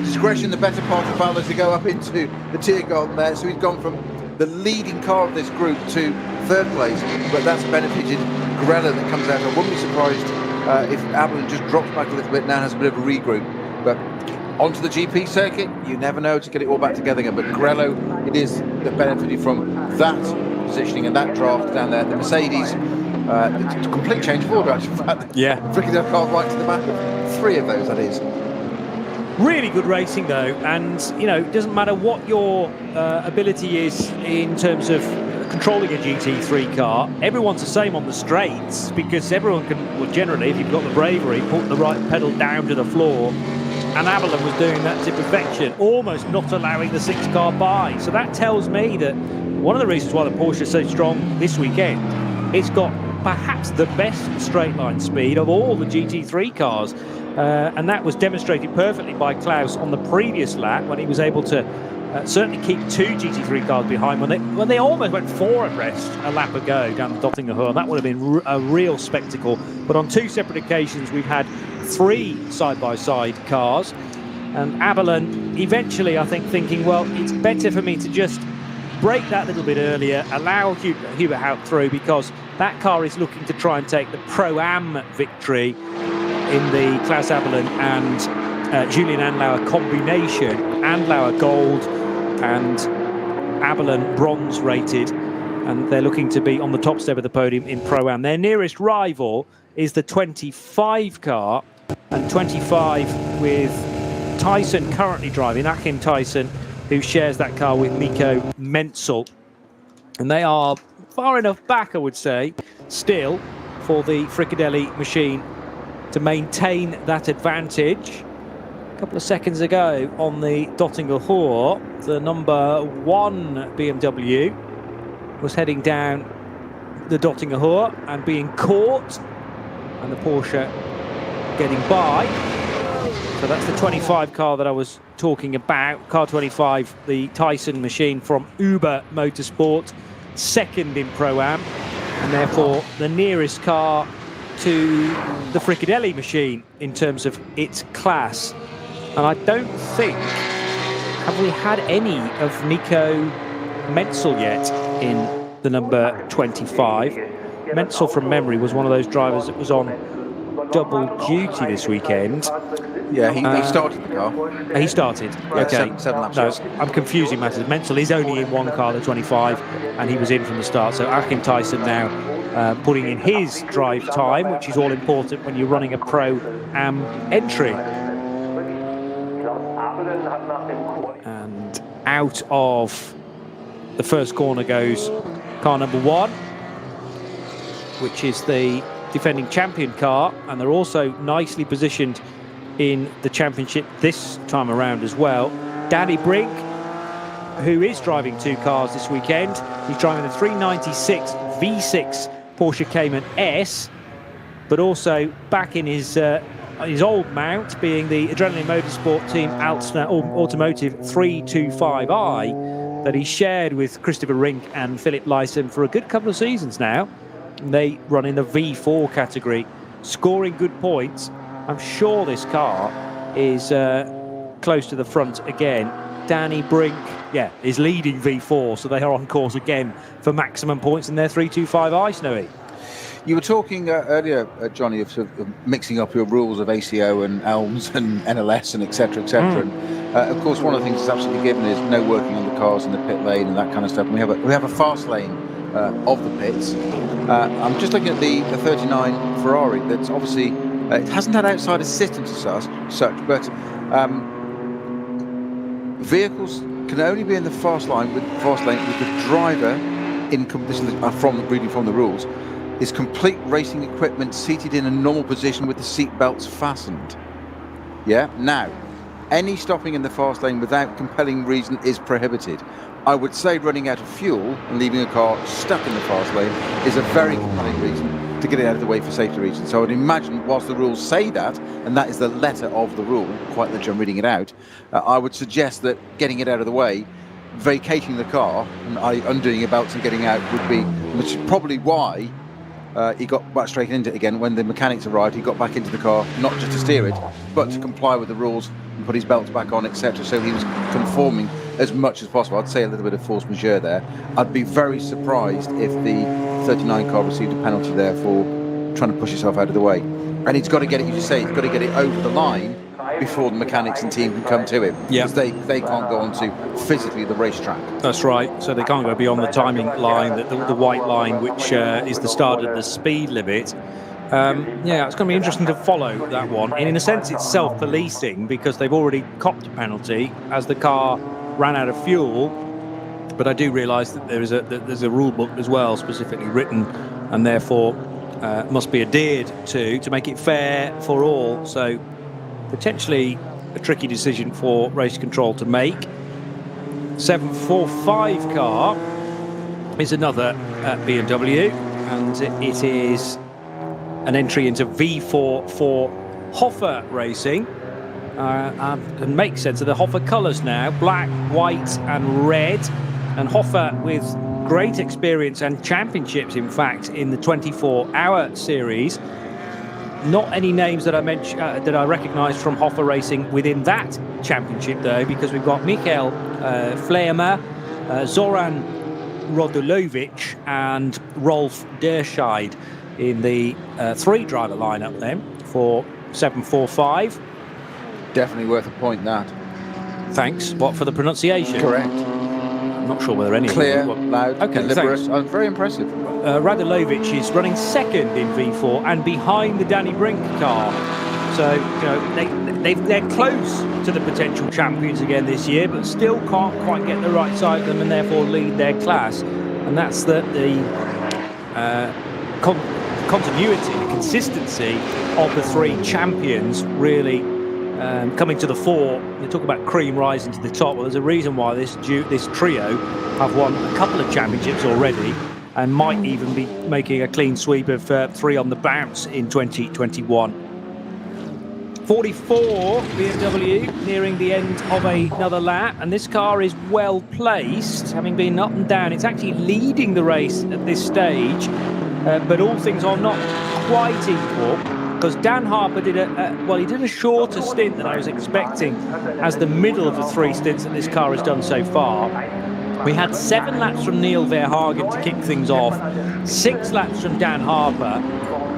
discretion the better part of valor to go up into the Tiergarten there. So he's gone from the leading car of this group to third place, but that's benefited Grello that comes out. I wouldn't be surprised if Aberlan just drops back a little bit now, has a bit of a regroup. But onto the GP circuit, you never know to get it all back together again. But Grello, it is that benefited from that positioning and that draft down there. The Mercedes, it's a complete change of order, actually. In fact, Fricadelli car right to the back of three of those, that is. Really good racing, though, and it doesn't matter what your ability is in terms of controlling a GT3 car. Everyone's the same on the straights, because everyone can, well, generally, if you've got the bravery, put the right pedal down to the floor. And Aberlan was doing that to perfection, almost not allowing the 6-car by. So that tells me that one of the reasons why the Porsche is so strong this weekend, it's got perhaps the best straight line speed of all the GT3 cars. And that was demonstrated perfectly by Klaus on the previous lap, when he was able to certainly keep 2 GT3 cars behind when they almost went 4 abreast a lap ago down the Dottinger. That would have been a real spectacle. But on 2 separate occasions, we've had 3 side-by-side cars. And Aberlan eventually, I think, thinking, well, it's better for me to just break that little bit earlier, allow Hubert Haupt through, because that car is looking to try and take the Pro-Am victory in the Klaus Aberlan and Julian Andlauer combination. Andlauer gold and Aberlan bronze rated, and they're looking to be on the top step of the podium in Pro-Am. Their nearest rival is the 25 car, and 25 with Tyson currently driving, Achim Tyson, who shares that car with Mikko Menzel. And they are far enough back, I would say, still, for the Fricadelli machine to maintain that advantage. A couple of seconds ago on the Dottinger Hoor, the number 1 BMW was heading down the Dottinger Hoor and being caught, and the Porsche getting by. So that's the 25 car that I was talking about. Car 25, the Tyson machine from Uber Motorsport, second in Pro-Am, and therefore the nearest car to the Fricadelli machine in terms of its class. And I don't think, have we had any of Nico Menzel yet in the number 25? Menzel, from memory, was one of those drivers that was on double duty this weekend. Yeah, he started the car. He started. Yeah, okay. seven laps. No, I'm confusing matters. Menzel is only in one car, the 25, and he was in from the start. So Achim Tyson now putting in his drive time, which is all important when you're running a Pro-Am entry. And out of the first corner goes car number 1, which is the defending champion car, and they're also nicely positioned in the championship this time around as well. Danny Brink, who is driving 2 cars this weekend. He's driving the 396 V6 Porsche Cayman S, but also back in his old mount, being the Adrenaline Motorsport Team Automotive 325i that he shared with Christopher Rink and Philip Lyson for a good couple of seasons now. They run in the V4 category, scoring good points. I'm sure this car is close to the front again. Danny Brink, is leading V4, so they are on course again for maximum points in their 325i, Snowy. You were talking earlier, Johnny, of mixing up your rules of ACO and ELMS and NLS and etc. etc. And of course, one of the things that's absolutely given is no working on the cars in the pit lane and that kind of stuff. And we have a fast lane of the pits. I'm just looking at the 39 Ferrari. That's obviously it hasn't had outside assistance as such, but vehicles can only be in the fast lane with the driver in. This is reading from the rules. Is complete racing equipment seated in a normal position with the seat belts fastened. Yeah. Now, any stopping in the fast lane without compelling reason is prohibited. I would say running out of fuel and leaving a car stuck in the fast lane is a very compelling reason to get it out of the way for safety reasons. So I would imagine, whilst the rules say that, and that is the letter of the rule, quite literally I'm reading it out, I would suggest that getting it out of the way, vacating the car, and undoing your belts and getting out would be, which is probably why he got back straight into it again. When the mechanics arrived, he got back into the car, not just to steer it, but to comply with the rules and put his belts back on, etc. So he was conforming as much as possible. I'd say a little bit of force majeure there. I'd be very surprised if the 39 car received a penalty there for trying to push himself out of the way. And he's got to get it, he's got to get it over the line before the mechanics and team can come to him. Yeah. Because they can't go onto physically the racetrack. That's right. So they can't go beyond the timing line, the white line, which is the start of the speed limit. It's going to be interesting to follow that one. And in a sense, it's self-policing because they've already copped a penalty as the car ran out of fuel. But I do realise that there's a rule book as well, specifically written, and therefore must be adhered to make it fair for all. So potentially a tricky decision for race control to make. 745 car is another BMW, and it is an entry into V4 for Hoffa Racing. And makes sense of the Hoffa colours now, black, white and red. And Hoffa, with great experience and championships, in fact, in the 24-hour series. Not any names that I mentioned that I recognise from Hoffa Racing within that championship, though, because we've got Michael Fleemer, Zoran Radulovic and Rolf Derscheid in the 3-driver lineup then for 745. Definitely worth a point, that. Thanks. What, for the pronunciation? Correct. I'm not sure whether any clear, of them. loud, okay, deliberate. Very impressive. Radulovic is running second in V4 and behind the Danny Brink car. So, they're close to the potential champions again this year, but still can't quite get the right side of them and therefore lead their class. And that's the continuity, the consistency of the 3 champions really coming to the fore. They talk about cream rising to the top. Well, there's a reason why this trio have won a couple of championships already and might even be making a clean sweep of 3 on the bounce in 2021. 44 BMW nearing the end of another lap, and this car is well placed, having been up and down. It's actually leading the race at this stage, but all things are not quite equal, because Dan Harper did a shorter stint than I was expecting as the middle of the 3 stints that this car has done so far. We had 7 laps from Neil Verhagen to kick things off, 6 laps from Dan Harper,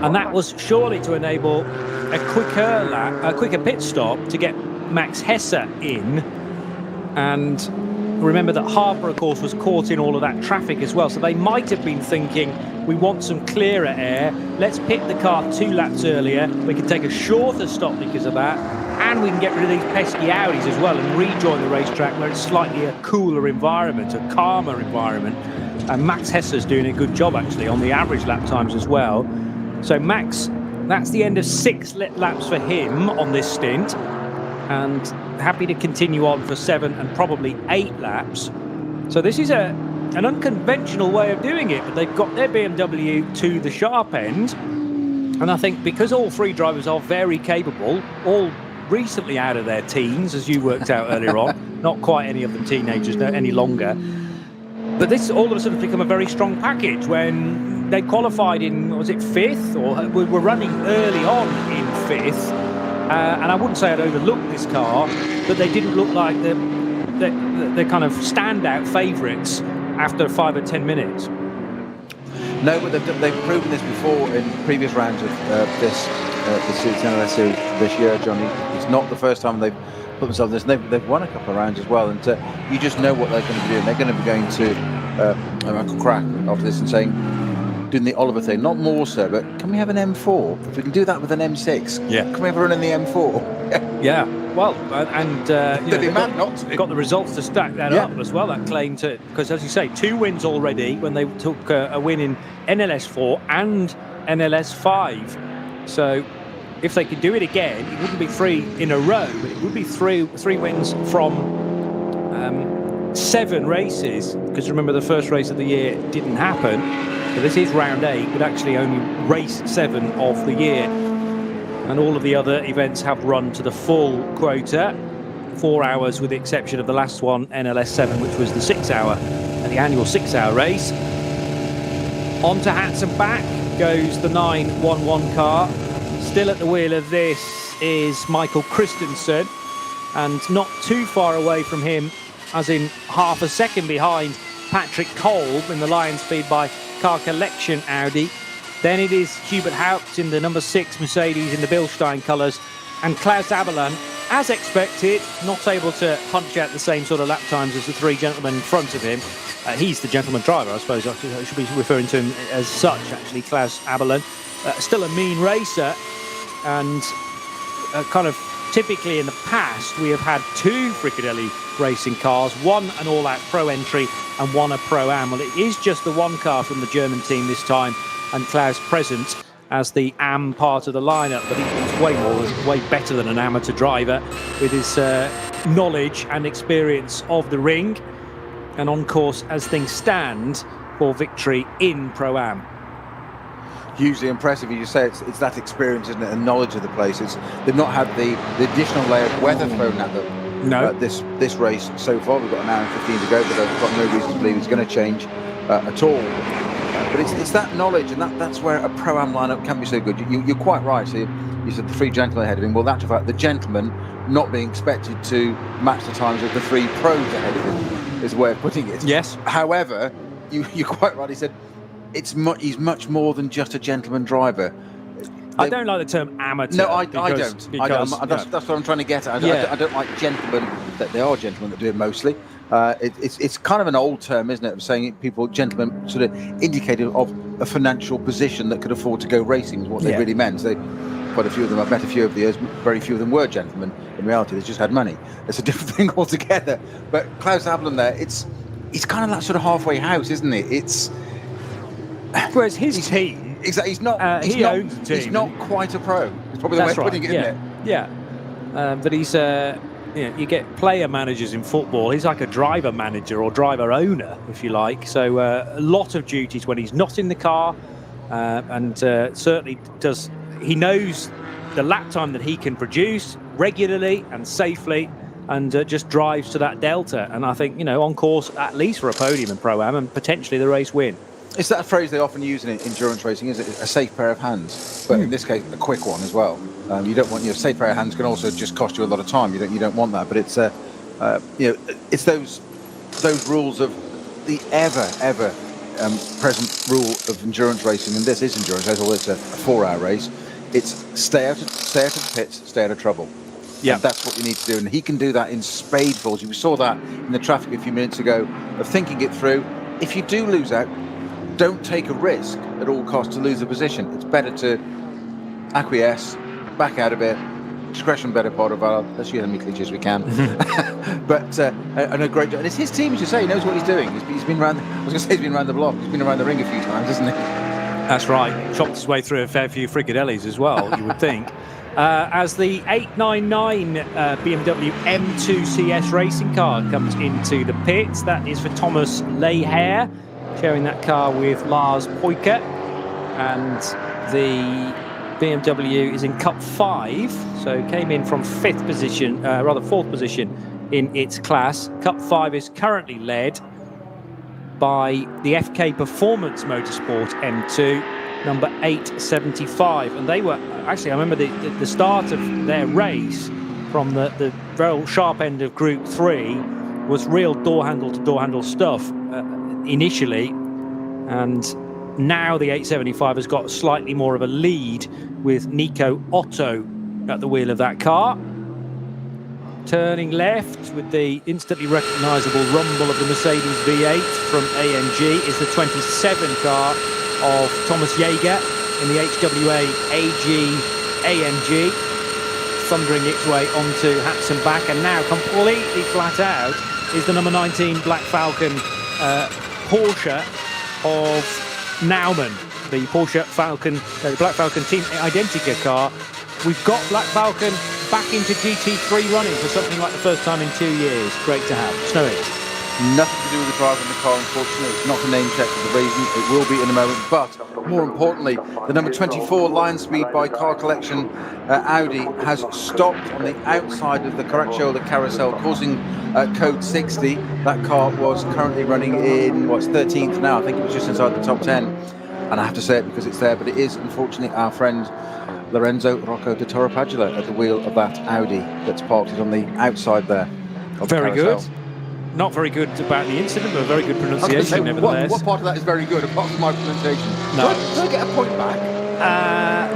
and that was surely to enable a quicker pit stop to get Max Hesse in. And remember that Harper, of course, was caught in all of that traffic as well, so they might have been thinking, we want some clearer air, let's pit the car 2 laps earlier, we can take a shorter stop because of that, and we can get rid of these pesky Audis as well and rejoin the racetrack where it's slightly a cooler environment, a calmer environment. And Max Hesse's doing a good job actually on the average lap times as well. So Max, that's the end of 6 laps for him on this stint, and happy to continue on for 7 and probably 8 laps. So this is an unconventional way of doing it, but they've got their BMW to the sharp end. And I think because all 3 drivers are very capable, all recently out of their teens, as you worked out earlier on, not quite any of them teenagers any longer, but this all of a sudden has become a very strong package. When they qualified in, was it 5th, or were running early on in 5th, and I wouldn't say I'd overlooked this car, but they didn't look like the kind of standout favourites after 5 or 10 minutes. No, but they've proven this before in previous rounds of the NLS series this year, Johnny. It's not the first time they've put themselves in this. They've won a couple of rounds as well, and you just know what they're going to be doing. They're going to be going to Uncle Crack after this and saying, doing the Oliver thing, not more so, but can we have an M4? If we can do that with an M6, can we ever run in the M4? Yeah, well, and they've got the results to stack that up as well, that claim to, because as you say, 2 wins already when they took a win in NLS 4 and NLS 5. So if they could do it again, it wouldn't be 3 in a row, but it would be three wins from 7 races, because remember the first race of the year didn't happen. So this is round 8, but actually only race 7 of the year. And all of the other events have run to the full quota, 4 hours with the exception of the last one, NLS 7, which was the 6-hour, the annual 6-hour race. On to Hats and back goes the 911 car. Still at the wheel of this is Michael Christensen, and not too far away from him, as in half a second behind Patrick Kolb in the Lion Speed by Car Collection Audi. Then it is Hubert Haupt in the number 6 Mercedes in the Bilstein colours, and Klaus Aberlan, as expected, not able to punch out the same sort of lap times as the 3 gentlemen in front of him. He's the gentleman driver, I suppose. I should be referring to him as such, actually, Klaus Aberlan. Still a mean racer, and kind of typically in the past we have had 2 Fricadelli racing cars, one an all-out pro entry and one a pro-am. Well, it is just the one car from the German team this time, and Klaus present as the AM part of the lineup, but he's way better than an amateur driver with his knowledge and experience of the ring, and on course as things stand for victory in pro-am. Hugely impressive. You say it's that experience, isn't it, and knowledge of the place. They've not had the additional layer of weather thrown at them. No. This race so far. We've got an hour and 15 to go, but I've got no reason to believe it's going to change at all. But it's that knowledge, and that's where a pro-am lineup can be so good. You're quite right. So you said the 3 gentlemen ahead of him. Well, that's about the gentlemen not being expected to match the times of the 3 pros ahead of him, is the way of putting it. Yes. However, you're quite right. He said he's much more than just a gentleman driver. I don't like the term amateur. No, I don't. That's what I'm trying to get at. I don't like gentlemen. That they are gentlemen that do it mostly. It's kind of an old term, isn't it? Of saying people, gentlemen, sort of indicative of a financial position that could afford to go racing is what they really meant. So quite a few of them, I've met a few over the years, very few of them were gentlemen. In reality, they just had money. It's a different thing altogether. But Klaus Aberlan there, it's kind of that sort of halfway house, isn't it? Whereas his team, exactly, he's not owns the team. He's not quite a pro. It's probably the way of putting it, isn't it? Yeah. But he's you get player managers in football. He's like a driver manager or driver owner, if you like. So a lot of duties when he's not in the car, and certainly he knows the lap time that he can produce regularly and safely, and just drives to that delta. And I think, on course at least for a podium in Pro-Am and potentially the race win. It's that phrase they often use in endurance racing, is it? A safe pair of hands, but in this case, a quick one as well. You don't want, safe pair of hands can also just cost you a lot of time. You don't want that, but it's it's those rules of the ever present rule of endurance racing, and this is endurance racing, although it's a 4-hour race. It's stay out of the pits, stay out of trouble. Yeah, that's what you need to do, and he can do that in spadefuls. We saw that in the traffic a few minutes ago of thinking it through. If you do lose out, don't take a risk at all costs to lose a position. It's better to acquiesce, back out of it. Discretion, better part of valor. Let's use as many cliches as we can. But and a great job. And it's his team, as you say. He knows what he's doing. He's been around. I was going to say he's been around the block. He's been around the ring a few times, hasn't he? That's right. Chopped his way through a fair few fricadellis as well, you would think. As the 899 BMW M2 CS racing car comes into the pits, that is for Thomas Leher, sharing that car with Lars Poiker, and the BMW is in Cup 5, so came in from 4th position in its class. Cup 5 is currently led by the FK Performance Motorsport M2, number 875, and they were actually, I remember the start of their race from the very sharp end of Group 3 was real door handle to door handle stuff initially, and now the 875 has got slightly more of a lead with Nico Otto at the wheel of that car. Turning left with the instantly recognisable rumble of the Mercedes V8 from AMG is the 27 car of Thomas Jaeger in the HWA AG AMG, thundering its way onto Hatzenbach, and now completely flat out is the number 19 Black Falcon Porsche of Naumann, the Porsche Falcon, the Black Falcon Team Identica car. We've got Black Falcon back into GT3 running for something like the first time in 2 years. Great to have. Snowy. Nothing to do with the driver in the car, unfortunately. It's not a name check for the reason. It will be in a moment. But more importantly, the number 24 Lion Speed by Car Collection Audi has stopped on the outside of the correct shoulder carousel, causing code 60. That car was currently running in, it's 13th now. I think it was just inside the top 10. And I have to say it because it's there, but it is, unfortunately, our friend Lorenzo Rocco de Torrepadula at the wheel of that Audi that's parked on the outside there. Very good. Not very good about the incident, but very good pronunciation, nevertheless. What part of that is very good, apart from my pronunciation? No. Do I get a point back?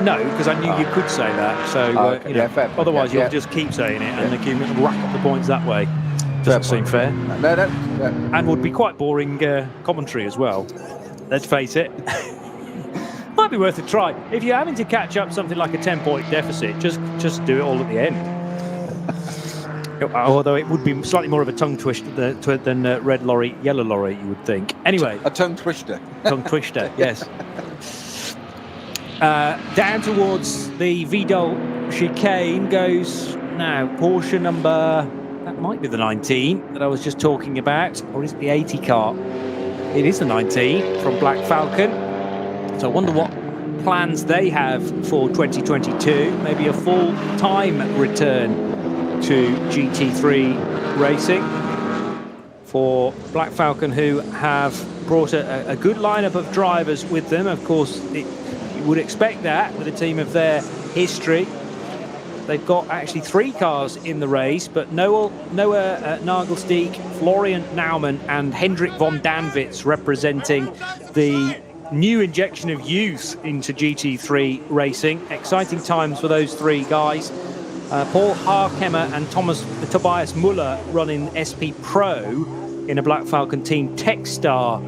No, because I knew you could say that. So, okay. Fair. Otherwise, you'll just keep saying it and you can rack up the points that way. Doesn't seem fair. No. And would be quite boring commentary as well. Let's face it. Might be worth a try. If you're having to catch up something like a 10-point deficit, just do it all at the end. Although it would be slightly more of a tongue twister than red lorry, yellow lorry, you would think. Anyway. A tongue twister. Tongue twister, yes. Down towards the Vidal chicane goes now Porsche number, that might be the 19 that I was just talking about, or is it the 80 car? It is the 19 from Black Falcon. So I wonder what plans they have for 2022. Maybe a full-time return to GT3 racing for Black Falcon, who have brought a good lineup of drivers with them. Of course, you would expect that with a team of their history. They've got actually 3 cars in the race, but Noah Nagelsteig, Florian Naumann and Hendrik von Danwitz representing the new injection of youth into GT3 racing. Exciting times for those 3 guys. Paul Harkemmer and Tobias Müller running SP Pro in a Black Falcon Team Techstar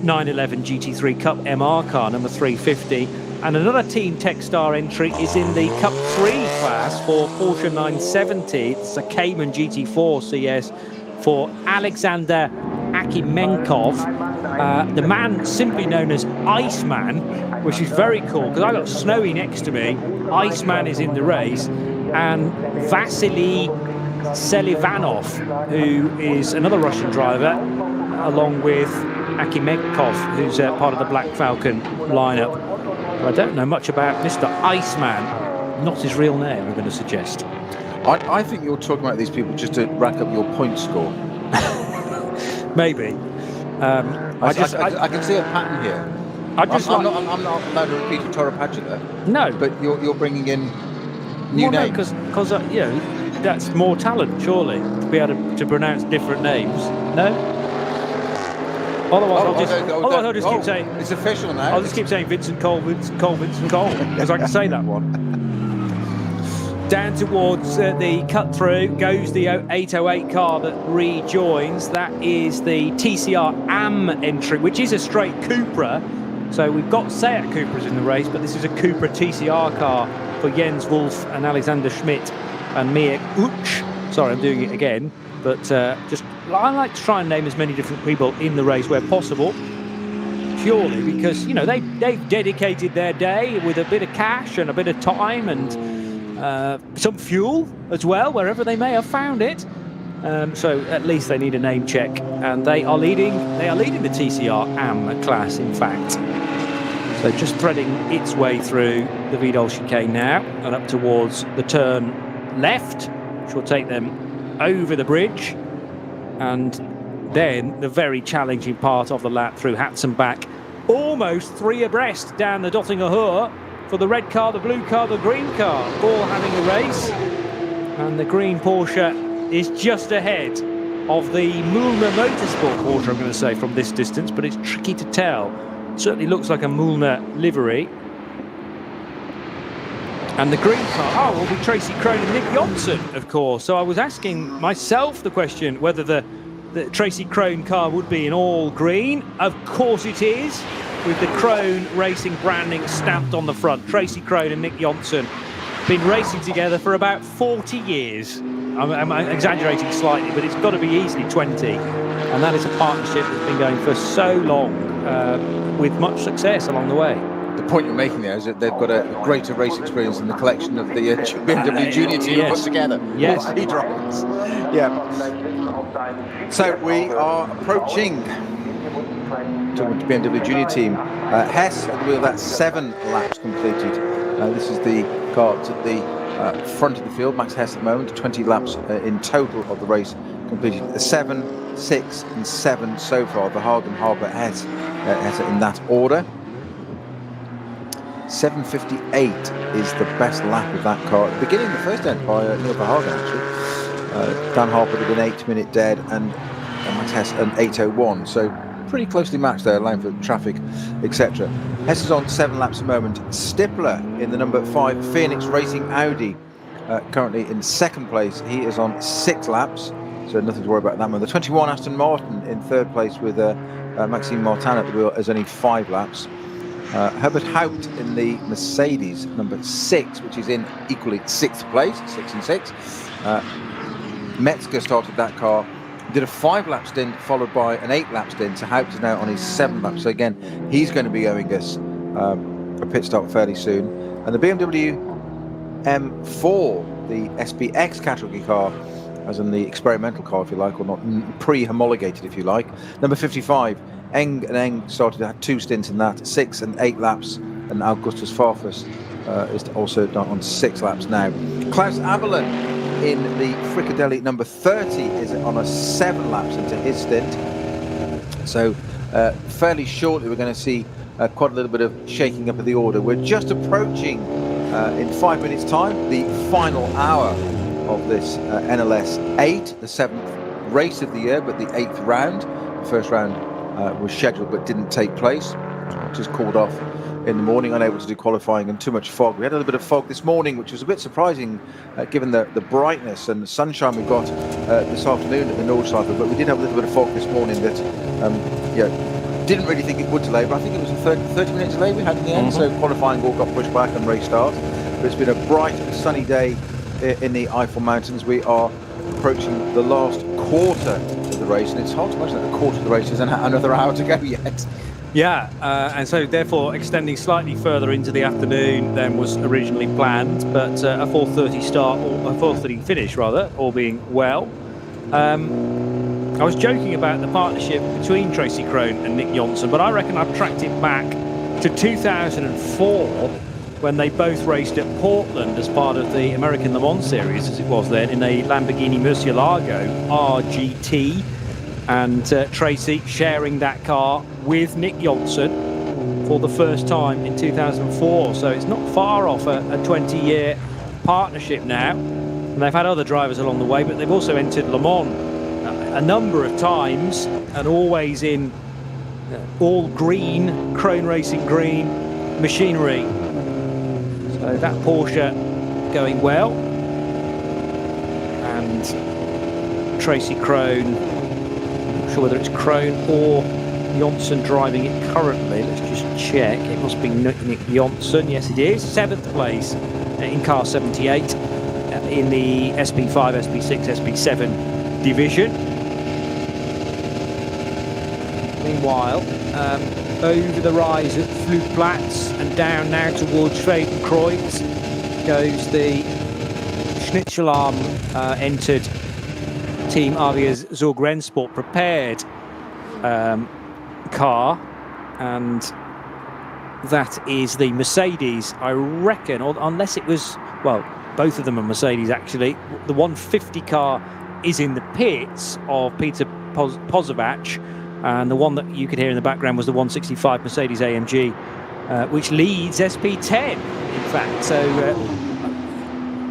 911 GT3 Cup MR car, number 350. And another Team Techstar entry is in the Cup 3 class for Porsche 970. It's a Cayman GT4 CS for Alexander Akimenkov, the man simply known as Iceman, which is very cool because I got Snowy next to me. Iceman is in the race, and Vasily Selivanov, who is another Russian driver, along with Akimenkov, who's part of the Black Falcon lineup. But I don't know much about Mr. Iceman. not his real name, I'm going to suggest. I think you're talking about these people just to rack up your point score. Maybe. I can see a pattern here. I'm not allowed to repeat a Torapaggi there. No. But you're bringing in new names. Because that's more talent, surely, to be able to pronounce different names. No? Otherwise, I'll just keep saying... It's official now. I'll just keep saying Vincent Cole, because I can say that one. Down towards the cut-through goes the 808 car that rejoins. That is the TCR AM entry, which is a straight Cupra. So we've got Seat Cupras in the race, but this is a Cupra TCR car for Jens Wolf and Alexander Schmidt and Mirk Uch. Sorry, I'm doing it again. But I like to try and name as many different people in the race where possible. Purely because, they've dedicated their day with a bit of cash and a bit of time and some fuel as well, wherever they may have found it. So at least they need a name check, and they are leading the TCR AM class, in fact. So just threading its way through the Vidal chicane now and up towards the turn left, which will take them over the bridge, and then the very challenging part of the lap through Hatzenbach, almost 3 abreast down the Dottinger Hohe for the red car, the blue car, the green car, all having a race. And the green Porsche is just ahead of the Mühlner Motorsport Porsche, I'm going to say, from this distance, but it's tricky to tell. It certainly looks like a Mühlner livery. And the green car, will be Tracy Krohn and Nick Johnson, of course. So I was asking myself the question whether the Tracy Krohn car would be in all green. Of course it is, with the Krohn Racing branding stamped on the front. Tracy Krohn and Nick Johnson been racing together for about 40 years. I'm exaggerating slightly, but it's got to be easily 20. And that is a partnership that's been going for so long, with much success along the way. The point you're making there is that they've got a greater race experience than the collection of the BMW Junior team yes. put together. Yes. Drivers. Yeah. So we are approaching to the BMW Junior team. Hess at the wheel, that's 7 laps completed. This is the car at the front of the field. Max Hess at the moment, 20 laps in total of the race completed. 7, 6 and 7 so far. The Hagen, Harbour, Hess in that order. 7:58 is the best lap of that car. At the beginning of the first end by Neil Verhagen, actually. Dan Harper did an 8-minute dead and Max Hess an 8:01. So pretty closely matched there, allowing for traffic, etc. Hess is on 7 laps at the moment. Stippler in the number 5 Phoenix Racing Audi, currently in 2nd place. He is on 6 laps, so nothing to worry about that one. The 21 Aston Martin in 3rd place with Maxime Martin at the wheel is only 5 laps. Herbert Haupt in the Mercedes number 6, which is in equally 6th place, 6 and 6. Metzger started that car, did a 5-lap stint followed by an 8-lap stint, so Haupt is now on his 7th lap. So again, he's going to be owing us a pit stop fairly soon. And the BMW M4, the SPX category car, as in the experimental car, if you like, or not pre-homologated, if you like. Number 55, Eng had 2 stints in that, 6 and 8 laps, and Augustus Farfus is also done on 6 laps now. Klaus Aberlin in the Fricadelli number 30 is on a 7 laps into his stint. So fairly shortly we're going to see quite a little bit of shaking up of the order. We're just approaching in 5 minutes time the final hour of this NLS 8, the 7th race of the year, but the 8th round. The first round was scheduled but didn't take place, just called off in the morning, unable to do qualifying and too much fog. We had a little bit of fog this morning, which was a bit surprising given the brightness and the sunshine we got this afternoon at the Nordschleife, but we did have a little bit of fog this morning that didn't really think it would delay, but I think it was a 30-minute delay we had in the end, so qualifying all got pushed back and race start. But it's been a bright sunny day in the Eifel Mountains. We are approaching the last quarter of the race, and it's hard to imagine that a quarter of the race is another hour to go yet. Yeah, and so therefore extending slightly further into the afternoon than was originally planned, but a 4:30 start, or a 4:30 finish rather, all being well. I was joking about the partnership between Tracy Krohn and Nick Johnson, but I reckon I've tracked it back to 2004 when they both raced at Portland as part of the American Le Mans Series, as it was then, in a Lamborghini Murcielago RGT. And Tracy sharing that car with Nick Johnson for the first time in 2004. So it's not far off a 20-year partnership now. And they've had other drivers along the way, but they've also entered Le Mans a number of times, and always in all green, Krone Racing green machinery. So that Porsche going well. And Tracy Krone, not sure whether it's Krone or Johnson driving it currently. Let's just check. It must be Nick Johnson. Yes, it is. 7th place in car 78 in the SP5, SP6, SP7 division. Meanwhile, over the rise at Flugplatz and down now towards Feldenkreuz goes the Schnitzelarm entered Team Avia's Zorg-Rennsport prepared car, and that is the Mercedes, I reckon, or unless it was, well, both of them are Mercedes actually. The 150 car is in the pits of Peter Pozovac, and the one that you could hear in the background was the 165 Mercedes AMG, which leads SP10, in fact. So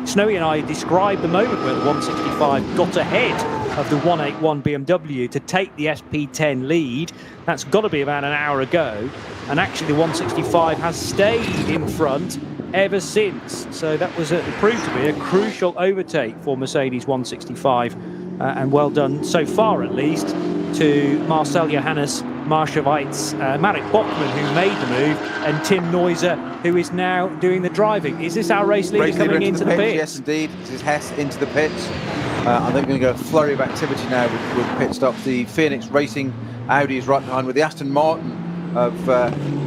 Snowy and I described the moment where the 165 got ahead of the 181 BMW to take the SP10 lead. That's got to be about an hour ago, and actually the 165 has stayed in front ever since. So that was proved to be a crucial overtake for Mercedes 165, and well done so far, at least, to Marcel Johannes, Marsha Weitz, Marek Bockman, who made the move, and Tim Neuser, who is now doing the driving. Is this our race leader coming into the pits? Yes, indeed. This is Hess into the pits. I think we're going to go a flurry of activity now with pit stops. The Phoenix Racing Audi is right behind, with the Aston Martin of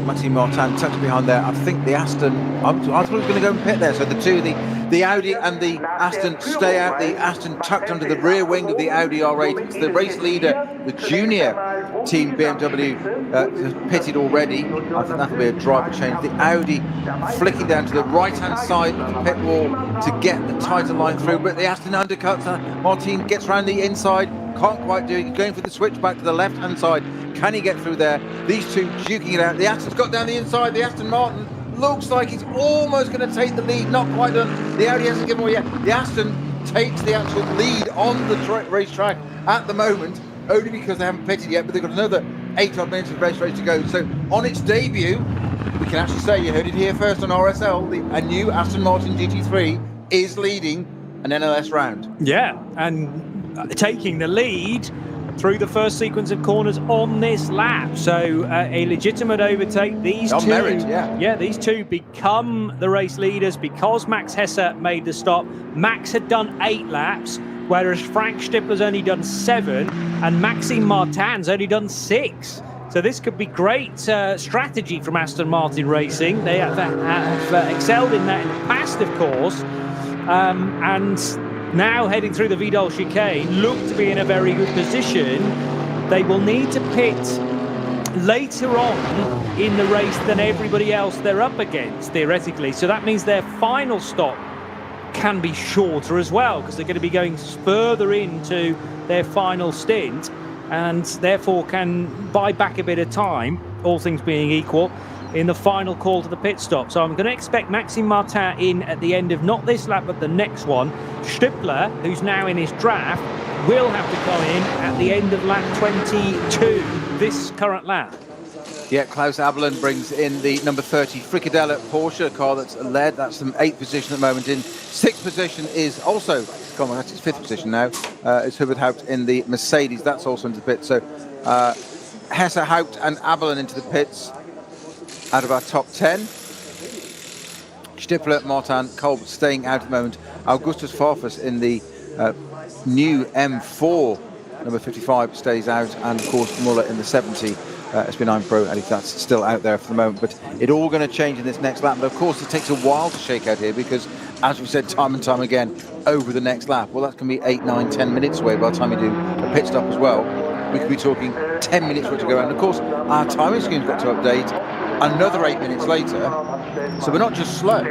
Maxime Martin tucked behind there. I think the Aston, I thought he was going to go and pit there. So the two, the Audi and the Aston stay out. The Aston tucked under the rear wing of the Audi R8. It's the race leader, the junior team BMW, has pitted already. I think that'll be a driver change. The Audi flicking down to the right-hand side of the pit wall to get the tighter line through, but the Aston undercuts. Martin gets around the inside, can't quite do it. He's going for the switch back to the left-hand side. Can he get through there? These two duking it out. The Aston's got down the inside. The Aston Martin looks like he's almost going to take the lead. Not quite done. The Audi hasn't given away yet. The Aston takes the actual lead on the racetrack at the moment, only because they haven't pitted yet, but they've got another 8 odd minutes of race to go. So on its debut, we can actually say, you heard it here first on RSL, a new Aston Martin GT3 is leading an NLS round. Yeah, and taking the lead through the first sequence of corners on this lap. So a legitimate overtake. These on two, merit, yeah, these two become the race leaders because Max Hesse made the stop. Max had done 8 laps, whereas Frank Stippler's only done 7, and Maxime Martin's only done 6. So this could be great strategy from Aston Martin Racing. They have excelled in that in the past, of course, and now heading through the Vidal chicane, look to be in a very good position. They will need to pit later on in the race than everybody else they're up against, theoretically. So that means their final stop can be shorter as well, because they're going to be going further into their final stint, and therefore can buy back a bit of time, all things being equal, in the final call to the pit stop. So I'm going to expect Maxime Martin in at the end of not this lap but the next one. Stippler, who's now in his draft, will have to come in at the end of lap 22, this current lap. Yeah, Klaus Abelin brings in the number 30 Fricadella Porsche, a car that's led. That's from 8th position at the moment. In 6th position is also, that's his 5th position now, is Hubert Haupt in the Mercedes. That's also into the pit. So Hesse, Haupt and Abelin into the pits out of our top 10. Stippler, Martin, Kolb staying out at the moment. Augustus Farfus in the new M4, number 55, stays out. And of course, Muller in the 70. SP9 Pro, and if that's still out there for the moment, but it all going to change in this next lap. But of course it takes a while to shake out here, because as we said time and time again, over the next lap, well, that's going to be 8, 9, 10 minutes away by the time you do a pit stop as well. We could be talking 10 minutes for it to go around. Of course, our timing scheme's got to update. another 8 minutes later. So we're not just slow.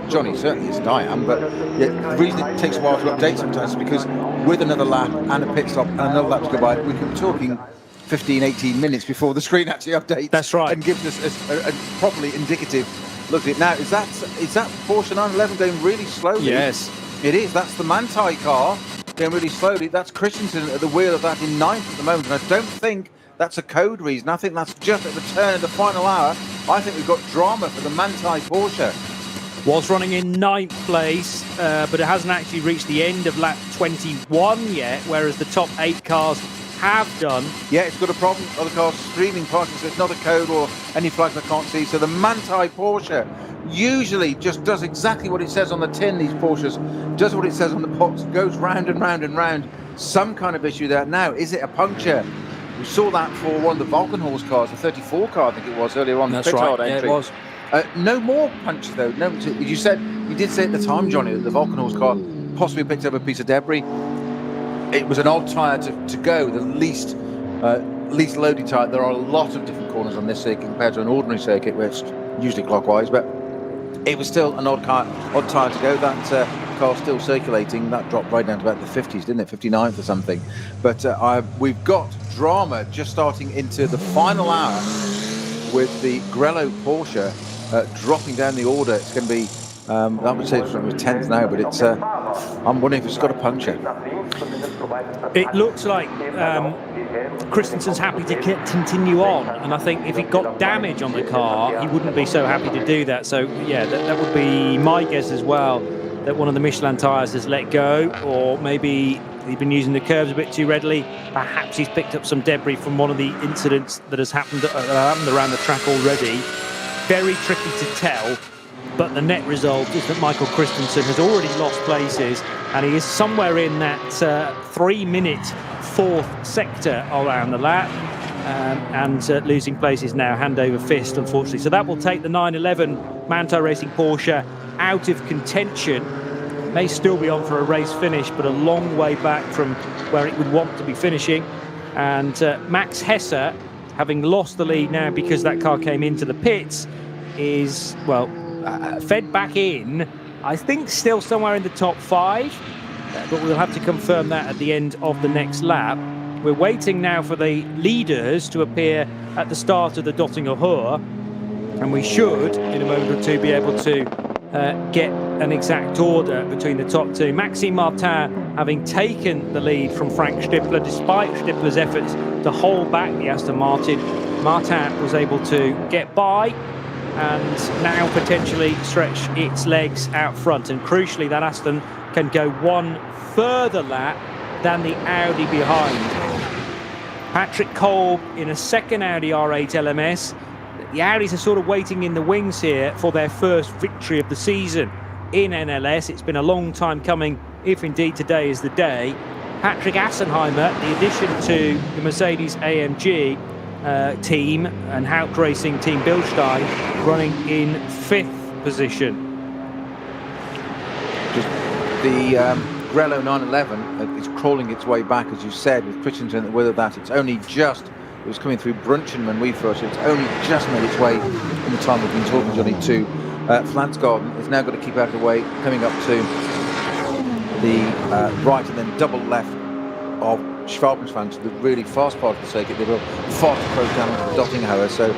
Johnny certainly isn't, I am, but the reason it takes a while to update sometimes is because with another lap and a pit stop and another lap to go by, we can be talking 15, 18 minutes before the screen actually updates. That's right. And gives us a properly indicative look at it. Now, is that Porsche 911 going really slowly? Yes. It is. That's the Manthey car going really slowly. That's Christensen at the wheel of that in 9th at the moment. And I don't think that's a code reason. I think that's just at the turn of the final hour. I think we've got drama for the Manthey Porsche. Was running in 9th place, but it hasn't actually reached the end of lap 21 yet, whereas the top 8 cars have done. Yeah, it's got a problem. Other cars streaming past it, so it's not a code or any flags I can't see. So the Manthey Porsche usually just does exactly what it says on the tin, these Porsches, does what it says on the box, goes round and round and round. Some kind of issue there. Now, is it a puncture? We saw that for one of the Falcon cars, the 34 car, I think it was, earlier on. That's right, yeah, it was. No more punches, though. No, you did say at the time, Johnny, that the Falcon car possibly picked up a piece of debris. It was an odd tyre to go, the least loaded tyre. There are a lot of different corners on this circuit compared to an ordinary circuit, where it's usually clockwise, but it was still an odd tyre to go. That car still circulating. That dropped right down to about the 50s, didn't it? 59th or something. But we've got drama just starting into the final hour with the Grello Porsche dropping down the order. It's going to be, I would say it's 10th now, but it's. I'm wondering if it's got a puncture. It looks like Christensen's happy to continue on, and I think if he got damage on the car, he wouldn't be so happy to do that. So yeah, that would be my guess as well, that one of the Michelin tyres has let go, or maybe he's been using the curbs a bit too readily. Perhaps he's picked up some debris from one of the incidents that has happened around the track already. Very tricky to tell, but the net result is that Michael Christensen has already lost places, and he is somewhere in that 3-minute 4th sector around the lap, and losing places now hand over fist, unfortunately. So that will take the 911 Manthey Racing Porsche out of contention. May still be on for a race finish, but a long way back from where it would want to be finishing. And Max Hesse, having lost the lead now because that car came into the pits, is, well, fed back in. I think still somewhere in the top 5, but we'll have to confirm that at the end of the next lap. We're waiting now for the leaders to appear at the start of the Dottinger Hohe, and we should, in a moment or two, be able to get an exact order between the top 2. Maxime Martin having taken the lead from Frank Stippler, despite Stippler's efforts to hold back the Aston Martin. Martin was able to get by and now potentially stretch its legs out front. And crucially, that Aston can go one further lap than the Audi behind. Patrick Kolb in a second Audi R8 LMS. The Audis are sort of waiting in the wings here for their first victory of the season in NLS. It's been a long time coming, if indeed today is the day. Patrick Assenheimer, the addition to the Mercedes-AMG team and Haupt Racing Team Bilstein, running in 5th position. Just the Grello 911 is crawling its way back, as you said, with Christensen at the wheel of that. It's only just, it was coming through Brunchen when we first, it's only just made its way in the time we've been talking, Johnny, to Flansgarden. It's now got to keep out of the way, coming up to the right and then double left of Schwalbenschwanz, the really fast part of the circuit. They will fast approach down onto the Dottinger Hohe, so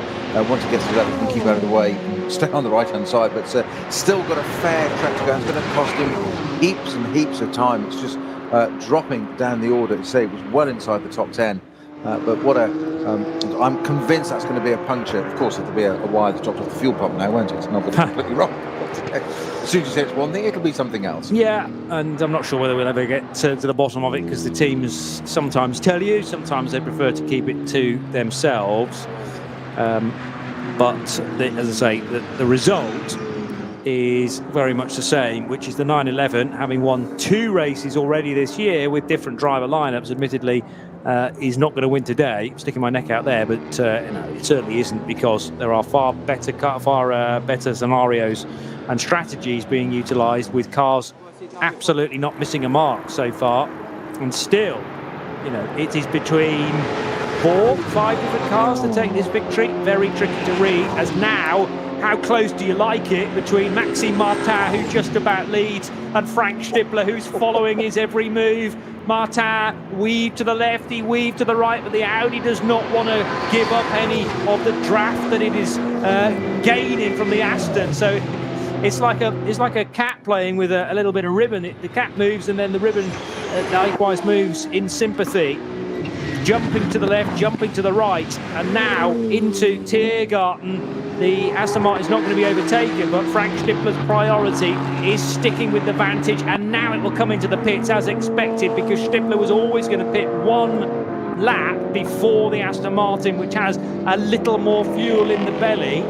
once it gets to that, it can keep out of the way, stay on the right-hand side, but still got a fair track to go. It's going to cost him heaps and heaps of time. It's just dropping down the order. Say it was well inside the top 10, but what a I'm convinced that's going to be a puncture. Of course, it'll be a wire that drops off the fuel pump now, won't it? It's not going to be completely wrong. As soon as you say it's one thing, it'll be something else. Yeah, and I'm not sure whether we'll ever get to the bottom of it, because the teams sometimes tell you, sometimes they prefer to keep it to themselves. But as I say, the result is very much the same, which is the 911, having won 2 races already this year with different driver lineups, admittedly, is not going to win today. I'm sticking my neck out there, but it certainly isn't, because there are far better scenarios and strategies being utilised, with cars absolutely not missing a mark so far. And still, it is between 5 different cars to take this victory. Very tricky to read, as now, how close do you like it between Maxime Martin, who just about leads, and Frank Stippler, who's following his every move. Martin weaved to the left, he weaved to the right, but the Audi does not want to give up any of the draft that it is gaining from the Aston. So it's like a cat playing with a little bit of ribbon. The cat moves, and then the ribbon likewise moves in sympathy. Jumping to the left, jumping to the right, and now into Tiergarten. The Aston Martin is not going to be overtaken, but Frank Stippler's priority is sticking with the Vantage, and now it will come into the pits as expected, because Stippler was always going to pit one lap before the Aston Martin, which has a little more fuel in the belly.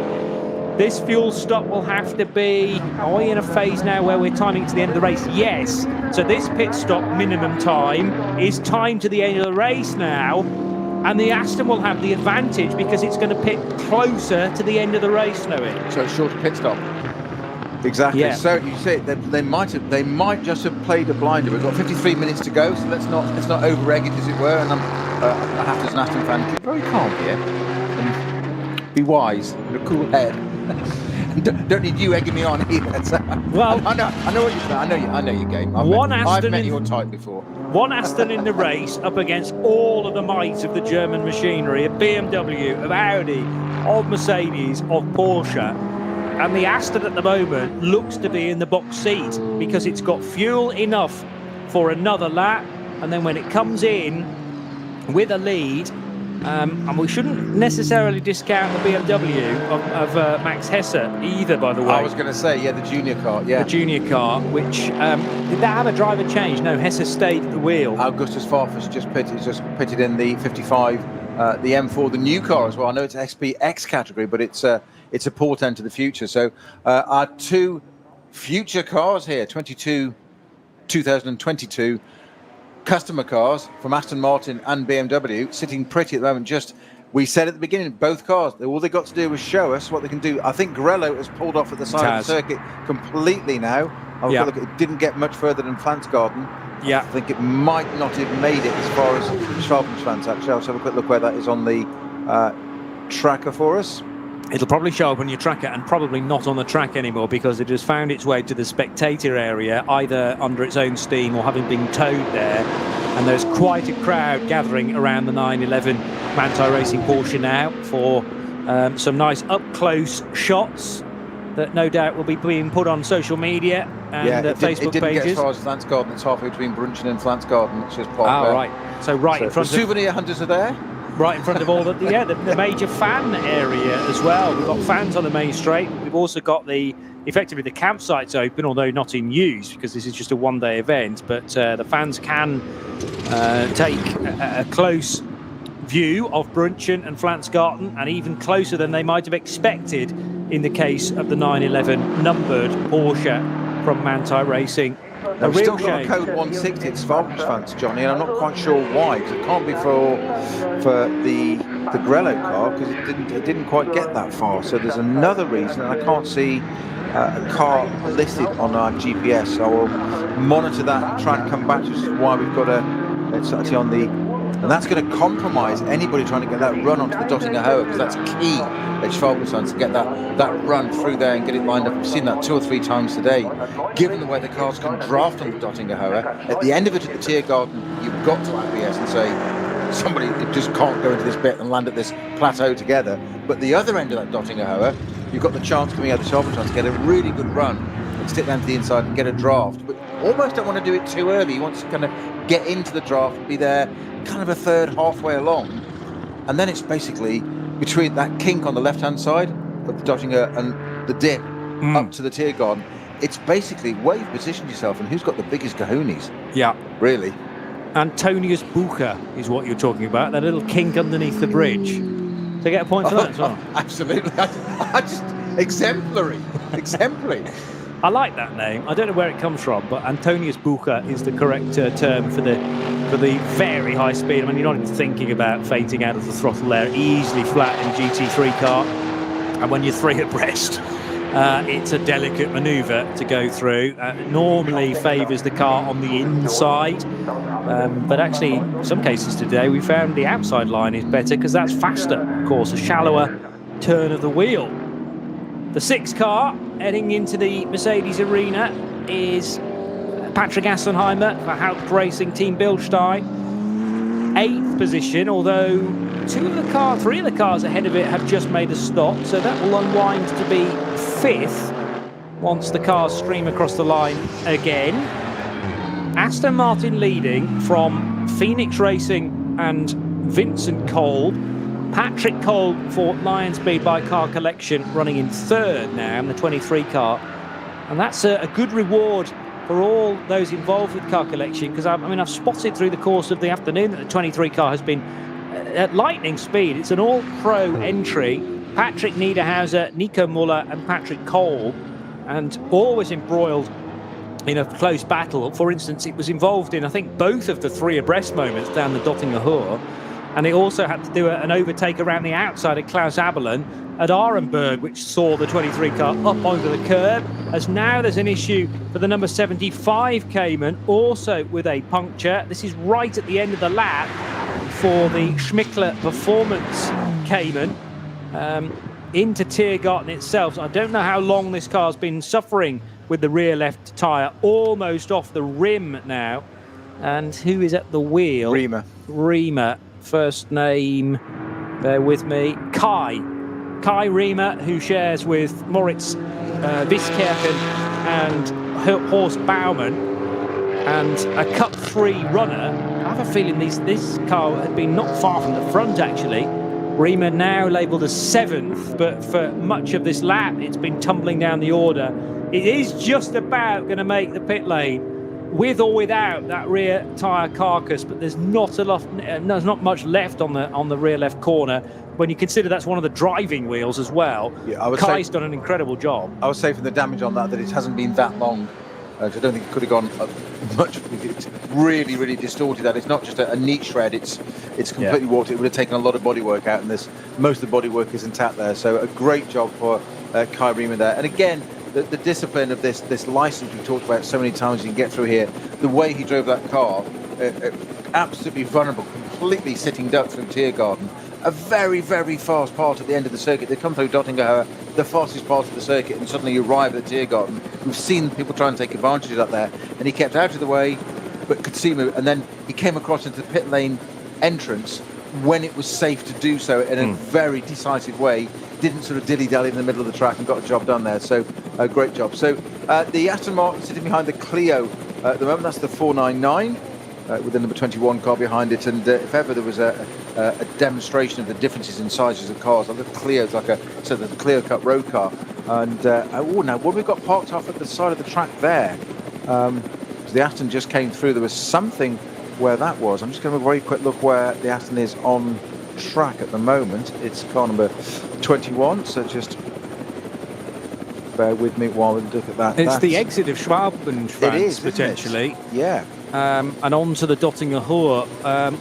This fuel stop will have to be, are we in a phase now where we're timing to the end of the race? Yes. So this pit stop minimum time is timed to the end of the race now, and the Aston will have the advantage because it's going to pit closer to the end of the race, Noah. So a shorter pit stop. Exactly. Yeah. So you say that they might just have played a blinder. We've got 53 minutes to go, so let's not over-egg it, as it were. And I have to, as an Aston fan, keep very calm here and be wise and a cool head. Don't need you egging me on either. So well, I know what you're saying. I know your game. I've met your type before. One Aston in the race up against all of the might of the German machinery, of BMW, of Audi, of Mercedes, of Porsche. And the Aston at the moment looks to be in the box seat because it's got fuel enough for another lap. And then when it comes in with a lead, and we shouldn't necessarily discount the BMW of Max Hesse either, by the way. I was going to say, the junior car, The junior car, which, did that have a driver change? No, Hesse stayed at the wheel. Augustus Farfus just pitted in the 55, the M4, the new car as well. I know it's SPX category, but it's a portent to the future. So our two future cars here, 2022 customer cars from Aston Martin and BMW, sitting pretty at the moment. We said at the beginning, both cars, all they got to do was show us what they can do. I think Grello has pulled off at the side of the circuit completely now. Look, it didn't get much further than Pflanzgarten. I think it might not have made it as far as Schwalbenschwanz, actually. I'll have a quick look where that is on the tracker for us. It'll probably show up on your tracker and probably not on the track anymore, because it has found its way to the spectator area, either under its own steam or having been towed there. And there's quite a crowd gathering around the 911 Manthey Racing Porsche now for some nice up-close shots that no doubt will be being put on social media and Facebook pages. It didn't get as far as Pflanzgarten. It's halfway between Brunchen and Pflanzgarten. It's just right. So in front of... souvenir hunters are there. Right in front of all the major fan area as well. We've got fans on the main straight. We've also got effectively the campsites open, although not in use because this is just a one-day event. But the fans can take a close view of Brunchen and Pflanzgarten, and even closer than they might have expected in the case of the 911 numbered Porsche from Manthey Racing. We've still got a code 160. It's Schwalbenschwanz, Johnny, and I'm not quite sure why. Because it can't be for the Grello car, because it didn't quite get that far. So there's another reason, and I can't see a car listed on our GPS. So I will monitor that and try and come back to why we've got it's actually on the. And that's going to compromise anybody trying to get that run onto the Dottinger Höhe, because that's key at Schwalbenschwanz to get that run through there and get it lined up. We've seen that 2 or 3 times today. Given the way the cars can draft on the Dottinger Höhe, at the end of it at the Tiergarten, you've got to acquiesce and say, somebody just can't go into this bit and land at this plateau together. But the other end of that Dottinger Höhe, you've got the chance coming out of the Schwalbenschwanz to get a really good run and stick down to the inside and get a draft. But almost don't want to do it too early. You want to kind of get into the draft and be there kind of a third halfway along, and then it's basically between that kink on the left-hand side of the Dottinger and the dip up to the Tiergarten. It's basically where you've positioned yourself and who's got the biggest kahunis. Yeah, really. Antonius Bucher is what you're talking about, that little kink underneath the bridge. So get a point for that as well. Absolutely. I just exemplary. I like that name. I don't know where it comes from, but Antonius Bucher is the correct term for the very high speed. I mean, you're not even thinking about fainting out of the throttle there. Easily flat in a GT3 car. And when you're 3 abreast, it's a delicate manoeuvre to go through. Normally favours the car on the inside, but actually in some cases today we found the outside line is better because that's faster, of course, a shallower turn of the wheel. The sixth car heading into the Mercedes arena is Patrick Assenheimer for Haupt Racing Team Bilstein. 8th position, although three of the cars ahead of it have just made a stop, so that will unwind to be 5th once the cars stream across the line again. Aston Martin leading from Phoenix Racing and Vincent Kolb. Patrick Kolb for Lion Speed by Car Collection running in 3rd now in the 23 car, and that's a good reward for all those involved with Car Collection, because I've spotted through the course of the afternoon that the 23 car has been at lightning speed. It's an all-pro entry. Patrick Niederhauser, Nico Muller and Patrick Kolb, and always embroiled in a close battle. For instance, it was involved in, I think, both of the 3 abreast moments down the Dottinger Hohe, and it also had to do an overtake around the outside of Klaus Abelin at Arenberg, which saw the 23 car up onto the curb. As now there's an issue for the number 75 Cayman, also with a puncture. This is right at the end of the lap for the Schmickler Performance Cayman into Tiergarten itself. So I don't know how long this car's been suffering with the rear left tyre, almost off the rim now. And who is at the wheel? Riemer. First name, bear with me, Kai Riemer, who shares with Moritz Wieskirchen and Horst Baumann, and a Cup 3 runner. I have a feeling this car had been not far from the front, actually. Riemer now labelled as 7th, but for much of this lap it's been tumbling down the order. It is just about going to make the pit lane, with or without that rear tyre carcass, but there's not much left on the rear left corner. When you consider that's one of the driving wheels as well, Kai's done an incredible job. I would say from the damage on that it hasn't been that long. I don't think it could have gone much. It's really, really distorted that. It's not just a neat shred, it's completely warped. It would have taken a lot of bodywork out, and most of the bodywork is intact there. So a great job for Kai Riemer there. And again, the discipline of this license we talked about so many times, you can get through here. The way he drove that car, absolutely vulnerable, completely sitting duck through Tiergarten. A very, very fast part at the end of the circuit. They come through Dottinger Hohe, the fastest part of the circuit, and suddenly you arrive at Tiergarten. We've seen people try and take advantage of that there, and he kept out of the way, but could see move. And then he came across into the pit lane entrance when it was safe to do so in a very decisive way. Didn't sort of dilly-dally in the middle of the track and got a job done there. So a great job. So the Aston Martin sitting behind the Clio at the moment, that's the 499 with the number 21 car behind it. And if ever there was a demonstration of the differences in sizes of cars, like the Clio's like the Clio Cup road car. And now what we've got parked off at the side of the track there, the Aston just came through. There was something where that was. I'm just going to have a very quick look where the Aston is on track at the moment. It's car number 21, so just bear with me while we look at that. It's the exit of Schwabenstrasse, it is, potentially. Yeah. And on to the Dottinger Hohe.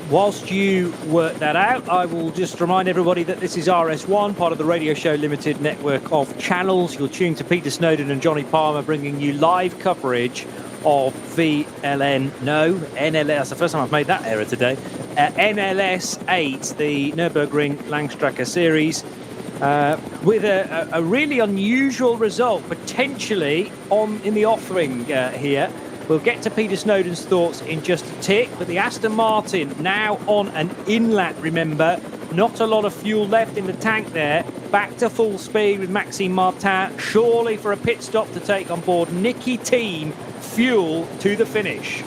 Whilst you work that out, I will just remind everybody that this is RS1, part of the Radio Show Limited network of channels. You're tuned to Peter Snowden and Johnny Palmer, bringing you live coverage of NLS. That's the first time I've made that error today. NLS 8, the Nurburgring Langstrecke Series, with a really unusual result, potentially in the offering here. We'll get to Peter Snowden's thoughts in just a tick, but the Aston Martin now on an in-lap, remember. Not a lot of fuel left in the tank there. Back to full speed with Maxime Martin, surely for a pit stop to take on board Nicky Team fuel to the finish.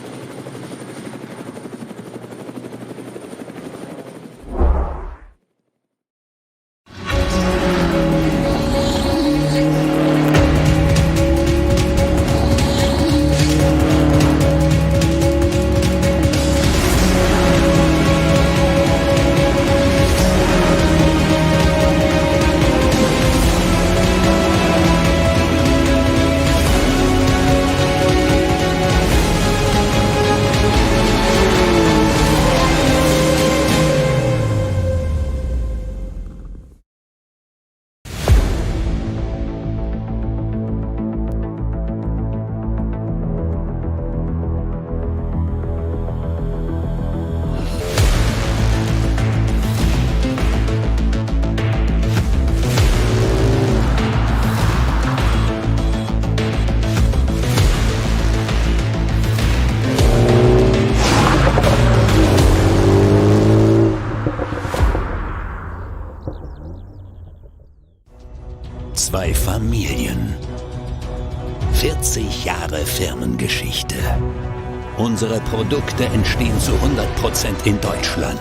Unsere Produkte entstehen zu 100% in Deutschland.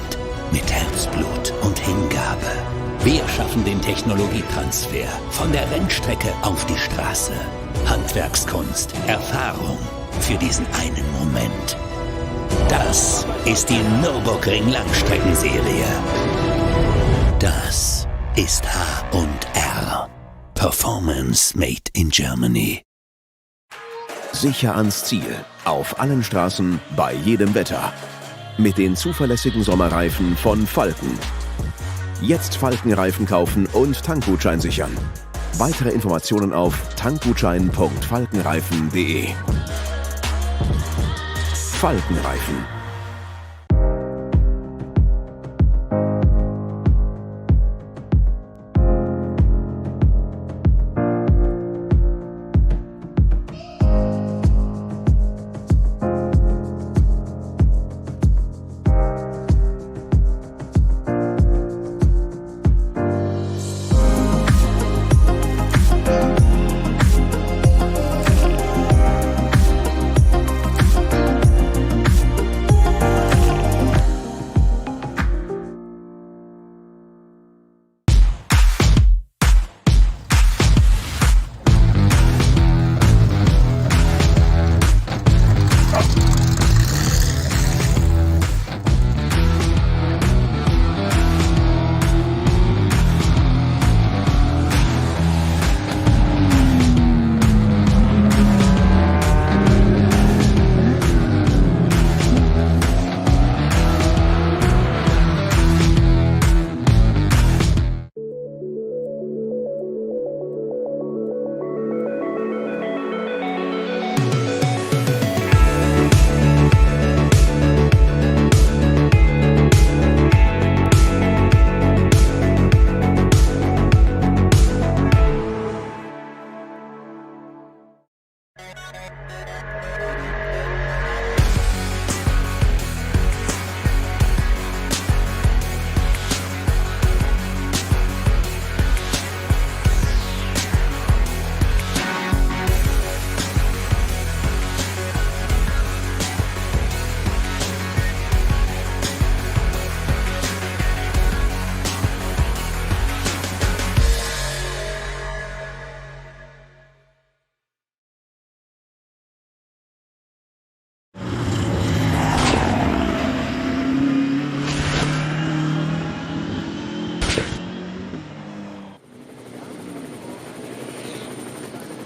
Mit Herzblut und Hingabe. Wir schaffen den Technologietransfer von der Rennstrecke auf die Straße. Handwerkskunst, Erfahrung für diesen einen Moment. Das ist die Nurburgring Langstreckenserie. Das ist H&R. Performance made in Germany. Sicher ans Ziel. Auf allen Straßen, bei jedem Wetter. Mit den zuverlässigen Sommerreifen von Falcon. Jetzt Falcon-Reifen kaufen und Tankgutschein sichern. Weitere Informationen auf tankgutschein.falkenreifen.de. Falcon-Reifen.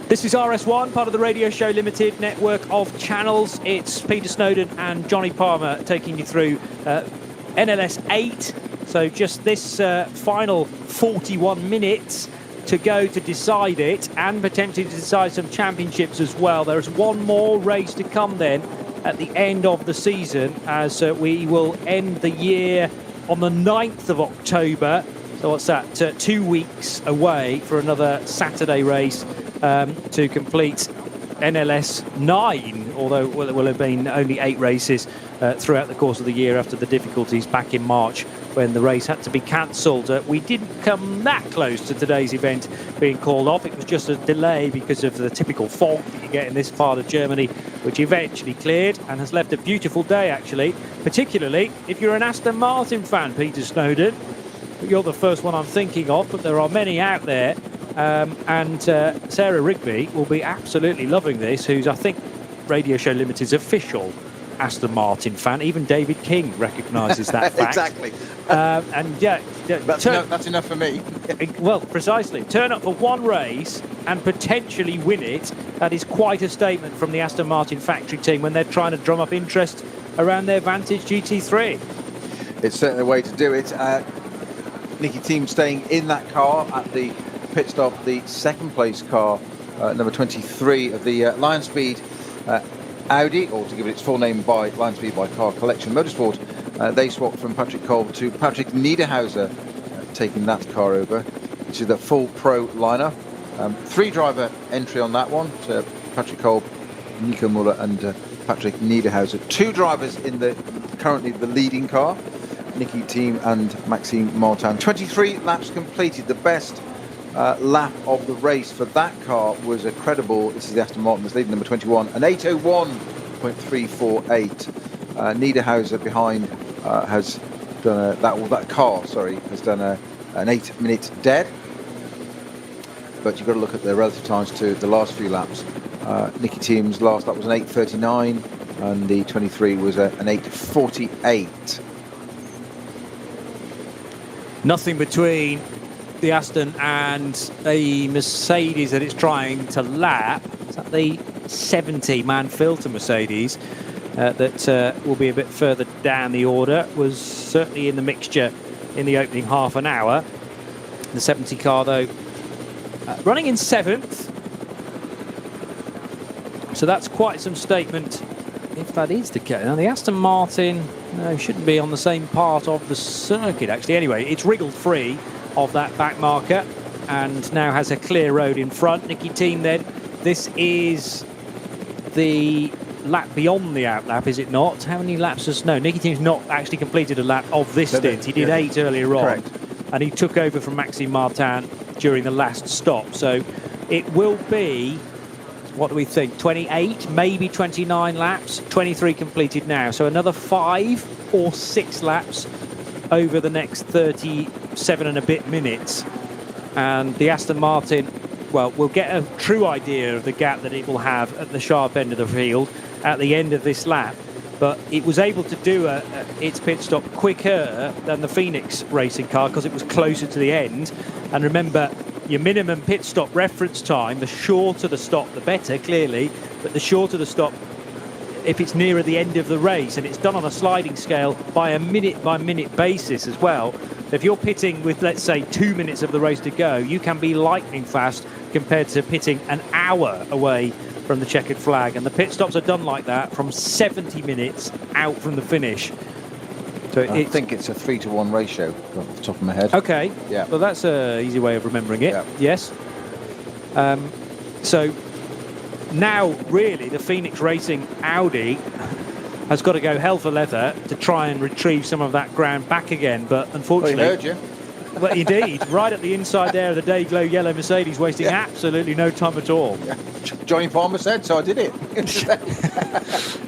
This is RS1, part of the Radio Show Limited network of channels. It's Peter Snowden and Johnny Palmer taking you through NLS 8. So just this final 41 minutes to go to decide it, and potentially to decide some championships as well. There's one more race to come then at the end of the season, as we will end the year on the 9th of October. So what's that? 2 weeks away for another Saturday race to complete NLS 9, although it will have been only 8 races throughout the course of the year after the difficulties back in March when the race had to be cancelled. We didn't come that close to today's event being called off. It was just a delay because of the typical fog that you get in this part of Germany, which eventually cleared and has left a beautiful day, actually, particularly if you're an Aston Martin fan, Peter Snowden. You're the first one I'm thinking of, but there are many out there. And Sarah Rigby will be absolutely loving this, who's, I think, Radio Show Limited's official Aston Martin fan. Even David King recognises that fact. Exactly. And yeah, that's enough for me. Well, precisely. Turn up for one race and potentially win it. That is quite a statement from the Aston Martin factory team when they're trying to drum up interest around their Vantage GT3. It's certainly a way to do it. Nicky Team staying in that car at the pit stop, the second place car, number 23 of the Lion Speed Audi, or to give it its full name, by Lion Speed by Car Collection Motorsport. They swapped from Patrick Kolb to Patrick Niederhauser, taking that car over. This is the full pro lineup. 3-driver entry on that one, to Patrick Kolb, Nico Muller and Patrick Niederhauser. 2 drivers in the currently the leading car, Nicky Team and Maxime Martin. 23 laps completed. The best lap of the race for that car was a credible, this is the Aston Martin that's leading, number 21, an 8:01 8.348. Niederhauser behind has done that car has done an 8 minute dead. But you've got to look at the relative times to the last few laps. Nicky Thiem's last lap was an 8:39, and the 23 was an 8:48. Nothing between the Aston and a Mercedes that it's trying to lap. Is that the 70-man filter Mercedes that will be a bit further down the order? Was certainly in the mixture in the opening half an hour. The 70 car, though, running in 7th. So that's quite some statement, if that is the case. Now, the Aston Martin shouldn't be on the same part of the circuit, actually. Anyway, it's wriggled free of that back marker and now has a clear road in front. Nicky Thiem, then. This is the lap beyond the outlap, is it not? How many laps has... No, Nicky Thiem's not actually completed a lap of this stint. He did 8 earlier on. Correct. And he took over from Maxime Martin during the last stop. So it will be, what do we think, 28, maybe 29 laps, 23 completed now. So another 5 or 6 laps over the next 37 and a bit minutes. And the Aston Martin, well, we'll get a true idea of the gap that it will have at the sharp end of the field at the end of this lap. But it was able to do its pit stop quicker than the Phoenix racing car because it was closer to the end. And remember, your minimum pit stop reference time, the shorter the stop, the better, clearly. But the shorter the stop, if it's nearer the end of the race, and it's done on a sliding scale by a minute-by-minute basis as well. If you're pitting with, let's say, 2 minutes of the race to go, you can be lightning fast compared to pitting an hour away from the checkered flag. And the pit stops are done like that from 70 minutes out from the finish. So I think it's a 3-to-1 ratio off the top of my head. Okay. Yeah. Well, that's an easy way of remembering it. Yeah. Yes. So now, really, the Phoenix Racing Audi has got to go hell for leather to try and retrieve some of that ground back again. But unfortunately... Well, he heard you. Well, indeed, right at the inside there of the day-glow yellow Mercedes, wasting absolutely no time at all. Yeah. Johnny Palmer said, so I did it.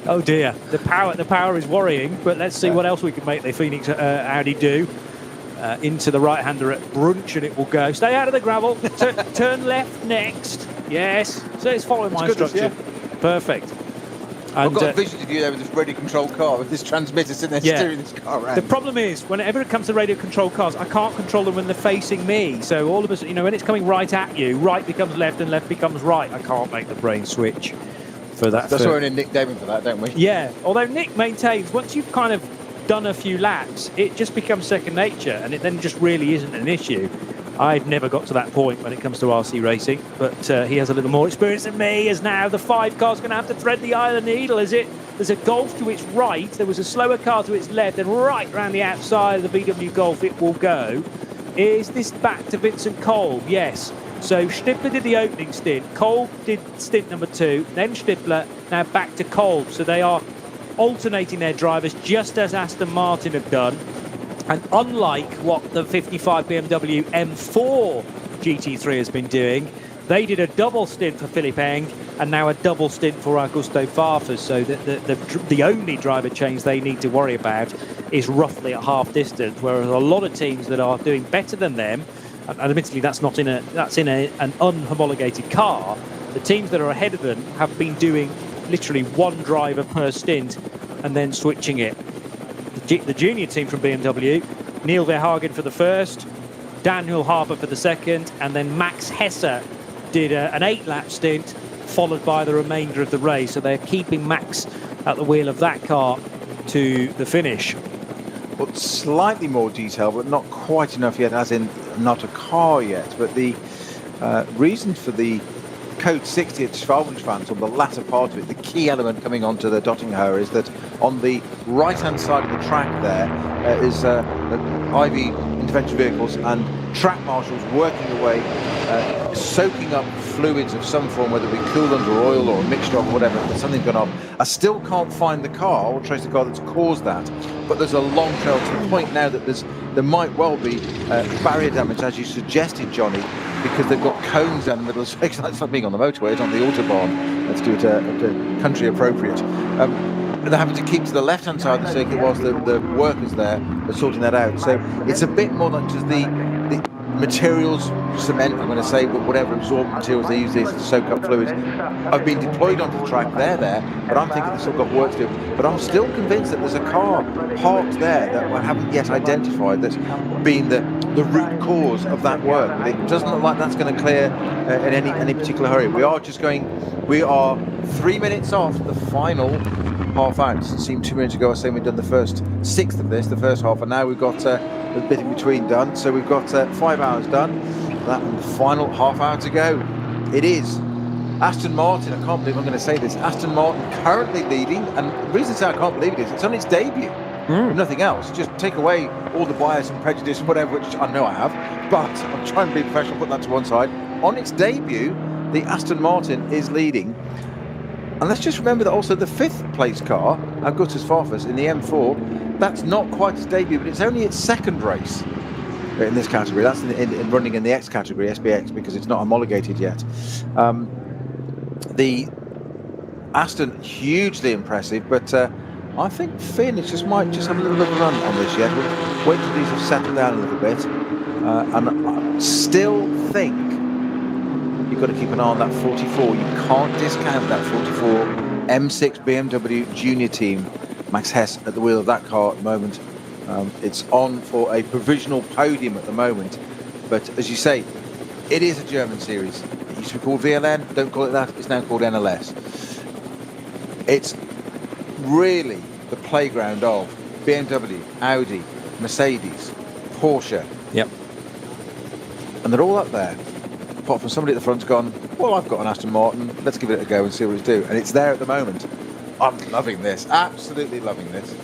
Oh dear, the power is worrying. But let's see what else we can make the Phoenix Audi do. Into the right-hander at Brunch, and it will go. Stay out of the gravel. Turn left next. Yes. So it's following my instruction. Perfect. I've got a vision of you there with this radio control car, with this transmitter sitting there steering this car around. The problem is, whenever it comes to radio control cars, I can't control them when they're facing me. So all of us, when it's coming right at you, right becomes left and left becomes right. I can't make the brain switch for that. That's why we need Nick Damon for that, don't we? Yeah. Although Nick maintains, once you've kind of done a few laps, it just becomes second nature, and it then just really isn't an issue. I've never got to that point when it comes to RC racing, but he has a little more experience than me, as now the 5 car's going to have to thread the eye of the needle. There's a Golf to its right, there was a slower car to its left, and right round the outside of the VW Golf it will go. Is this back to Vincent Kolb? Yes. So Stippler did the opening stint, Kolb did stint number 2, then Stippler, now back to Kolb. So they are alternating their drivers just as Aston Martin have done. And unlike what the 55 BMW M4 GT3 has been doing, they did a double stint for Philipp Eng and now a double stint for Augusto Farfus. So the only driver change they need to worry about is roughly at half distance, whereas a lot of teams that are doing better than them, and admittedly that's in an unhomologated car, the teams that are ahead of them have been doing literally one driver per stint and then switching it. The junior team from BMW, Neil Verhagen for the first, Daniel Harper for the second, and then Max Hesse did an 8-lap stint, followed by the remainder of the race. So they're keeping Max at the wheel of that car to the finish. Well, slightly more detail, but not quite enough yet, as in not a car yet. But the reason for the Code 60 at Schwalbenschwanz, on the latter part of it, the key element coming onto the Dottingher is that on the right-hand side of the track there is IV intervention vehicles and track marshals working away, soaking up fluids of some form, whether it be coolant or oil or a mixture of whatever, but something's gone on. I still can't find the car or trace the car that's caused that, but there's a long trail to the point now that there might well be barrier damage, as you suggested, Johnny, because they've got cones down the middle of the space. It's like being on the motorway, it's on the Autobahn. Let's do it country appropriate. They're having to keep to the left-hand side of the circuit whilst the workers there are sorting that out. So it's a bit more than just the materials, cement, I'm going to say, but whatever absorbent materials they use these to soak up fluids, have been deployed onto the track. They're there, but I'm thinking they've still got work to do. But I'm still convinced that there's a car parked there that I haven't yet identified that's been the root cause of that work. But it doesn't look like that's going to clear in any particular hurry. We are 3 minutes off the final half hour. It seemed 2 minutes ago I was saying we'd done the first sixth of this, the first half, and now we've got a bit in between done. So we've got 5 hours done. That and the final half hour to go. It is Aston Martin. I can't believe I'm going to say this. Aston Martin currently leading, and the reason I say I can't believe it is it's on its debut. Nothing else. Just take away all the bias and prejudice, whatever, which I know I have, but I'm trying to be professional, put that to one side. On its debut, the Aston Martin is leading. And let's just remember that also the 5th place car, Augustus Farfus, in the M4, that's not quite its debut, but it's only its second race in this category. That's in running in the X category, SBX, because it's not homologated yet. The Aston, hugely impressive, but I think Finn might just have a little bit of a run on this yet. We'll wait till these have settled down a little bit. And I still think you've got to keep an eye on that 44. You can't discount that 44 M6 BMW Junior team. Max Hess at the wheel of that car at the moment. It's on for a provisional podium at the moment. But as you say, it is a German series. It used to be called VLN. Don't call it that. It's now called NLS. It's really the playground of BMW, Audi, Mercedes, Porsche. Yep. And they're all up there. Apart from somebody at the front's gone, well, I've got an Aston Martin. Let's give it a go and see what it's doing. And it's there at the moment. I'm loving this. Absolutely loving this.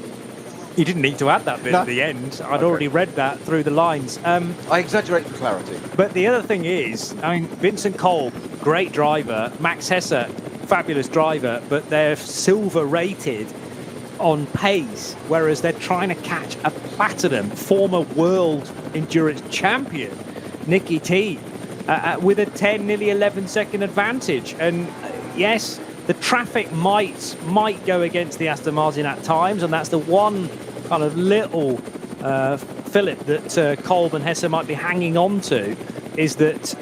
You didn't need to add that bit at the end. I'd already read that through the lines. I exaggerate for clarity. But the other thing is, I mean, Vincent Kolb, great driver. Max Hesse, fabulous driver. But they're silver rated on pace, whereas they're trying to catch a platinum former world endurance champion, Nicky T, with a 10, nearly 11-second advantage. And yes, the traffic might go against the Aston Martin at times, and that's the one kind of little fillip that Kolb and Hesse might be hanging on to, is that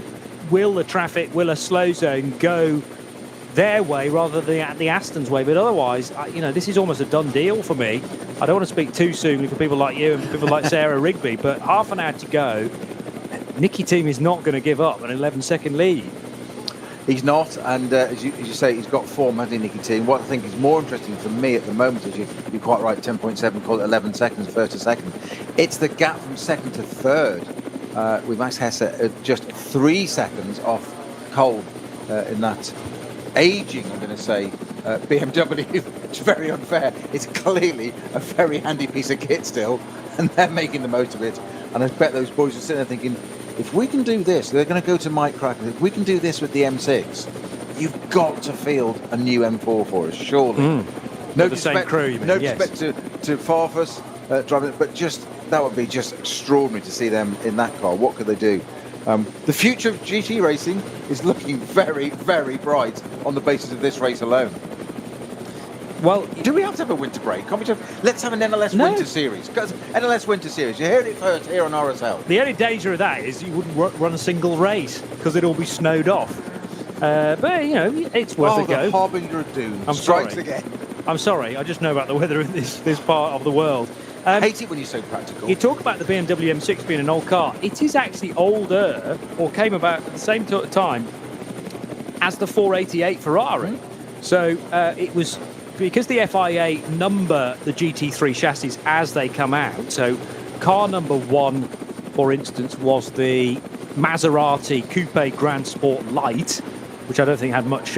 will a slow zone go their way rather than the Aston's way? But otherwise, this is almost a done deal for me. I don't want to speak too soon for people like you and people like Sarah Rigby, but half an hour to go. Nicky Team is not going to give up an 11-second lead. He's not, and as you say, he's got form, hasn't he, Nicky Team? What I think is more interesting for me at the moment is you're quite right, 10.7, call it 11 seconds, first to second. It's the gap from second to third, with Max Hesse just 3 seconds off Kolb in that aging, I'm going to say, BMW. It's very unfair. It's clearly a very handy piece of kit still, and they're making the most of it. And I bet those boys are sitting there thinking, if we can do this, they're going to go to Mike Cracken. If we can do this with the M6, you've got to field a new M4 for us, surely. No disrespect, disrespect to Farfus driving, but that would be just extraordinary to see them in that car. What could they do? The future of GT racing is looking very, very bright on the basis of this race alone. Well, do we have to have a winter break? Can't we let's have an NLS winter series. NLS winter series. You heard it first here on RSL. The only danger of that is you wouldn't run a single race because it'd all be snowed off. But it's worth a go. The harbinger of doom. Strikes again. I'm sorry. I just know about the weather in this part of the world. I hate it when you're so practical. You talk about the BMW M6 being an old car. It is actually older, or came about at the same time as the 488 Ferrari. So it was, because the FIA number the GT3 chassis as they come out. So car number 1, for instance, was the Maserati Coupe Grand Sport Light, which I don't think had much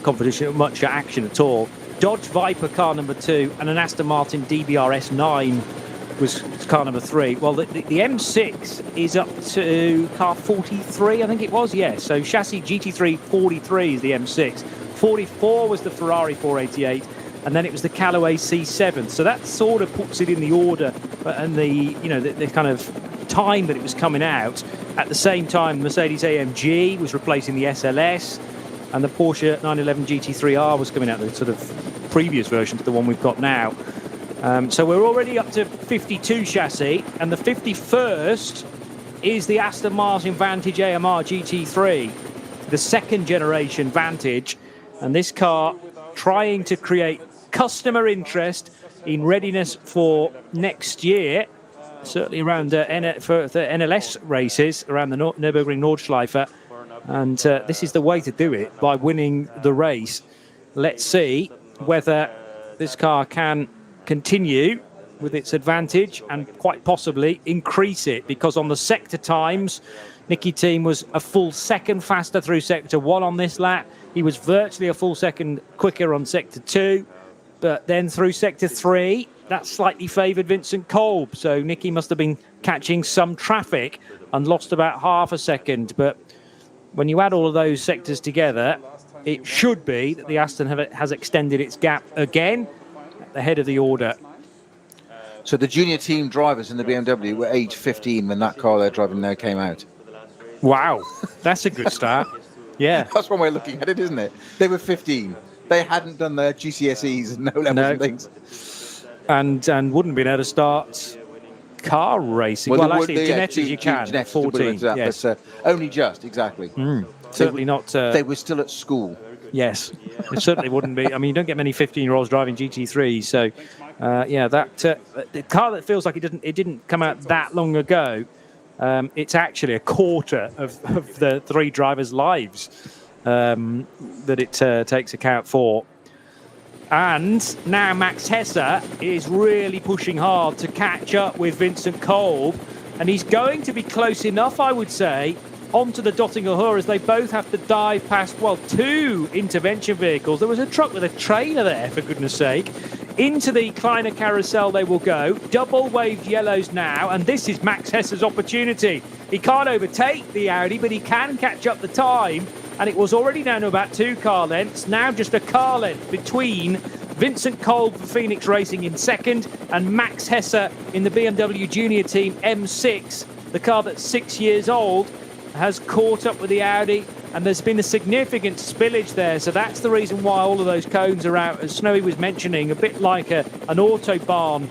competition, much action at all. Dodge Viper car number 2 and an Aston Martin DBR S9 was car number 3. Well, the M6 is up to car 43, I think it was, yes. So chassis GT3 43 is the M6. 44 was the Ferrari 488, and then it was the Callaway C7. So that sort of puts it in the order and the kind of time that it was coming out. At the same time, Mercedes-AMG was replacing the SLS, and the Porsche 911 GT3R was coming out, the sort of previous version to the one we've got now. So we're already up to 52 chassis, and the 51st is the Aston Martin Vantage AMR GT3, the second generation Vantage, and this car trying to create customer interest in readiness for next year, certainly around for the NLS races around the Nurburgring Nordschleife, and this is the way to do it, by winning the race. Let's see whether this car can continue with its advantage and quite possibly increase it, because on the sector times, Nicky Team was a full second faster through sector 1 on this lap. He was virtually a full second quicker on sector 2, but then through sector 3, that slightly favoured Vincent Kolb. So Nicky must have been catching some traffic and lost about half a second. But when you add all of those sectors together, it should be that the Aston has extended its gap again at the head of the order. So the junior team drivers in the BMW were age 15 when that car they're driving now came out. Wow, that's a good start. Yeah. That's one way of looking at it, isn't it? They were 15. They hadn't done their GCSEs and no levels and things. And wouldn't be able to start car racing. Well, actually, genetics you can. Genetics 14, that, yes. But only just, exactly. Certainly not. They were still at school. Yes, it certainly wouldn't be. I mean, you don't get many 15-year-olds driving GT3s. So, the car that feels like it didn't come out that long ago, it's actually a quarter of the 3 drivers' lives that it takes account for. And now Max Hesse is really pushing hard to catch up with Vincent Kolb, and he's going to be close enough, I would say, onto the Dottinger Hur, as they both have to dive past, well, 2 intervention vehicles. There was a truck with a trailer there, for goodness sake. Into the Kleiner carousel they will go. Double waved yellows now, and this is Max Hesse's opportunity. He can't overtake the Audi, but he can catch up the time, and it was already down to about 2 car lengths. Now just a car length between Vincent Kolb for Phoenix Racing in second and Max Hesse in the BMW Junior Team M6. The car that's 6 years old has caught up with the Audi, and there's been a significant spillage there, so that's the reason why all of those cones are out, as Snowy was mentioning, a bit like an autobahn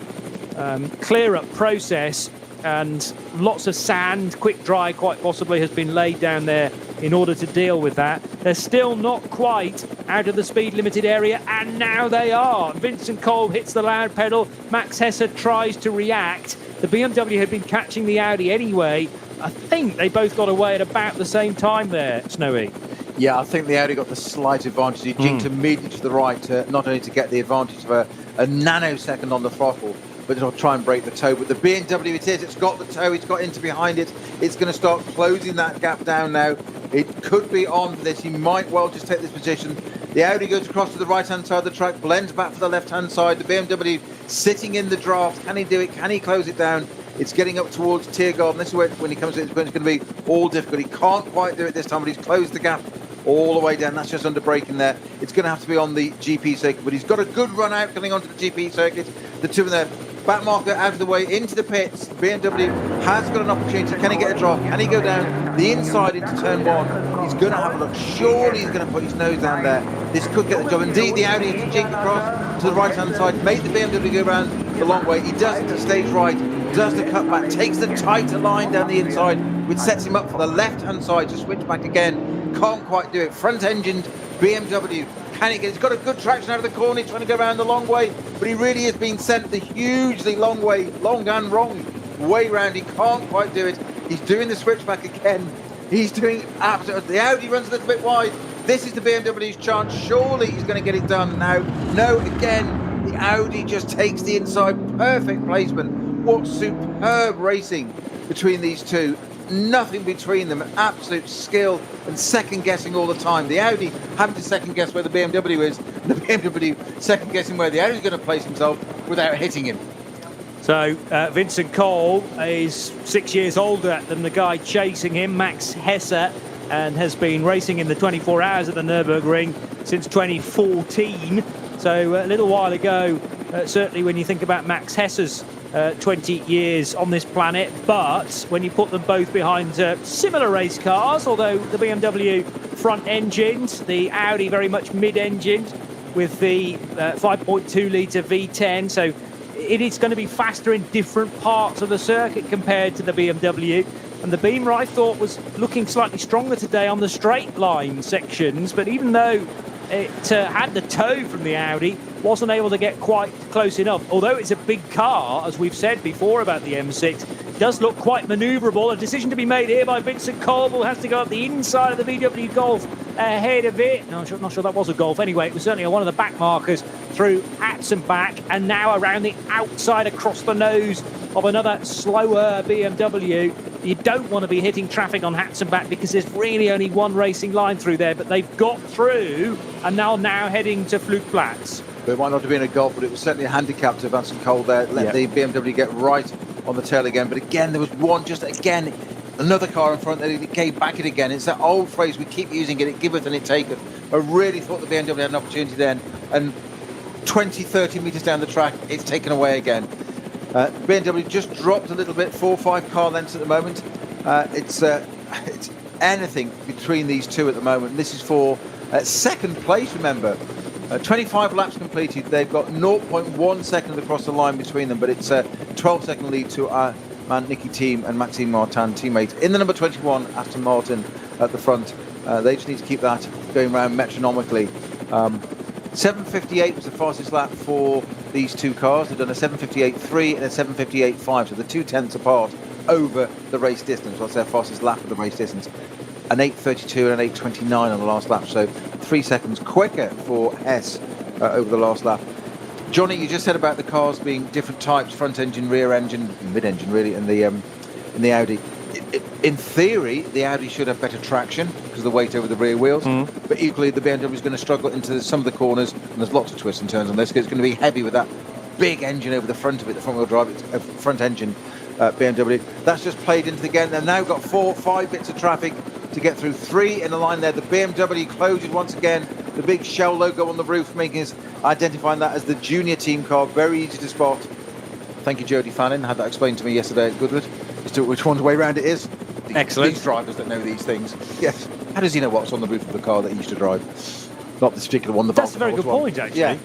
clear-up process, and lots of sand, quick dry quite possibly, has been laid down there in order to deal with that. They're still not quite out of the speed limited area, and now they are. Vincent Kolb hits the loud pedal. Max Hesse tries to react. The BMW had been catching the Audi anyway. I think they both got away at about the same time there, Snowy. Yeah, I think the Audi got the slight advantage. He jinked immediately to the right, not only to get the advantage of a nanosecond on the throttle, but it'll try and break the toe. But the BMW, it's got the toe, it's got into behind it. It's going to start closing that gap down now. It could be on this. He might well just take this position. The Audi goes across to the right-hand side of the track, blends back for the left-hand side. The BMW sitting in the draft. Can he do it? Can he close it down? It's getting up towards Tiergarten. This is where, when he comes in, it's going to be all difficult. He can't quite do it this time, but he's closed the gap all the way down. That's just under braking there. It's going to have to be on the GP circuit, but he's got a good run out coming onto the GP circuit. The two of them there. Back marker out of the way into the pits. The BMW has got an opportunity. Can he get a drop? Can he go down the inside into turn 1? He's going to have a look. Surely he's going to put his nose down there. This could get the job. Indeed, the Audi has to jink across to the right-hand side, make the BMW go around the long way. He does it to stage right, does the cutback, takes the tighter line down the inside, which sets him up for the left-hand side to switch back again. Can't quite do it. Front-engined BMW. Can he get? He's got a good traction out of the corner. He's trying to go around the long way, but he really is being sent the hugely long way, long and wrong way round. He can't quite do it. He's doing the switchback again. He's doing absolutely. The Audi runs a little bit wide. This is the BMW's chance. Surely he's going to get it done now. No, again, the Audi just takes the inside. Perfect placement. What superb racing between these two. Nothing between them, absolute skill and second guessing all the time. The Audi having to second guess where the BMW is, and the BMW second guessing where the Audi is going to place himself without hitting him. So Vincent Kolb is 6 years older than the guy chasing him, Max Hesse, and has been racing in the 24 hours at the Nurburgring since 2014. So a little while ago, certainly when you think about Max Hesse's 20 years on this planet, but when you put them both behind similar race cars, although the BMW front-engined, the Audi very much mid-engined with the 5.2-litre V10, so it is going to be faster in different parts of the circuit compared to the BMW. And the Beamer, I thought, was looking slightly stronger today on the straight line sections, but even though it had the toe from the Audi, wasn't able to get quite close enough. Although it's a big car, as we've said before about the M6, it does look quite manoeuvrable. A decision to be made here by Vincent Kolb, who has to go up the inside of the VW Golf ahead of it. No, I'm not sure that was a Golf. Anyway, it was certainly one of the back markers through Hatson back, and now around the outside across the nose of another slower BMW. You don't want to be hitting traffic on Hatson back because there's really only one racing line through there, but they've got through and now heading to Flugplatz. It might not have been a Golf, but it was certainly a handicap to Vincent Kolb there. Let the BMW get right on the tail again. But again, there was another car in front that it gave back it again. It's that old phrase, we keep using it giveth and it taketh. I really thought the BMW had an opportunity then, and 20, 30 metres down the track, it's taken away again. BMW just dropped a little bit, 4 or 5 car lengths at the moment. It's anything between these two at the moment. This is for second place, remember. 25 laps completed. They've got 0.1 second across the line between them, but it's a 12-second lead to our man Nicky Thiem and Maxime Martin, teammate in the number 21 Aston Martin at the front. They just need to keep that going round metronomically. 7:58 was the fastest lap for these two cars. They've done a 7:58.3 and a 7:58.5, so they're 2/10 apart over the race distance. That's their fastest lap of the race distance. An 8:32 and an 8:29 on the last lap, so 3 seconds quicker for Hess over the last lap. Johnny, you just said about the cars being different types, front engine, rear engine, mid-engine really, in the Audi. In theory, the Audi should have better traction because of the weight over the rear wheels, but equally the BMW is going to struggle into some of the corners, and there's lots of twists and turns on this because it's going to be heavy with that big engine over the front of it, the front-wheel drive, front engine BMW. That's just played into the game. They've now got 4 or 5 bits of traffic to get through, 3 in the line there. The BMW closes once again, the big Shell logo on the roof, making us identifying that as the junior team car, very easy to spot. Thank you, Jody Fannin, had that explained to me yesterday at Goodwood as to which one's way round it is. Excellent. These drivers that know these things. Yes. How does he know what's on the roof of the car that he used to drive? Not this particular one. That's a very good point, actually. Yeah.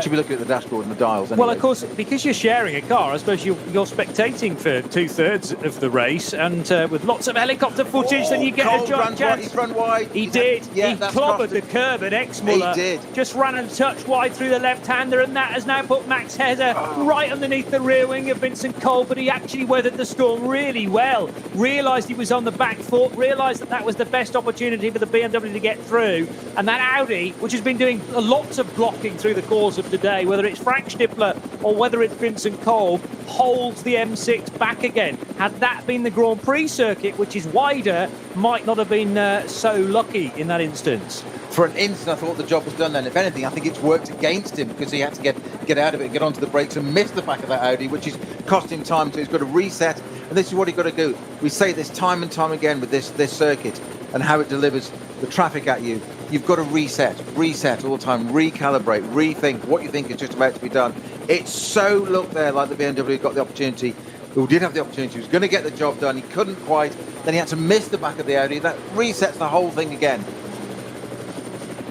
Should be looking at the dashboard and the dials anyway. Well, of course, because you're sharing a car, I suppose you're spectating for 2/3 of the race, and with lots of helicopter footage, then you get a chance. He's run wide. He did. He clobbered the curb at Exmuller. He did. Just ran a touch wide through the left-hander, and that has now put Max Hesse right underneath the rear wing of Vincent Kolb, but he actually weathered the storm really well. Realised he was on the back foot, realised that was the best opportunity for the BMW to get through, and that Audi, which has been doing lots of blocking through the course of today, whether it's Frank Stippler or whether it's Vincent Kolb, holds the M6 back again. Had that been the Grand Prix circuit, which is wider, might not have been so lucky in that instance. For an instant, I thought the job was done then. If anything, I think it's worked against him because he had to get out of it, get onto the brakes and miss the back of that Audi, which is cost him time. So he's got to reset, and this is what he's got to do. We say this time and time again with this circuit and how it delivers the traffic at you. You've got to reset all the time, recalibrate, rethink what you think is just about to be done. It so looked there like the BMW got the opportunity, who did have the opportunity, he was going to get the job done, he couldn't quite, then he had to miss the back of the Audi. That resets the whole thing again.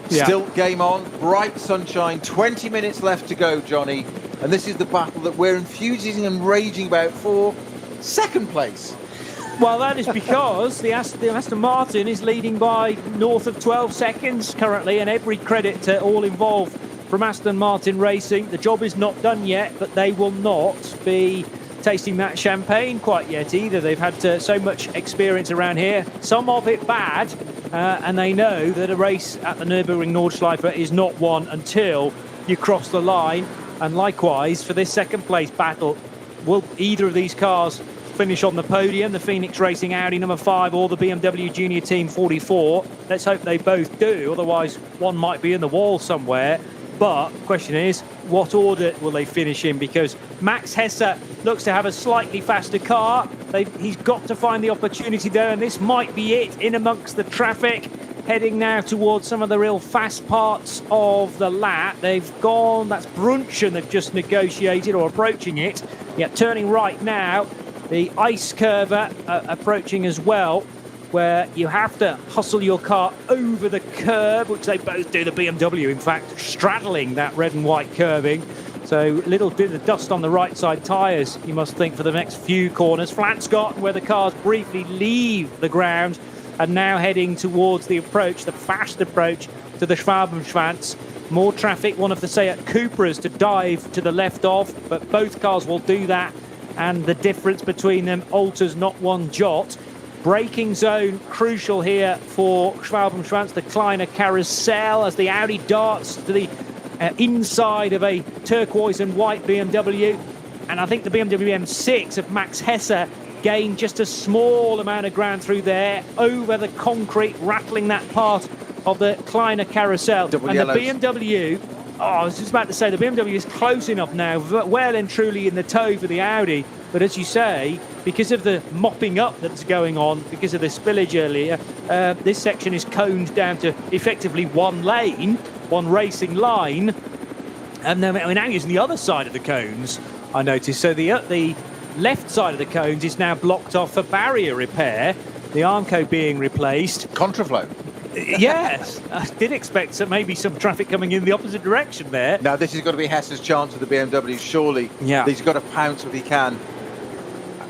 Yeah. Still game on, bright sunshine, 20 minutes left to go, Johnny, and this is the battle that we're infusing and raging about for second place. Well, that is because the Aston Martin is leading by north of 12 seconds currently, and every credit to all involved from Aston Martin Racing. The job is not done yet, but they will not be tasting that champagne quite yet either. They've had so much experience around here, some of it bad, and they know that a race at the Nurburgring Nordschleife is not won until you cross the line. And likewise, for this second place battle, will either of these cars finish on the podium, the Phoenix Racing Audi number 5 or the BMW Junior Team 44? Let's hope they both do, otherwise one might be in the wall somewhere. But the question is, what order will they finish in? Because Max Hesse looks to have a slightly faster car. He's got to find the opportunity there, and this might be it, in amongst the traffic. heading now towards some of the real fast parts of the lap. They've gone, that's Brunchen they've just negotiated, or approaching it. Yeah, turning right now. The ice curver approaching as well, where you have to hustle your car over the curb, which they both do, the BMW in fact, straddling that red and white curving. So a little bit of dust on the right side tyres, you must think, for the next few corners. Flansgarten, where the cars briefly leave the ground, and now heading towards the approach, the fast approach to the Schwabenschwanz. More traffic, one of the Seat Cupras to dive to the left of, but both cars will do that, and the difference between them alters not one jot. Braking zone crucial here for Schwabenschwanz, the Kleiner Carousel, as the Audi darts to the inside of a turquoise and white BMW. And I think the BMW M6 of Max Hesse gained just a small amount of ground through there, over the concrete, rattling that part of the Kleiner Carousel. Double and yellows. The BMW, I was just about to say, the BMW is close enough now, well and truly in the tow for the Audi. But as you say, because of the mopping up that's going on, because of the spillage earlier, this section is coned down to effectively one lane, one racing line. And then we're now using the other side of the cones, I noticed. So the left side of the cones is now blocked off for barrier repair, the Armco being replaced. Contraflow. Yes, I did expect maybe some traffic coming in the opposite direction there. Now, this has got to be Hesse's chance with the BMW, surely. Yeah. He's got to pounce if he can.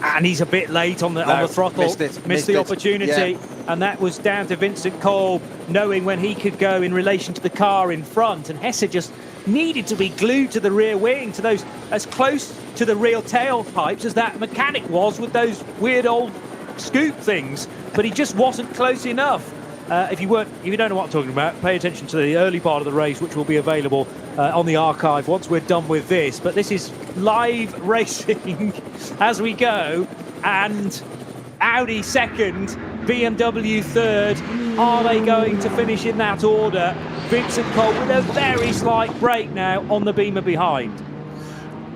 And he's a bit late on the throttle. Missed the opportunity. Yeah. And that was down to Vincent Kolb knowing when he could go in relation to the car in front. And Hesse just needed to be glued to the rear wing, to those as close to the real tailpipes as that mechanic was with those weird old scoop things. But he just wasn't close enough. If you don't know what I'm talking about, pay attention to the early part of the race, which will be available on the archive once we're done with this. But this is live racing as we go, and Audi second, BMW third. Are they going to finish in that order? Vincent Kolb with a very slight break now on the Beamer behind.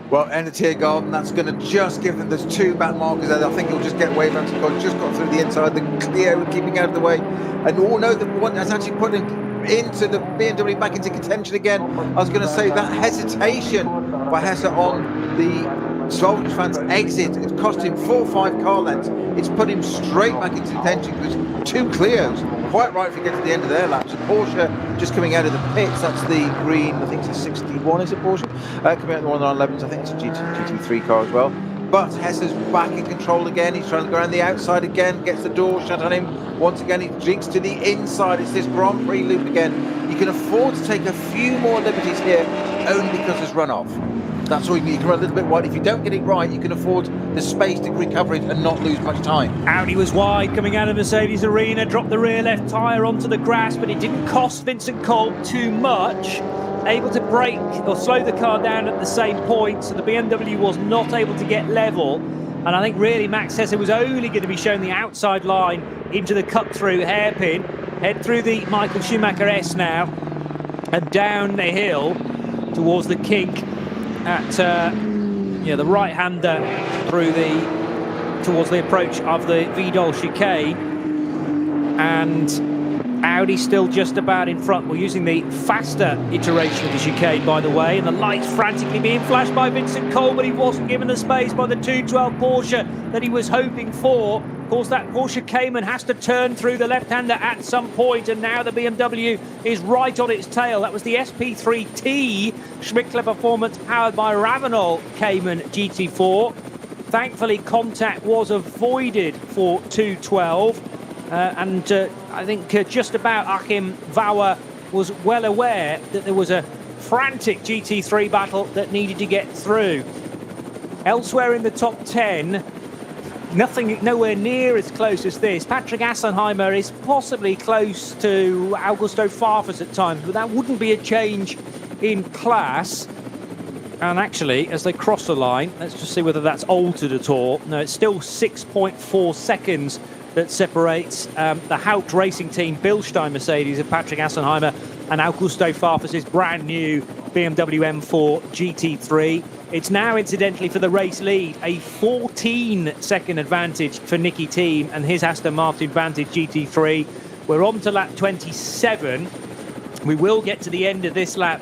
Well, end of Tiergarten, that's going to just give them, there's two back markers there. I think he'll just get away. Vincent Kolb just got through the inside, the Clio keeping out of the way. And the one that's actually put him into the BMW back into contention again. I was going to say that hesitation by Hesse on the Schwabenschwanz exit, it's cost him 4 or 5 car lengths. It's put him straight back into contention because 2 Clios, quite right if you get to the end of their laps. Porsche just coming out of the pits, that's the green, I think it's a 61, is it Porsche? Coming out of the 111s, I think it's a GT3 car as well. But Hesse's back in control again. He's trying to go around the outside again, gets the door shut on him. Once again, he jinks to the inside. It's this Grand Prix loop again. You can afford to take a few more liberties here only because there's runoff. That's all you need. You can run a little bit wide. If you don't get it right, you can afford the space to recover it and not lose much time. Audi was wide coming out of Mercedes Arena, dropped the rear left tyre onto the grass, but it didn't cost Vincent Kolb too much. Able to brake or slow the car down at the same point, so the BMW was not able to get level. And I think really Max Hesse was only going to be shown the outside line into the cut-through hairpin. Head through the Michael Schumacher S now and down the hill towards the kink at the right-hander towards the approach of the Vidal chicane. And Audi still just about in front. We're using the faster iteration of the chicane, by the way, and the lights frantically being flashed by Vincent Kolb, but he wasn't given the space by the 212 Porsche that he was hoping for. Of course, that Porsche Cayman has to turn through the left-hander at some point, and now the BMW is right on its tail. That was the SP3T Schmickler Performance powered by Ravenol Cayman GT4. Thankfully, contact was avoided for 212. I think just about Achim Bauer was well aware that there was a frantic GT3 battle that needed to get through. Elsewhere in the top 10, nowhere near as close as this. Patrick Assenheimer is possibly close to Augusto Farfus at times, but that wouldn't be a change in class. And actually, as they cross the line, let's just see whether that's altered at all. No, it's still 6.4 seconds that separates the Haupt Racing Team Bilstein Mercedes of Patrick Assenheimer and Augusto Farfus's brand new BMW M4 GT3. It's now, incidentally, for the race lead, a 14-second advantage for Nicky Thiem and his Aston Martin Vantage GT3. We're on to lap 27. We will get to the end of this lap,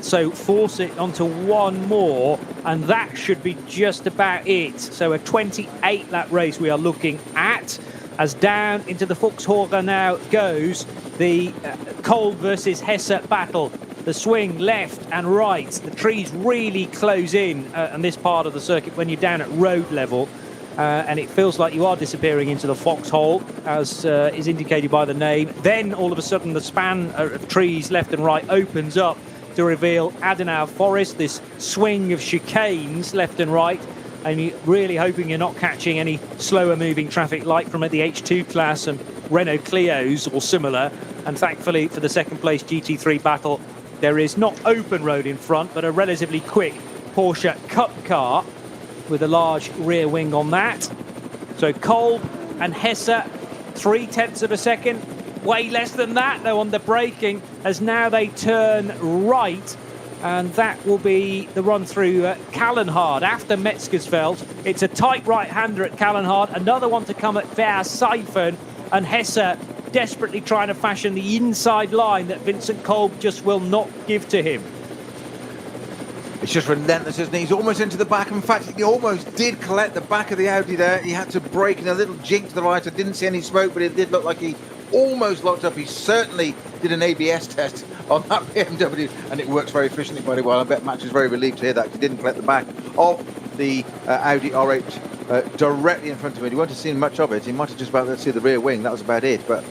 so force it onto one more, and that should be just about it. So a 28-lap race we are looking at, as down into the Vauxhall now goes the Kolb versus Hesse battle. The swing left and right. The trees really close in on this part of the circuit when you're down at road level. And it feels like you are disappearing into the Vauxhall, as is indicated by the name. Then, all of a sudden, the span of trees left and right opens up to reveal Adenauer Forest, this swing of chicanes left and right, and you're really hoping you're not catching any slower-moving traffic like from the H2 class and Renault Clios or similar. And thankfully, for the second-place GT3 battle, there is not open road in front, but a relatively quick Porsche Cup car with a large rear wing on that. So Kolb and Hesse, 0.3 of a second. Way less than that, though, on the braking, as now they turn right. And that will be the run through Kallenhard after Metzgersfeld. It's a tight right-hander at Kallenhard. Another one to come at Versifen. And Hesse desperately trying to fashion the inside line that Vincent Kolb just will not give to him. It's just relentless, isn't it? He's almost into the back. In fact, he almost did collect the back of the Audi there. He had to brake in a little jink to the right. I didn't see any smoke, but it did look like he almost locked up. He certainly did an ABS test on that BMW, and it works very efficiently, very well. I bet Max was very relieved to hear that he didn't collect the back of the Audi R8 directly in front of him. He won't have seen much of it. He might have just about to see the rear wing. That was about it. But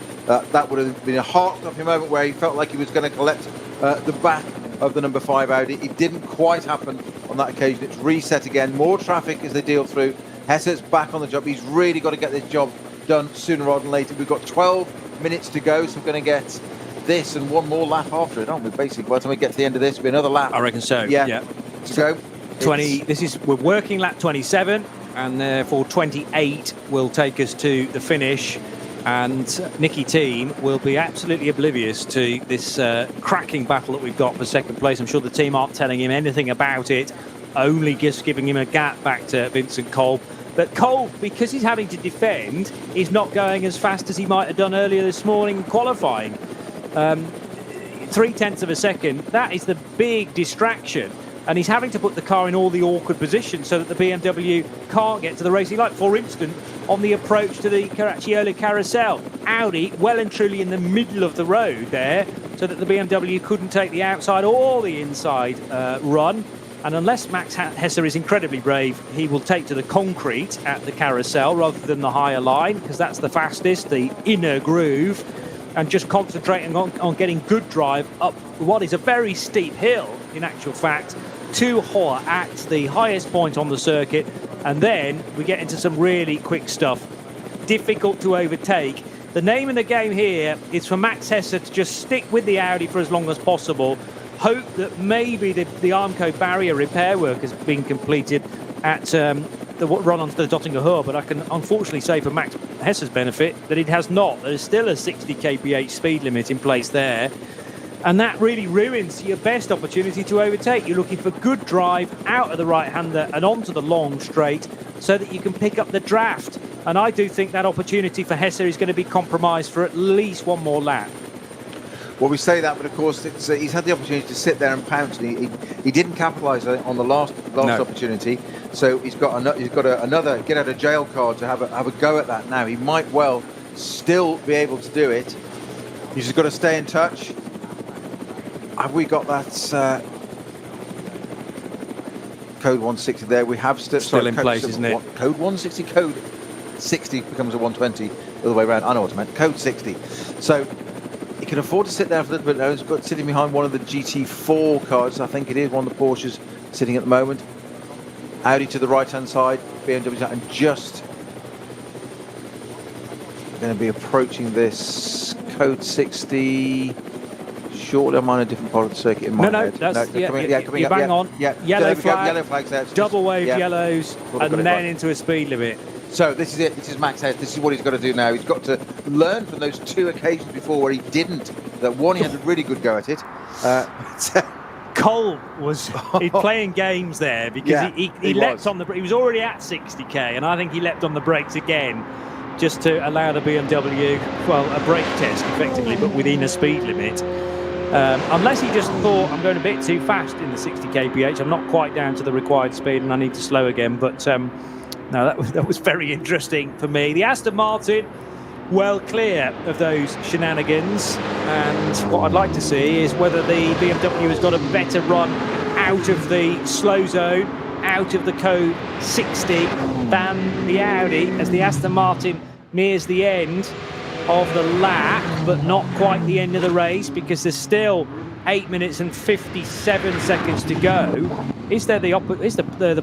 that would have been a heart-stopping moment where he felt like he was going to collect the back of the number 5 Audi. It didn't quite happen on that occasion. It's reset again. More traffic as they deal through. Hesse's back on the job. He's really got to get this job done sooner rather than later. We've got 12 minutes to go, so we're going to get this and one more lap after it, aren't we? Basically, by the time we get to the end of this, it'll be another lap. I reckon so. Yeah. To go. 20. We're working lap 27, and therefore 28 will take us to the finish. And Nicky Team will be absolutely oblivious to this cracking battle that we've got for second place. I'm sure the team aren't telling him anything about it, only just giving him a gap back to Vincent Kolb. But Kolb, because he's having to defend, is not going as fast as he might have done earlier this morning in qualifying. 0.3 of a second, that is the big distraction. And he's having to put the car in all the awkward positions so that the BMW can't get to the racing line. For instance, on the approach to the Caracciolo Carousel, Audi well and truly in the middle of the road there, so that the BMW couldn't take the outside or the inside run. And unless Max Hesse is incredibly brave, he will take to the concrete at the Carousel rather than the higher line, because that's the fastest, the inner groove, and just concentrating on getting good drive up what is a very steep hill, in actual fact, to Hohe at the highest point on the circuit. And then we get into some really quick stuff. Difficult to overtake. The name of the game here is for Max Hesse to just stick with the Audi for as long as possible. Hope that maybe the Armco barrier repair work has been completed at the run onto the Dottinger Höhe, but I can unfortunately say for Max Hesse's benefit that it has not. There is still a 60 kph speed limit in place there. And that really ruins your best opportunity to overtake. You're looking for good drive out of the right-hander and onto the long straight so that you can pick up the draft. And I do think that opportunity for Hesse is going to be compromised for at least one more lap. Well, we say that, but of course he's had the opportunity to sit there and pounce. And he didn't capitalise on the last opportunity, so he's got another get out of jail card to have a go at that now. He might well still be able to do it. He's just got to stay in touch. Have we got that code 160 there? We have still in place, isn't it? Code 160, code 60 becomes a 120 the other way around. I know what I meant. Code 60. So he can afford to sit there for a little bit now. He's got sitting behind one of the GT4 cars. I think it is one of the Porsches sitting at the moment. Audi to the right-hand side, BMW, and just going to be approaching this code 60. Shortly, I'm on a different part of the circuit in my head. You're bang on. Yeah. Yellow flags there. Double wave yellows, and then into a speed limit. So this is it. This is Max Hesse. This is what he's got to do now. He's got to learn from those two occasions before where he didn't. That one, he had a really good go at it. Kolb was playing games there because he leapt on the. He was already at 60k, and I think he leapt on the brakes again. just to allow the BMW, well, a brake test effectively, but within a speed limit. Unless he just thought, I'm going a bit too fast in the 60 kph, I'm not quite down to the required speed and I need to slow again. But no, that was very interesting for me. The Aston Martin, well clear of those shenanigans, and what I'd like to see is whether the BMW has got a better run out of the slow zone, out of the code 60, than the Audi, as the Aston Martin nears the end of the lap, but not quite the end of the race, because there's still 8 minutes and 57 seconds to go. Is there the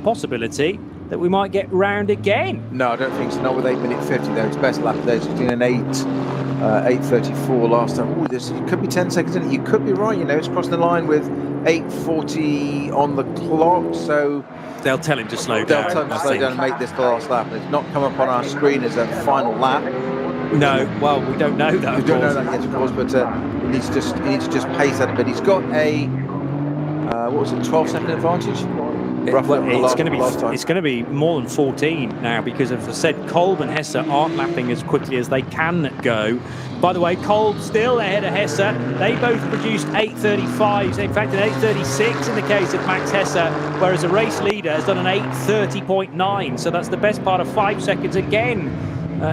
possibility that we might get round again? No, I don't think so. Not with 8 minute 50 though. It's best lap there. It's doing an 8:34 last time. Oh, this could be 10 seconds in it. You could be right. It's crossing the line with 8:40 on the clock. So they'll tell him to slow down. They'll tell him to slow down and make this the last lap. It's not come up on our screen as a final lap. No, well, we don't know that. We don't know that yet, of course, but he needs to just pace that a bit. He's got a 12-second advantage. It's going to be more than 14 now, because, as I said, Kolb and Hesse aren't lapping as quickly as they can go. By the way, Kolb still ahead of Hesse. They both produced 8:35s. In fact, an 8:36 in the case of Max Hesse, whereas a race leader has done an 8:30.9. So that's the best part of 5 seconds again,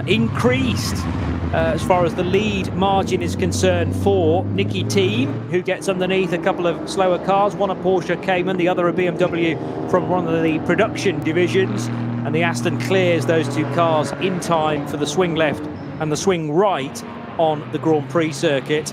increased as far as the lead margin is concerned for Nicky Team, who gets underneath a couple of slower cars, one a Porsche Cayman, the other a BMW from one of the production divisions, and the Aston clears those two cars in time for the swing left and the swing right on the Grand Prix circuit.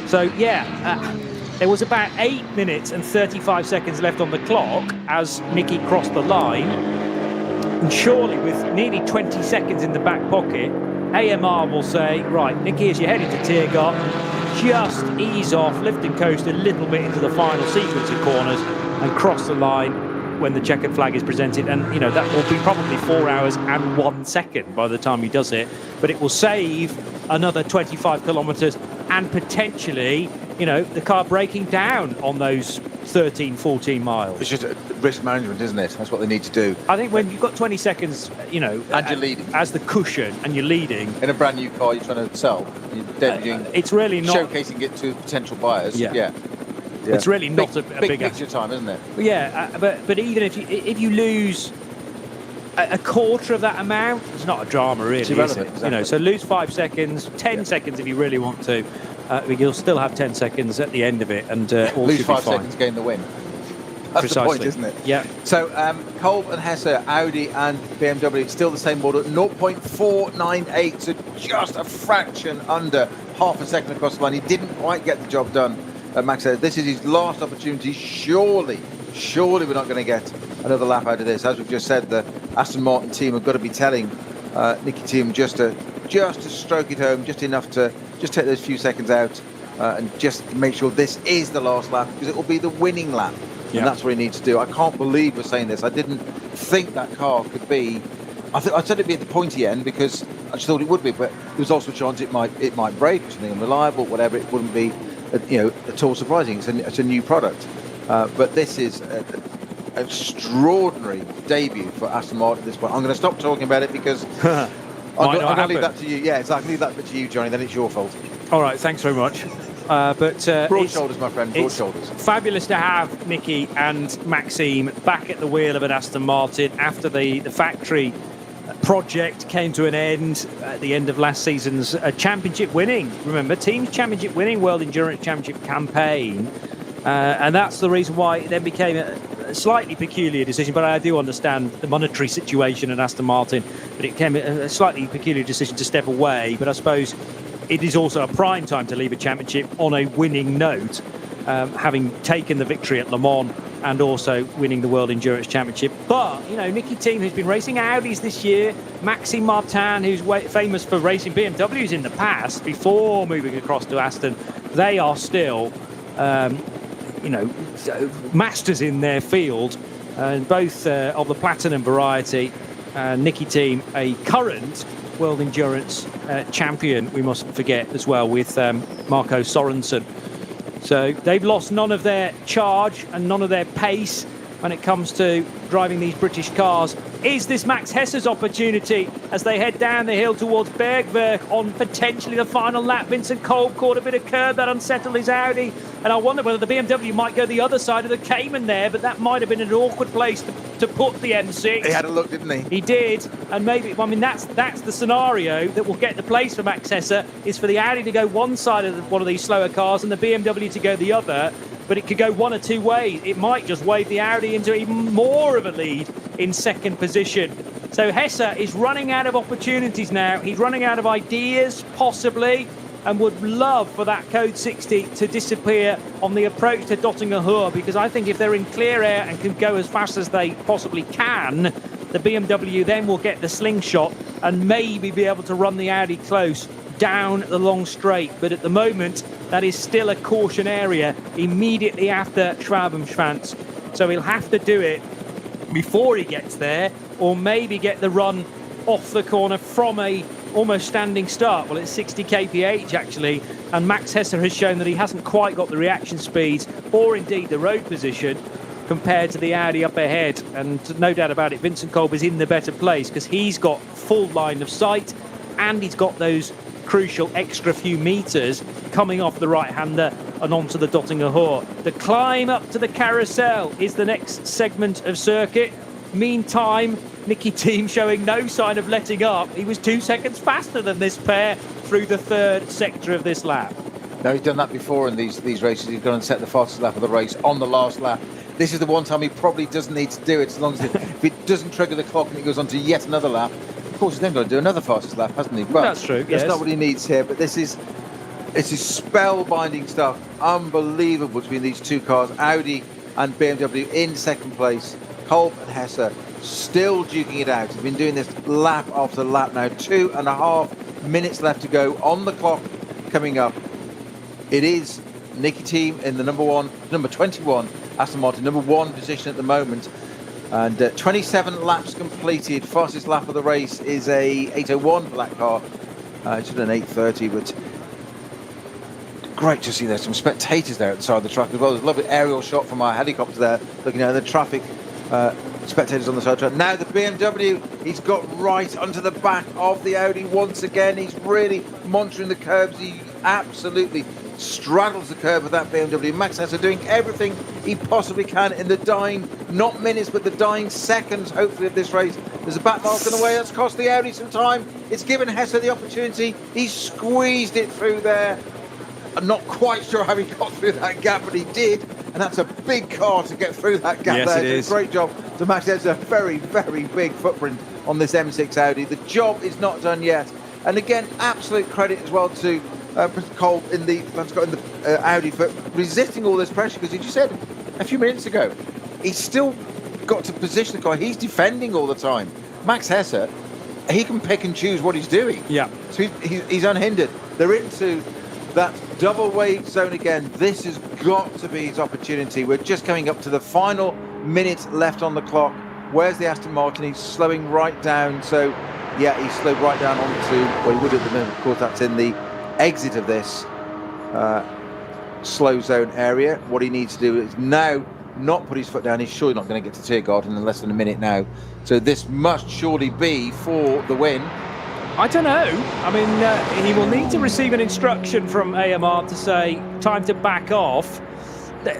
So there was about 8 minutes and 35 seconds left on the clock as Nicky crossed the line, and surely with nearly 20 seconds in the back pocket, AMR will say, right, Nicky, as you're heading to Tiergarten, just ease off, lift and coast a little bit into the final sequence of corners and cross the line when the checkered flag is presented. And, that will be probably 4 hours and 1 second by the time he does it. But it will save another 25 kilometres and potentially, the car breaking down on those 13, 14 miles. It's just risk management, isn't it? That's what they need to do. I think when you've got 20 seconds, and you're leading as the cushion, and you're leading in a brand new car you're trying to sell, you're debuting, it's really not showcasing it to potential buyers. Yeah. It's really not a big picture time, isn't it? Yeah, but even if you lose a quarter of that amount, it's not a drama, really. It's irrelevant, is it? exactly. So lose 5 seconds, 10 seconds if you really want to. You'll still have 10 seconds at the end of it, and all lose should be 5 fine. seconds, gain the win. That's Precisely. the point, isn't it? Yeah. So Kolb and Hesse, Audi and BMW, still the same order, 0.498, so just a fraction under half a second across the line. He didn't quite get the job done. Max said this is his last opportunity. Surely we're not going to get another lap out of this. As we've just said, the Aston Martin team have got to be telling Nicky Team just to stroke it home, just enough to just take those few seconds out and just make sure this is the last lap, because it will be the winning lap. Yeah. And that's what he needs to do. I can't believe we're saying this. I didn't think that car could be. I said it'd be at the pointy end because I just thought it would be, but there was also a chance it might break, or something unreliable, whatever. It wouldn't be, at all surprising. It's a new product, but this is an extraordinary debut for Aston Martin at this point. I'm going to stop talking about it because I'm going to leave that to you. Yeah, exactly. Leave that bit to you, Johnny. Then it's your fault. All right. Thanks very much. Broad shoulders, my friend, broad shoulders. Fabulous to have Nicky and Maxime back at the wheel of an Aston Martin after the factory project came to an end at the end of last season's championship winning, team's championship winning World Endurance Championship campaign. And that's the reason why it then became a slightly peculiar decision, but I do understand the monetary situation at Aston Martin, but it became a slightly peculiar decision to step away. But I suppose it is also a prime time to leave a championship on a winning note, having taken the victory at Le Mans and also winning the World Endurance Championship. But, Nicky Team, who's been racing Audis this year, Maxime Martin, who's famous for racing BMWs in the past, before moving across to Aston, they are still, masters in their field, both of the Platinum variety. Nicky Team, a current World Endurance champion, we mustn't forget as well, with Marco Sorensen. So they've lost none of their charge and none of their pace when it comes to driving these British cars. Is this Max Hesse's opportunity as they head down the hill towards Bergwerk on potentially the final lap? Vincent Kolb caught a bit of curb that unsettled his Audi, and I wonder whether the BMW might go the other side of the Cayman there, but that might have been an awkward place to put the M6. He had a look, didn't he? He did, and maybe, I mean, that's the scenario that will get the place for Max Hesse, is for the Audi to go one side of one of these slower cars and the BMW to go the other. But it could go one or two ways. It might just wave the Audi into even more of a lead in second position. So Hesse is running out of opportunities now. He's running out of ideas, possibly, and would love for that code 60 to disappear on the approach to Dottinger-Hur, because I think if they're in clear air and can go as fast as they possibly can, the BMW then will get the slingshot and maybe be able to run the Audi close down the long straight. But at the moment, that is still a caution area immediately after Schwabenschwanz. So he'll have to do it before he gets there, or maybe get the run off the corner from a almost standing start. Well, it's 60 kph actually, and Max Hesse has shown that he hasn't quite got the reaction speeds or indeed the road position compared to the Audi up ahead. And no doubt about it, Vincent Kolb is in the better place because he's got full line of sight and he's got those crucial extra few meters coming off the right-hander and onto the Dottinger-Hur. The climb up to the carousel is the next segment of circuit. Meantime, Nicky Thiem showing no sign of letting up. He was 2 seconds faster than this pair through the third sector of this lap. No, he's done that before in these races. He's gone and set the fastest lap of the race on the last lap. This is the one time he probably doesn't need to do it, as long as if it doesn't trigger the clock and it goes on to yet another lap. Of course, he's then got to do another fastest lap, hasn't he? But that's true. That's not what he needs here. But this is spellbinding stuff. Unbelievable between these two cars, Audi and BMW in second place. Kolb and Hesse still duking it out. He's been doing this lap after lap now. 2.5 minutes left to go on the clock coming up. It is Nicky Thiem in the number 21 Aston Martin, number one position at the moment. And 27 laps completed. Fastest lap of the race is a 8:01 for that car. It's an 8:30, but great to see there's some spectators there at the side of the track as well. There's a lovely aerial shot from our helicopter there, looking at the traffic. Spectators on the side track. Now the BMW, he's got right onto the back of the Audi once again. He's really monitoring the curbs. He absolutely straddles the curb of that BMW. Max Hesse doing everything he possibly can in the dying, not minutes, but the dying seconds, hopefully, of this race. There's a back mark in the way. That's cost the Audi some time. It's given Hesse the opportunity. He squeezed it through there. I'm not quite sure how he got through that gap, but he did. And that's a big car to get through that gap. Yes, there. It is. A great job to Max Hesse. A very, very big footprint on this M6 Audi. The job is not done yet. And again, absolute credit as well to Kolb in the Audi for resisting all this pressure, because as you said a few minutes ago, he's still got to position the car. He's defending all the time. Max Hesse, he can pick and choose what he's doing. Yeah. So he's unhindered. They're into that double wave zone again. This has got to be his opportunity. We're just coming up to the final minute left on the clock. Where's the Aston Martin? He's slowing right down. So, yeah, he's slowed right down onto, well, he would at the moment, of course, that's in the exit of this slow zone area. What he needs to do is now not put his foot down. He's surely not going to get to Tiergarten in less than a minute now. So this must surely be for the win. I don't know. I mean, he will need to receive an instruction from AMR to say, time to back off.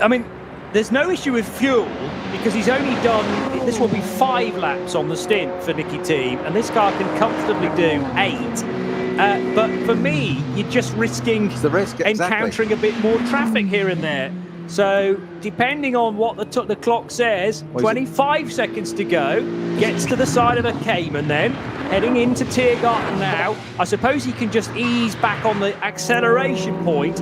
I mean, there's no issue with fuel because he's only done, this will be 5 laps on the stint for Nicky Thiem, and this car can comfortably do 8. But for me, you're just risking encountering a bit more traffic here and there. So, depending on what the clock says, 25 seconds to go, gets to the side of the Cayman then, heading into Tiergarten now. I suppose he can just ease back on the acceleration point,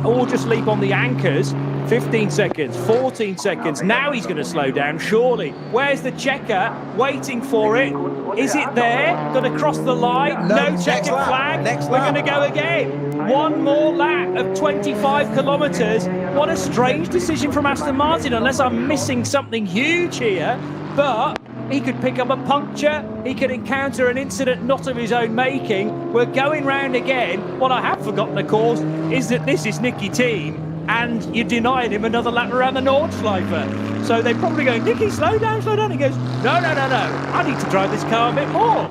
or just leap on the anchors. 15 seconds, 14 seconds, now he's going to slow down, surely. Where's the checker? Waiting for it. Is it there? Going to cross the line? No checker flag. We're going to go again. One more lap of 25 kilometres. What a strange decision from Aston Martin, unless I'm missing something huge here. But he could pick up a puncture. He could encounter an incident not of his own making. We're going round again. What I have forgotten, of course, is that this is Nicky Thiem. and you're denying him another lap around the Nordschleife. So they're probably going, Nicky, slow down, slow down. He goes, no, I need to drive this car a bit more.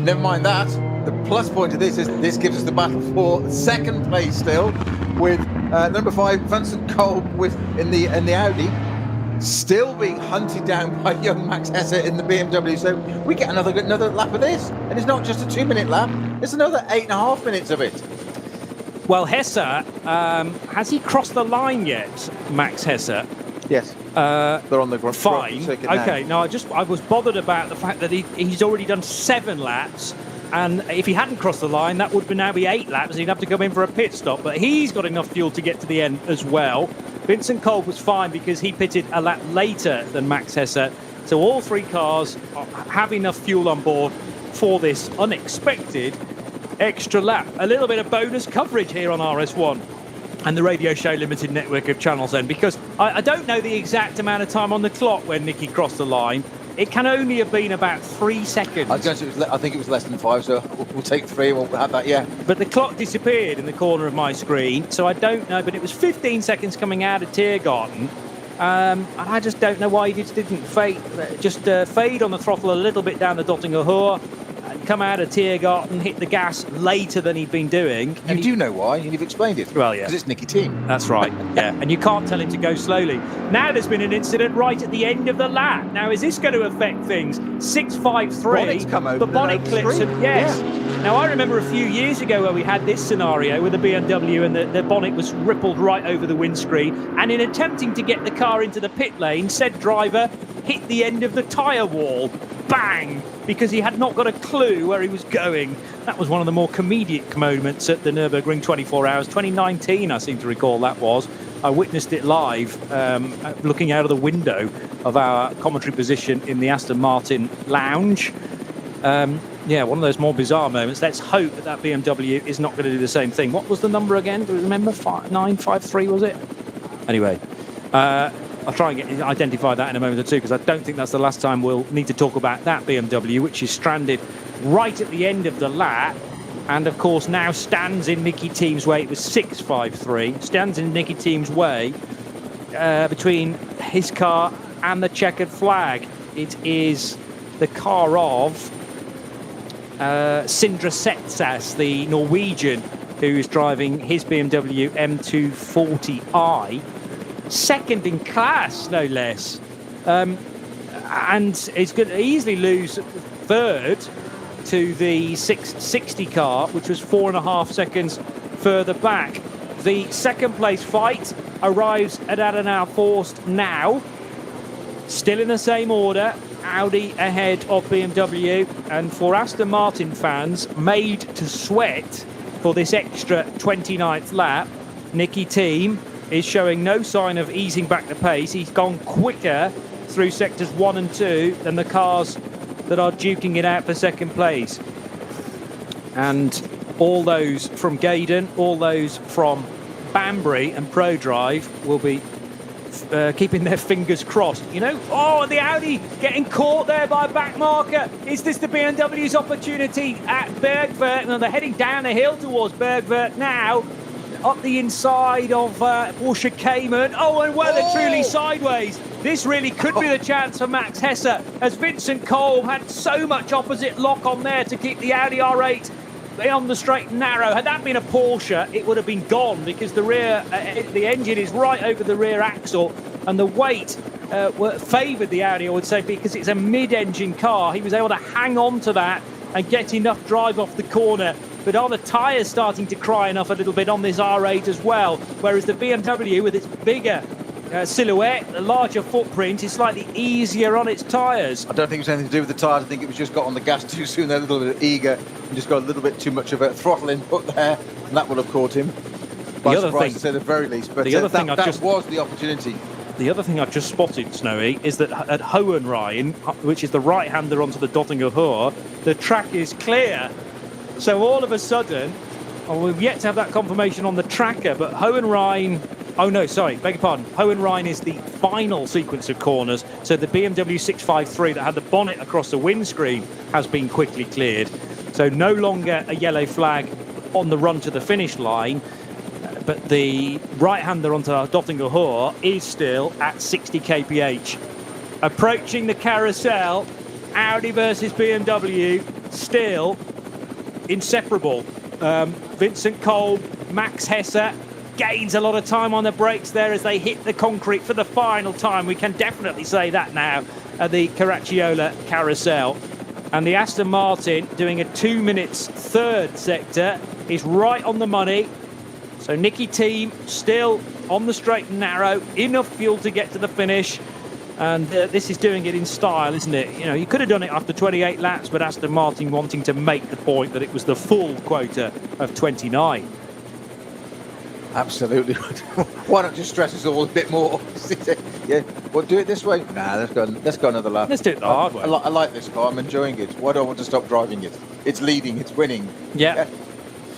Never mind that. The plus point of this is this gives us the battle for second place still, with number 5 Vincent Kolb in the Audi, still being hunted down by young Max Hesse in the BMW. So we get another lap of this, and it's not just a 2-minute lap; it's another 8.5 minutes of it. Well, Hesse, has he crossed the line yet, Max Hesse? Yes. They're on the fine. Okay. No, I was bothered about the fact that he's already done 7 laps. And if he hadn't crossed the line, that would now be 8 laps. He'd have to come in for a pit stop. But he's got enough fuel to get to the end as well. Vincent Kolb was fine because he pitted a lap later than Max Hesse. So all 3 cars have enough fuel on board for this unexpected extra lap. A little bit of bonus coverage here on RS1 and the Radio Show Limited network of channels then, because I don't know the exact amount of time on the clock when Nicky crossed the line. It can only have been about 3 seconds. I think it was less than 5, so we'll take 3 and we'll have that, yeah. But the clock disappeared in the corner of my screen, so I don't know, but it was 15 seconds coming out of Tiergarten. And I just don't know why he didn't fade on the throttle a little bit down the Dottinger Hohe, and come out of Tiergarten, hit the gas later than he'd been doing. You do know why, and you've explained it. Well, yeah. Because it's Nicky Team. That's right, yeah. And you can't tell him to go slowly. Now there's been an incident right at the end of the lap. Now, is this going to affect things? 653. Bonnet's come over. The bonnet clips. Yes. Yeah. Now, I remember a few years ago where we had this scenario with the BMW and the bonnet was rippled right over the windscreen. And in attempting to get the car into the pit lane, said driver hit the end of the tyre wall. Bang! Because he had not got a clue where he was going. That was one of the more comedic moments at the Nurburgring 24 Hours. 2019, I seem to recall that was. I witnessed it live, looking out of the window of our commentary position in the Aston Martin lounge. Yeah, one of those more bizarre moments. Let's hope that BMW is not going to do the same thing. What was the number again? Do you remember? 953, was it? Anyway, I'll try and identify that in a moment or two, because I don't think that's the last time we'll need to talk about that BMW, which is stranded right at the end of the lap, and of course now stands in Nicky Team's way. It was 653, stands in Nicky Team's way between his car and the checkered flag. It is the car of Sindre Setsas, the Norwegian, who is driving his BMW M240i. Second in class, no less. And he's going to easily lose third to the 660 car, which was 4.5 seconds further back. The second place fight arrives at Adenauer Forst now. Still in the same order, Audi ahead of BMW. And for Aston Martin fans, made to sweat for this extra 29th lap, Nicky Team is showing no sign of easing back the pace. He's gone quicker through sectors 1 and 2 than the cars that are duking it out for second place. And all those from Gaydon, all those from Banbury and ProDrive will be keeping their fingers crossed. You know, oh, the Audi getting caught there by a back marker. Is this the BMW's opportunity at Bergwerk? No, they're heading down the hill towards Bergwerk now. Up the inside of Porsche Cayman. Oh, and well, they're truly sideways. This really could be the chance for Max Hesse, as Vincent Kolb had so much opposite lock on there to keep the Audi R8 on the straight and narrow. Had that been a Porsche, it would have been gone, because the rear, the engine is right over the rear axle, and the weight favoured the Audi, I would say, because it's a mid-engine car. He was able to hang on to that and get enough drive off the corner. But are the tyres starting to cry enough a little bit on this R8 as well? Whereas the BMW, with its bigger silhouette, a larger footprint, is slightly easier on its tyres. I don't think it was anything to do with the tyres. I think it was just got on the gas too soon. They're a little bit eager and just got a little bit too much of a throttle input there, and that would have caught him. By surprise, to say the very least. But that was the opportunity. The other thing I've just spotted, Snowy, is that at Hohenrhein, which is the right-hander onto the Dottinger Hohe, the track is clear. So all of a sudden, we've yet to have that confirmation on the tracker, but Hohenrhein, beg your pardon, Hohenrhein is the final sequence of corners, so the BMW 653 that had the bonnet across the windscreen has been quickly cleared. So no longer a yellow flag on the run to the finish line. but the right-hander onto Dottinger Hoor is still at 60 kph. Approaching the carousel, Audi versus BMW, still inseparable. Vincent Kolb, Max Hesse gains a lot of time on the brakes there as they hit the concrete for the final time. We can definitely say that now at the Caracciola carousel. And the Aston Martin doing a 2 minutes third sector is right on the money. So Nicky Team still on the straight and narrow, enough fuel to get to the finish. And this is doing it in style, isn't it? You know, you could have done it after 28 laps, but Aston Martin wanting to make the point that it was the full quota of 29. Absolutely. Why not just stress us all a bit more? Yeah, well, do it this way. Nah, let's go another lap. Let's do it the hard way. I like this car. I'm enjoying it. Why do I want to stop driving it? It's leading. It's winning. Yeah,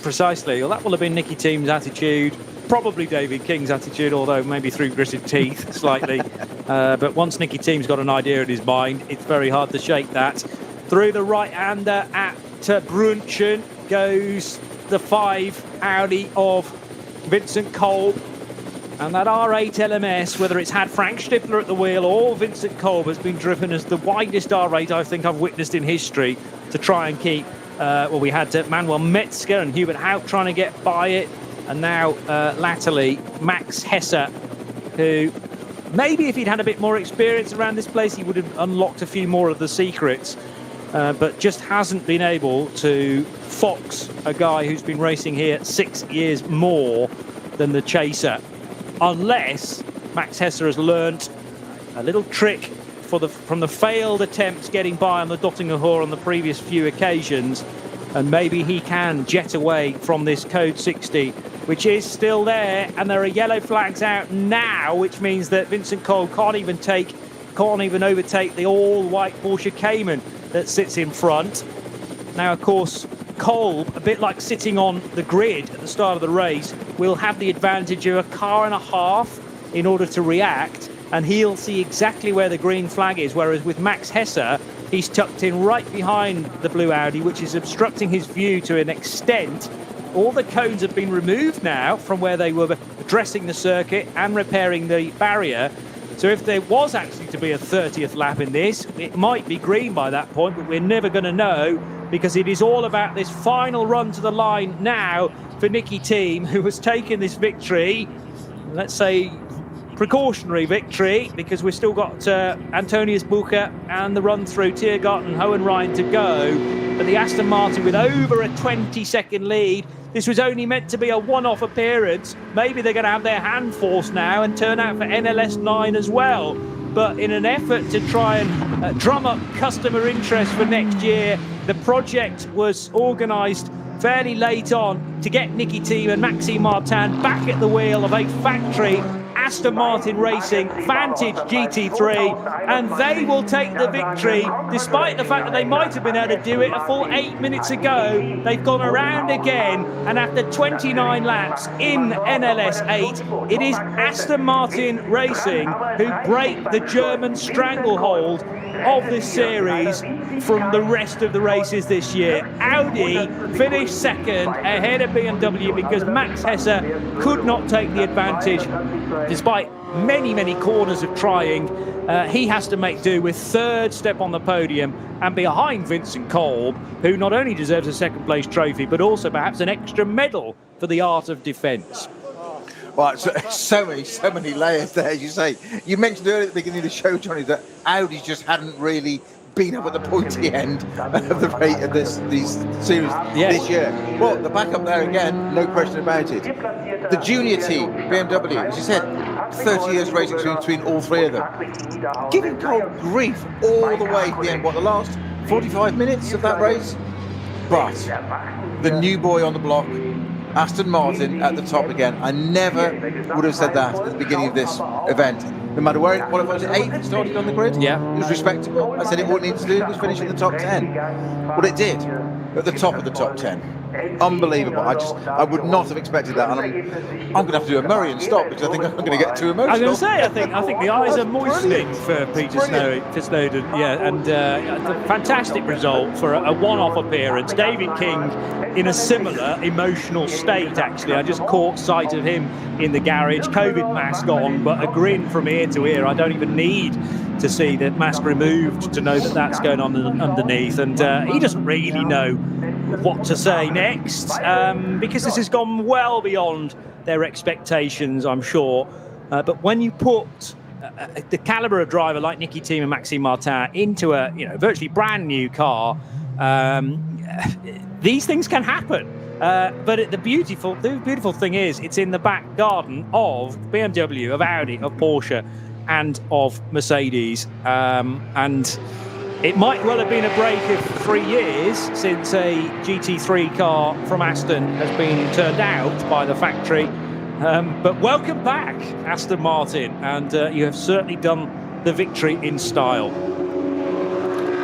precisely. Well, that will have been Nicky Team's attitude. Probably David King's attitude, although maybe through gritted teeth slightly. But once Nicky Team's got an idea in his mind, it's very hard to shake that. Through the right-hander at Brunchen goes the 5 Audi of Vincent Kolb. And that R8 LMS, whether it's had Frank Stifler at the wheel or Vincent Kolb, has been driven as the widest R8 I think I've witnessed in history to try and keep. We had Manuel Metzger and Hubert Haupt trying to get by it. And now, latterly, Max Hesse, who maybe if he'd had a bit more experience around this place, he would have unlocked a few more of the secrets. But just hasn't been able to fox a guy who's been racing here 6 years more than the chaser. Unless Max Hesse has learnt a little trick from the failed attempts getting by on the Dottinger Hoor on the previous few occasions, and maybe he can jet away from this code 60, which is still there, and there are yellow flags out now, which means that Vincent Kolb can't even overtake the all-white Porsche Cayman that sits in front. Now, of course, Kolb, a bit like sitting on the grid at the start of the race, will have the advantage of a car and a half in order to react, and he'll see exactly where the green flag is, whereas with Max Hesse, he's tucked in right behind the blue Audi, which is obstructing his view to an extent. All the cones have been removed now from where they were addressing the circuit and repairing the barrier. So if there was actually to be a 30th lap in this, it might be green by that point, but we're never going to know, because it is all about this final run to the line now for Nicky Team, who has taken this victory, let's say precautionary victory, because we've still got Antonius Bucher and the run through Tiergarten and Hohenrhein to go. But the Aston Martin with over a 20-second lead. This was only meant to be a one-off appearance. Maybe they're going to have their hand forced now and turn out for NLS 9 as well. But in an effort to try and drum up customer interest for next year, the project was organised fairly late on to get Nicky Team and Maxime Martin back at the wheel of a factory Aston Martin Racing Vantage GT3, and they will take the victory despite the fact that they might have been able to do it a full 8 minutes ago. They've gone around again, and after 29 laps in NLS 8, it is Aston Martin Racing who break the German stranglehold of this series from the rest of the races this year. Audi finished second ahead of BMW because Max Hesse could not take the advantage despite many corners of trying. He has to make do with third step on the podium and behind Vincent Kolb, who not only deserves a second place trophy but also perhaps an extra medal for the art of defence. Right, so many layers there, as you say. You mentioned earlier at the beginning of the show, Johnny, that Audi just hadn't really been up at the pointy end of the rate of these series this year. Well, the backup there again, no question about it. The junior team, BMW, as you said, 30 years racing between all three of them. Giving Kolb grief all the way to the end, the last 45 minutes of that race? But the new boy on the block, Aston Martin at the top again. I never would have said that at the beginning of this event. No matter where it qualified, was it 8th it started on the grid? Yeah. It was respectable. I said it wouldn't need to do, it was finishing in the top 10. Well, it did. at the top of the top 10. Unbelievable. I would not have expected that, and I'm going to have to do a Murray and stop because I think I'm going to get too emotional. I was going to say, I think the eyes are moistening for Peter Snowden. Yeah, and a fantastic result for a one-off appearance. David King in a similar emotional state, actually. I just caught sight of him in the garage, COVID mask on, but a grin from ear to ear. I don't even need to see the mask removed to know that that's going on underneath, and he doesn't really know what to say next, because this has gone well beyond their expectations, I'm sure. But when you put the caliber of driver like Niki Thiem and Maxime Martin into a virtually brand new car, these things can happen. But the beautiful thing is, it's in the back garden of BMW, of Audi, of Porsche, and of Mercedes, and it might well have been a break of 3 years since a GT3 car from Aston has been turned out by the factory. But welcome back, Aston Martin, and you have certainly done the victory in style.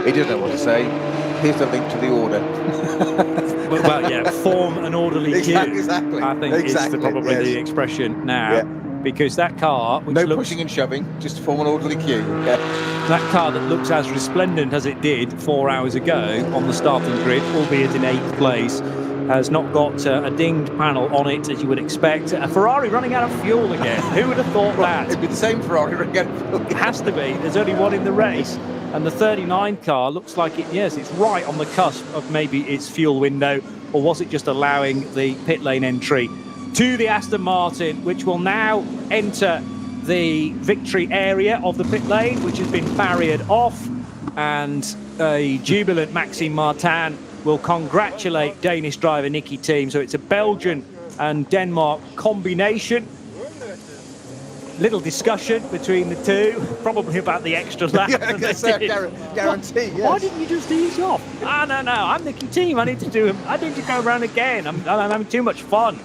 He doesn't know what to say. Here's the link to the order. well, yeah, form an orderly queue. Exactly. I think is probably the expression now. Yeah. Because that car, which no pushing and shoving, just form an orderly queue. Yeah. That car that looks as resplendent as it did 4 hours ago on the starting grid, albeit in 8th place, has not got a dinged panel on it, as you would expect. A Ferrari running out of fuel again. Who would have thought that? It'd be the same Ferrari running out of fuel. It has to be. There's only one in the race. And the 39 car looks like it's right on the cusp of maybe its fuel window, or was it just allowing the pit lane entry to the Aston Martin, which will now enter the victory area of the pit lane, which has been barriered off, and a jubilant Maxime Martin will congratulate Danish driver Niki Thiem. So it's a Belgian and Denmark combination. Little discussion between the two, probably about the extra lap. Guarantee. Yes. Why didn't you just ease off? No, I'm Niki Thiem. I need to go around again. I'm having too much fun.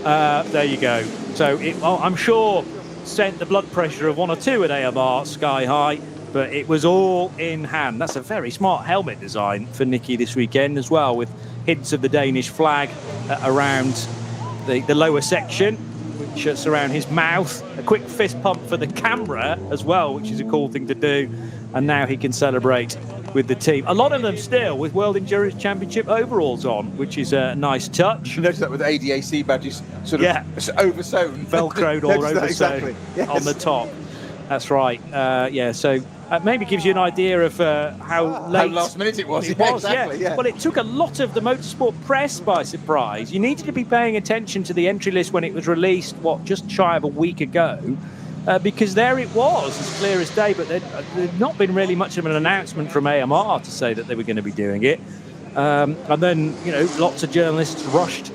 There you go. So I'm sure sent the blood pressure of 1 or 2 at AMR sky high, but it was all in hand. That's a very smart helmet design for Niki this weekend as well, with hints of the Danish flag around the lower section, which surround his mouth. A quick fist pump for the camera as well, which is a cool thing to do. And now he can celebrate with the team. A lot of them still with World Endurance Championship overalls on, which is a nice touch. You notice that with ADAC badges sort of oversewn. Velcroed or oversewn exactly. Yes. on the top. That's right. So maybe gives you an idea of how last minute it was. Exactly. Yeah. Well, it took a lot of the motorsport press by surprise. You needed to be paying attention to the entry list when it was released, just shy of a week ago. Because there it was, as clear as day, but there'd not been really much of an announcement from AMR to say that they were going to be doing it. And then, lots of journalists rushed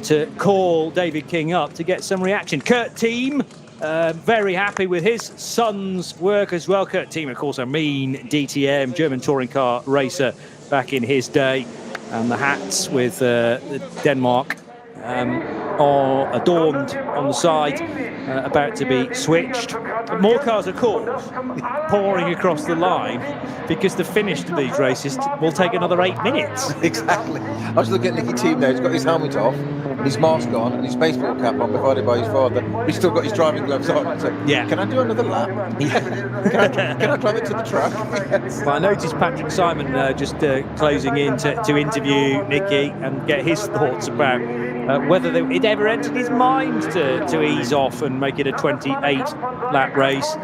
to call David King up to get some reaction. Kurt Thiem, very happy with his son's work as well. Kurt Thiem, of course, a mean DTM, German touring car racer back in his day. And the hats with Denmark are adorned on the side, about to be switched. But more cars, of course, pouring across the line, because the finish to these races will take another 8 minutes. Exactly. I was looking at Niki Thiem there. He's got his helmet off, his mask on, and his baseball cap on, provided by his father. He's still got his driving gloves on. So, can I do another lap? Can I climb it to the track? Well, I noticed Patrick Simon just closing in to interview Niki and get his thoughts about whether it ever entered his mind to ease off and make it a 28-lap race,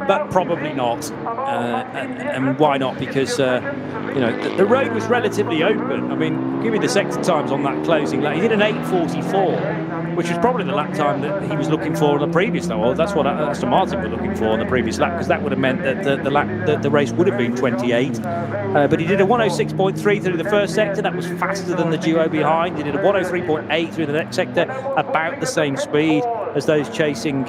but probably not. And why not? Because the road was relatively open. I mean, give me the sector times on that closing lap. He did an 8:44, which was probably the lap time that he was looking for on the previous lap. Well, that's what Aston Martin were looking for on the previous lap, because that would have meant that the race would have been 28. But he did a 106.3 through the first sector. That was faster than the duo behind. He did a 103.8 through the next sector, about the same speed as those chasing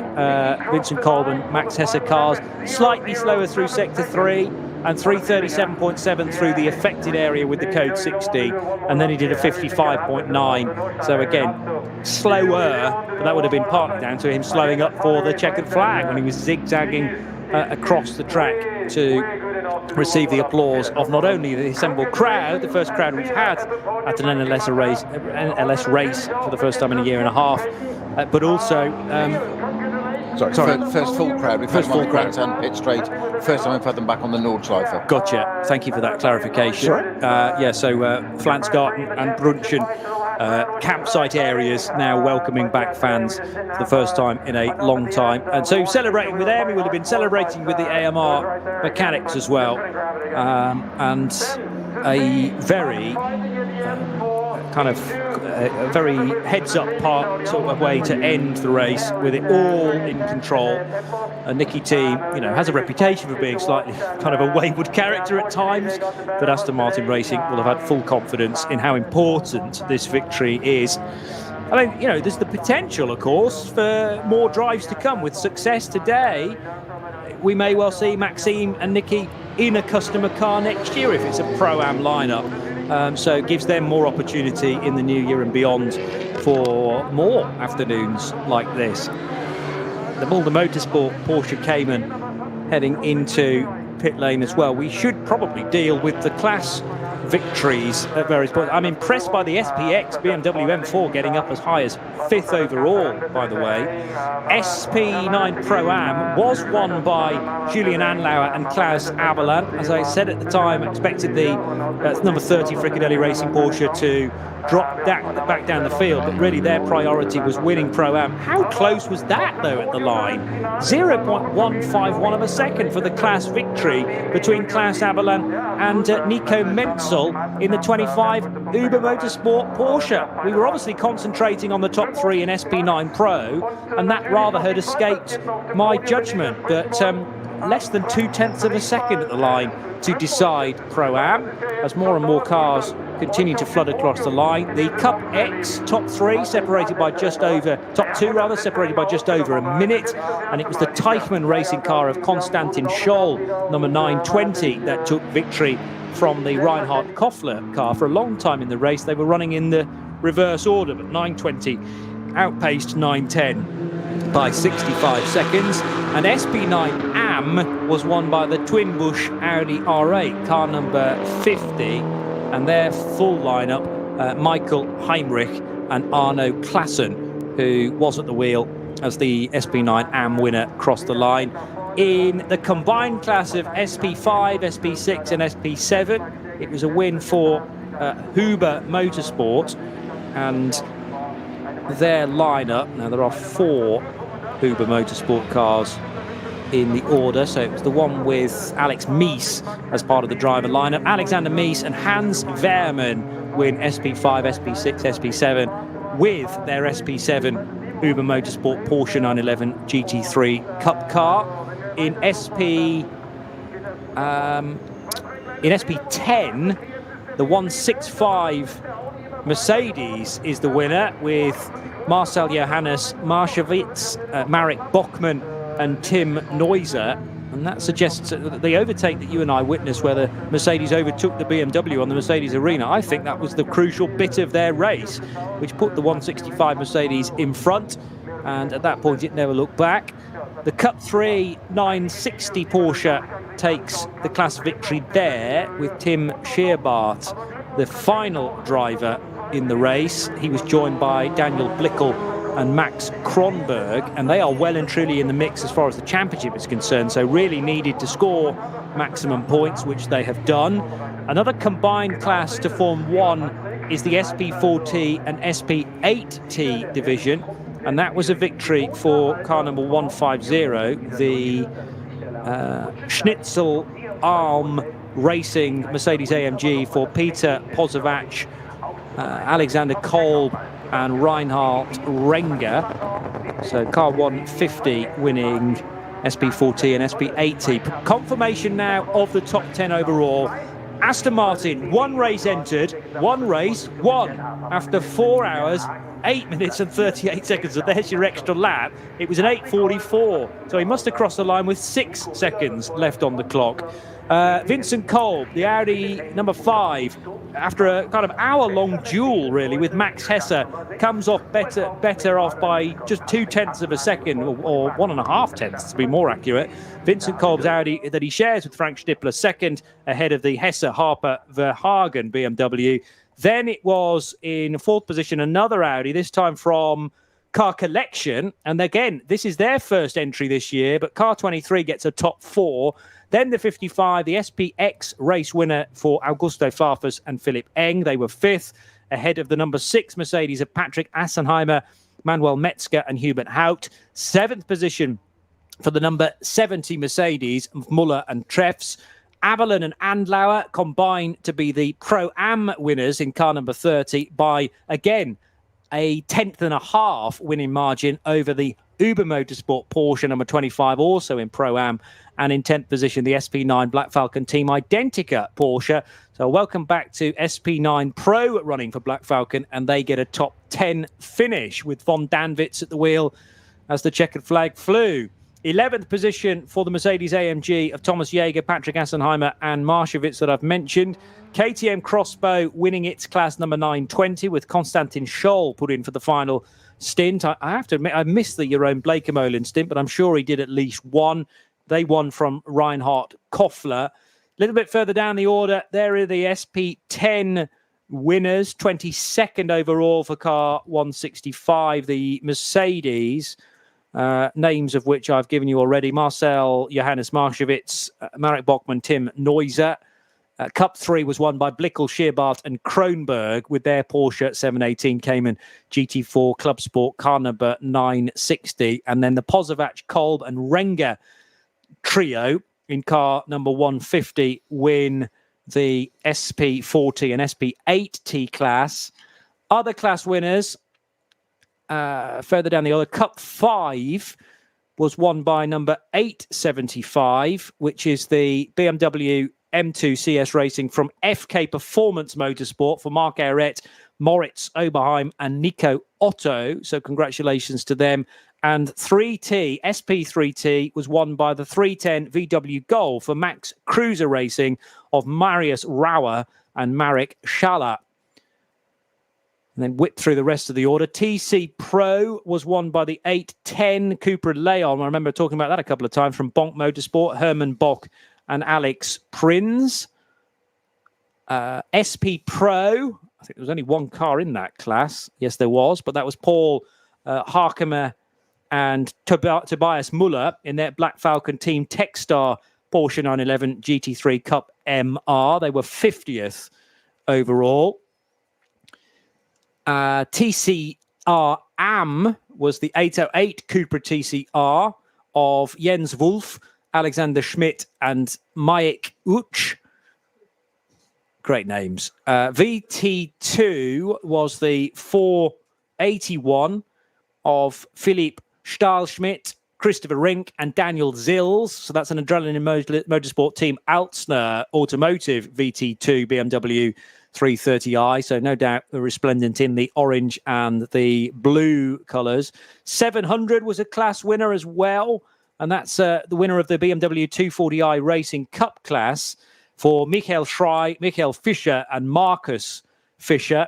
Vincent Colburn, Max Hesse cars. Slightly slower through sector 3, and 337.7 through the affected area with the code 60, and then he did a 55.9. So again, slower, but that would have been partly down to him slowing up for the checkered flag when he was zigzagging across the track to received the applause of not only the assembled crowd, the first crowd we've had at an NLS race for the first time in a year and a half, but also... First full crowd. We've had them on the grandstand pit straight. First time we've had them back on the Nordschleife. Gotcha. Thank you for that clarification. So Flansgarten and Brunchen campsite areas now welcoming back fans for the first time in a long time. And so celebrating with them, we would have been celebrating with the AMR mechanics as well. And a very a very heads-up part sort of way to end the race with it all in control. Nicky team, has a reputation for being slightly kind of a wayward character at times, but Aston Martin Racing will have had full confidence in how important this victory is. I mean, there's the potential, of course, for more drives to come. With success today, we may well see Maxime and Nicky in a customer car next year if it's a Pro-Am lineup. So it gives them more opportunity in the new year and beyond for more afternoons like this. The Mulder Motorsport Porsche Cayman heading into pit lane as well. We should probably deal with the class victories at various points. I'm impressed by the SPX BMW M4 getting up as high as 5th overall, by the way. SP9 Pro-Am was won by Julian Anlauer and Klaus Aberlan. As I said at the time, I expected the number 30 Fricadelli Racing Porsche to drop back down the field, but really their priority was winning Pro-Am. How close was that, though, at the line? 0.151 of a second for the class victory between Klaus Aberlan and Nico Menzel in the 25 Uber Motorsport Porsche. We were obviously concentrating on the top three in SP9 Pro, and that rather had escaped my judgment, but less than 0.2 of a second at the line to decide Pro-Am as more and more cars continue to flood across the line. The Cup X top three top two separated by just over a minute, and it was the Teichmann racing car of Konstantin Scholl, number 920, that took victory from the Reinhard Koffler car. For a long time in the race they were running in the reverse order, but 920 outpaced 910 by 65 seconds, and SP9 AM was won by the Twin Busch Audi R8, car number 50, and their full lineup, Michael Heimrich and Arno Klassen, who was at the wheel as the SP9 AM winner crossed the line. In the combined class of SP5, SP6 and SP7, it was a win for Huber Motorsport and their lineup. Now there are 4 Huber Motorsport cars in the order, so it was the one with Alex Mies as part of the driver lineup. Alexander Mies and Hans Wehrmann win SP5, SP6, SP7 with their SP7 Uber Motorsport Porsche 911 GT3 Cup car. In SP10, the 165 Mercedes is the winner, with Marcel Johannes Marschewitz, Marek Bockmann and Tim Neuser, and that suggests that the overtake that you and I witnessed, where the Mercedes overtook the BMW on the Mercedes Arena, I think that was the crucial bit of their race, which put the 165 Mercedes in front, and at that point it never looked back. The Cup 3 960 Porsche takes the class victory there, with Tim Scheerbart the final driver in the race. He was joined by Daniel Blickel and Max Kronberg, and they are well and truly in the mix as far as the championship is concerned, so really needed to score maximum points, which they have done. Another combined class to form one is the SP4T and SP8T division, and that was a victory for car number 150, the Schnitzel Arm Racing Mercedes AMG for Peter Pozovac, Alexander Kolb and Reinhard Renger. So car 150 winning SP4T and SP8T. Confirmation now of the top 10 overall. Aston Martin, one race entered, one race won after 4 hours, 8 minutes and 38 seconds. So there's your extra lap. It was an 8:44. So he must have crossed the line with 6 seconds left on the clock. Vincent Kolb, the Audi number 5, after a kind of hour-long duel, really, with Max Hesse, comes off better off by just 0.2 of a second, or 1.5 tenths to be more accurate. Vincent Kolb's Audi that he shares with Frank Stippler, second ahead of the Hesse Harper Verhagen BMW. Then it was in fourth position another Audi, this time from Car Collection. And again, this is their first entry this year, but Car 23 gets a top 4. Then the 55, the SPX race winner for Augusto Farfus and Philipp Eng. They were 5th, ahead of the number 6 Mercedes of Patrick Assenheimer, Manuel Metzger and Hubert Haupt. 7th position for the number 70 Mercedes of Muller and Treffs. Avalon and Andlauer combine to be the Pro-Am winners in car number 30 by, again, a 1/10.5 winning margin over the Uber Motorsport Porsche number 25, also in Pro-Am, and in 10th position, the SP9 Black Falcon Team Identica Porsche. So welcome back to SP9 Pro running for Black Falcon, and they get a top 10 finish with Von Danwitz at the wheel as the checkered flag flew. 11th position for the Mercedes AMG of Thomas Jaeger, Patrick Assenheimer and Marshevitz that I've mentioned. KTM Crossbow winning its class number 920 with Konstantin Scholl put in for the final stint. I have to admit, I missed the Jeroen Bleekemolen stint, but I'm sure he did at least one. They won from Reinhard Koffler. A little bit further down the order, there are the SP10 winners, 22nd overall for car 165, the Mercedes. Names of which I've given you already: Marcel Johannes Marshevitz, Marek Bachmann, Tim Neuser. Cup 3 was won by Blickel, Scheerbaert and Kronberg with their Porsche 718 Cayman GT4 Club Sport car number 960. And then the Pozovac, Kolb and Renger trio in car number 150 win the SP40 and SP8T class. Other class winners, further down the other, Cup 5 was won by number 875, which is the BMW M2 CS Racing from FK Performance Motorsport for Mark Ehret, Moritz Oberheim and Nico Otto. So congratulations to them. And 3T, SP3T, was won by the 310 VW Golf for Max Cruiser Racing of Marius Rauer and Marek Schaller. And then whip through the rest of the order. TC Pro was won by the 810 Cupra Leon. I remember talking about that a couple of times, from Bonk Motorsport, Herman Bock and Alex Prins. SP Pro, I think there was only one car in that class. Yes, there was, but that was Paul Harkemer and Tobias Muller in their Black Falcon Team Techstar Porsche 911 GT3 Cup MR. They were 50th overall. TCR AM was the 808 Cupra TCR of Jens Wolf, Alexander Schmidt and Maik Uch. Great names. VT2 was the 481 of Philipp Stahlschmidt, Christopher Rink and Daniel Zills. So that's an Adrenaline Motorsport Team Altsner Automotive VT2 BMW 330i. So no doubt the resplendent in the orange and the blue colours. 700 was a class winner as well. And that's the winner of the BMW 240i Racing Cup class for Michael Schrei, Michael Fischer and Marcus Fischer.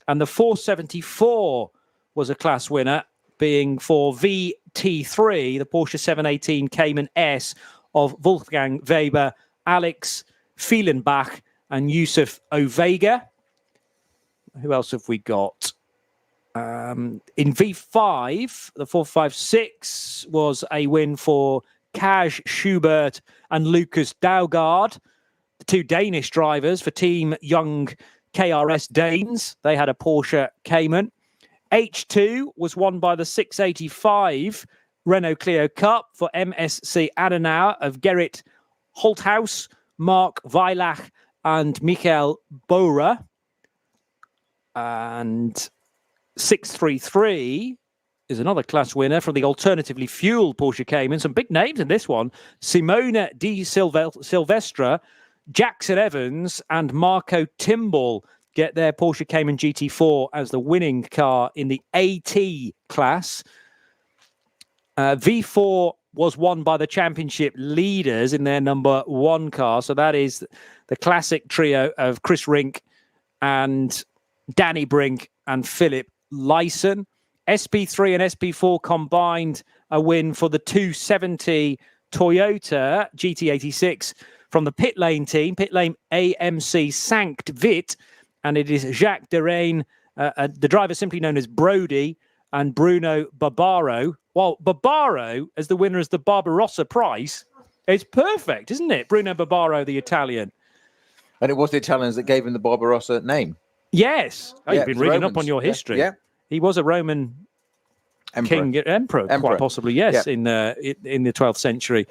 And the 474 was a class winner, being for VT3, the Porsche 718 Cayman S of Wolfgang Weber, Alex Fielenbach and Yusuf Ovega. Who else have we got? In V5, the 456 was a win for Kaj Schubert and Lucas Daugard, the two Danish drivers for Team Young KRS Danes. They had a Porsche Cayman. H2 was won by the 685 Renault Clio Cup for MSC Adenauer of Gerrit Holthaus, Mark Weilach and Michael Bora. And 633 is another class winner from the alternatively fueled Porsche Cayman. Some big names in this one. Simona Di Silvestra, Jackson Evans and Marco Timbal get their Porsche Cayman GT4 as the winning car in the AT class. V4 was won by the championship leaders in their number 1 car. So that is the classic trio of Chris Rink and Danny Brink and Philip Lyson. SP3 and SP4 combined a win for the 270 Toyota GT86 from the pit lane team, pit lane AMC Sankt Vit, and it is Jacques Derain, the driver simply known as Brody, and Bruno Barbaro. Well, Barbaro as the winner of the Barbarossa Prize. It's perfect, isn't it? Bruno Barbaro, the Italian. And it was the Italians that gave him the Barbarossa name. Yes. Oh, Yeah, you've been reading up on your history. Yeah. He was a Roman emperor, quite possibly, yes, in the 12th century.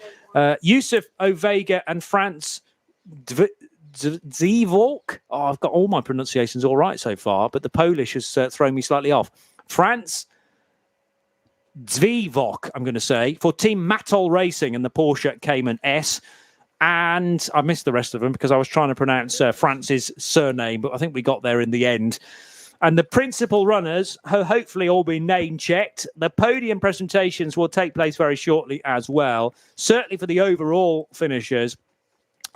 Yusuf Ovega and Franz Zivok. Oh, I've got all my pronunciations all right so far, but the Polish has thrown me slightly off. Franz Zvivok, I'm going to say, for Team Matol Racing and the Porsche Cayman S. And I missed the rest of them because I was trying to pronounce France's surname, but I think we got there in the end. And the principal runners have hopefully all been name-checked. The podium presentations will take place very shortly as well, certainly for the overall finishers,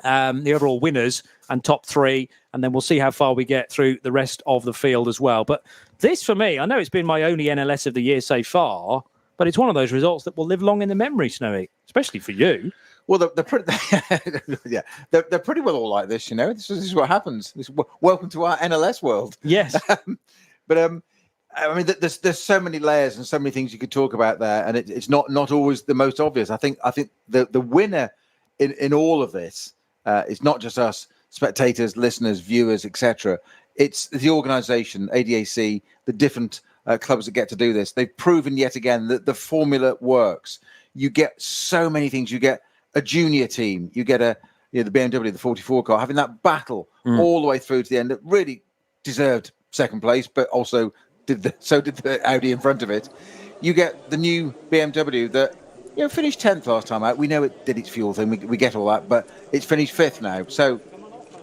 the overall winners and top 3, and then we'll see how far we get through the rest of the field as well. But this, for me, I know it's been my only NLS of the year so far, but it's one of those results that will live long in the memory, Snowy, especially for you. Well, they're pretty, yeah, they're pretty well all like this, you know. This is what happens. Welcome to our NLS world. Yes, but I mean, there's so many layers and so many things you could talk about there, and it's not always the most obvious. I think the winner in all of this is not just us spectators, listeners, viewers, etc. It's the organisation, ADAC, the different clubs that get to do this. They've proven yet again that the formula works. You get so many things. You get a junior team, you get the BMW, the 44 car, having that battle all the way through to the end that really deserved second place, but also did the Audi in front of it. You get the new BMW that finished 10th last time out. We know it did its fuel thing. We get all that, but it's finished 5th now, so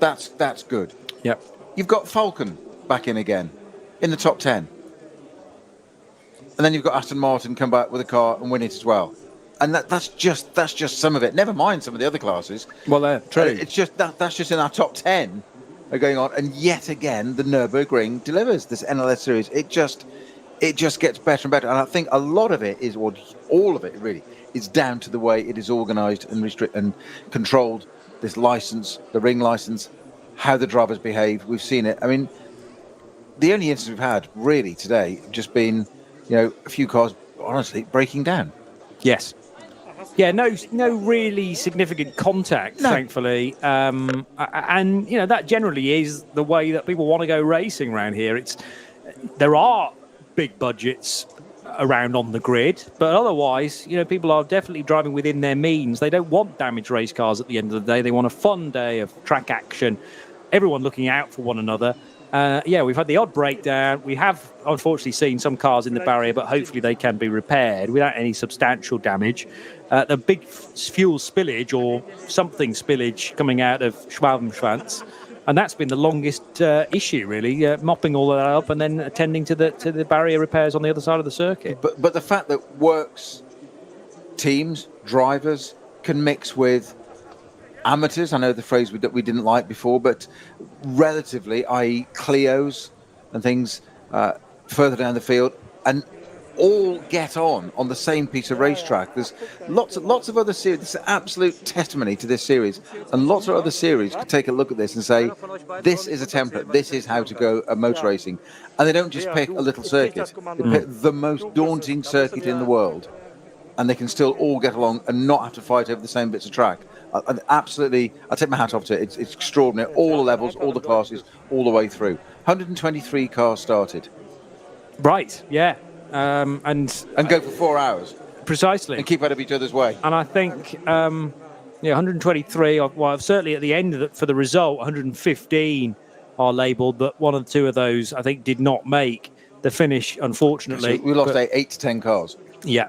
that's good. Yep. You've got Falcon back in again in the top 10, and then you've got Aston Martin come back with a car and win it as well. And that's just some of it. Never mind some of the other classes. Well, true. It's just that's just in our top 10 are going on. And yet again, the Nurburgring delivers this NLS series. It just gets better and better. And I think a lot of it is, or all of it really, is down to the way it is organised and controlled. This license, the ring license, how the drivers behave. We've seen it. I mean, the only instance we've had really today have just been, a few cars honestly breaking down. Yes. Yeah, no really significant contact, thankfully. And, that generally is the way that people want to go racing around here. There are big budgets around on the grid, but otherwise, people are definitely driving within their means. They don't want damaged race cars at the end of the day. They want a fun day of track action, everyone looking out for one another. We've had the odd breakdown. We have, unfortunately, seen some cars in the barrier, but hopefully they can be repaired without any substantial damage. The big fuel spillage or something spillage coming out of Schwabenschwanz, and that's been the longest issue, really, mopping all that up and then attending to the barrier repairs on the other side of the circuit. But the fact that works teams, drivers can mix with amateurs, I know the phrase that we didn't like before, but relatively, i.e. Clios and things further down the field, and all get on the same piece of racetrack. There's lots of other series. This is absolute testimony to this series, and lots of other series could take a look at this and say, this is a template, this is how to go at motor racing. And they don't just pick a little circuit, they pick the most daunting circuit in the world, and they can still all get along and not have to fight over the same bits of track. Absolutely, I take my hat off to it. It's extraordinary. All the levels, all the classes, all the way through. 123 cars started. Right, yeah. And go for 4 hours. Precisely. And keep out of each other's way. And I think, 123, well, certainly at the end for the result, 115 are labelled, but one or two of those, I think, did not make the finish, unfortunately. So we lost 8 to 10 cars. Yeah.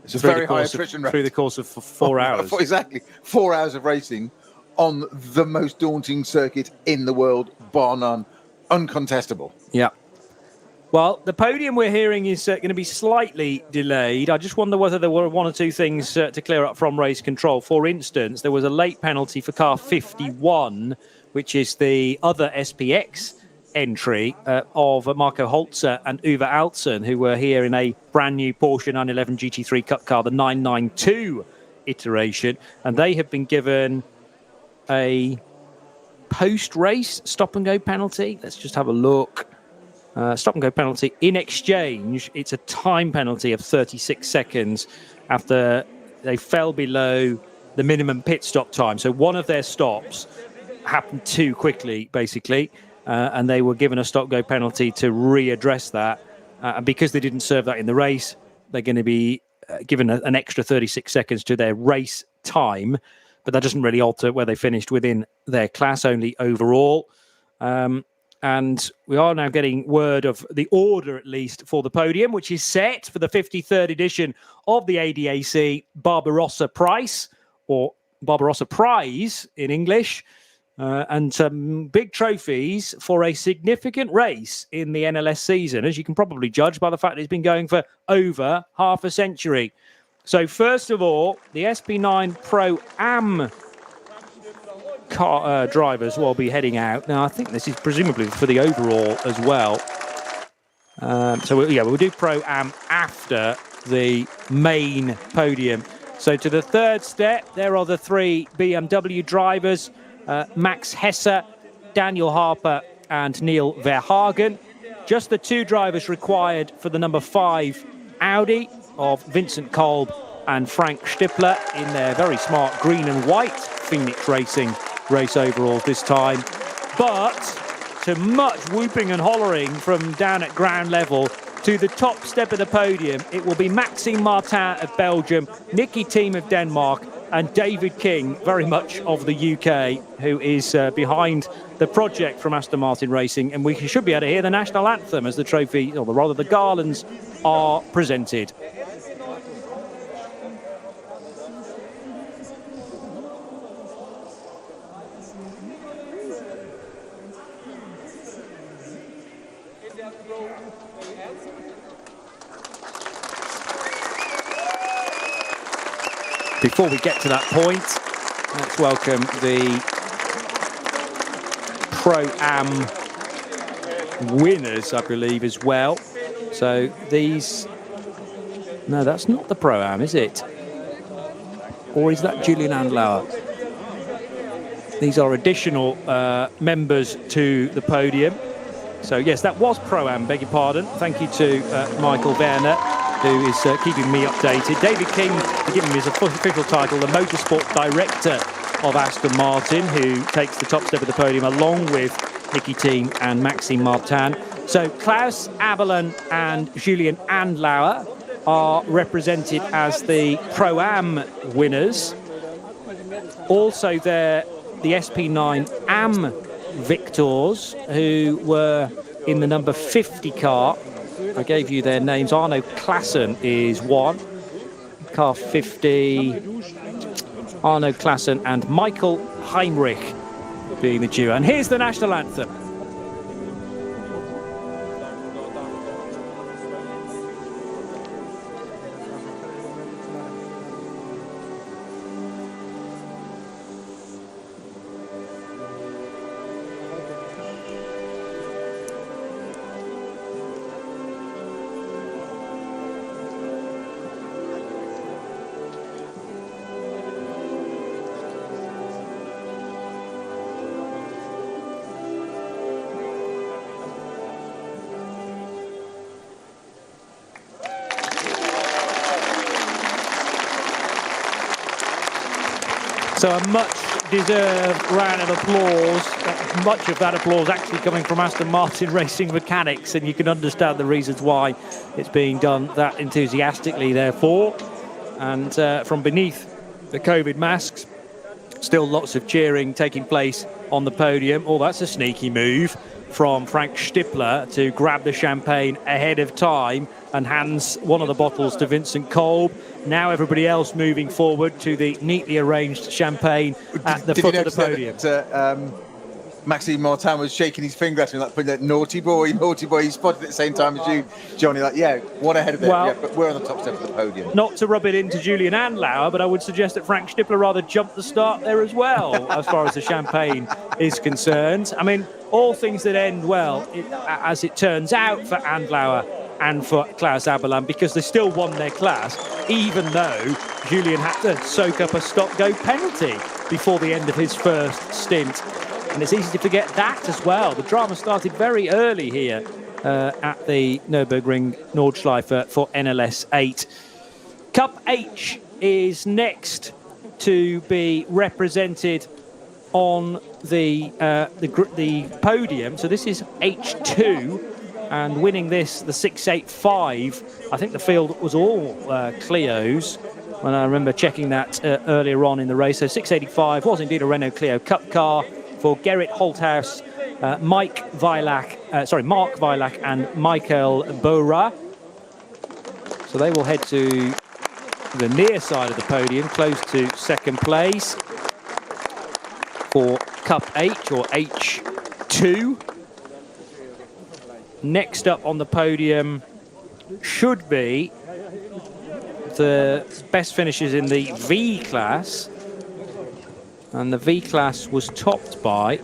It's a very high attrition rate. Through the course of 4 hours. Exactly. 4 hours of racing on the most daunting circuit in the world, bar none, uncontestable. Yeah. Well, the podium we're hearing is going to be slightly delayed. I just wonder whether there were one or two things to clear up from race control. For instance, there was a late penalty for car 51, which is the other SPX entry of Marco Holzer and Uwe Altzen, who were here in a brand new Porsche 911 GT3 Cup car, the 992 iteration. And they have been given a post-race stop-and-go penalty. Let's just have a look. Stop-and-go penalty. In exchange, it's a time penalty of 36 seconds after they fell below the minimum pit stop time. So one of their stops happened too quickly, basically, and they were given a stop-go penalty to readdress that. And because they didn't serve that in the race, they're going to be given an extra 36 seconds to their race time. But that doesn't really alter where they finished within their class, only overall. And we are now getting word of the order, at least, for the podium, which is set for the 53rd edition of the ADAC Barbarossa Prize, or Barbarossa Prize in English, and some big trophies for a significant race in the NLS season, as you can probably judge by the fact that it's been going for over half a century. So, first of all, the SP9 Pro-Am car drivers will be heading out. Now, I think this is presumably for the overall as well. We'll do Pro-Am after the main podium. So to the third step, there are the three BMW drivers, Max Hesse, Daniel Harper and Neil Verhagen. Just the two drivers required for the number 5 Audi of Vincent Kolb and Frank Stippler in their very smart green and white Phoenix Racing race overalls this time. But to much whooping and hollering from down at ground level to the top step of the podium, it will be Maxime Martin of Belgium, Nicky Thiem of Denmark and David King, very much of the UK, who is behind the project from Aston Martin Racing. And we should be able to hear the national anthem as the trophy, or rather the garlands, are presented. Before we get to that point, let's welcome the Pro-Am winners, I believe, as well. So these... No, that's not the Pro-Am, is it? Or is that Julian Andlauer? These are additional members to the podium. So, yes, that was Pro-Am, beg your pardon. Thank you to Michael Werner, who is keeping me updated. David King, to give him his official title, the Motorsport Director of Aston Martin, who takes the top step of the podium along with Nicky Thiem and Maxime Martin. So Klaus Abelin and Julian Andlauer are represented as the Pro-Am winners. Also there, the SP9 Am victors, who were in the number 50 car. I gave you their names. Arno Klassen is one. Car 50, Arno Klassen and Michael Heinrich being the duo. And here's the national anthem. So a much-deserved round of applause, much of that applause actually coming from Aston Martin Racing mechanics, and you can understand the reasons why it's being done that enthusiastically, therefore. And from beneath the COVID masks, still lots of cheering taking place on the podium. Oh, that's a sneaky move from Frank Stippler to grab the champagne ahead of time and hands one of the bottles to Vincent Kolb. Now everybody else moving forward to the neatly arranged champagne at the foot of the podium. Maxime Martin was shaking his finger at me, like putting that naughty boy. He spotted it at the same time as you, Johnny. Like, yeah, one ahead of them. Well, yeah, but we're on the top step of the podium. Not to rub it into Julian Andlauer, but I would suggest that Frank Schnippler rather jumped the start there as well, as far as the champagne is concerned. I mean, all things that end well, as it turns out, for Andlauer and for Klaus Aberland, because they still won their class, even though Julian had to soak up a stop-go penalty before the end of his first stint. And it's easy to forget that as well. The drama started very early here at the Nurburgring Nordschleife for NLS 8. Cup H is next to be represented on the podium. So this is H2, and winning this, the 685. I think the field was all Clios, when I remember checking that earlier on in the race. So 685 was indeed a Renault Clio Cup car for Gerrit Holthaus, Mark Weilack and Michael Bora. So they will head to the near side of the podium, close to second place for Cup H or H2. Next up on the podium should be the best finishes in the V class. And the V class was topped by,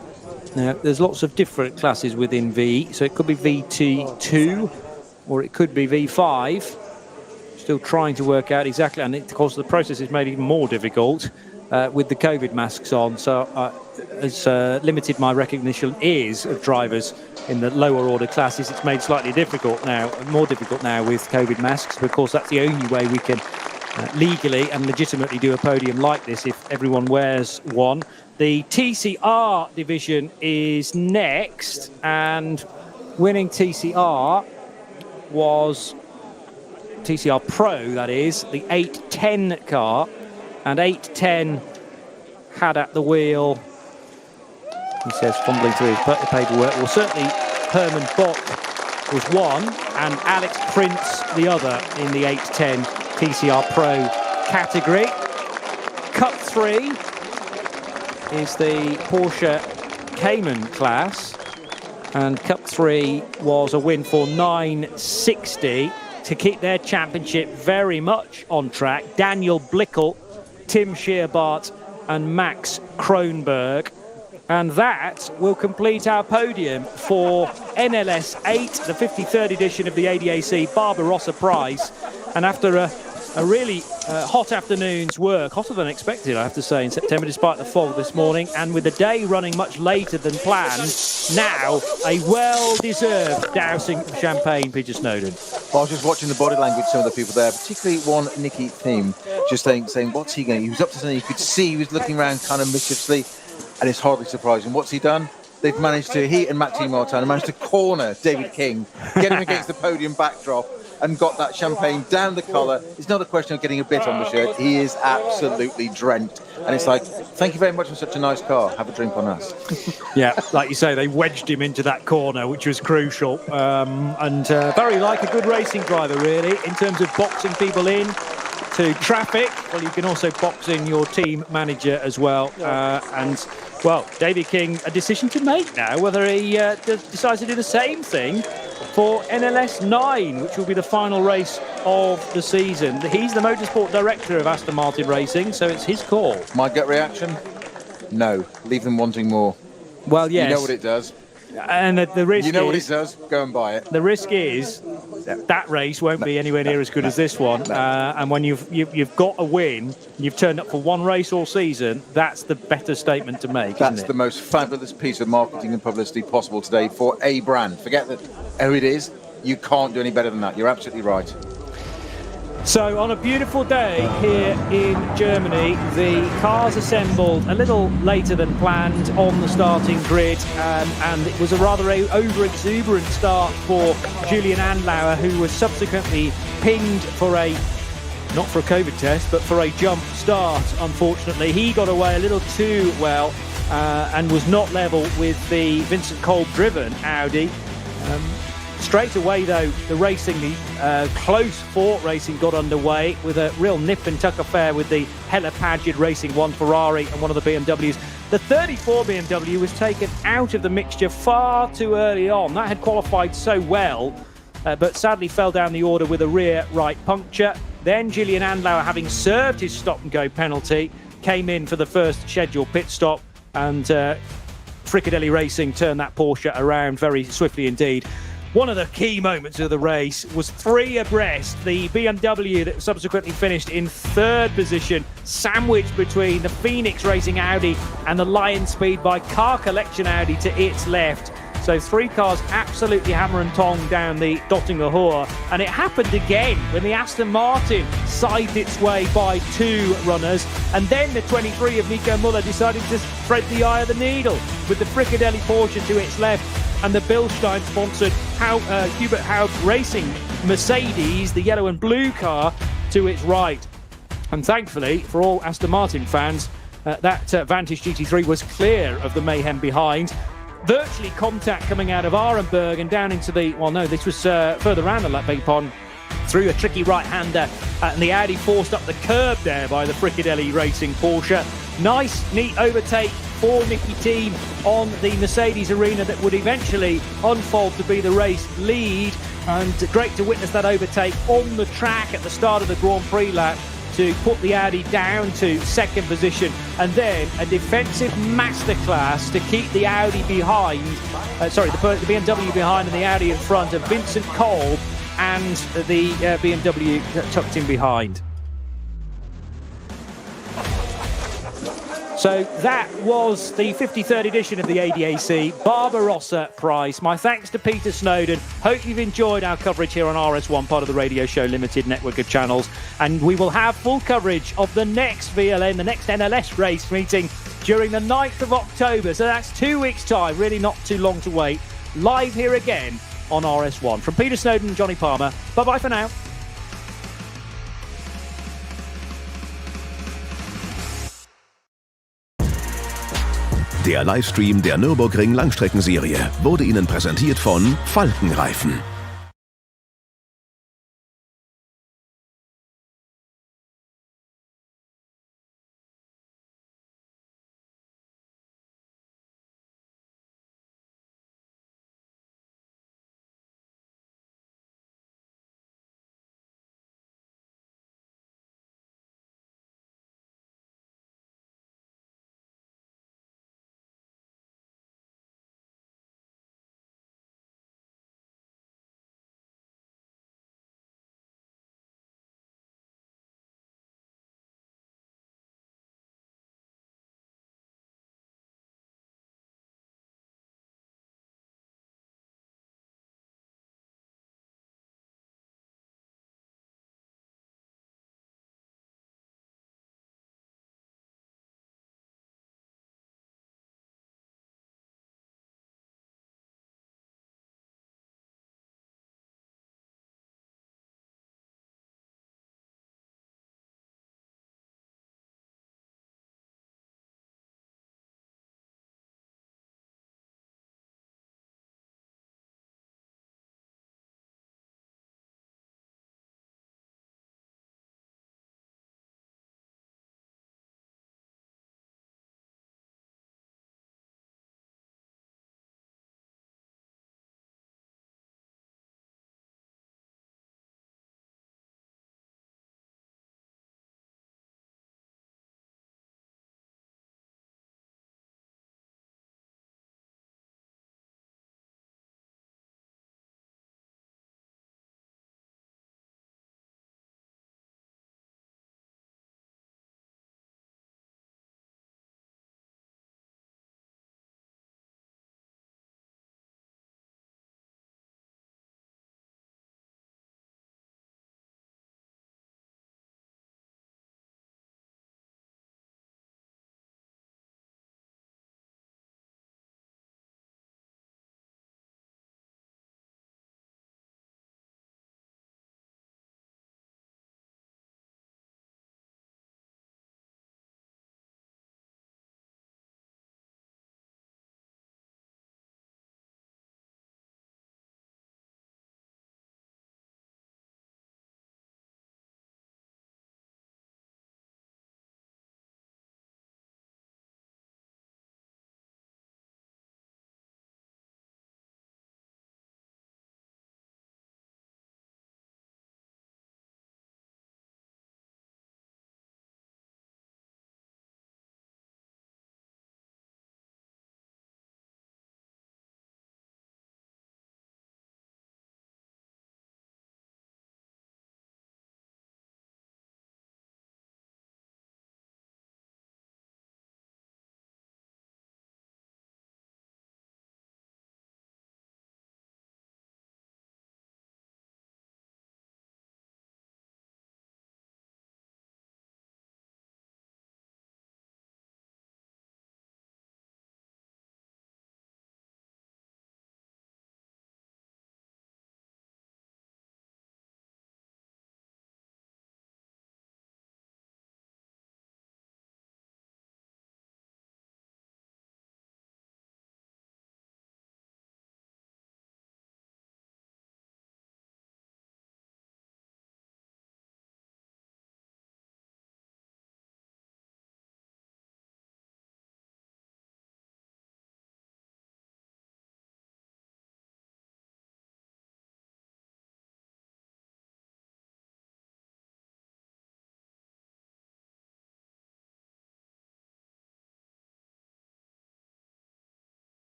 now there's lots of different classes within V, so it could be VT2 or it could be V5. Still trying to work out exactly, and of course the process is made even more difficult with the COVID masks on, so it's limited my recognition ears of drivers in the lower order classes. It's made slightly more difficult now with COVID masks, but of course that's the only way we can legally and legitimately do a podium like this, if everyone wears one. The TCR division is next, and winning TCR was TCR Pro, that is, the 810 car, and 810 had at the wheel, he says, fumbling through his paperwork, well, certainly Herman Bock was one, and Alex Prince the other in the 810 TCR Pro category. Cup 3 is the Porsche Cayman class, and Cup 3 was a win for 960 to keep their championship very much on track. Daniel Blickel, Tim Scheerbart and Max Kronberg. And that will complete our podium for NLS 8, the 53rd edition of the ADAC Barbarossa Prize. And after a really hot afternoon's work, hotter than expected, I have to say, in September, despite the fog this morning, and with the day running much later than planned, now a well-deserved dousing of champagne, Peter Snowden. Well, I was just watching the body language of some of the people there, particularly one Nicky Thiem, just saying, what's he going? He was up to something. You could see he was looking around kind of mischievously, and it's hardly surprising. What's he done? They've managed to, he and Maxime Martin have managed to corner David King, get him against the podium backdrop, and got that champagne down the collar. It's not a question of getting a bit on the shirt. He is absolutely drenched. And it's like, thank you very much for such a nice car. Have a drink on us. Yeah, like you say, they wedged him into that corner, which was crucial. And very like a good racing driver, really, in terms of boxing people in to traffic. Well, you can also box in your team manager as well. And, well, David King, a decision to make now, whether he decides to do the same thing for NLS 9, which will be the final race of the season. He's the motorsport director of Aston Martin Racing, so it's his call. My gut reaction? No. Leave them wanting more. Well, yes. You know what it does. And the risk You know what it does. Go and buy it. The risk is that race won't be anywhere near as good as this one. And when you've got a win, you've turned up for one race all season, that's the better statement to make. That's the most fabulous piece of marketing and publicity possible today for a brand. Forget that who it is. You can't do any better than that. You're absolutely right. So on a beautiful day here in Germany, the cars assembled a little later than planned on the starting grid, and it was a rather over-exuberant start for Julian Andlauer, who was subsequently pinged for not for a COVID test, but for a jump start, unfortunately. He got away a little too well and was not level with the Vincent Kolb-driven Audi. Straight away, though, the close fought racing got underway with a real nip and tuck affair with the Hella Padgett Racing 1 Ferrari and one of the BMWs. The 34 BMW was taken out of the mixture far too early on. That had qualified so well, but sadly fell down the order with a rear right puncture. Then Julian Andlauer, having served his stop-and-go penalty, came in for the first scheduled pit stop, and Fricadelli Racing turned that Porsche around very swiftly indeed. One of the key moments of the race was 3 abreast. The BMW that subsequently finished in 3rd position, sandwiched between the Phoenix Racing Audi and the Lion Speed by Car Collection Audi to its left. So 3 cars absolutely hammer and tong down the Dottinger Hoor. And it happened again when the Aston Martin scythed its way by 2 runners. And then the 23 of Nico Müller decided to thread the eye of the needle with the Fricadelli Porsche to its left and the Bilstein-sponsored Hubert Haug Racing Mercedes, the yellow and blue car, to its right. And thankfully, for all Aston Martin fans, that Vantage GT3 was clear of the mayhem behind. Virtually contact coming out of Arenberg and down into the... Well, no, this was further around the lap, beg pardon, through a tricky right-hander. And the Audi forced up the curb there by the Fricadelli Racing Porsche. Nice, neat overtake for Nicky Team on the Mercedes arena that would eventually unfold to be the race lead. And great to witness that overtake on the track at the start of the Grand Prix lap to put the Audi down to 2nd position, and then a defensive masterclass to keep the Audi behind, the BMW behind and the Audi in front of Vincent Kolb and the BMW tucked in behind. So that was the 53rd edition of the ADAC Barbarossa Prize. My thanks to Peter Snowden. Hope you've enjoyed our coverage here on RS1, part of the Radio Show Limited network of channels. And we will have full coverage of the next VLN, the next NLS race meeting during the 9th of October. So that's 2 weeks' time, really not too long to wait. Live here again on RS1. From Peter Snowden and Johnny Palmer, bye-bye for now. Der Livestream der Nürburgring Langstreckenserie wurde Ihnen präsentiert von Falcon Reifen.